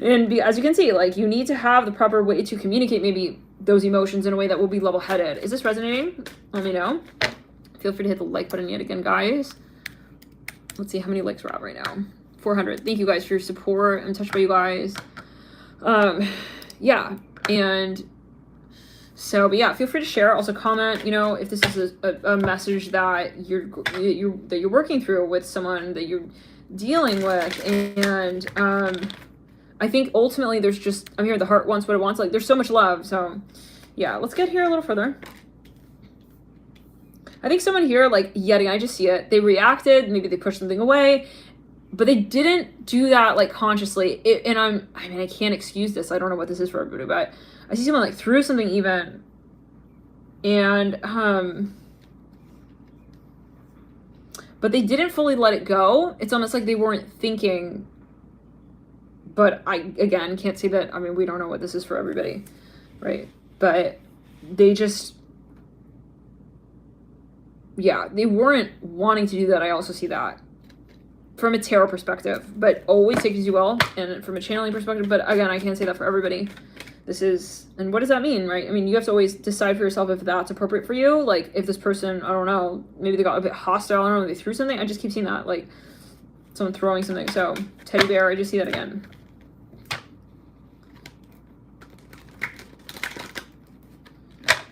And as you can see, like, you need to have the proper way to communicate maybe those emotions in a way that will be level-headed. Is this resonating? Let me know. Feel free to hit the like button yet again, guys. Let's see how many likes we're at right now. 400. Thank you guys for your support. I'm touched by you guys. Yeah, and so, but yeah, feel free to share. Also comment, you know, if this is a message that you're working through with someone that you're dealing with. And I think ultimately there's just, I'm here, the heart wants what it wants. Like, there's so much love. So yeah, let's get here a little further. I think someone here, like, yet again, I just see it. They reacted, maybe they pushed something away, but they didn't do that, like, consciously. And I mean, I can't excuse this. I don't know what this is for everybody, but I see someone, like, threw something even. And, but they didn't fully let it go. It's almost like they weren't thinking. But I, again, can't say that. I mean, we don't know what this is for everybody, right? But they just, yeah, they weren't wanting to do that. I also see that from a tarot perspective, but always take it as you will, and from a channeling perspective. But again, I can't say that for everybody. This is, and what does that mean, right? I mean, you have to always decide for yourself if that's appropriate for you. Like, if this person, I don't know, maybe they got a bit hostile, I don't know, they threw something. I just keep seeing that, like, someone throwing something. So, teddy bear, I just see that again.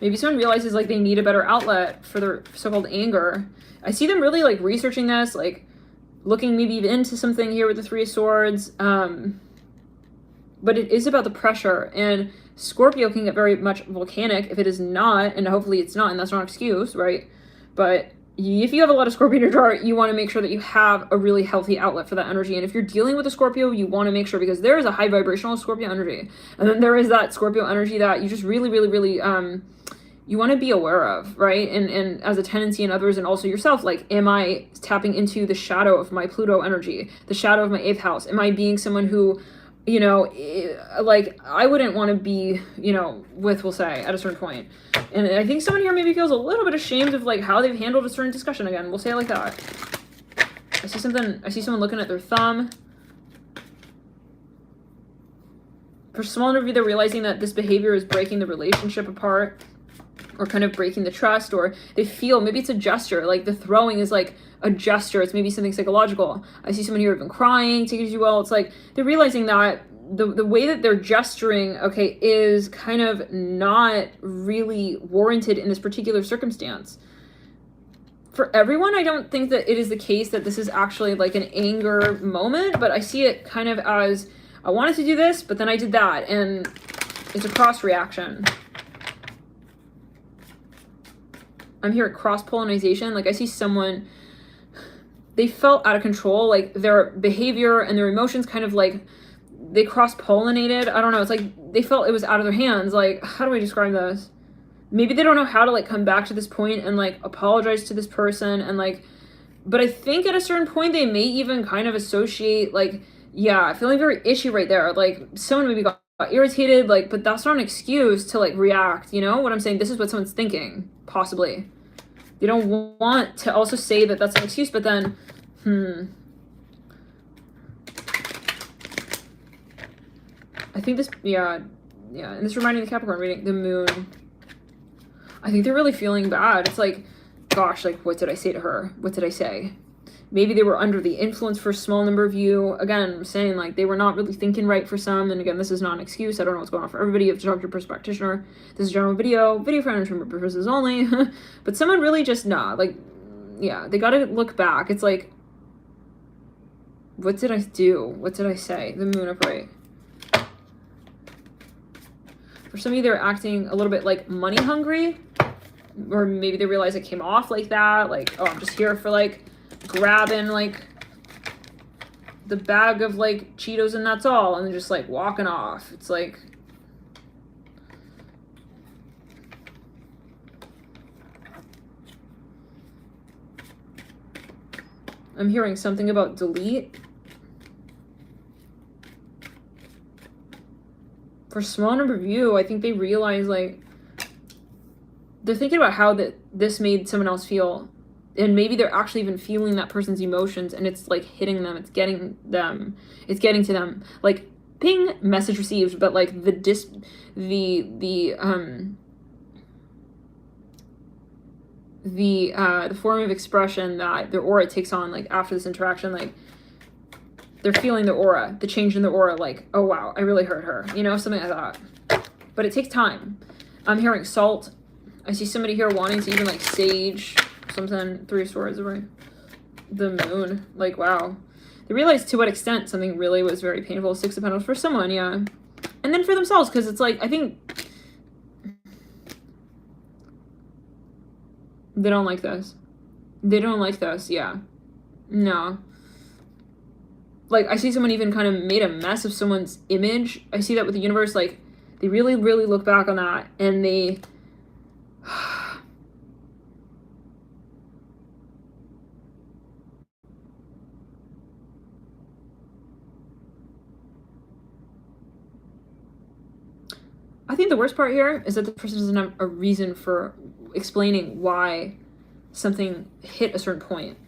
Maybe someone realizes, like, they need a better outlet for their so-called anger. I see them really, like, researching this, like, looking maybe even into something here with the Three of Swords. But it is about the pressure, and Scorpio can get very much volcanic if it is not, and hopefully it's not, and that's not an excuse, right? But if you have a lot of Scorpio in your chart, you want to make sure that you have a really healthy outlet for that energy. And if you're dealing with a Scorpio, you want to make sure, because there is a high vibrational Scorpio energy, and then there is that Scorpio energy that you just really, really, really, you want to be aware of, right? And as a tendency in others and also yourself, like, am I tapping into the shadow of my Pluto energy, the shadow of my 8th house? Am I being someone who you know, like, I wouldn't want to be, you know, with, we'll say, at a certain point. And I think someone here maybe feels a little bit ashamed of, like, how they've handled a certain discussion. Again, we'll say it like that. I see someone looking at their thumb. For small number of you, they're realizing that this behavior is breaking the relationship apart, or kind of breaking the trust, or they feel, maybe it's a gesture, like the throwing is like a gesture, it's maybe something psychological. I see someone here even crying, take it as you will. It's like they're realizing that the way that they're gesturing, okay, is kind of not really warranted in this particular circumstance. For everyone, I don't think that it is the case that this is actually like an anger moment, but I see it kind of as, I wanted to do this, but then I did that, and it's a cross reaction. I'm here at cross-pollination. Like, I see someone, they felt out of control, like their behavior and their emotions kind of like, they cross-pollinated. I don't know, it's like they felt it was out of their hands. Like, how do I describe this? Maybe they don't know how to like come back to this point and like apologize to this person, and like, but I think at a certain point they may even kind of associate, like, yeah, feeling very itchy right there. Like, someone maybe got irritated, like, but that's not an excuse to like react, you know what I'm saying? This is what someone's thinking, possibly. They don't want to also say that that's an excuse, but then, I think this, yeah, and this reminding the Capricorn reading, the moon. I think they're really feeling bad. It's like, gosh, like, what did I say to her? What did I say? Maybe they were under the influence for a small number of you. Again, I'm saying, like, they were not really thinking right for some. And again, this is not an excuse. I don't know what's going on for everybody. You have to talk to your person practitioner. This is a general video for entertainment purposes only. But someone really just, like, yeah, they got to look back. It's like, what did I do? What did I say? The moon upright. For some of you, they're acting a little bit like money hungry. Or maybe they realize it came off like that. Like, oh, I'm just here for, like, grabbing like the bag of like Cheetos and that's all, and just like walking off. It's like, I'm hearing something about delete. For a small number of you, I think they realize, like, they're thinking about how this made someone else feel. And maybe they're actually even feeling that person's emotions, and it's like hitting them, it's getting to them. Like, ping, message received, but like the form of expression that their aura takes on, like, after this interaction, like, they're feeling the aura, the change in the aura, like, oh wow, I really hurt her, you know, something like that. But it takes time. I'm hearing salt. I see somebody here wanting to even like sage something. 3 of Swords, right? The moon, like, wow. They realized to what extent something really was very painful. 6 of Pentacles for someone, yeah. And then for themselves, because it's like, I think they don't like this. They don't like this, yeah. No. Like, I see someone even kind of made a mess of someone's image. I see that with the universe, like, they really, really look back on that, and they... I think the worst part here is that the person doesn't have a reason for explaining why something hit a certain point.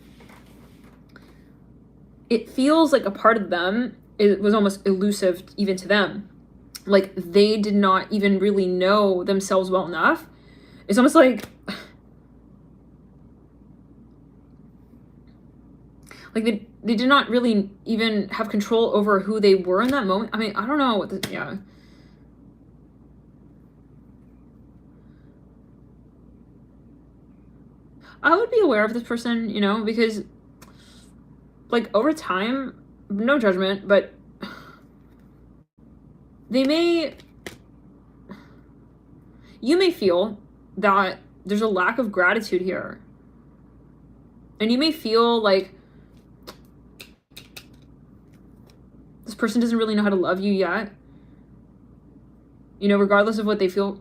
It feels like a part of them, it was almost elusive even to them. Like, they did not even really know themselves well enough. It's almost like they did not really even have control over who they were in that moment. I mean, I don't know what the, yeah. I would be aware of this person, you know, because, like, over time, no judgment, but you may feel that there's a lack of gratitude here. And you may feel like this person doesn't really know how to love you yet. You know, regardless of what they feel.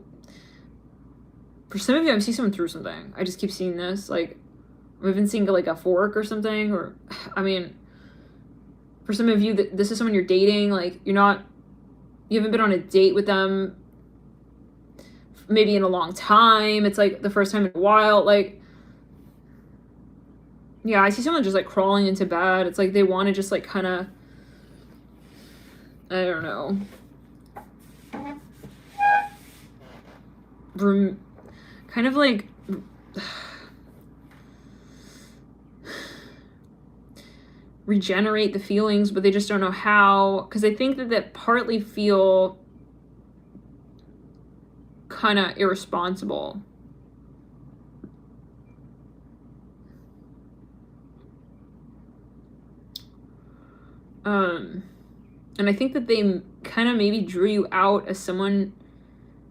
For some of you, I'm seeing someone through something. I just keep seeing this. Like, I'm even seeing like a fork or something. Or, I mean, For some of you, this is someone you're dating, like you haven't been on a date with them maybe in a long time. It's like the first time in a while. Like, yeah, I see someone just like crawling into bed. It's like they want to just like kind of, I don't know, kind of like regenerate the feelings, but they just don't know how, because I think that partly feel kind of irresponsible. And I think that they kind of maybe drew you out as someone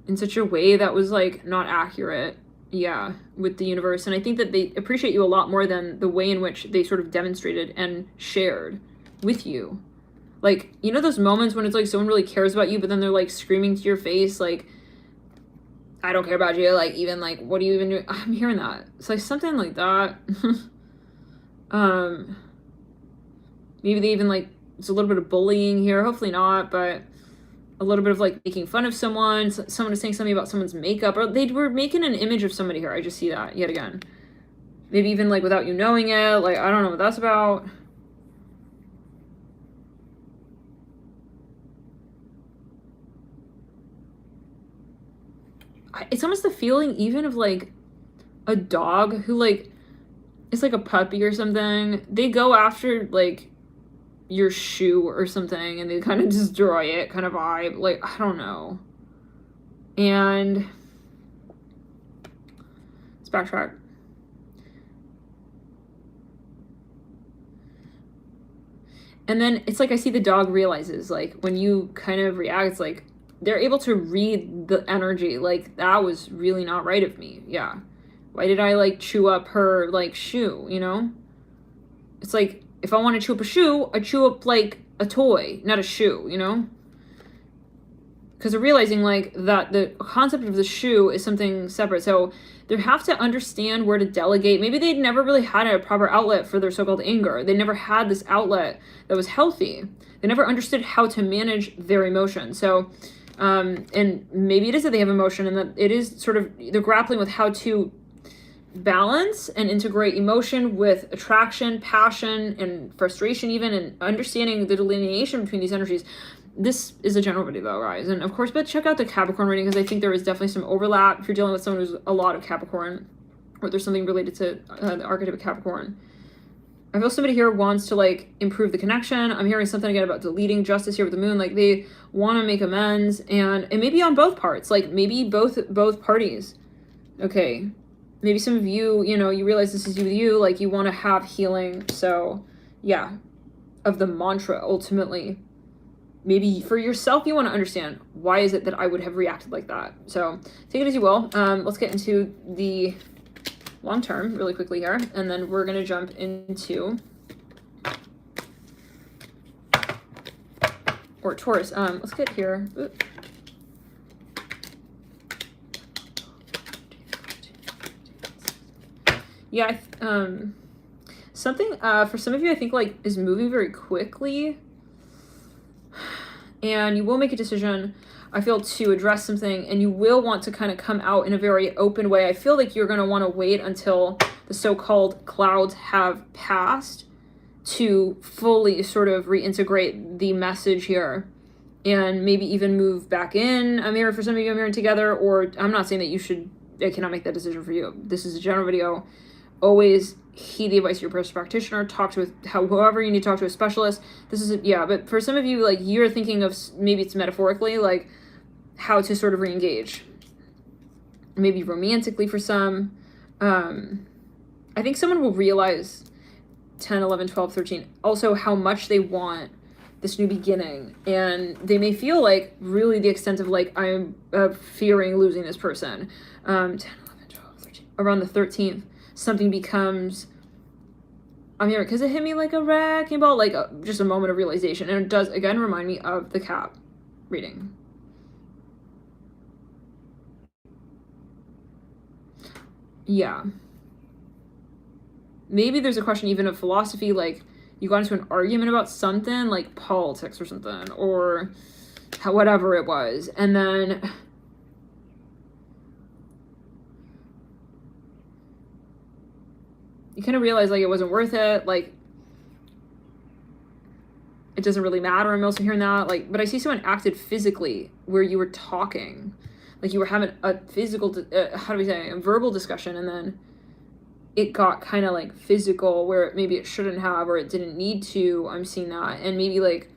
in such a way that was like not accurate, yeah, with the universe. And I think that they appreciate you a lot more than the way in which they sort of demonstrated and shared with you. Like, you know those moments when it's like someone really cares about you, but then they're like screaming to your face, like, I don't care about you, like, even like, what do you even do? I'm hearing that. It's like something like that. Maybe they even like, it's a little bit of bullying here, hopefully not, but a little bit of like making fun of someone. Someone is saying something about someone's makeup, or they were making an image of somebody here. I just see that yet again. Maybe even like without you knowing it. Like, I don't know what that's about. It's almost the feeling even of like a dog who like, it's like a puppy or something. They go after like your shoe or something and they kind of destroy it, kind of vibe. Like, I don't know. And let's backtrack. And then it's like I see the dog realizes, like, when you kind of react, it's like they're able to read the energy. Like, that was really not right of me. Yeah. Why did I like chew up her like shoe, you know? It's like, if I want to chew up a shoe, I chew up like a toy, not a shoe, you know? Because they're realizing like that the concept of the shoe is something separate. So they have to understand where to delegate. Maybe they'd never really had a proper outlet for their so-called anger. They never had this outlet that was healthy. They never understood how to manage their emotions. So, and maybe it is that they have emotion and that it is sort of, they're grappling with how to balance and integrate emotion with attraction, passion, and frustration even, and understanding the delineation between these energies. This is a general video though, guys, and of course, but check out the Capricorn reading because I think there is definitely some overlap if you're dealing with someone who's a lot of Capricorn, or there's something related to the archetype of Capricorn. I feel somebody here wants to like improve the connection. I'm hearing something again about deleting justice here with the moon. Like they want to make amends, and it may be on both parts, like maybe both parties. Okay, maybe some of you, you know, you realize this is you with you, like you want to have healing. So yeah, of the mantra ultimately. Maybe for yourself, you want to understand why is it that I would have reacted like that. So take it as you will. Let's get into the long term really quickly here, and then we're going to jump into or Taurus. Let's get here. Ooh. Yeah, something for some of you I think like is moving very quickly. And you will make a decision, I feel, to address something, and you will want to kind of come out in a very open way. I feel like you're going to want to wait until the so-called clouds have passed to fully sort of reintegrate the message here and maybe even move back in. I'm here for some of you, I'm here together, or I'm not saying that you should, I cannot make that decision for you. This is a general video. Always heed the advice of your personal practitioner. Talk to whoever you need to talk to, a specialist. This is yeah, but for some of you, like you're thinking of maybe it's metaphorically, like how to sort of re-engage. Maybe romantically for some. I think someone will realize 10, 11, 12, 13 also how much they want this new beginning, and they may feel like really the extent of like I'm fearing losing this person. 10, 11, 12, 13 around the 13th. Something becomes, I'm here because it hit me like a wrecking ball, like just a moment of realization. And it does, again, remind me of the Cap reading. Yeah. Maybe there's a question even of philosophy, like, you got into an argument about something like politics or something, or whatever it was, and then you kind of realize like it wasn't worth it, like it doesn't really matter. I'm also hearing that, like, but I see someone acted physically where you were talking, like you were having a physical, how do we say, a verbal discussion, and then it got kind of like physical where maybe it shouldn't have, or it didn't need to. I'm seeing that, and maybe like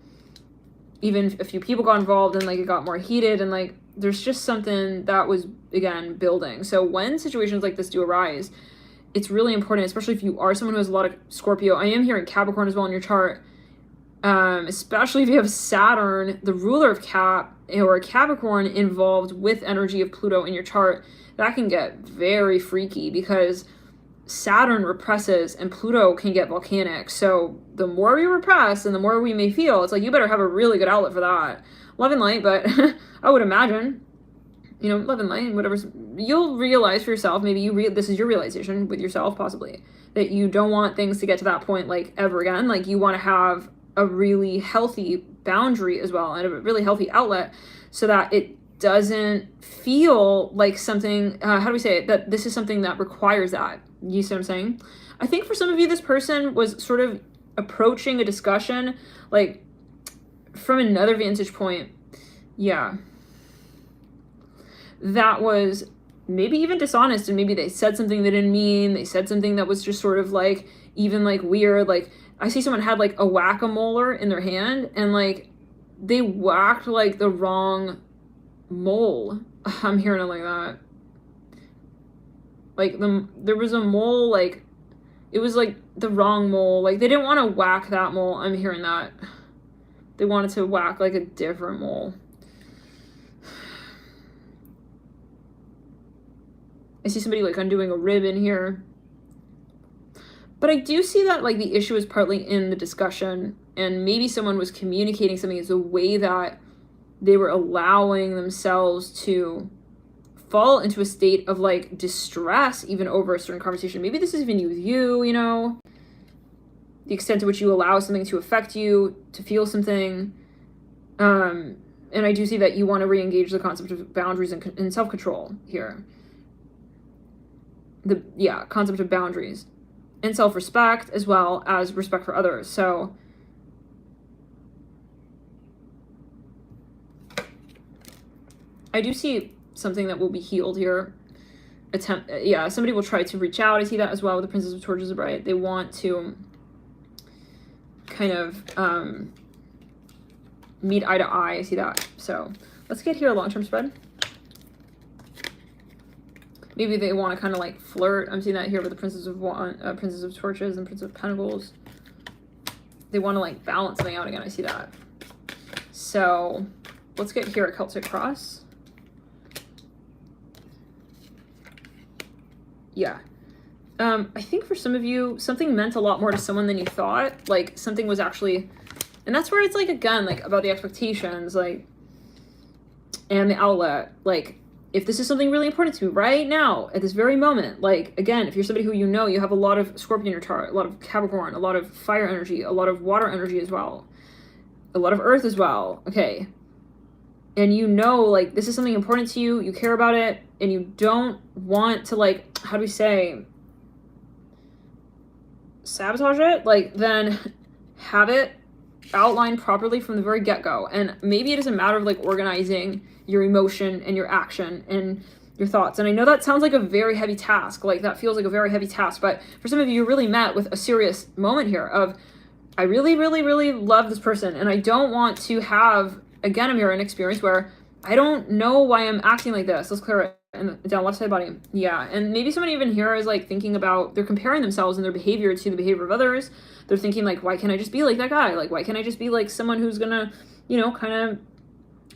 even a few people got involved and like it got more heated, and like there's just something that was, again, building. So when situations like this do arise, it's really important, especially if you are someone who has a lot of Scorpio. I am hearing Capricorn as well in your chart, especially if you have Saturn, the ruler of Cap, or Capricorn, involved with energy of Pluto in your chart. That can get very freaky because Saturn represses and Pluto can get volcanic. So the more we repress and the more we may feel, it's like you better have a really good outlet for that. Love and light, but I would imagine, you know, love and light, whatever, you'll realize for yourself, maybe this is your realization with yourself possibly, that you don't want things to get to that point like ever again. Like you want to have a really healthy boundary as well, and a really healthy outlet, so that it doesn't feel like something, how do we say it, that this is something that requires that. You see what I'm saying? I think for some of you, this person was sort of approaching a discussion like from another vantage point. Yeah. That was maybe even dishonest, and maybe they said something they didn't mean. They said something that was just sort of like, even like weird. Like I see someone had like a whack-a-molar in their hand, and like they whacked like the wrong mole. I'm hearing it like that. Like there was a mole, like it was like the wrong mole. Like they didn't want to whack that mole. I'm hearing that. They wanted to whack like a different mole. I see somebody like undoing a ribbon here. But I do see that like the issue is partly in the discussion, and maybe someone was communicating something as a way that they were allowing themselves to fall into a state of like distress even over a certain conversation. Maybe this is even you with you, you know, the extent to which you allow something to affect you, to feel something. And I do see that you want to re-engage the concept of boundaries and self-control here. Concept of boundaries and self-respect, as well as respect for others. So I do see something that will be healed here. Somebody will try to reach out. I see that as well with the Princess of Torches, right? They want to kind of meet eye to eye. I see that. So let's get here a long-term spread. Maybe they want to kind of like flirt. I'm seeing that here with the Princess of Torches and Prince of Pentacles. They want to like balance something out again. I see that. So let's get here a Celtic cross. Yeah. I think for some of you, something meant a lot more to someone than you thought. Like something was actually, and that's where it's like, again, like about the expectations, like, and the outlet. Like, if this is something really important to me right now, at this very moment, like, again, if you're somebody who you know, you have a lot of Scorpio in your chart, a lot of Capricorn, a lot of fire energy, a lot of water energy as well, a lot of earth as well, okay, and you know, like, this is something important to you, you care about it, and you don't want to, like, how do we say, sabotage it, like, then have it outlined properly from the very get-go. And maybe it is a matter of, like, organizing your emotion and your action and your thoughts. And I know that sounds like a very heavy task, like that feels like a very heavy task, but for some of you, you're really met with a serious moment here of, I really, really, really love this person, and I don't want to have, again, I'm here an experience where I don't know why I'm acting like this. Let's clear it. And down left side body. Yeah. And maybe someone even here is like thinking about, they're comparing themselves and their behavior to the behavior of others. They're thinking like, why can't I just be like that guy? Like, why can't I just be like someone who's gonna, you know, kind of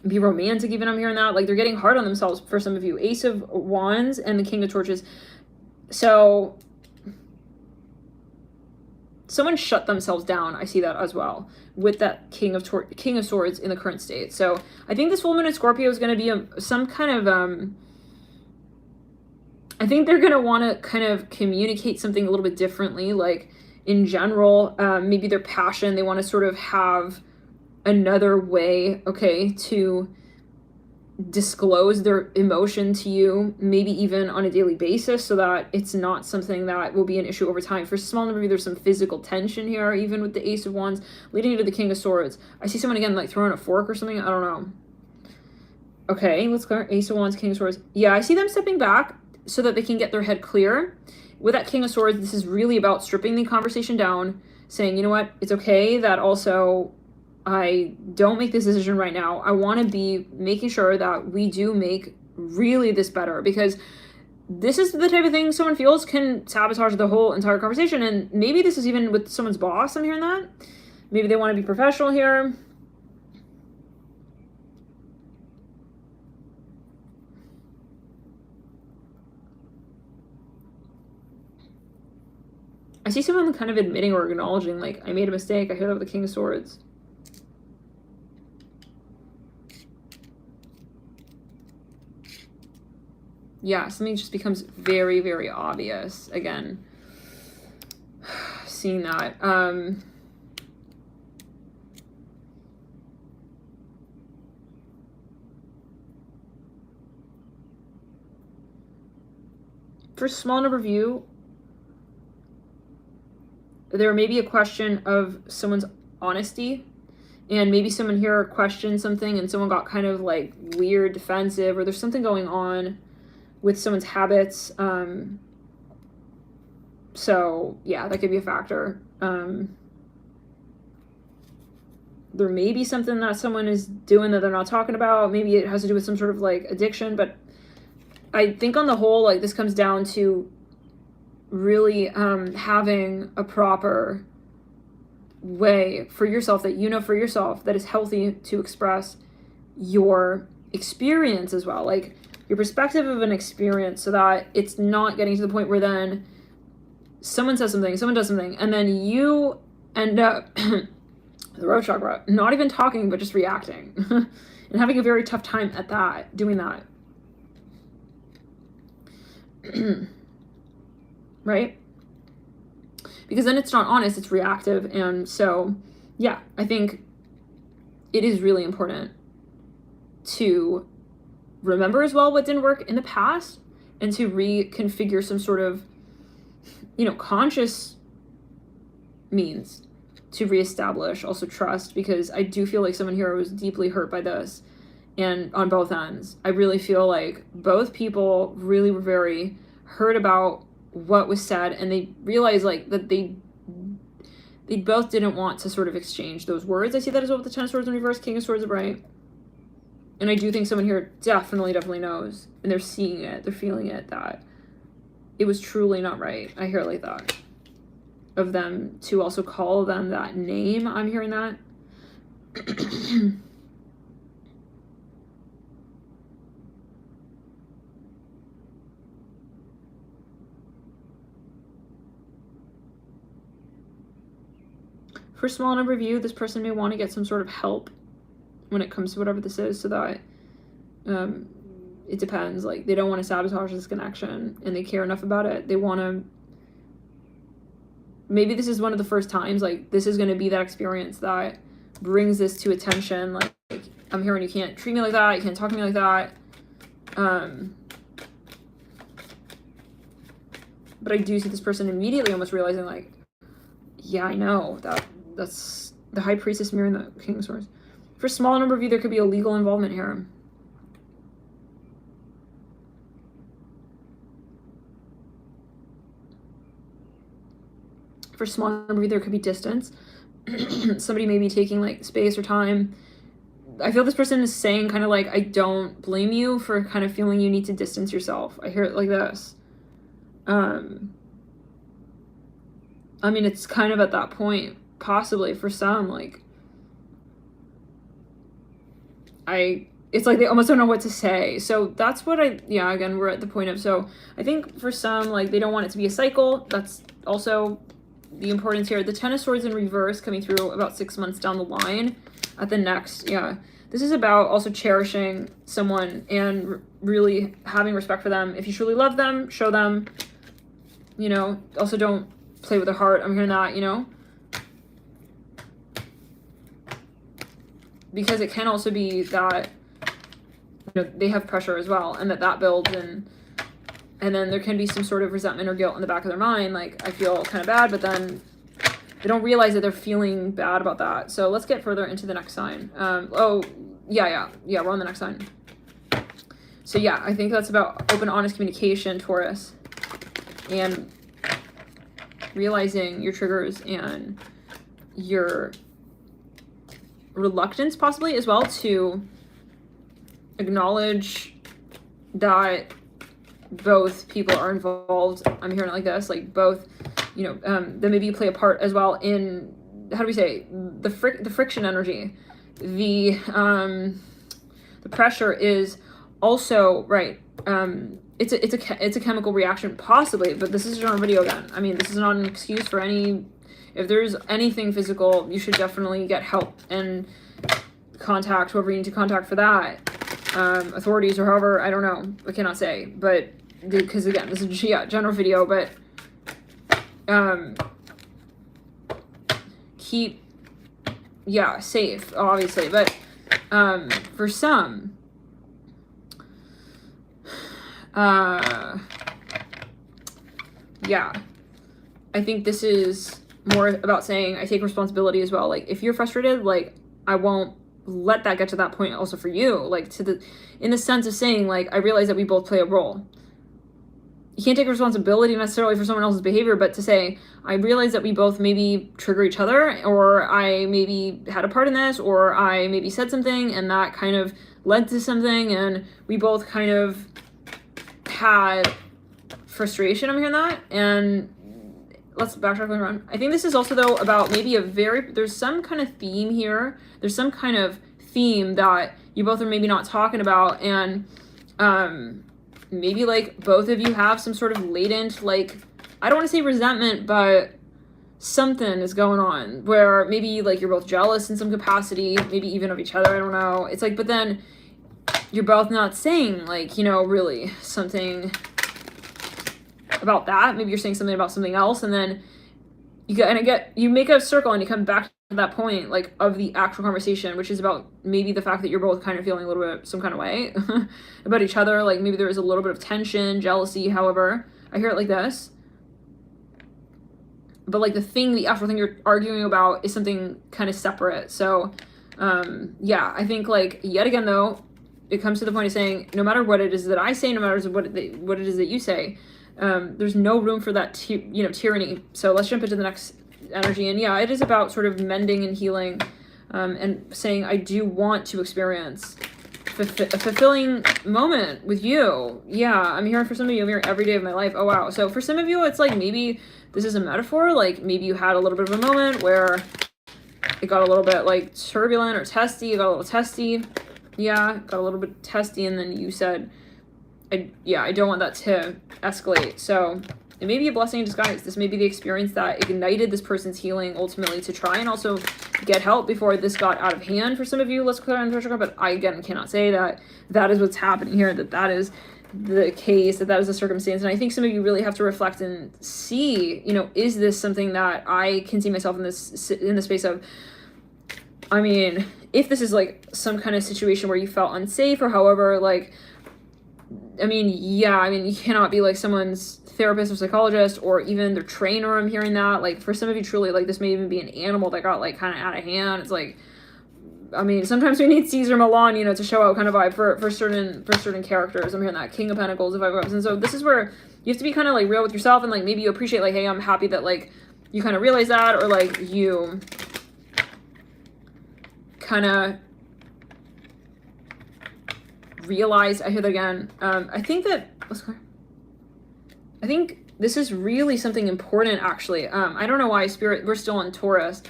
be romantic? Even I'm hearing that, like, they're getting hard on themselves for some of you. Ace of Wands and the King of Torches. So someone shut themselves down. I see that as well with that King of Swords in the current state. So I think this full moon in Scorpio is going to be some kind of, I think they're going to want to kind of communicate something a little bit differently. Like, in general. Maybe their passion, they want to sort of have another way, okay, to disclose their emotion to you, maybe even on a daily basis, so that it's not something that will be an issue over time. For a small number of you, there's some physical tension here, even with the Ace of Wands leading into the King of Swords. I see someone again like throwing a fork or something. I don't know. Okay, let's go. Ace of Wands, King of Swords. Yeah, I see them stepping back so that they can get their head clear. With that King of Swords, this is really about stripping the conversation down, saying, you know what, it's okay that also I don't make this decision right now. I want to be making sure that we do make really this better, because this is the type of thing someone feels can sabotage the whole entire conversation. And maybe this is even with someone's boss. I'm hearing that. Maybe they want to be professional here. I see someone kind of admitting or acknowledging, like, I made a mistake. I hear that with the King of Swords. Yeah, something just becomes very, very obvious. Again, seeing that. For a small number of you, there may be a question of someone's honesty, and maybe someone here questioned something and someone got kind of like weird, defensive, or there's something going on with someone's habits. So yeah, that could be a factor. There may be something that someone is doing that they're not talking about. Maybe it has to do with some sort of like addiction, but I think on the whole, like, this comes down to really having a proper way for yourself, that you know for yourself, that is healthy to express your experience as well, like your perspective of an experience, so that it's not getting to the point where then someone says something, someone does something, and then you end up the root chakra not even talking but just reacting and having a very tough time at that, doing that. Right? Because then it's not honest, it's reactive. And so, yeah, I think it is really important to remember as well what didn't work in the past, and to reconfigure some sort of, you know, conscious means to reestablish also trust, because I do feel like someone here was deeply hurt by this, and on both ends. I really feel like both people really were very hurt about what was said, and they realized like that they both didn't want to sort of exchange those words. I see that as well with the Ten of Swords in reverse, King of Swords upright. And I do think someone here definitely knows, and they're seeing it, they're feeling it, that it was truly not right. I hear it like that. Of them to also call them that name. I'm hearing that. For a small number of you, this person may want to get some sort of help when it comes to whatever this is, so that it depends. Like, they don't want to sabotage this connection, and they care enough about it. They want to, maybe this is one of the first times, like, this is going to be that experience that brings this to attention. Like, I'm hearing you can't treat me like that, you can't talk to me like that. But I do see this person immediately almost realizing, like, yeah, I know that's the High Priestess mirroring the King of Swords. For a small number of you, there could be a legal involvement here. For a small number of you, there could be distance. Somebody may be taking like space or time. I feel this person is saying kind of like, I don't blame you for kind of feeling you need to distance yourself. I hear it like this. I mean, it's kind of at that point, possibly for some, like, it's like they almost don't know what to say. So that's what yeah, again, we're at the point of, so I think for some, like, they don't want it to be a cycle. That's also the importance here. The Ten of Swords in reverse coming through about 6 months down the line at the next, yeah. This is about also cherishing someone and really having respect for them. If you truly love them, show them, you know, also don't play with their heart. I'm hearing that, you know, because it can also be that, you know, they have pressure as well, and that builds, and then there can be some sort of resentment or guilt in the back of their mind, like, I feel kind of bad, but then they don't realize that they're feeling bad about that. So let's get further into the next sign. Oh, yeah, we're on the next sign. So yeah, I think that's about open, honest communication, Taurus, and realizing your triggers and your reluctance possibly as well to acknowledge that both people are involved. I'm hearing it like this, like both, you know, then maybe you play a part as well in, how do we say, the friction energy, the pressure is also, right, it's a chemical reaction possibly, but this is on video again. I mean, this is not an excuse for any, if there's anything physical, you should definitely get help and contact whoever you need to contact for that, authorities or however, I don't know, I cannot say, but because again, this is, yeah, general video, but keep, yeah, safe, obviously, but for some, yeah, I think this is more about saying I take responsibility as well. Like, if you're frustrated, like, I won't let that get to that point also for you, like, in the sense of saying, like, I realize that we both play a role. You can't take responsibility necessarily for someone else's behavior, but to say, I realize that we both maybe trigger each other, or I maybe had a part in this, or I maybe said something and that kind of led to something, and we both kind of had frustration. I'm hearing that. And let's backtrack going around. I think this is also, though, about maybe there's some kind of theme here. There's some kind of theme that you both are maybe not talking about, and maybe like both of you have some sort of latent, like, I don't want to say resentment, but something is going on where maybe like you're both jealous in some capacity, maybe even of each other, I don't know. It's like, but then you're both not saying, like, you know, really something about that. Maybe you're saying something about something else, and then you make a circle and you come back to that point, like, of the actual conversation, which is about maybe the fact that you're both kind of feeling a little bit some kind of way about each other. Like, maybe there is a little bit of tension, jealousy, however. I hear it like this. But like the actual thing you're arguing about is something kind of separate. So, yeah, I think, like, yet again, though, it comes to the point of saying, no matter what it is that I say, no matter what it is that you say, there's no room for that, tyranny. So let's jump into the next energy. And yeah, it is about sort of mending and healing, and saying, I do want to experience a fulfilling moment with you. Yeah, I'm hearing for some of you, I'm here every day of my life. Oh, wow. So for some of you, it's like, maybe this is a metaphor. Like, maybe you had a little bit of a moment where it got a little bit, like, turbulent or testy. It got a little testy. Yeah, got a little bit testy, and then you said, I don't want that to escalate. So it may be a blessing in disguise. This may be the experience that ignited this person's healing ultimately to try and also get help before this got out of hand for some of you. Let's clear on the pressure card, but I, again, cannot say that is what's happening here, that is the case, that is the circumstance. And I think some of you really have to reflect and see, is this something that I can see myself in the space of, I mean, if this is like some kind of situation where you felt unsafe or however, like, I mean, yeah, you cannot be like someone's therapist or psychologist or even their trainer. I'm hearing that, like, for some of you, truly, like, this may even be an animal that got, like, kind of out of hand. It's like, I mean, sometimes we need Caesar Milan, to show out kind of vibe for certain characters. I'm hearing that King of Pentacles, the Five of Cups. And so this is where you have to be kind of like real with yourself, and like maybe you appreciate, like, hey, I'm happy that, like, you kind of realize that, or like you kind of realize, I hear that again. I think this is really something important, actually. I don't know why Spirit, we're still on Taurus.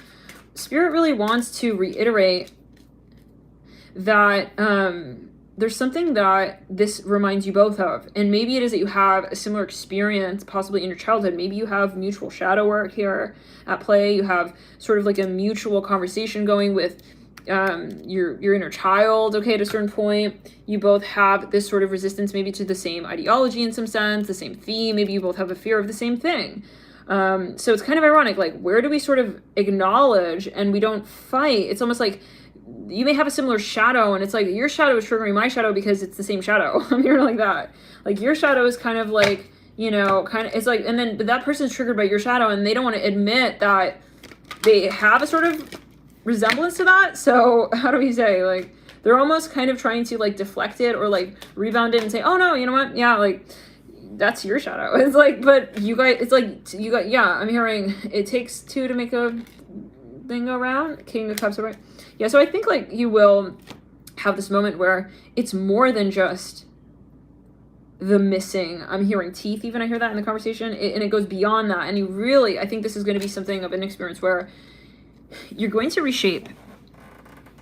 Spirit really wants to reiterate that there's something that this reminds you both of. And maybe it is that you have a similar experience, possibly in your childhood. Maybe you have mutual shadow work here at play. You have sort of like a mutual conversation going with your inner child, okay, at a certain point. You both have this sort of resistance maybe to the same ideology in some sense, the same theme. Maybe you both have a fear of the same thing. So it's kind of ironic, like, where do we sort of acknowledge and we don't fight? It's almost like you may have a similar shadow, and it's like your shadow is triggering my shadow because it's the same shadow. I'm hearing like that. Like, your shadow is kind of like, you know, kind of, it's like, and then but that person's triggered by your shadow, and they don't want to admit that they have a sort of resemblance to that. So how do we say, like, they're almost kind of trying to, like, deflect it or, like, rebound it and say, oh no, you know what, yeah, like, that's your shadow. It's like, but you guys, it's like, you got, yeah, I'm hearing it takes two to make a thing go round. King of Cups, right? Yeah, so I think, like, you will have this moment where it's more than just the missing. I'm hearing teeth, even. I hear that in the conversation, and it goes beyond that. And you really, I think this is going to be something of an experience where you're going to reshape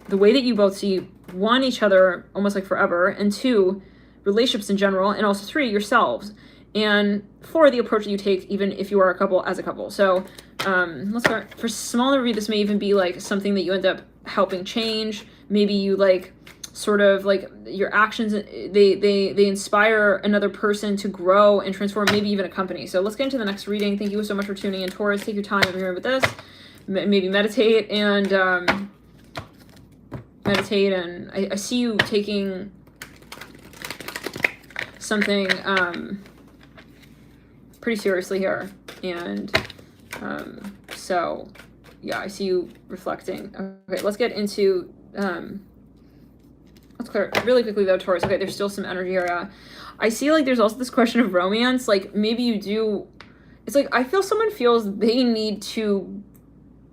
the way that you both see, one, each other almost like forever, and two, relationships in general, and also three, yourselves, and four, the approach that you take even if you are a couple as a couple. So let's start. For smaller read, this may even be like something that you end up helping change. Maybe you, like, sort of like your actions, they inspire another person to grow and transform, maybe even a company. So let's get into the next reading. Thank you so much for tuning in, Taurus. Take your time over here with this. Maybe meditate and I see you taking something pretty seriously here, and so yeah, I see you reflecting. Okay, let's get into let's clear really quickly though, Taurus. Okay, there's still some energy here. I see, like, there's also this question of romance. Like, maybe you do, it's like I feel someone feels they need to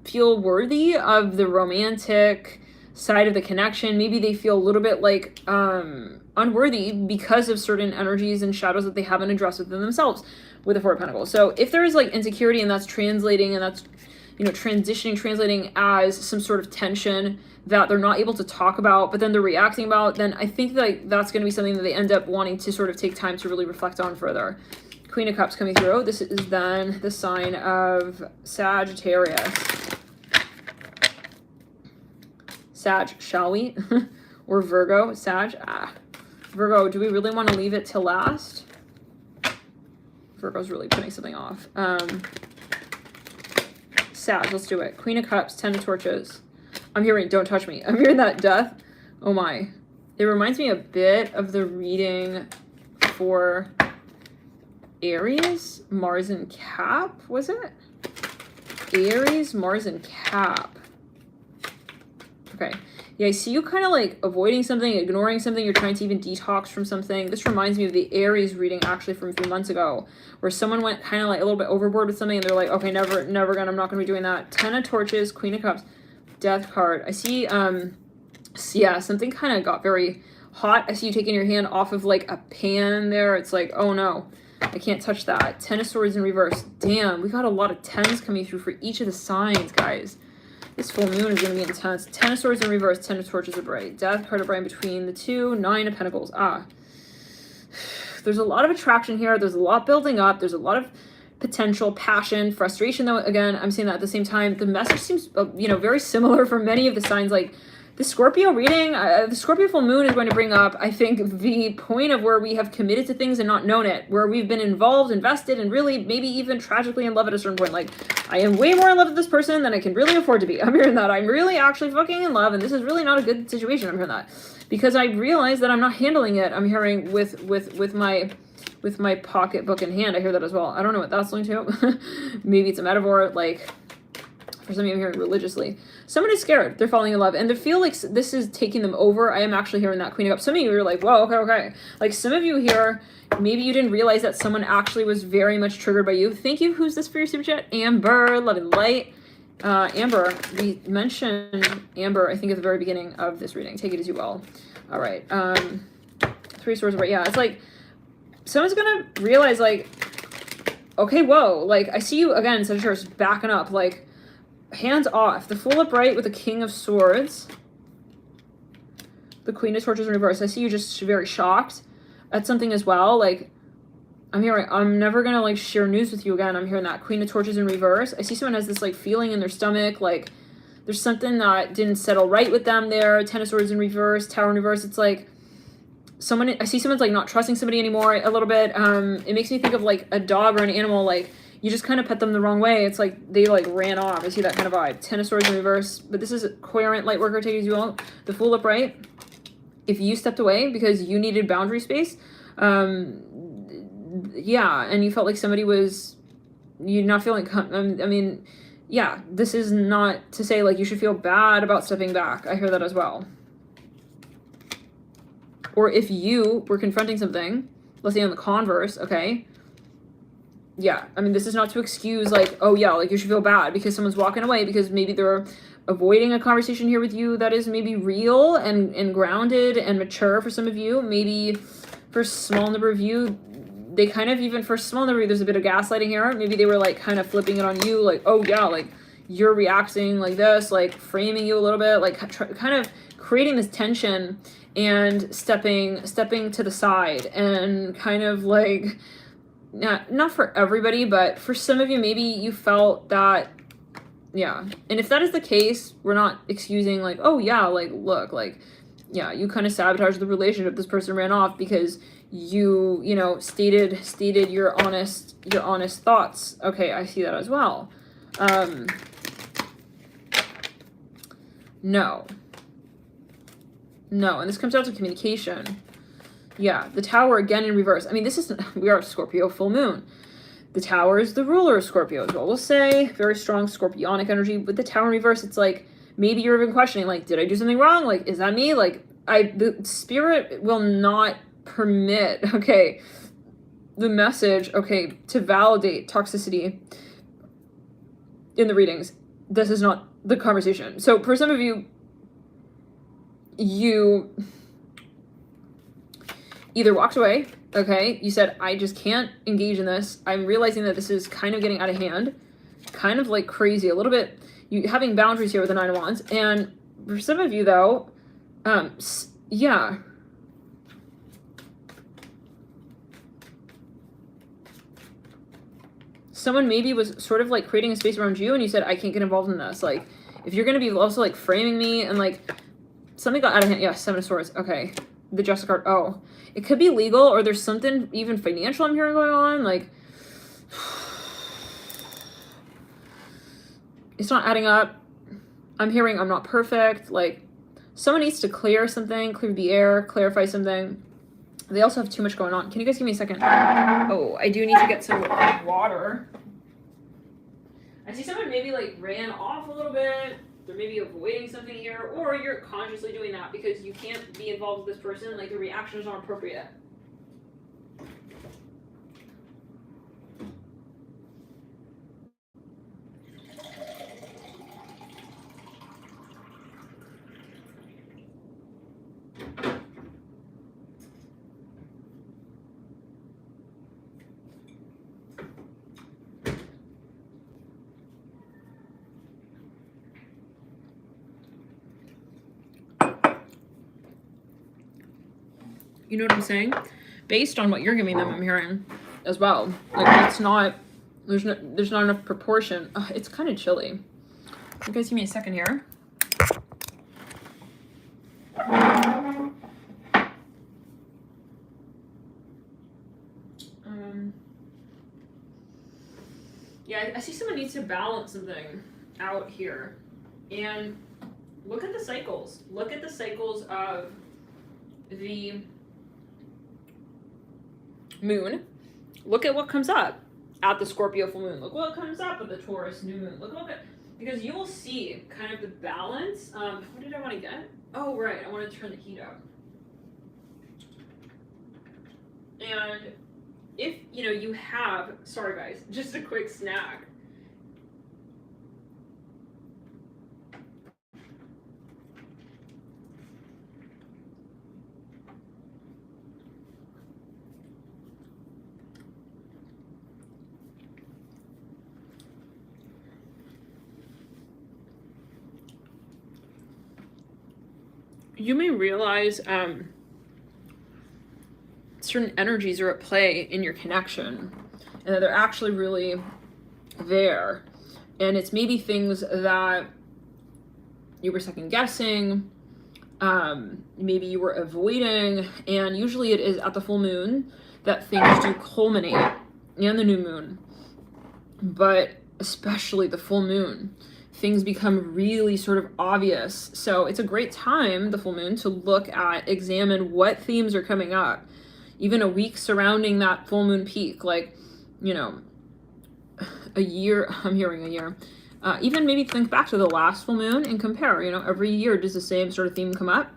feel worthy of the romantic side of the connection. Maybe they feel a little bit like unworthy because of certain energies and shadows that they haven't addressed within themselves with the Four of Pentacles. So if there is, like, insecurity, and that's translating, and that's, you know, translating as some sort of tension that they're not able to talk about, but then they're reacting about, then I think that, like, that's going to be something that they end up wanting to sort of take time to really reflect on further. Queen of Cups coming through. This is then the sign of Sagittarius. Sag, shall we? Or Virgo, Sag. Virgo, do we really want to leave it till last? Virgo's really putting something off. Sag, let's do it. Queen of Cups, 10 of Torches. I'm hearing don't touch me. I'm hearing that death. Oh my. It reminds me a bit of the reading for Aries, Mars and Cap, was it? Aries, Mars and Cap. Okay. Yeah, I see you kind of, like, avoiding something, ignoring something. You're trying to even detox from something. This reminds me of the Aries reading, actually, from a few months ago, where someone went kind of, like, a little bit overboard with something, and they're like, okay, never gonna, I'm not gonna be doing that. 10 of Torches, Queen of Cups, Death card. I see, yeah, something kind of got very hot. I see you taking your hand off of, like, a pan there. It's like, oh no, I can't touch that. 10 of Swords in reverse. Damn, we got a lot of 10s coming through for each of the signs, guys. This full moon is going to be intense. 10 of Swords in reverse, 10 of Torches are bright. Death card of bright between the two. 9 of Pentacles. There's a lot of attraction here. There's a lot building up. There's a lot of potential, passion, frustration, though. Again, I'm saying that at the same time. The message seems, you know, very similar for many of the signs. Like, the Scorpio reading, the Scorpio full moon is going to bring up, I think, the point of where we have committed to things and not known it, where we've been involved, invested, and really maybe even tragically in love at a certain point. Like, I am way more in love with this person than I can really afford to be. I'm hearing that. I'm really actually fucking in love, and this is really not a good situation. I'm hearing that because I realize that I'm not handling it. I'm hearing with my pocketbook in hand. I hear that as well. I don't know what that's linked to. Maybe it's a metaphor, like, for some of you, I'm hearing religiously. Someone is scared. They're falling in love. And they feel like this is taking them over. I am actually hearing that Queen of Cups. Some of you are like, whoa, okay. Like, some of you here, maybe you didn't realize that someone actually was very much triggered by you. Thank you. Who's this for your super chat? Amber, Love and Light. Amber, we mentioned Amber, I think, at the very beginning of this reading. Take it as you will. All right. 3 Swords, right? Yeah, it's like someone's going to realize, like, okay, whoa. Like, I see you, again, Sagittarius, backing up. Like, hands off. The Fool upright with the King of Swords. The Queen of Torches in reverse. I see you just very shocked at something as well. Like, I'm hearing, I'm never gonna, like, share news with you again. I'm hearing that Queen of Torches in reverse. I see someone has this, like, feeling in their stomach. Like, there's something that didn't settle right with them there. 10 of Swords in reverse. Tower in reverse. It's like someone, I see someone's, like, not trusting somebody anymore a little bit. It makes me think of, like, a dog or an animal, like, you just kind of pet them the wrong way. It's like they like ran off. I see that kind of vibe. 10 of Swords in reverse, but this is coherent, light worker, take it as you will. The Fool upright. If you stepped away because you needed boundary space, yeah, and you felt like somebody was, you're not feeling, I mean, yeah, this is not to say like you should feel bad about stepping back. I hear that as well. Or if you were confronting something, let's say on the converse, okay? Yeah, I mean, this is not to excuse like, oh yeah, like you should feel bad because someone's walking away because maybe they're avoiding a conversation here with you that is maybe real and grounded and mature for some of you. Maybe for a small number of you, they kind of, even for a small number of you, there's a bit of gaslighting here. Maybe they were like kind of flipping it on you, like, oh yeah, like you're reacting like this, like framing you a little bit, like kind of creating this tension and stepping to the side and kind of like, not for everybody, but for some of you, maybe you felt that, yeah. And if that is the case, we're not excusing like, oh yeah, like look, like, yeah, you kind of sabotaged the relationship. This person ran off because you know, stated your honest thoughts. Okay, I see that as well. No, and this comes down to communication. Yeah, the Tower again in reverse. I mean, this is, we are Scorpio full moon. The Tower is the ruler of Scorpio as well. We'll say very strong Scorpionic energy. With the Tower in reverse, it's like maybe you're even questioning, like, did I do something wrong? Like, is that me? Like, the spirit will not permit, okay, the message, okay, to validate toxicity in the readings. This is not the conversation. So for some of you, you either walked away, okay, you said, I just can't engage in this. I'm realizing that this is kind of getting out of hand, kind of like crazy, a little bit, you having boundaries here with the 9 of Wands. And for some of you though, yeah, someone maybe was sort of like creating a space around you and you said, I can't get involved in this. Like, if you're going to be also like framing me and like something got out of hand. Yeah, 7 of Swords. Okay. The Justice card. Oh, it could be legal or there's something even financial I'm hearing going on. Like, it's not adding up. I'm hearing I'm not perfect. Like, someone needs to clear something, clear the air, clarify something. They also have too much going on. Can you guys give me a second? Oh, I do need to get some water. I see someone maybe like ran off a little bit. They're maybe avoiding something here, or you're consciously doing that because you can't be involved with this person. Like, the reactions aren't appropriate. You know what I'm saying? Based on what you're giving them, I'm hearing as well. Like, it's not, there's not enough proportion. It's kind of chilly. You guys give me a second here. Yeah, I see someone needs to balance something out here. And look at the cycles. Look at the cycles of the moon. Look at what comes up at the Scorpio full moon. Look what comes up at the Taurus new moon. Look at, because you will see kind of the balance. What did I want to get? Oh, right. I want to turn the heat up. And if, you know, you have, sorry guys, just a quick snack. You may realize certain energies are at play in your connection and that they're actually really there. And it's maybe things that you were second guessing, maybe you were avoiding, and usually it is at the full moon that things do culminate, and the new moon. but especially the full moon, things become really sort of obvious. So it's a great time, the full moon, to look at, examine what themes are coming up, even a week surrounding that full moon peak, like, you know, a year, I'm hearing a year, even maybe think back to the last full moon and compare, you know, every year, does the same sort of theme come up?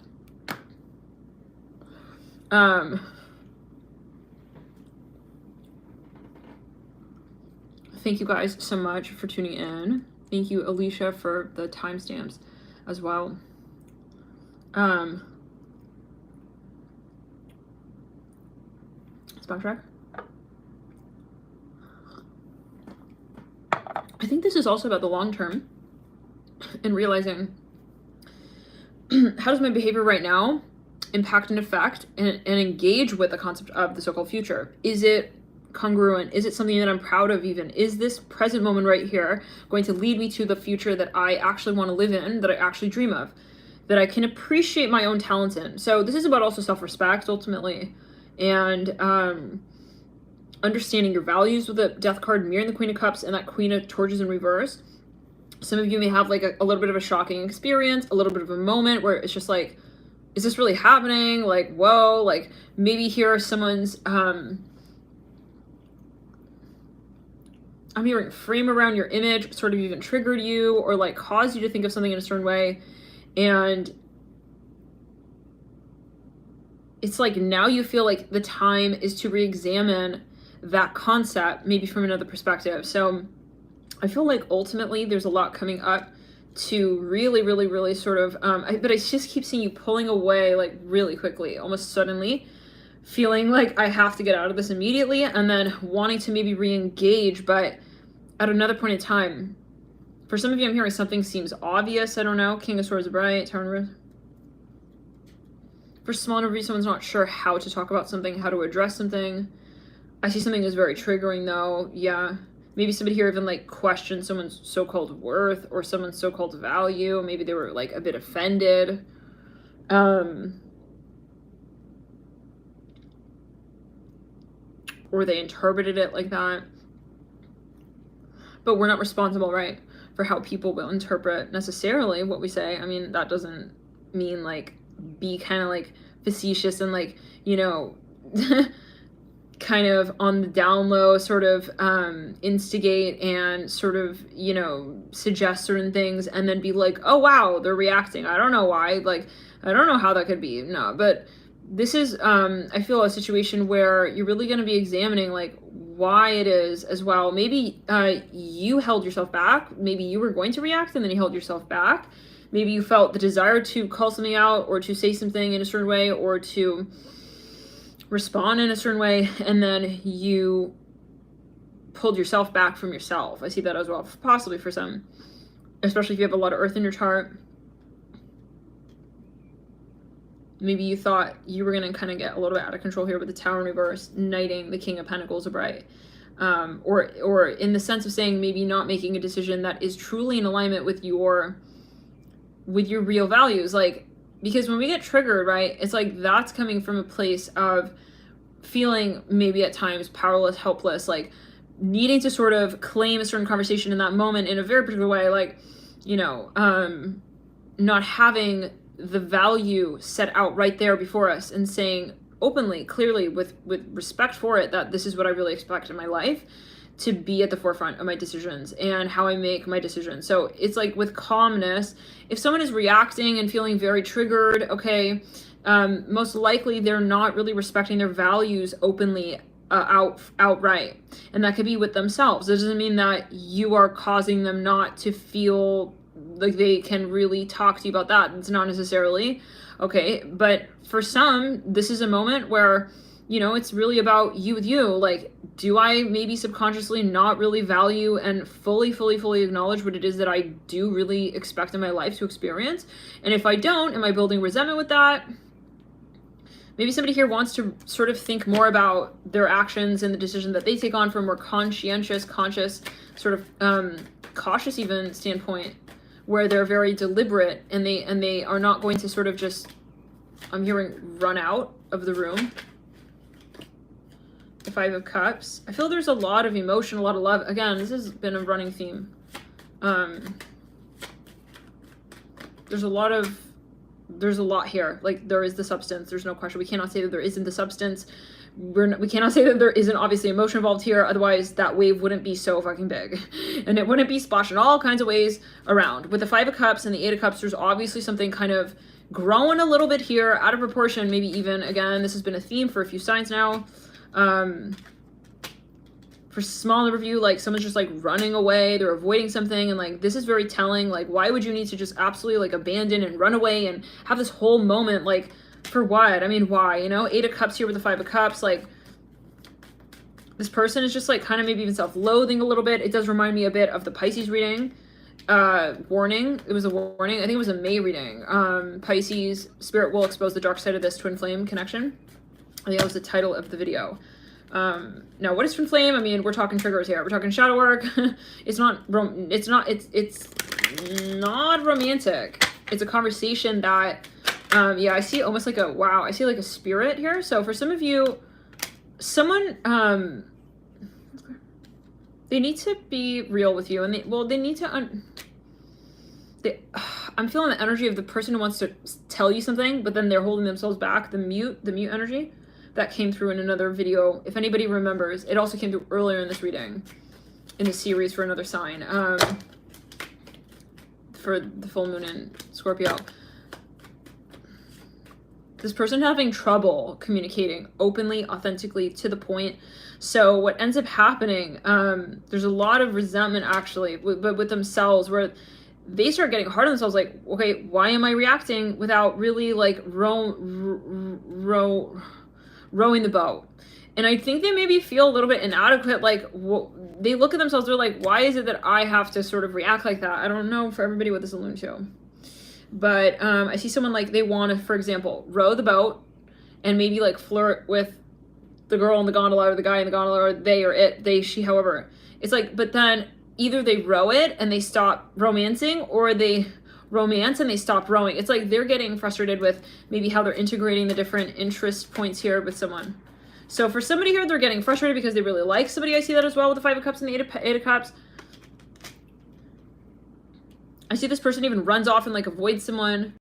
Thank you guys so much for tuning in. Thank you, Alicia, for the timestamps as well. Let's backtrack. I think this is also about the long term and realizing how does my behavior right now impact and affect and engage with the concept of the so-called future? Is it congruent? Is it something that I'm proud of even? Is this present moment right here going to lead me to the future that I actually want to live in, that I actually dream of, that I can appreciate my own talents in? So this is about also self-respect ultimately, and understanding your values with the Death card mirroring the Queen of Cups and that Queen of Torches in reverse. Some of you may have like a little bit of a shocking experience, a little bit of a moment where it's just like, is this really happening? Like, whoa, like maybe here someone's I'm hearing frame around your image sort of even triggered you or like caused you to think of something in a certain way. And it's like now you feel like the time is to re-examine that concept maybe from another perspective. So I feel like ultimately there's a lot coming up to really sort of, but I just keep seeing you pulling away like really quickly, almost suddenly, feeling like I have to get out of this immediately, and then wanting to maybe re-engage, but at another point in time. For some of you, I'm hearing something seems obvious. I don't know. King of Swords bright, Tower of. For small number of you, someone's not sure how to talk about something, how to address something. I see something is very triggering though. Yeah. Maybe somebody here even like questioned someone's so-called worth or someone's so-called value. Maybe they were like a bit offended. Or they interpreted it like that. But we're not responsible, right, for how people will interpret necessarily what we say. I mean, that doesn't mean like be kind of like facetious and like, you know, kind of on the down low sort of instigate and sort of, you know, suggest certain things and then be like, oh wow, they're reacting. I don't know why. Like, I don't know how that could be. No, but this is, I feel, a situation where you're really going to be examining like why it is as well. Maybe you held yourself back. Maybe you were going to react and then you held yourself back. Maybe you felt the desire to call something out or to say something in a certain way or to respond in a certain way, and then you pulled yourself back from yourself. I see that as well, possibly for some, especially if you have a lot of earth in your chart. Maybe you thought you were going to kind of get a little bit out of control here with the Tower in reverse, knighting the King of Pentacles upright. Or in the sense of saying maybe not making a decision that is truly in alignment with your real values. Like, because when we get triggered, right, it's like that's coming from a place of feeling maybe at times powerless, helpless, like needing to sort of claim a certain conversation in that moment in a very particular way, like, you know, not having the value set out right there before us and saying openly, clearly, with respect for it, that this is what I really expect in my life, to be at the forefront of my decisions and how I make my decisions. So it's like with calmness, if someone is reacting and feeling very triggered, okay, most likely they're not really respecting their values openly outright. And that could be with themselves. It doesn't mean that you are causing them not to feel like they can really talk to you about that. It's not necessarily, okay? But for some, this is a moment where, you know, it's really about you with you. Like, do I maybe subconsciously not really value and fully acknowledge what it is that I do really expect in my life to experience? And if I don't, am I building resentment with that? Maybe somebody here wants to sort of think more about their actions and the decision that they take on from a more conscientious, conscious, sort of cautious even standpoint, where they're very deliberate and they are not going to sort of just, I'm hearing, run out of the room. the Five of Cups. I feel there's a lot of emotion, a lot of love. Again, this has been a running theme. There's a lot here. Like, there is the substance. There's no question. We cannot say that there isn't the substance. We cannot say that there isn't obviously emotion involved here. Otherwise, that wave wouldn't be so fucking big. And it wouldn't be splashing all kinds of ways around. With the Five of Cups and the Eight of Cups, there's obviously something kind of growing a little bit here, out of proportion, maybe even. Again, this has been a theme for a few signs now. For small number of you, like, someone's just like running away, they're avoiding something, and like, this is very telling. Like, why would you need to just absolutely like abandon and run away and have this whole moment? Like, for what? I mean, why? You know, Eight of Cups here with the Five of Cups. Like, this person is just like kind of maybe even self-loathing a little bit. It does remind me a bit of the Pisces reading. Warning. It was a warning. I think it was a May reading. Pisces, spirit will expose the dark side of this twin flame connection. I think that was the title of the video. Now, what is twin flame? I mean, we're talking triggers here. We're talking shadow work. It's not romantic. It's a conversation that, yeah, I see almost like I see like a spirit here. So for some of you, someone, they need to be real with you, and they need to, I'm feeling the energy of the person who wants to tell you something, but then they're holding themselves back. The mute energy. That came through in another video. If anybody remembers, it also came through earlier in this reading, in the series for another sign, for the full moon in Scorpio. This person having trouble communicating openly, authentically, to the point. So what ends up happening, there's a lot of resentment actually, but with themselves, where they start getting hard on themselves, like, okay, why am I reacting without really like rowing the boat? And I think they maybe feel a little bit inadequate. Like, they look at themselves, they're like, why is it that I have to sort of react like that? I don't know for everybody what this is alluding to, but I see someone like, they want to, for example, row the boat and maybe like flirt with the girl in the gondola or the guy in the gondola, or they or it, they, she, however. It's like, but then either they row it and they stop romancing, or they romance and they stop rowing. It's like they're getting frustrated with maybe how they're integrating the different interest points here with someone. So for somebody here, they're getting frustrated because they really like somebody. I see that as well with the Five of Cups and the Eight of Cups. I see this person even runs off and like avoids someone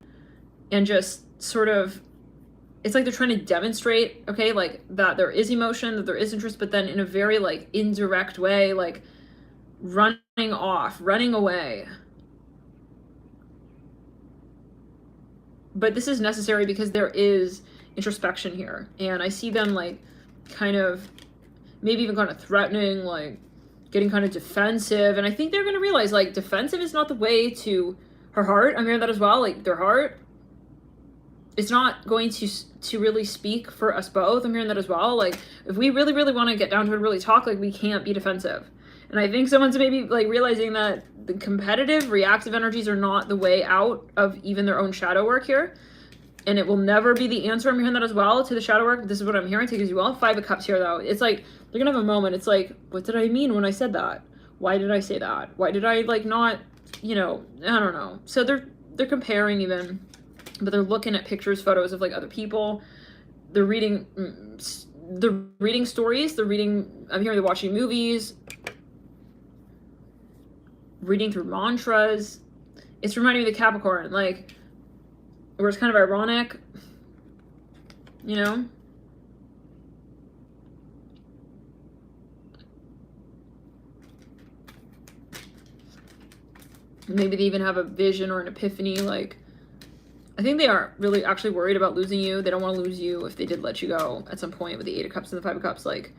and just sort of, it's like they're trying to demonstrate, okay, like that there is emotion, that there is interest, but then in a very like indirect way, like running off, running away. But this is necessary because there is introspection here. And I see them like kind of, maybe even kind of threatening, like getting kind of defensive. And I think they're going to realize like defensive is not the way to her heart. I'm hearing that as well. Like their heart, it's not going to really speak for us both. I'm hearing that as well. Like if we really, really want to get down to it, really talk, like we can't be defensive. And I think someone's maybe like realizing that the competitive, reactive energies are not the way out of even their own shadow work here. And it will never be the answer. I'm hearing that as well to the shadow work. This is what I'm hearing. Take as you will. Five of Cups here though. It's like they're gonna have a moment. It's like, what did I mean when I said that? Why did I say that? Why did I like not, you know, I don't know. So they're comparing even, but they're looking at pictures, photos of like other people. They're reading stories. They're reading, I'm hearing they're watching movies, reading through mantras. It's reminding me of the Capricorn, like, where it's kind of ironic, you know? Maybe they even have a vision or an epiphany, like, I think they are really actually worried about losing you. They don't want to lose you if they did let you go at some point with the Eight of Cups and the Five of Cups. Like,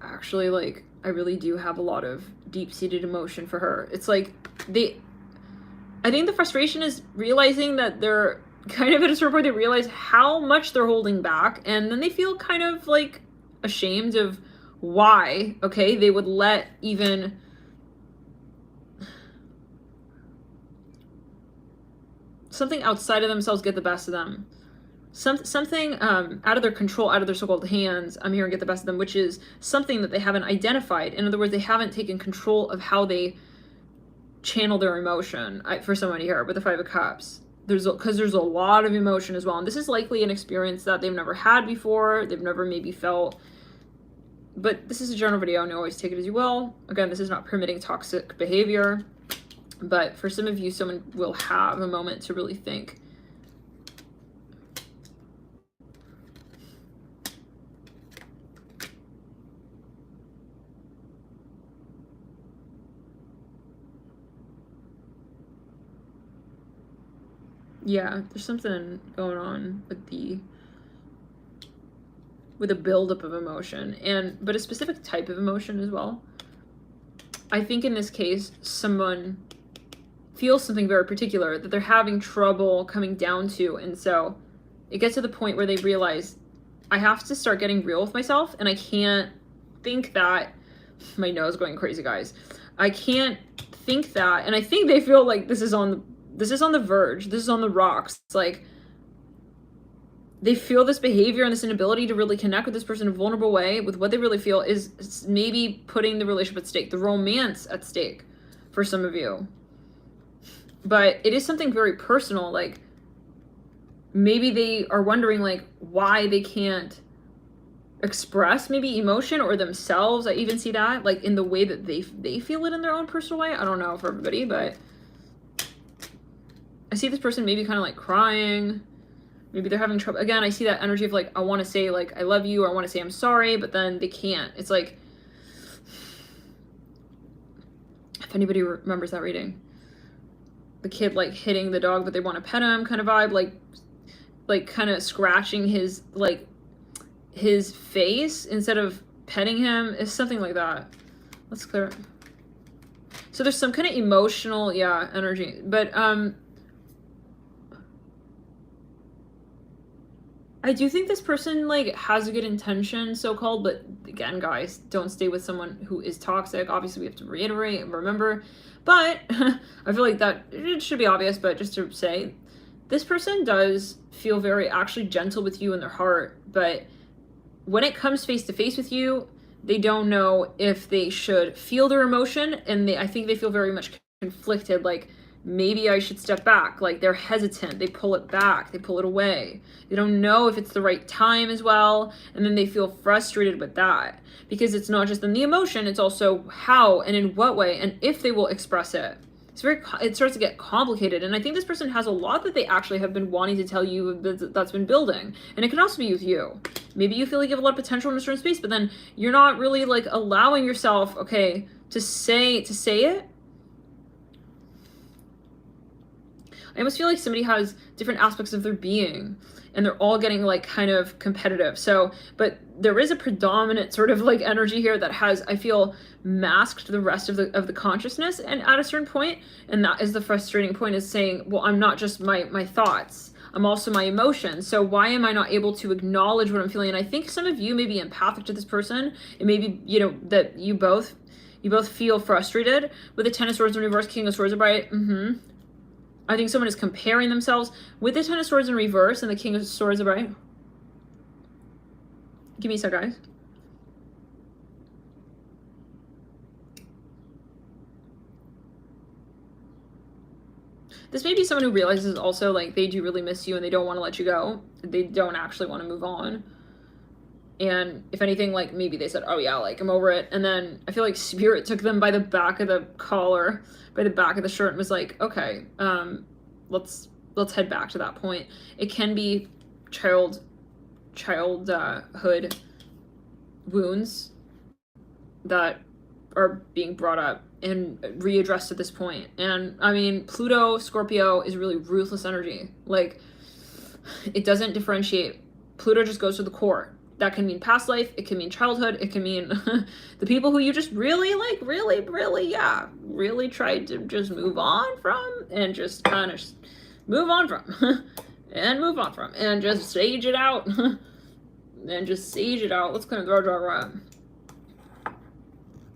actually, like, I really do have a lot of deep-seated emotion for her. It's like I think the frustration is realizing that they're kind of at a certain point, they realize how much they're holding back, and then they feel kind of like ashamed of why, okay, they would let even something outside of themselves get the best of them. Something out of their control, out of their so-called hands, I'm hearing get the best of them, which is something that they haven't identified. In other words, they haven't taken control of how they channel their emotion. For somebody here with the Five of Cups, because there's a lot of emotion as well. And this is likely an experience that they've never had before. They've never maybe felt. But this is a general video and always take it as you will. Again, this is not permitting toxic behavior. But for some of you, someone will have a moment to really think. Yeah, there's something going on with a buildup of emotion, but a specific type of emotion as well. I think in this case, someone feels something very particular that they're having trouble coming down to, and so it gets to the point where they realize, I have to start getting real with myself, and I can't think that, my nose going crazy, guys. I can't think that, and I think they feel like this is on the verge, this is on the rocks. It's like they feel this behavior and this inability to really connect with this person in a vulnerable way with what they really feel is maybe putting the relationship at stake, the romance at stake for some of you. But it is something very personal. Like maybe they are wondering like why they can't express maybe emotion or themselves. I even see that like in the way that they feel it in their own personal way. I don't know for everybody, but I see this person maybe kind of like crying. Maybe they're having trouble. Again, I see that energy of like, I want to say like, I love you, or I want to say I'm sorry, but then they can't. It's like, if anybody remembers that reading, the kid like hitting the dog, but they want to pet him kind of vibe, like kind of scratching his face instead of petting him, is something like that. Let's clear it. So there's some kind of emotional, yeah, energy, but I do think this person like has a good intention, so-called, but again, guys, don't stay with someone who is toxic. Obviously, we have to reiterate and remember, but I feel like that it should be obvious, but just to say, this person does feel very actually gentle with you in their heart, but when it comes face to face with you, they don't know if they should feel their emotion, and I think they feel very much conflicted, like, maybe I should step back. Like they're hesitant, they pull it back, they pull it away. They don't know if it's the right time as well. And then they feel frustrated with that because it's not just in the emotion, it's also how and in what way and if they will express it. It starts to get complicated. And I think this person has a lot that they actually have been wanting to tell you that's been building. And it can also be with you. Maybe you feel like you have a lot of potential in a certain space, but then you're not really like allowing yourself, okay, to say it. I almost feel like somebody has different aspects of their being and they're all getting like kind of competitive. So, but there is a predominant sort of like energy here that has, I feel, masked the rest of the consciousness. And at a certain point, and that is the frustrating point, is saying, well, I'm not just my thoughts, I'm also my emotions. So why am I not able to acknowledge what I'm feeling? And I think some of you may be empathic to this person. It may be, you know, that you both feel frustrated with the Ten of Swords in reverse, King of Swords upright. I think someone is comparing themselves with the Ten of Swords in reverse and the King of Swords upright. Give me a sec, guys. This may be someone who realizes also like they do really miss you and they don't want to let you go. They don't actually want to move on. And if anything, like maybe they said, oh yeah, like I'm over it. And then I feel like Spirit took them by the back of the collar, by the back of the shirt, and was like, okay, let's head back to that point. It can be childhood wounds that are being brought up and readdressed at this point. And I mean, Pluto, Scorpio is really ruthless energy. Like it doesn't differentiate. Pluto just goes to the core. That can mean past life, it can mean childhood, it can mean the people who you just really tried to just move on from and just kind of move on from and just sage it out and just sage it out. Let's kind of draw.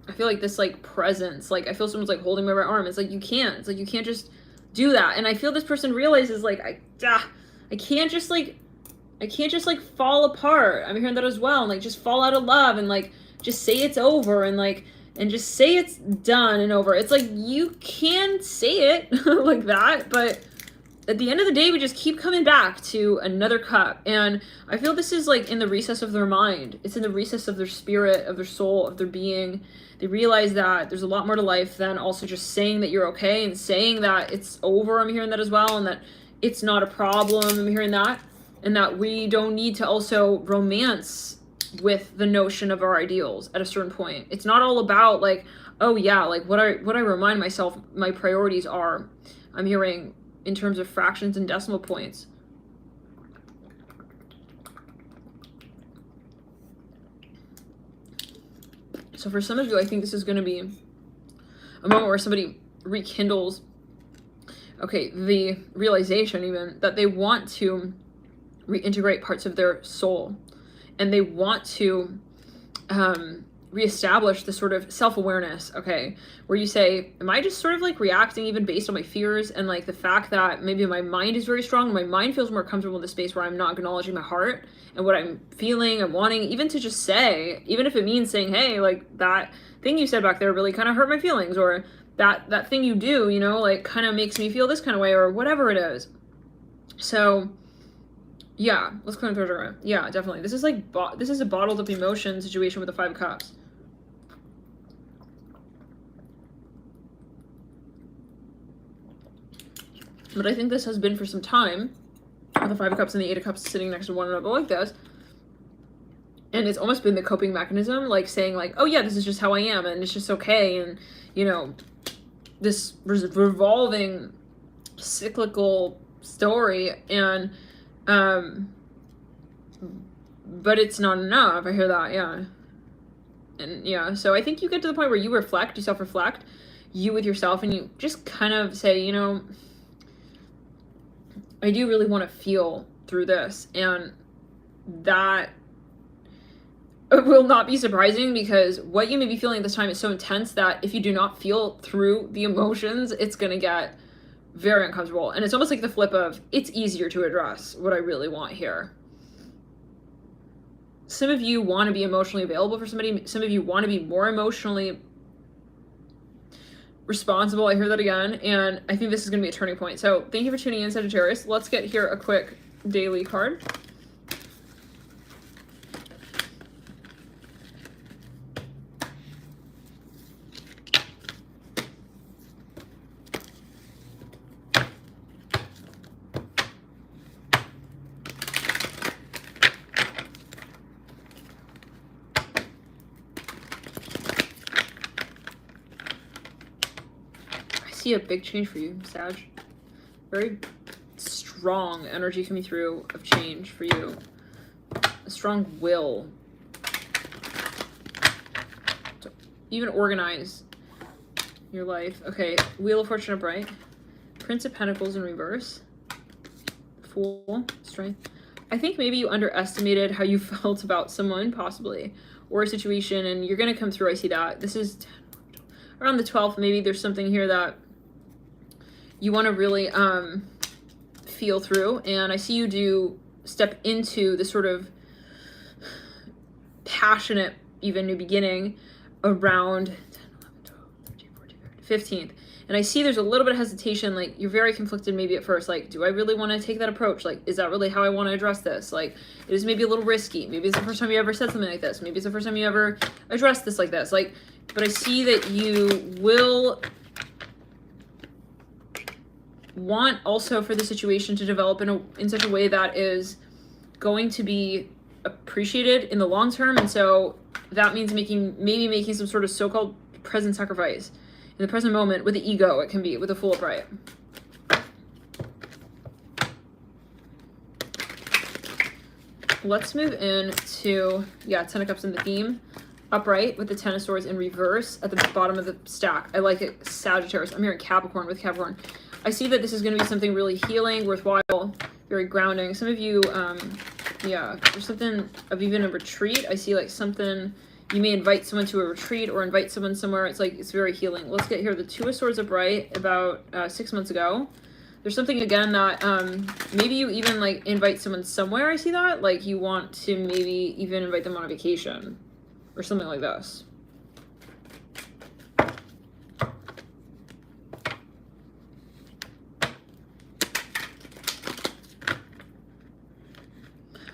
I feel like this like presence, like I feel someone's like holding my right arm. It's like you can't just do that. And I feel this person realizes like I can't just fall apart. I'm hearing that as well. And like just fall out of love and like just say it's over and just say it's done and over. It's like you can say it like that, but at the end of the day, we just keep coming back to another cup. And I feel this is like in the recess of their mind. It's in the recess of their spirit, of their soul, of their being. They realize that there's a lot more to life than also just saying that you're okay and saying that it's over. I'm hearing that as well. And that it's not a problem. I'm hearing that. And that we don't need to also romance with the notion of our ideals at a certain point. It's not all about like, oh yeah, like what I remind myself my priorities are. I'm hearing in terms of fractions and decimal points. So for some of you, I think this is going to be a moment where somebody rekindles, okay, the realization even that they want to reintegrate parts of their soul, and they want to reestablish the sort of self-awareness, okay, where you say, am I just sort of like reacting even based on my fears and like the fact that maybe my mind is very strong, my mind feels more comfortable in the space where I'm not acknowledging my heart and what I'm feeling and wanting, even to just say, even if it means saying, hey, like that thing you said back there really kind of hurt my feelings, or that thing you do, you know, like kind of makes me feel this kind of way, or whatever it is. So yeah, let's clear the third. Yeah, definitely. This is like, this is a bottled up emotion situation with the 5 of Cups. But I think this has been for some time, with the 5 of Cups and the 8 of Cups sitting next to one another like this. And it's almost been the coping mechanism, like saying like, oh yeah, this is just how I am, and it's just okay. And, you know, this revolving, cyclical story. And, but it's not enough. I hear that, yeah. And yeah, so I think you get to the point where you reflect, you self-reflect, you with yourself, and you just kind of say, you know, I do really want to feel through this. And that will not be surprising, because what you may be feeling at this time is so intense that if you do not feel through the emotions, it's going to get very uncomfortable. And it's almost like the flip of, it's easier to address what I really want here. Some of you want to be emotionally available for somebody. Some of you want to be more emotionally responsible. I hear that again. And I think this is going to be a turning point. So thank you for tuning in, Sagittarius. Let's get here a quick daily card. See a big change for you, Sag. Very strong energy coming through of change for you. A strong will to even organize your life. Okay, Wheel of Fortune upright. Prince of Pentacles in reverse. Fool, strength. I think maybe you underestimated how you felt about someone, possibly, or a situation, and you're going to come through. I see that. This is around the 12th. Maybe there's something here that you want to really feel through, and I see you do step into the sort of passionate, even new beginning around 10, 11, 12, 13, 14, 15th. And I see there's a little bit of hesitation, like you're very conflicted maybe at first, like, do I really want to take that approach? Like, is that really how I want to address this? Like, it is maybe a little risky. Maybe it's the first time you ever said something like this. Maybe it's the first time you ever addressed this like this. Like, but I see that you will want also for the situation to develop in such a way that is going to be appreciated in the long term. And so that means maybe making some sort of so-called present sacrifice in the present moment with the ego. It can be with the Fool upright. Let's move into, yeah, 10 of Cups in the theme. Upright with the 10 of Swords in reverse at the bottom of the stack. I like it. Sagittarius. I'm hearing Capricorn with Capricorn. I see that this is going to be something really healing, worthwhile, very grounding. Some of you, yeah, there's something of even a retreat. I see like something, you may invite someone to a retreat or invite someone somewhere. It's like, it's very healing. Let's get here. The 2 of Swords upright about 6 months ago. There's something again that maybe you even like invite someone somewhere. I see that. Like you want to maybe even invite them on a vacation or something like this.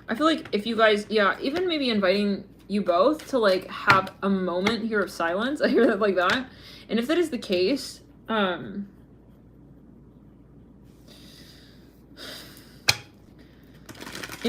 I feel like if you guys, yeah, even maybe inviting you both to like have a moment here of silence. I hear that like that. And if that is the case, it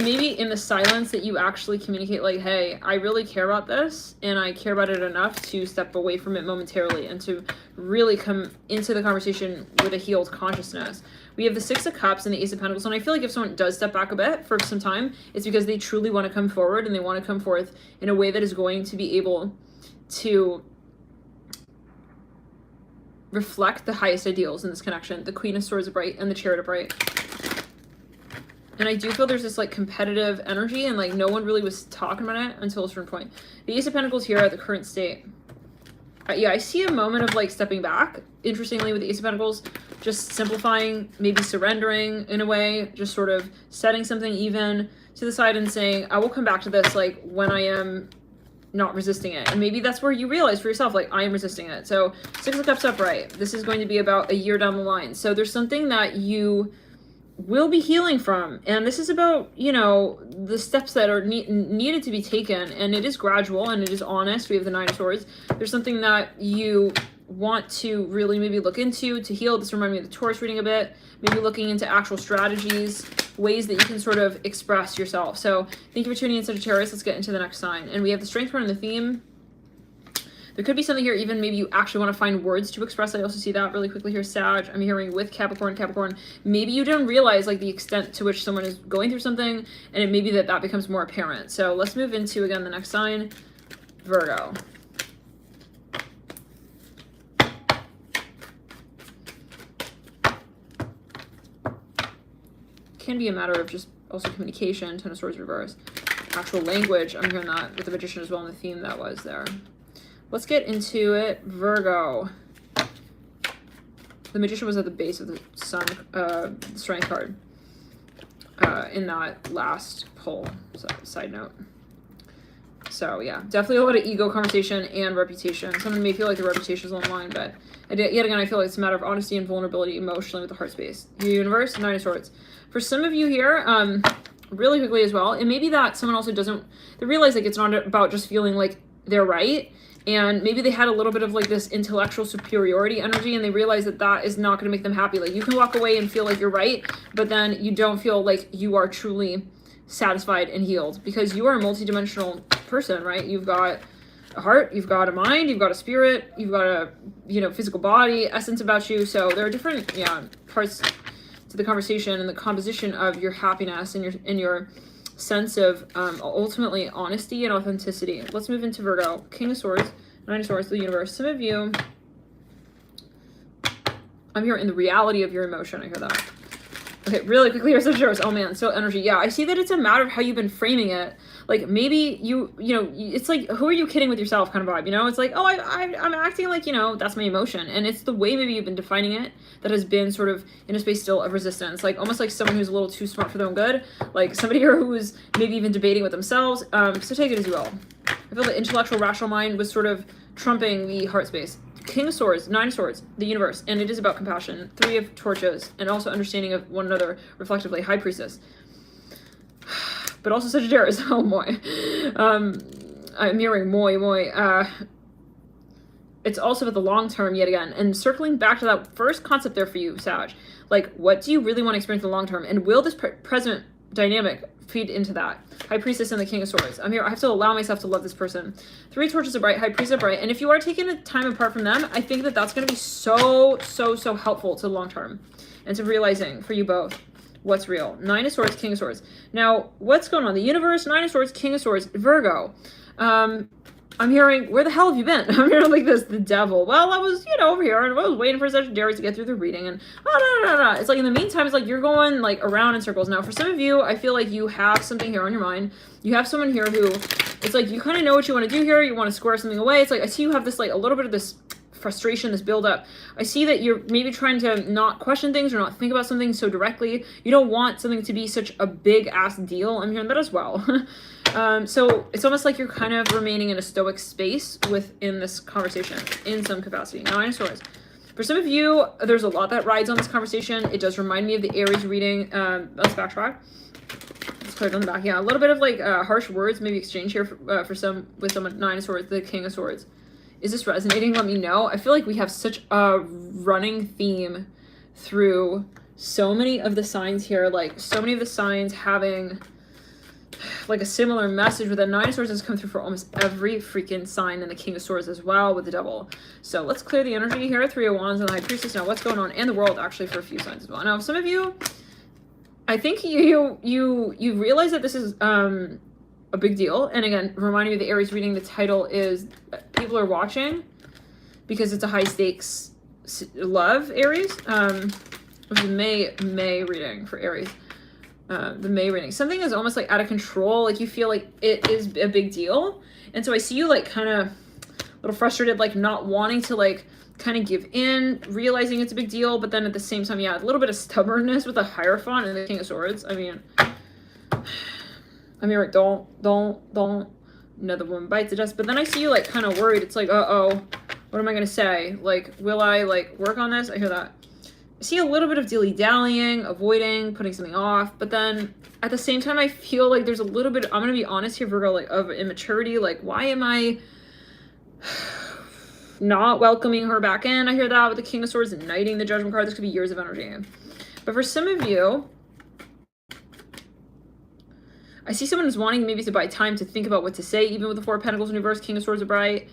may be in the silence that you actually communicate like, hey, I really care about this and I care about it enough to step away from it momentarily and to really come into the conversation with a healed consciousness. We have the Six of Cups and the Ace of Pentacles, and I feel like if someone does step back a bit for some time, it's because they truly want to come forward and they want to come forth in a way that is going to be able to reflect the highest ideals in this connection. The Queen of Swords upright and the Chariot upright. And I do feel there's this like competitive energy and like no one really was talking about it until a certain point. The Ace of Pentacles here at the current state. Yeah, I see a moment of like stepping back. Interestingly, with the Ace of Pentacles, just simplifying, maybe surrendering in a way, just sort of setting something even to the side and saying, I will come back to this like when I am not resisting it. And maybe that's where you realize for yourself, like, I am resisting it. So Six of Cups upright. This is going to be about a year down the line. So there's something that you will be healing from, and this is about, you know, the steps that are needed to be taken, and it is gradual and it is honest. We have the Nine of Swords. There's something that you want to really maybe look into to heal. This reminds me of the Taurus reading a bit, maybe looking into actual strategies, ways that you can sort of express yourself. So thank you for tuning in, Sagittarius. Let's get into the next sign. And we have the Strength card and the theme. There could be something here, even maybe you actually want to find words to express. I also see that really quickly here, Sag. I'm hearing with Capricorn. Maybe you didn't realize like the extent to which someone is going through something, and it may be that that becomes more apparent. So let's move into, again, the next sign, Virgo. Can be a matter of just also communication, Ten of Swords reverse. Actual language, I'm hearing that with the Magician as well, and the theme that was there. Let's get into it. Virgo. The Magician was at the base of the Sun, Strength card in that last pull. So, side note. So yeah, definitely a lot of ego conversation and reputation. Someone may feel like the reputation is on the line, but yet again, I feel like it's a matter of honesty and vulnerability emotionally with the heart space. Universe, Nine of Swords. For some of you here, really quickly as well, it may be that someone also doesn't, they realize like it's not about just feeling like they're right. And maybe they had a little bit of like this intellectual superiority energy, and they realize that that is not going to make them happy. Like you can walk away and feel like you're right, but then you don't feel like you are truly satisfied and healed, because you are a multidimensional person, right? You've got a heart, you've got a mind, you've got a spirit, you've got a, you know, physical body, essence about you. So there are different, yeah, parts to the conversation and the composition of your happiness and your sense of ultimately honesty and authenticity. Let's move into Virgo. King of Swords, Nine of Swords, the universe. Some of you, I'm here in the reality of your emotion. I hear that. Okay, really quickly, here's Sagittarius. Oh man, so energy. Yeah, I see that it's a matter of how you've been framing it. Like maybe you know, it's like, who are you kidding with yourself kind of vibe, you know? It's like, oh, I'm acting like, you know, that's my emotion. And it's the way maybe you've been defining it that has been sort of in a space still of resistance. Like almost like someone who's a little too smart for their own good. Like somebody here who's maybe even debating with themselves. So take it as you will. I feel the intellectual, rational mind was sort of trumping the heart space. King of Swords, Nine of Swords, the universe, and it is about compassion. Three of Torches, and also understanding of one another reflectively. High Priestess. But also Sagittarius. Oh boy. I'm hearing moi. It's also about the long term yet again. And circling back to that first concept there for you, Sag. Like, what do you really want to experience in the long term? And will this present dynamic feed into that? High Priestess and the King of Swords. I'm here. I have to allow myself to love this person. Three Torches are bright. High Priestess are bright. And if you are taking a time apart from them, I think that that's going to be so helpful to the long term and to realizing for you both what's real. Nine of Swords, King of Swords. Now, what's going on? The universe, Nine of Swords, King of Swords, Virgo. I'm hearing, where the hell have you been? I'm hearing like this, the devil. Well, I was, you know, over here, and I was waiting for Sagittarius to get through the reading, and no. It's like in the meantime, it's like you're going like around in circles. Now, for some of you, I feel like you have something here on your mind. You have someone here who, it's like you kind of know what you want to do here. You want to square something away. It's like I see you have this like a little bit of this frustration, this buildup. I see that you're maybe trying to not question things or not think about something so directly. You don't want something to be such a big ass deal. I'm hearing that as well. So it's almost like you're kind of remaining in a stoic space within this conversation in some capacity. Nine of Swords. For some of you, there's a lot that rides on this conversation. It does remind me of the Aries reading. Let's backtrack. Let's cleared on the back. Yeah, a little bit of like harsh words maybe exchange here for some with someone. Nine of Swords, the King of Swords. Is this resonating? Let me know. I feel like we have such a running theme through so many of the signs here, like so many of the signs having like a similar message with the Nine of Swords has come through for almost every freaking sign, and the King of Swords as well with the Devil. So let's clear the energy here. Three of Wands and the High Priestess. Now what's going on in the world actually for a few signs as well. Now some of you, I think you realize that this is a big deal. And again, reminding me of the Aries reading, the title is people are watching because it's a high stakes love, Aries. It was a May reading for Aries. The May reading. Something is almost like out of control. Like you feel like it is a big deal. And so I see you like kind of a little frustrated, like not wanting to like kind of give in, realizing it's a big deal. But then at the same time, yeah, a little bit of stubbornness with the Hierophant and the King of Swords. I mean, like, don't, another woman bites the dust. But then I see you like kind of worried. It's like, uh-oh, what am I going to say? Like, will I like work on this? I hear that. I see a little bit of dilly-dallying, avoiding, putting something off, but then at the same time, I feel like there's a little bit, I'm going to be honest here, Virgo, like of immaturity. Like, why am I not welcoming her back in? I hear that with the King of Swords and knighting the Judgment card. This could be years of energy. But for some of you, I see someone who's wanting maybe to buy time to think about what to say, even with the Four of Pentacles in reverse, King of Swords are bright.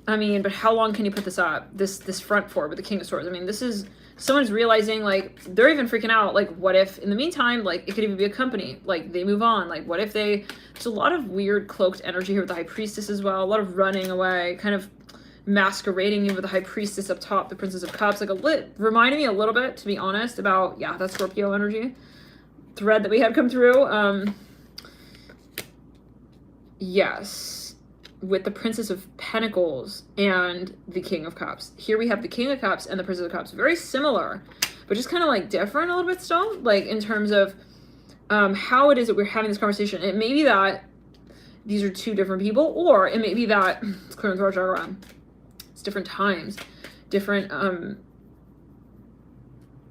I mean, but how long can you put this up, this front for with the King of Swords? I mean, this is someone's realizing, like, they're even freaking out. Like, what if in the meantime, like, it could even be a company, like, they move on. Like, what if they, there's a lot of weird cloaked energy here with the High Priestess as well. A lot of running away, kind of masquerading with the High Priestess up top, the Princess of Cups. Like, reminded me a little bit, to be honest, about, yeah, that Scorpio energy thread that we had come through. Yes. With the Princess of Pentacles and the King of Cups. Here we have the King of Cups and the Princess of Cups. Very similar, but just kind of like different a little bit still, like in terms of how it is that we're having this conversation. It may be that these are two different people, or it may be that it's clear and throw chakra. It's different times, different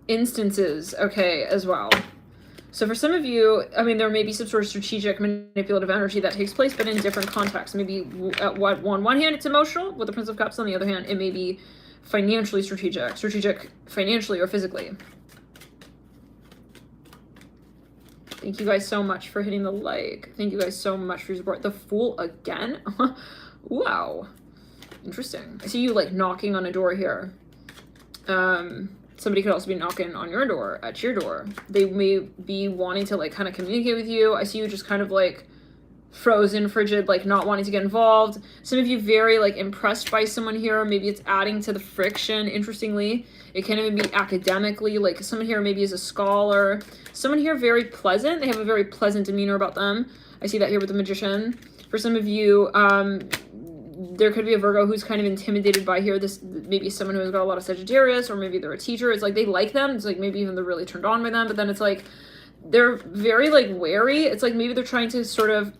instances, okay, as well. So for some of you, I mean, there may be some sort of strategic manipulative energy that takes place, but in different contexts. Maybe on one hand, it's emotional with the Prince of Cups. On the other hand, it may be financially strategic financially or physically. Thank you guys so much for hitting the like. Thank you guys so much for your support. The Fool again? Wow. Interesting. I see you like knocking on a door here. Somebody could also be knocking on your door, at your door. They may be wanting to like kind of communicate with you. I see you just kind of like frozen, frigid, like not wanting to get involved. Some of you very like impressed by someone here. Maybe it's adding to the friction. Interestingly, it can even be academically, like someone here maybe is a scholar. Someone here very pleasant. They have a very pleasant demeanor about them. I see that here with the Magician. For some of you, there could be a Virgo who's kind of intimidated by here. This maybe someone who's got a lot of Sagittarius, or maybe they're a teacher. It's like they like them. It's like maybe even they're really turned on by them, but then it's like they're very like wary. It's like maybe they're trying to sort of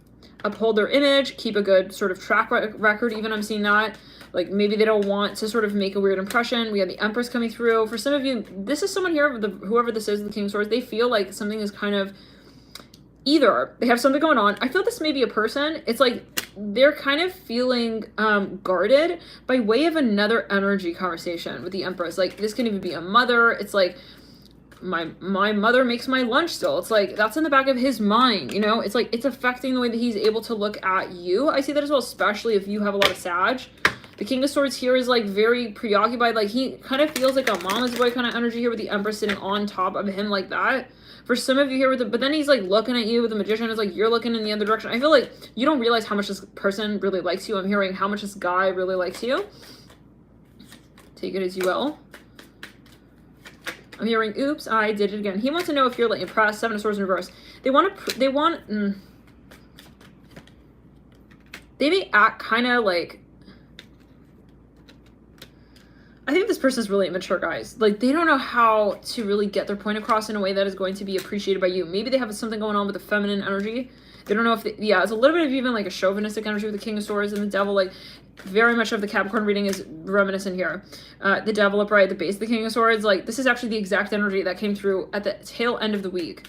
uphold their image, keep a good sort of track record. Even I'm seeing that. Like maybe they don't want to sort of make a weird impression. We have the Empress coming through. For some of you, this is someone here, whoever this is, the King of Swords, they feel like something is kind of either they have something going on. I feel this may be a person. It's like they're kind of feeling guarded by way of another energy conversation with the Empress. Like this can even be a mother. It's like my mother makes my lunch still. It's like that's in the back of his mind, you know? It's like it's affecting the way that he's able to look at you. I see that as well, especially if you have a lot of Sag. The King of Swords here is like very preoccupied. Like he kind of feels like a mama's boy kind of energy here with the Empress sitting on top of him like that. For some of you here with the, but then he's like looking at you with the Magician. It's like you're looking in the other direction. I feel like you don't realize how much this person really likes you. I'm hearing how much this guy really likes you. Take it as you will. I'm hearing, oops, I did it again. He wants to know if you're like impressed. Seven of Swords in reverse. They may act kind of like, I think this person is really immature, guys. Like, they don't know how to really get their point across in a way that is going to be appreciated by you. Maybe they have something going on with the feminine energy. They don't know if, yeah, it's a little bit of even like a chauvinistic energy with the King of Swords and the Devil. Like, very much of the Capricorn reading is reminiscent here. The Devil upright at the base of the King of Swords. Like, this is actually the exact energy that came through at the tail end of the week.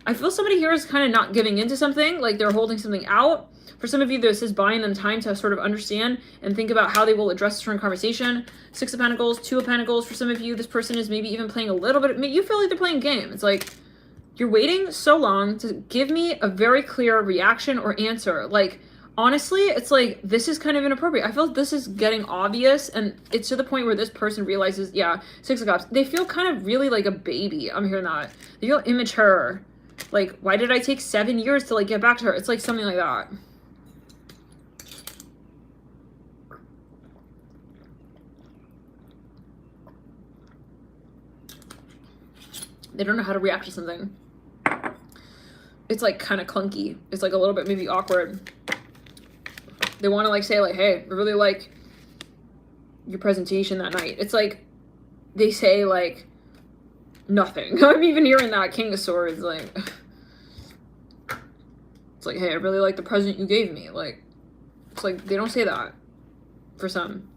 I feel somebody here is kind of not giving into something, like they're holding something out. For some of you, this is buying them time to sort of understand and think about how they will address this current conversation. 6 of Pentacles, 2 of Pentacles. For some of you, this person is maybe even playing a little bit. You feel like they're playing a game. It's like, you're waiting so long to give me a very clear reaction or answer. Like, honestly, it's like, this is kind of inappropriate. I feel like this is getting obvious, and it's to the point where this person realizes, yeah, 6 of Cups. They feel kind of really like a baby. I'm hearing that. They feel immature. Like, why did I take 7 years to, like, get back to her? It's like something like that. They don't know how to react to something. It's like kind of clunky. It's like a little bit maybe awkward. They want to like say like, hey, I really like your presentation that night. It's like they say like nothing. I'm even hearing that King of Swords. Like, it's like, hey, I really like the present you gave me. Like, it's like they don't say that for some.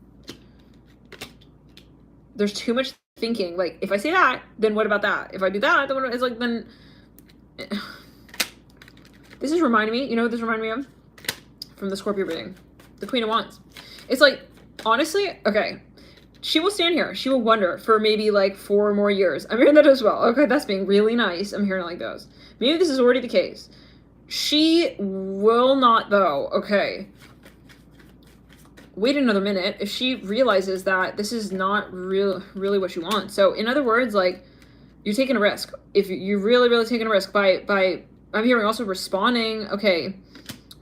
There's too much thinking. Like, if I say that, then what about that? If I do that, then what? It's like, then this is reminding me, you know what this reminded me of? From the Scorpio reading, the Queen of Wands. It's like, honestly, okay, she will stand here. She will wonder for maybe like 4 more years. I'm hearing that as well. Okay, that's being really nice. I'm hearing like those. Maybe this is already the case. She will not, though, okay, wait another minute if she realizes that this is not really what you want. So in other words, like, you're taking a risk. If you're really taking a risk by I'm hearing also responding, okay,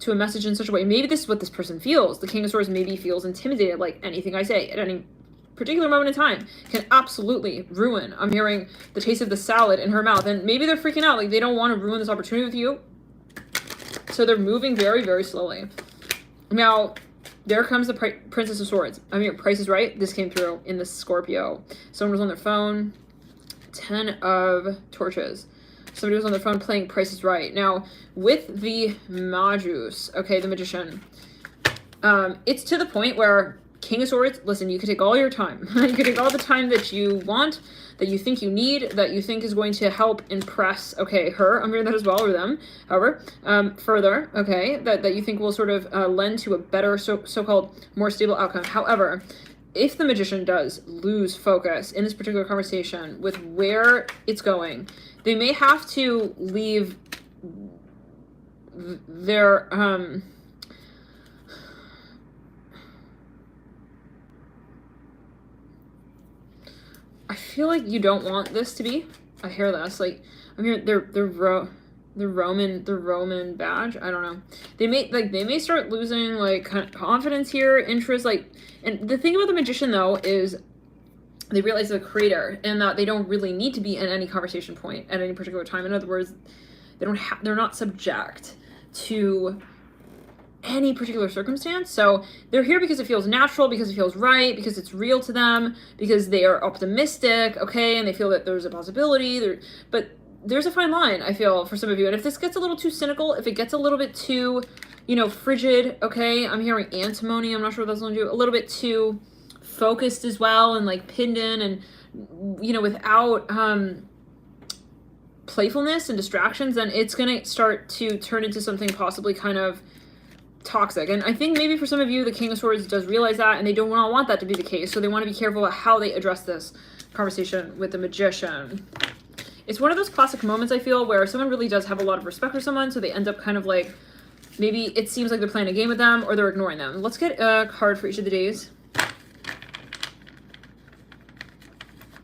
to a message in such a way. Maybe this is what this person feels. The King of Swords maybe feels intimidated, like anything I say at any particular moment in time can absolutely ruin. I'm hearing the taste of the salad in her mouth, and maybe they're freaking out, like they don't want to ruin this opportunity with you. So they're moving very slowly. Now, there comes the Princess of Swords. I mean, Price is Right. This came through in the Scorpio. Someone was on their phone. 10 of Torches. Somebody was on their phone playing Price is Right. Now, with the Magus, okay, the Magician, it's to the point where King of Swords, listen, you can take all your time. You can take all the time that you want, that you think you need, that you think is going to help impress, okay, her, I'm hearing that as well, or them, however, further, okay, that you think will sort of lend to a better, so-called more stable outcome. However, if the Magician does lose focus in this particular conversation with where it's going, they may have to leave their, I feel like you don't want this to be. I hear this. Like, I'm hearing the Roman badge. I don't know. They may start losing like confidence here, interest. Like, and the thing about the Magician though is they realize the creator and that they don't really need to be in any conversation point at any particular time. In other words, they're not subject to any particular circumstance. So they're here because it feels natural, because it feels right, because it's real to them, because they are optimistic, okay, and they feel that there's a possibility. But there's a fine line, I feel, for some of you. And if this gets a little too cynical, if it gets a little bit too, frigid, okay, I'm hearing antimony, I'm not sure what that's going to do, a little bit too focused as well, and like pinned in, and without playfulness and distractions, then it's going to start to turn into something possibly kind of toxic. And I think maybe for some of you, the King of Swords does realize that, and they don't want that to be the case. So they want to be careful about how they address this conversation with the Magician. It's one of those classic moments, I feel, where someone really does have a lot of respect for someone, so they end up kind of like, maybe it seems like they're playing a game with them, or they're ignoring them. Let's get a card for each of the days.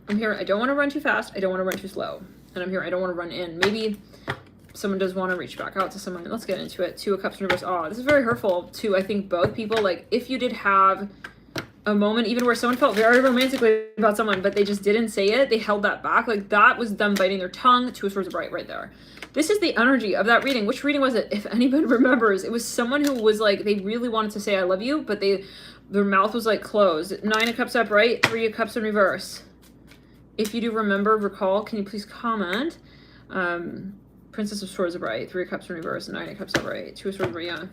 I'm here, I don't want to run too fast, I don't want to run too slow. And I'm here, I don't want to run in. Maybe someone does want to reach back out to someone. Let's get into it. 2 of Cups in reverse. Oh, this is very hurtful to, I think, both people. Like, if you did have a moment even where someone felt very romantically about someone, but they just didn't say it, they held that back, like that was them biting their tongue. 2 of Swords right there. This is the energy of that reading. Which reading was it? If anybody remembers, it was someone who was like, they really wanted to say I love you, but their mouth was like closed. 9 of Cups upright, 3 of Cups in reverse. If you do remember, recall, can you please comment? Princess of Swords upright, 3 of Cups in reverse, 9 of Cups upright, 2 of Swords upright, yeah.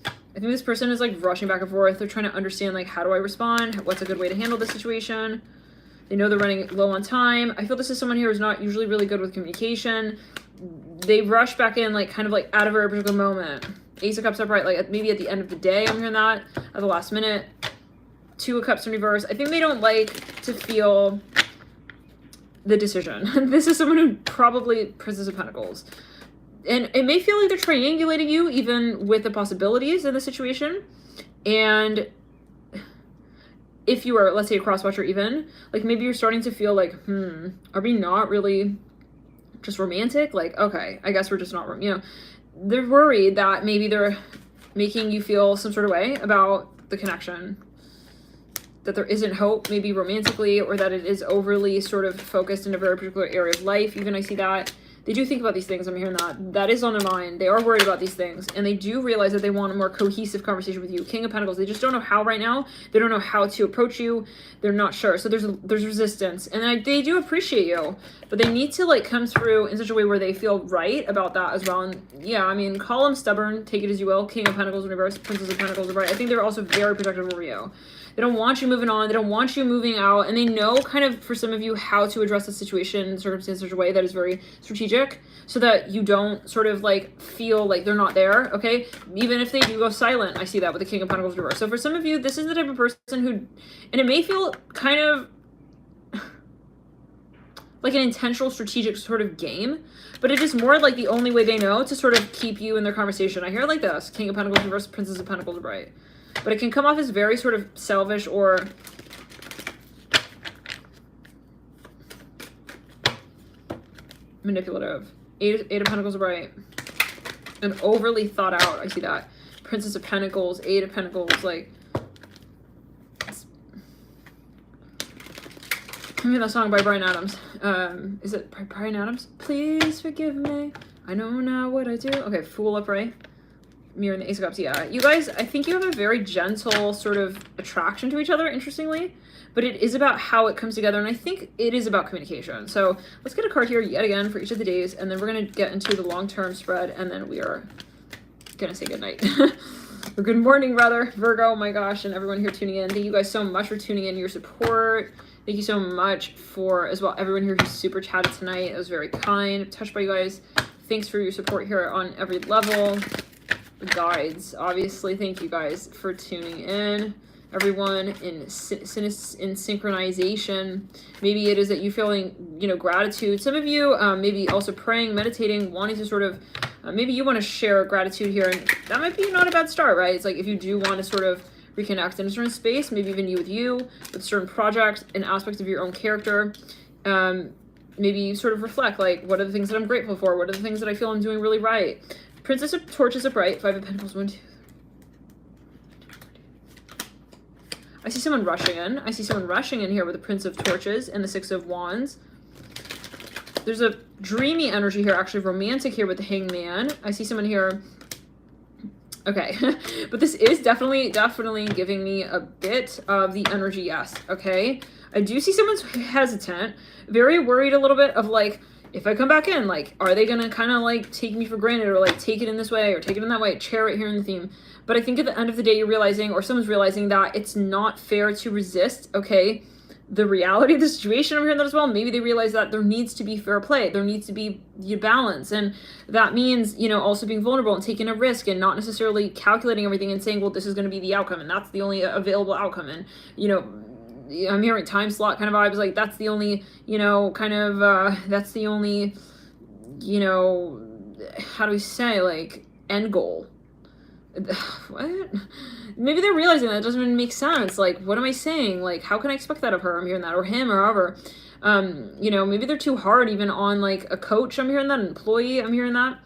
I think this person is like rushing back and forth. They're trying to understand, like, how do I respond? What's a good way to handle this situation? They know they're running low on time. I feel this is someone here who's not usually really good with communication. they rush back in, like, kind of like out of a particular moment. Ace of Cups upright, like maybe at the end of the day, I'm hearing that, at the last minute. Two of Cups in reverse. I think they don't like to feel the decision. This is someone who probably Princess of Pentacles. And it may feel like they're triangulating you, even with the possibilities in the situation. And if you are, let's say, a cross-watcher even, like maybe you're starting to feel like, are we not really just romantic? Like, okay, I guess we're just not, you know, they're worried that maybe they're making you feel some sort of way about the connection, that there isn't hope, maybe romantically, or that it is overly sort of focused in a very particular area of life. Even I see that. They do think about these things. I'm hearing that. That is on their mind. They are worried about these things. And they do realize that they want a more cohesive conversation with you. King of Pentacles. They just don't know how right now. They don't know how to approach you. They're not sure. So there's resistance. And they do appreciate you. But they need to like come through in such a way where they feel right about that as well. And yeah, I mean, call them stubborn. Take it as you will. King of Pentacles in reverse. Princess of Pentacles in right. I think they're also very protective over you. They don't want you moving on. They don't want you moving out. And they know kind of, for some of you, how to address the situation and circumstance in such a way that is very strategic, so that you don't sort of like feel like they're not there, okay? Even if they do go silent, I see that with the King of Pentacles reverse. So for some of you, this is the type of person who, and it may feel kind of like an intentional strategic sort of game, but it is more like the only way they know to sort of keep you in their conversation. I hear it like this: King of Pentacles reverse, Princess of Pentacles right. But it can come off as very sort of selfish or manipulative. Eight of Pentacles right. And overly thought out. I see that. Princess of Pentacles, Eight of Pentacles, like. I mean that song by Bryan Adams. Is it by Bryan Adams? Please forgive me. I know now what I do. Okay, Fool upright. Mirror and the Ace of Cups. Yeah, you guys, I think you have a very gentle sort of attraction to each other, interestingly, but it is about how it comes together, and I think it is about communication. So let's get a card here yet again for each of the days, and then we're going to get into the long-term spread, and then we are going to say goodnight. Or good morning, rather, Virgo. Oh my gosh, and everyone here tuning in. Thank you guys so much for tuning in, your support. Thank you so much for, as well, everyone here who super chatted tonight. It was very kind. Touched by you guys. Thanks for your support here on every level. Guides, obviously, thank you guys for tuning in. Everyone in synchronization. Maybe it is that you feeling, you know, gratitude. Some of you maybe also praying, meditating, wanting to sort of maybe you want to share gratitude here, and that might be not a bad start, right? It's like if you do want to sort of reconnect in a certain space, maybe even you with certain projects and aspects of your own character. Maybe you sort of reflect, like, what are the things that I'm grateful for? What are the things that I feel I'm doing really right? Princess of Torches upright, Five of Pentacles, 1, 2. I see someone rushing in. I see someone rushing in here with the Prince of Torches and the Six of Wands. There's a dreamy energy here, actually romantic here with the Hangman. I see someone here. Okay, but this is definitely giving me a bit of the energy, yes, okay? I do see someone's hesitant, very worried a little bit of like, if I come back in, like, are they gonna kind of like take me for granted, or like take it in this way or take it in that way, chariot here in the theme. But I think at the end of the day, you're realizing, or someone's realizing, that it's not fair to resist, okay, the reality of the situation. I'm hearing that as well. Maybe they realize that there needs to be fair play. There needs to be balance. And that means, you know, also being vulnerable and taking a risk and not necessarily calculating everything and saying, well, this is going to be the outcome and that's the only available outcome. And, you know, I'm hearing time slot kind of vibes, like that's the only, you know, kind of, that's the only, you know, how do we say, like, end goal. What? Maybe they're realizing that it doesn't even make sense. Like, what am I saying? Like, how can I expect that of her? I'm hearing that, or him, or however. You know, maybe they're too hard even on like a coach. I'm hearing that, an employee. I'm hearing that.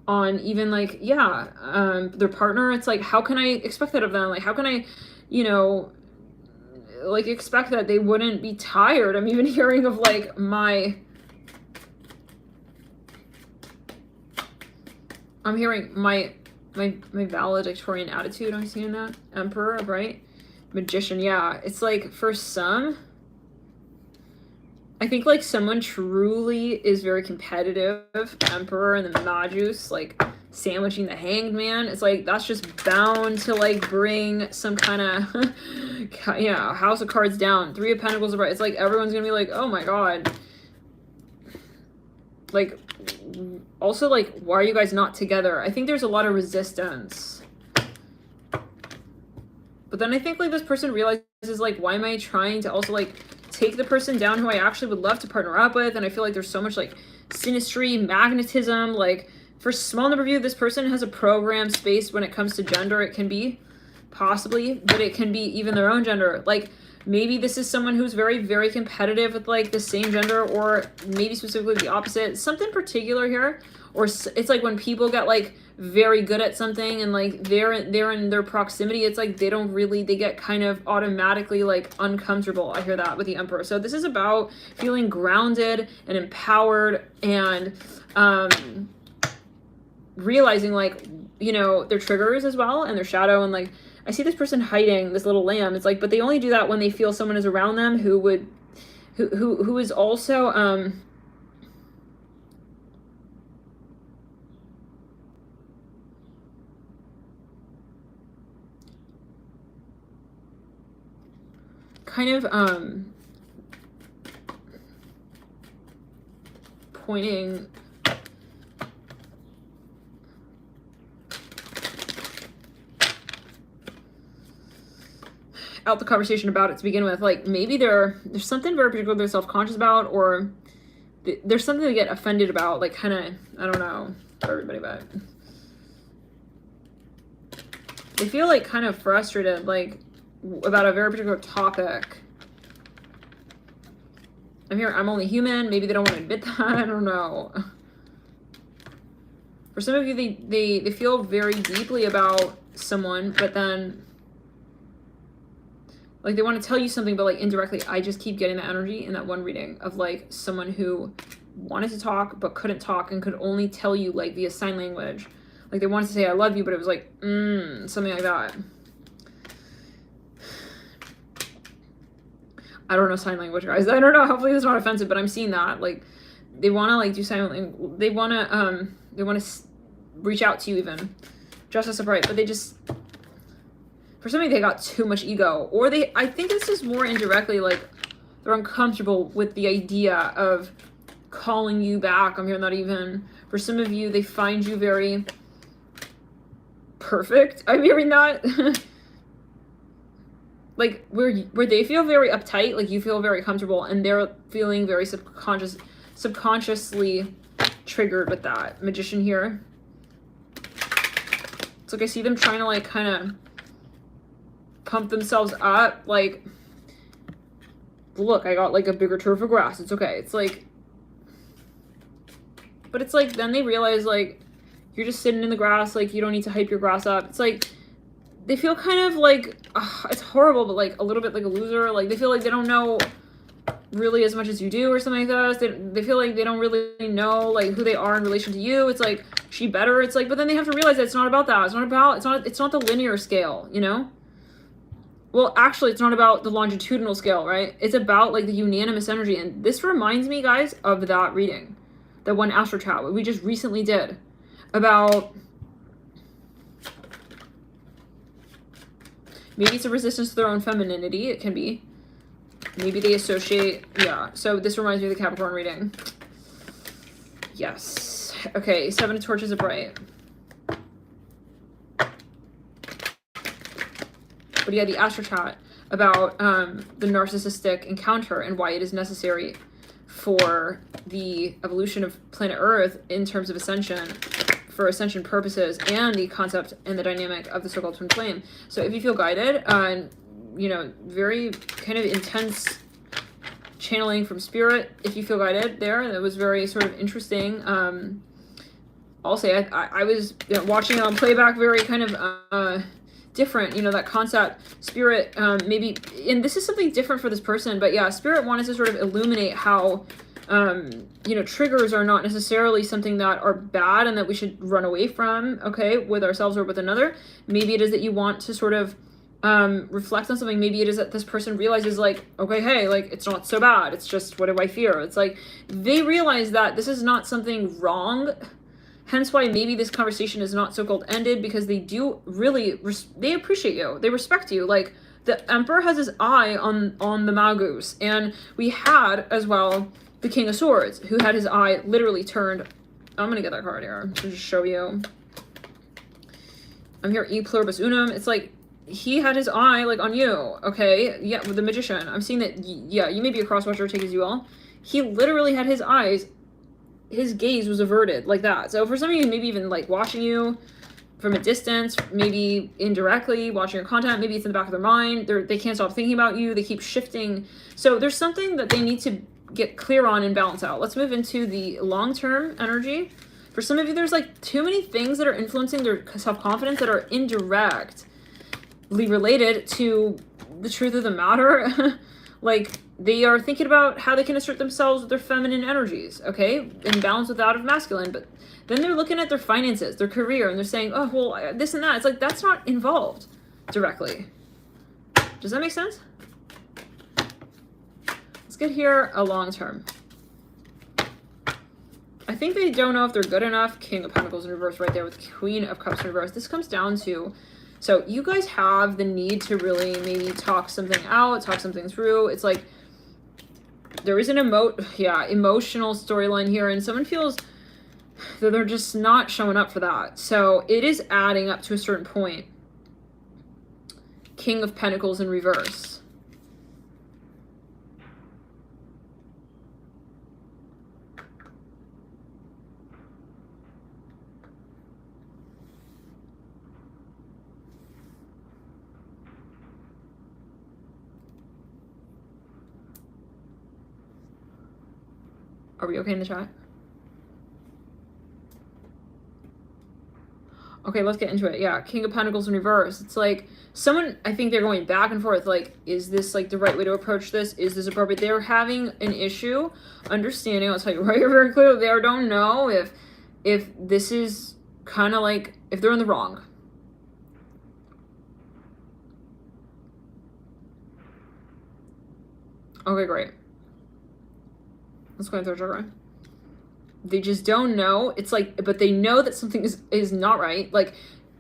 On even like, yeah, their partner. It's like, how can I expect that of them? Like, how can I, you know, like expect that they wouldn't be tired? I'm even hearing of like I'm hearing my valedictorian attitude. I'm seeing that. Emperor, right? Magician, yeah. It's like, for some, I think like someone truly is very competitive. Emperor and the Magus, like sandwiching the Hanged Man. It's like, that's just bound to like bring some kind of, yeah, House of Cards down. Three of Pentacles, right? It's like everyone's gonna be like, oh my god. Like, also, like, why are you guys not together? I think there's a lot of resistance. But then I think, like, this person realizes, like, why am I trying to also, like, take the person down who I actually would love to partner up with? And I feel like there's so much, like, synastry, magnetism. Like, for a small number of you, this person has a program space when it comes to gender. It can be, possibly, but it can be even their own gender. Like, maybe this is someone who's very, very competitive with, like, the same gender, or maybe specifically the opposite. Something particular here. Or it's like when people get, like, very good at something and, like, they're in their proximity, it's like they don't really, they get kind of automatically, like, uncomfortable. I hear that with the Emperor. So this is about feeling grounded and empowered and realizing, like, you know, their triggers as well and their shadow. And, like, I see this person hiding this little lamb. It's like, but they only do that when they feel someone is around them who would, who is also, kind of, pointing out the conversation about it to begin with. Like, maybe there's something very particular they're self-conscious about, or there's something they get offended about, like, kind of, I don't know for everybody, but they feel, like, kind of frustrated, like, about a very particular topic. I'm only human. Maybe they don't want to admit that. I don't know. For some of you, they feel very deeply about someone, but then, like, they want to tell you something, but, like, indirectly, I just keep getting the energy in that one reading of, like, someone who wanted to talk but couldn't talk and could only tell you, like, via sign language. Like, they wanted to say I love you, but it was like something like that. I don't know sign language, guys. I don't know. Hopefully it's not offensive, but I'm seeing that, like, they want to, like, do sign language. They want to reach out to you even just as upright, but they just, for somebody, they got too much ego, or I think this is more indirectly, like, they're uncomfortable with the idea of calling you back. I'm hearing that even for some of you, they find you very perfect. I'm hearing that. Like, where they feel very uptight, like, you feel very comfortable, and they're feeling very subconsciously triggered with that. Magician here. It's like I see them trying to, like, kind of pump themselves up, like, look, I got, like, a bigger turf of grass, it's okay. It's like, but it's like, then they realize, like, you're just sitting in the grass, like, you don't need to hype your grass up. It's like, they feel kind of like, it's horrible, but, like, a little bit like a loser. Like, they feel like they don't know really as much as you do, or something like that. They feel like they don't really know, like, who they are in relation to you. It's like, she better. It's like, but then they have to realize that it's not about that. It's not the linear scale, you know? Well, actually, it's not about the longitudinal scale, right? It's about, like, the unanimous energy. And this reminds me, guys, of that reading, that one astro chat we just recently did about, maybe it's a resistance to their own femininity. It can be. Maybe they associate, yeah. So this reminds me of the Capricorn reading. Yes. Okay, 7 of Torches of Bright. But yeah, the astro chat about the narcissistic encounter and why it is necessary for the evolution of planet Earth in terms of ascension, for ascension purposes, and the concept and the dynamic of the so-called twin flame. So if you feel guided, you know, very kind of intense channeling from spirit, if you feel guided there, that was very sort of interesting. I'll say I was, you know, watching on playback, very kind of different, you know, that concept, spirit, maybe, and this is something different for this person, but yeah, spirit wanted to sort of illuminate how, you know, triggers are not necessarily something that are bad and that we should run away from, okay, with ourselves or with another. Maybe it is that you want to sort of reflect on something. Maybe it is that this person realizes, like, okay, hey, like, it's not so bad, it's just, what do I fear? It's like they realize that this is not something wrong, hence why maybe this conversation is not so-called ended, because they do really they appreciate you, they respect you. Like, the Emperor has his eye on the Magus, and we had as well the King of Swords, who had his eye literally turned. I'm gonna get that card here to just show you. I'm here, e pluribus unum. It's like he had his eye like on you, okay? Yeah, with the Magician. I'm seeing that, yeah, you may be a cross-watcher, take as you will. He literally had his eyes, his gaze was averted like that. So for some of you, maybe even like watching you from a distance, maybe indirectly watching your content, maybe it's in the back of their mind. They can't stop thinking about you. They keep shifting. So there's something that they need to get clear on and balance out. Let's move into the long-term energy. For some of you, there's like too many things that are influencing their self-confidence that are indirectly related to the truth of the matter. Like they are thinking about how they can assert themselves with their feminine energies, okay? In balance with that of masculine, but then they're looking at their finances, their career, and they're saying, oh, well, this and that. It's like, that's not involved directly. Does that make sense? Let's get here a long term. I think they don't know if they're good enough. King of Pentacles in reverse right there with Queen of Cups in reverse. This comes down to, so you guys have the need to really maybe talk something out, talk something through. It's like there is an emotional storyline here, and someone feels that they're just not showing up for that. So it is adding up to a certain point. King of Pentacles in reverse. Are we okay in the chat? Okay, let's get into it. Yeah, King of Pentacles in reverse. It's like someone, I think they're going back and forth. Like, is this like the right way to approach this? Is this appropriate? They're having an issue understanding. I'll tell you right here very clearly. They don't know if this is kind of like, if they're in the wrong. Okay, great. Let's go into third chakra. They just don't know. It's like, but they know that something is not right. Like,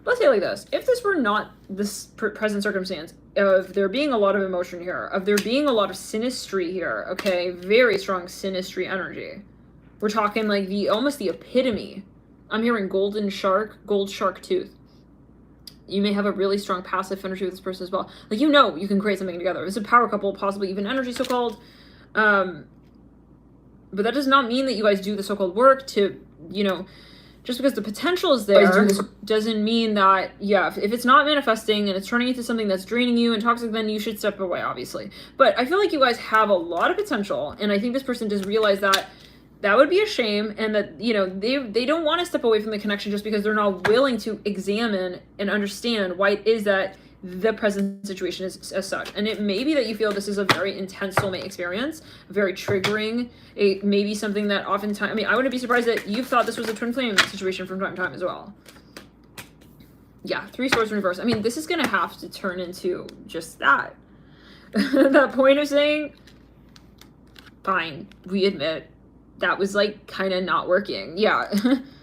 let's say it like this. If this were not this present circumstance of there being a lot of emotion here, of there being a lot of synastry here, okay, very strong synastry energy. We're talking like almost the epitome. I'm hearing gold shark tooth. You may have a really strong passive energy with this person as well. Like, you know, you can create something together. It's a power couple, possibly even energy, so-called. But that does not mean that you guys do the so-called work to, you know, just because the potential is there doesn't mean that, yeah, if it's not manifesting and it's turning into something that's draining you and toxic, then you should step away, obviously. But I feel like you guys have a lot of potential, and I think this person does realize that that would be a shame, and that, you know, they don't want to step away from the connection just because they're not willing to examine and understand why it is that the present situation is as such. And it may be that you feel this is a very intense soulmate experience, very triggering, maybe something that oftentimes, I mean, I wouldn't be surprised that you thought this was a twin flame situation from time to time as well. Yeah, 3 swords in reverse. I mean, this is going to have to turn into just that. That point of saying, fine, we admit, that was like kind of not working. Yeah.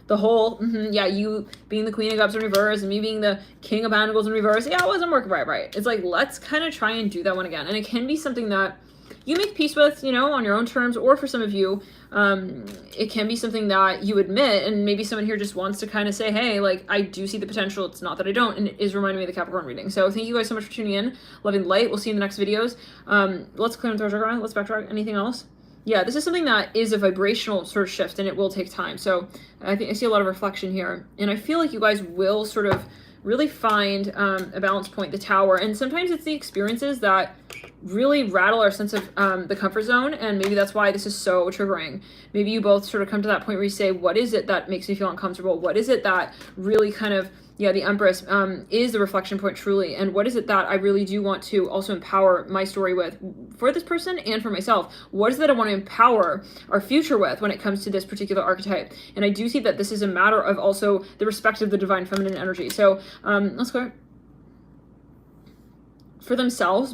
The whole, yeah, you being the Queen of Cups in reverse and me being the King of Pentacles in reverse, yeah, it wasn't working right. It's like, let's kind of try and do that one again. And it can be something that you make peace with, you know, on your own terms, or for some of you, it can be something that you admit, and maybe someone here just wants to kind of say, hey, like, I do see the potential, it's not that I don't, and it is reminding me of the Capricorn reading. So thank you guys so much for tuning in. Loving light. We'll see you in the next videos. Let's clear the third chakra. Let's backtrack. Anything else? Yeah, this is something that is a vibrational sort of shift, and it will take time. So I think I see a lot of reflection here, and I feel like you guys will sort of really find a balance point, the Tower. And sometimes it's the experiences that really rattle our sense of the comfort zone, and maybe that's why this is so triggering. Maybe you both sort of come to that point where you say, what is it that makes me feel uncomfortable? What is it that really kind of, yeah, the Empress is the reflection point truly, and what is it that I really do want to also empower my story with for this person and for myself? What is it that I want to empower our future with when it comes to this particular archetype? And I do see that this is a matter of also the respect of the divine feminine energy. So let's go for themselves, but